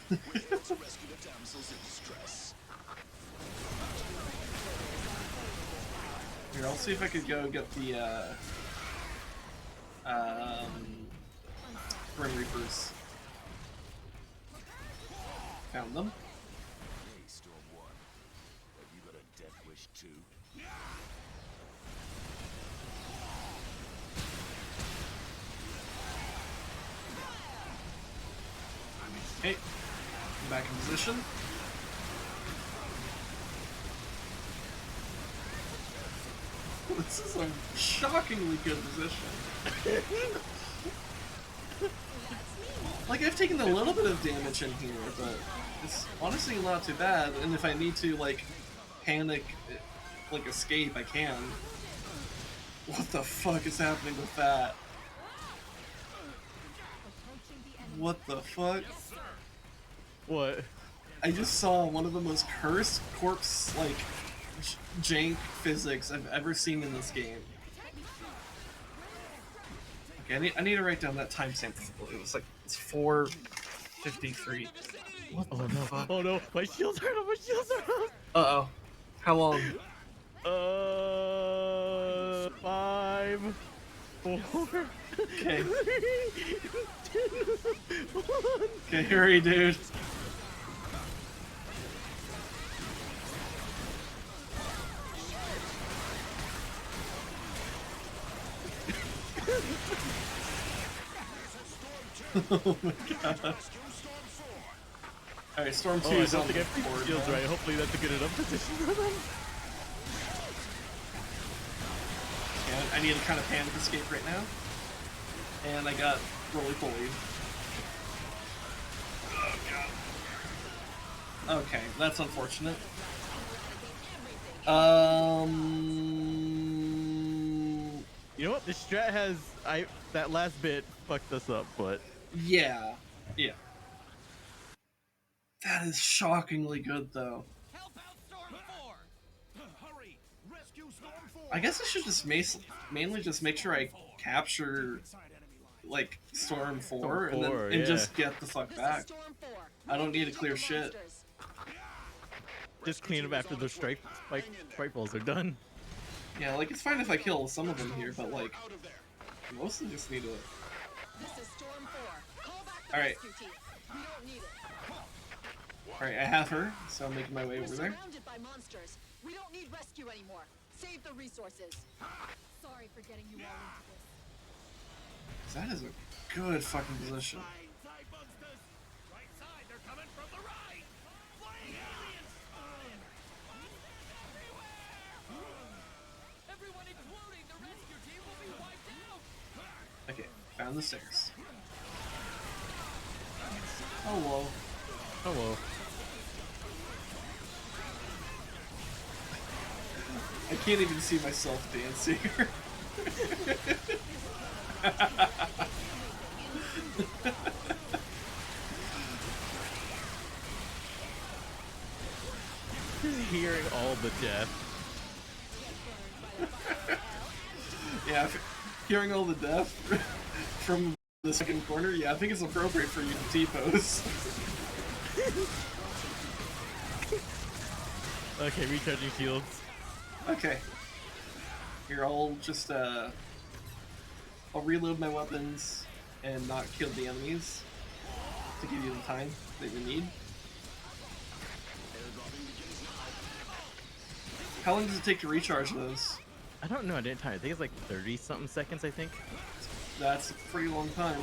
We're here to rescue the damsels in distress. Here, I'll see if I could go get the Grim Reapers. Found them. Hey, Storm 1. Have you got a death wish too? Okay, I'm back in position. This is a shockingly good position. Like, I've taken a little bit of damage in here, but it's honestly not too bad. And if I need to, like, panic, like, escape, I can. What the fuck is happening with that? What the fuck? What? I just saw one of the most cursed corpse, like, jank physics I've ever seen in this game. Okay, I need to write down that timestamp. It was like, it's 4:53. What the fuck? Oh no, my shields are up, my shields are up! Uh-oh. How long? 5, 4, Okay. 3, 2, 1. Okay, hurry, dude. Oh my god. Alright, Storm 2 Oh, I is don't on think the I picked board shields now. right. Hopefully that's a good enough position for them. And I need to kind of panic escape right now. And I got roly-poly. Oh god. Okay, that's unfortunate. You know what? The strat has that last bit fucked us up, but Yeah. Yeah. That is shockingly good, though. Help out Storm 4! Hurry! Rescue Storm 4! I guess I should just mainly just make sure I capture like Storm 4 and then Storm 4, and yeah. just get the fuck This back. is Storm 4. I don't need to Check clear the shit. monsters. just clean them after the strike balls are done. Yeah, like it's fine if I kill some of them here, but like Out of there. mostly just need to. This is Storm 4. Call back the All right. rescue team. We don't need it. All right, I have her, so I'm making my way We're over there. surrounded by monsters. We don't need rescue anymore. Save the resources. Sorry for getting you all into this. That is a good fucking position. Side monsters! Right side, they're coming from the right! Flying aliens! Everyone, including the rescue team, will be wiped out! Okay, found the stairs. Hello. Hello. I can't even see myself dancing. Just hearing all the death. Yeah, hearing all the death from the second corner, yeah, I think it's appropriate for you to T-pose. Okay, recharging shields. Okay. Here, I'll just, I'll reload my weapons and not kill the enemies to give you the time that you need. How long does it take to recharge those? I don't know. I didn't time. I think it's like 30 something seconds. I think. That's a pretty long time.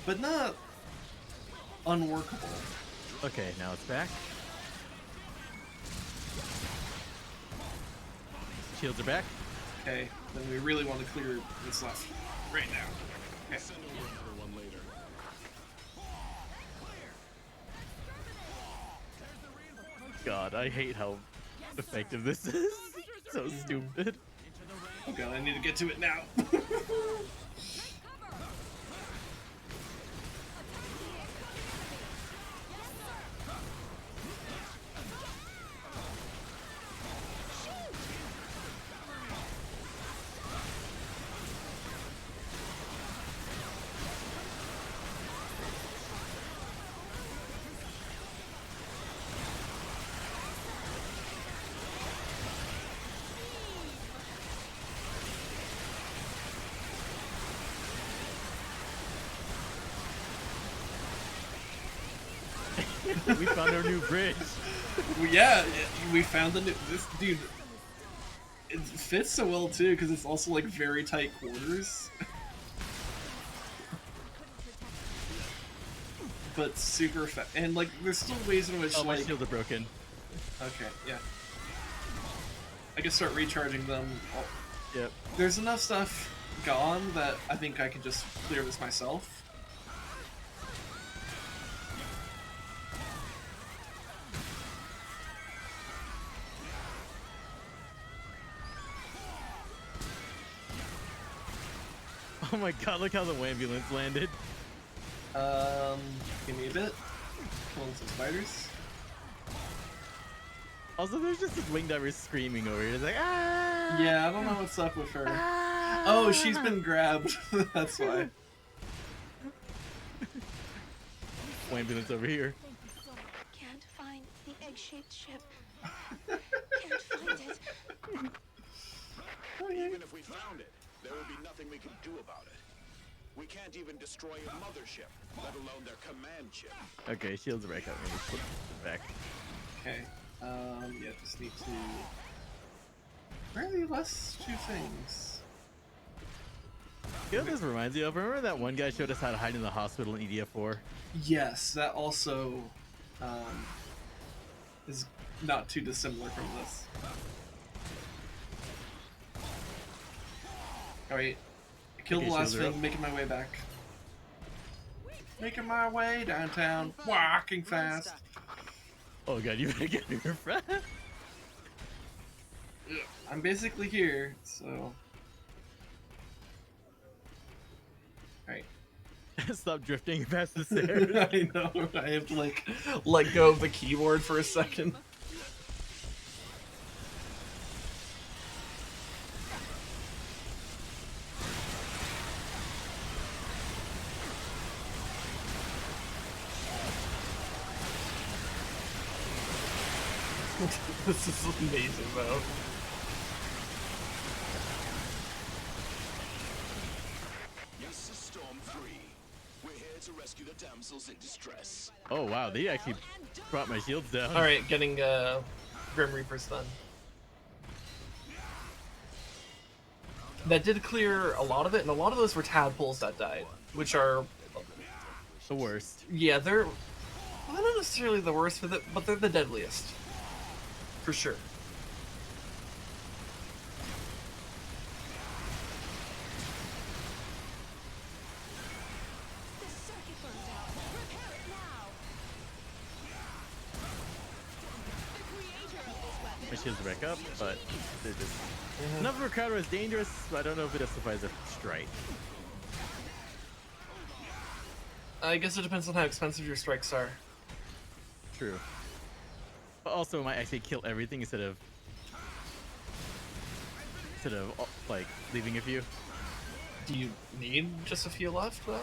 But not unworkable. Okay, now it's back. Shields are back. Okay, then we really want to clear this left right now. Okay. Send over another one later. God, I hate how effective this is. So stupid. Oh god, I need to get to it now. We found our new bridge. Well, yeah, we found the new. This dude. It fits so well too because it's also like very tight quarters. But super fast, and like there's still ways in which Oh, my like. shields are broken. Okay, yeah. I can start recharging them. Oh, Yep. there's enough stuff gone that I think I can just clear this myself. Oh my god, look how the ambulance landed. Give me a bit. Killing some spiders. Also, there's just this wing diver screaming over here. It's like, ah! Yeah, I don't know what's up with her. Ah! Oh, she's been grabbed. That's why. Ambulance over here. Thank you so much. Can't find the egg-shaped ship. Can't find it. Even if we found it, there would be nothing we could do about it. We can't even destroy a mothership, let alone their command ship. Okay, shields are back up. Let me put it back. Okay. Yeah, just need to. Really, less two things. You know what this reminds me of? Remember that one guy showed us how to hide in the hospital in EDF 4? Yes, that also is not too dissimilar from this. Alright, I killed Okay, the last shields are thing, up. making my way back. Making my way downtown, walking fast. Oh god, you better get your friend. I'm basically here, so. Alright. Stop drifting past the stairs. I know, I have to like let go of the keyboard for a second. This is amazing though. This is Storm 3. We're here to rescue the damsels in distress. Oh wow, they actually brought my shields down. Alright, getting Grim Reapers then. That did clear a lot of it, and a lot of those were tadpoles that died, which are, The worst. yeah, they're well, not necessarily the worst, but they're the deadliest. For sure. The circuit burnt out. Repair it now. The creator of this weapon. My shields are back up, but they're just enough of a crowd was dangerous, but I don't know if it justifies a strike. I guess it depends on how expensive your strikes are. True. But also it might actually kill everything instead of like leaving a few. Do you need just a few left, though?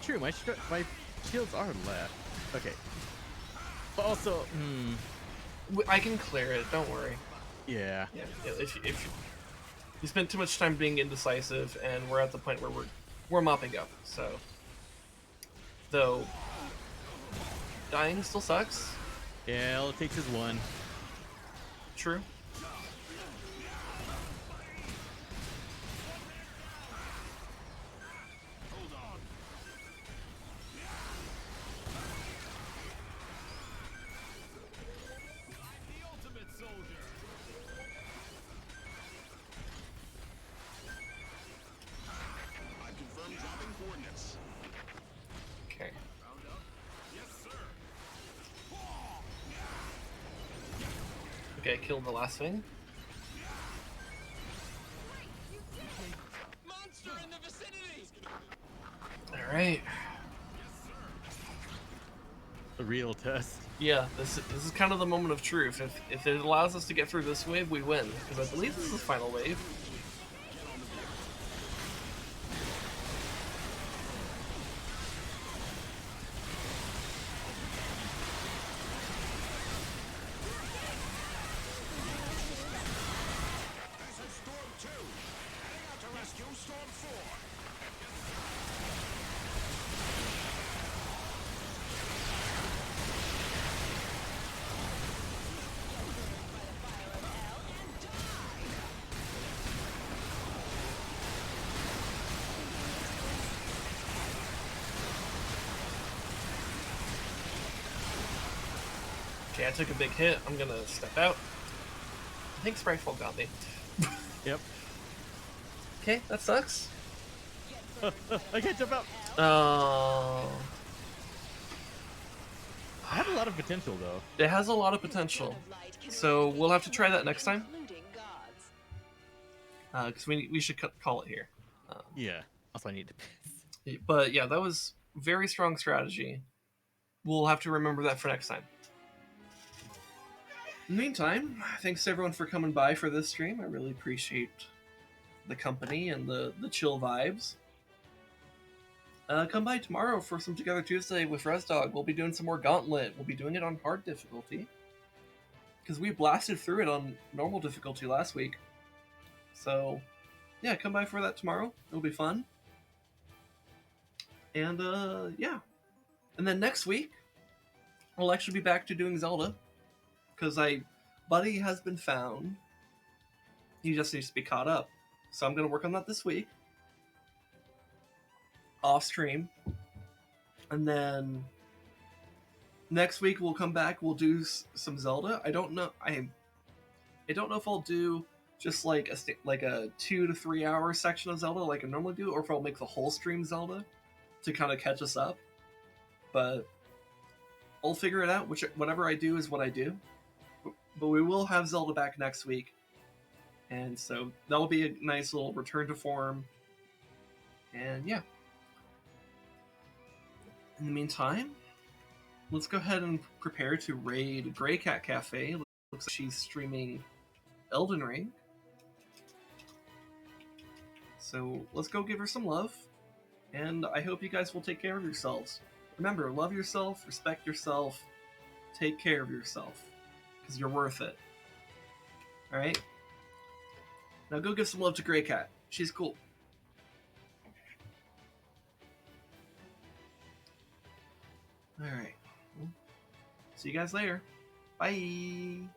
True, my shields are left. Okay. But also, I can clear it, don't worry. yeah. Yeah, if you spent too much time being indecisive, and we're at the point where we're mopping up, so. Though, dying still sucks. Yeah, all it takes is one. True. The ultimate soldier. I've confirmed dropping coordinates. Okay. Yes, sir. Okay, killed the last thing. Monster in the vicinity! Alright. The real test. Yeah, this is kind of the moment of truth. If it allows us to get through this wave, we win. Because I believe this is the final wave. This is Storm 2. Heading out to rescue Storm 4. Okay, I took a big hit. I'm gonna step out. I think Spriteful got me. Yep. Okay, that sucks. I can't jump out. Oh. I have a lot of potential though. It has a lot of potential. So we'll have to try that next time. Including gods. Because we should call it here. Yeah. Also, I need to piss. But yeah, that was very strong strategy. We'll have to remember that for next time. In the meantime, thanks to everyone for coming by for this stream. I really appreciate the company and the chill vibes. Come by tomorrow for some Together Tuesday with ResDog. We'll be doing some more Gauntlet. We'll be doing it on hard difficulty. Because we blasted through it on normal difficulty last week. So, yeah, come by for that tomorrow. It'll be fun. And, yeah. And then next week, we'll actually be back to doing Zelda. Because Buddy has been found. He just needs to be caught up. So I'm going to work on that this week. Off stream. And then next week we'll come back, we'll do some Zelda. I don't know if I'll do just like a 2 to 3 hour section of Zelda like I normally do, or if I'll make the whole stream Zelda to kind of catch us up. But I'll figure it out. Whatever I do is what I do. but we will have Zelda back next week. And so that'll be a nice little return to form. And yeah. In the meantime, let's go ahead and prepare to raid Grey Cat Cafe. Looks like she's streaming Elden Ring. So let's go give her some love. And I hope you guys will take care of yourselves. Remember, love yourself, respect yourself, take care of yourself. Because you're worth it. Alright? Now go give some love to Grey Cat. She's cool. Alright. See you guys later. Bye!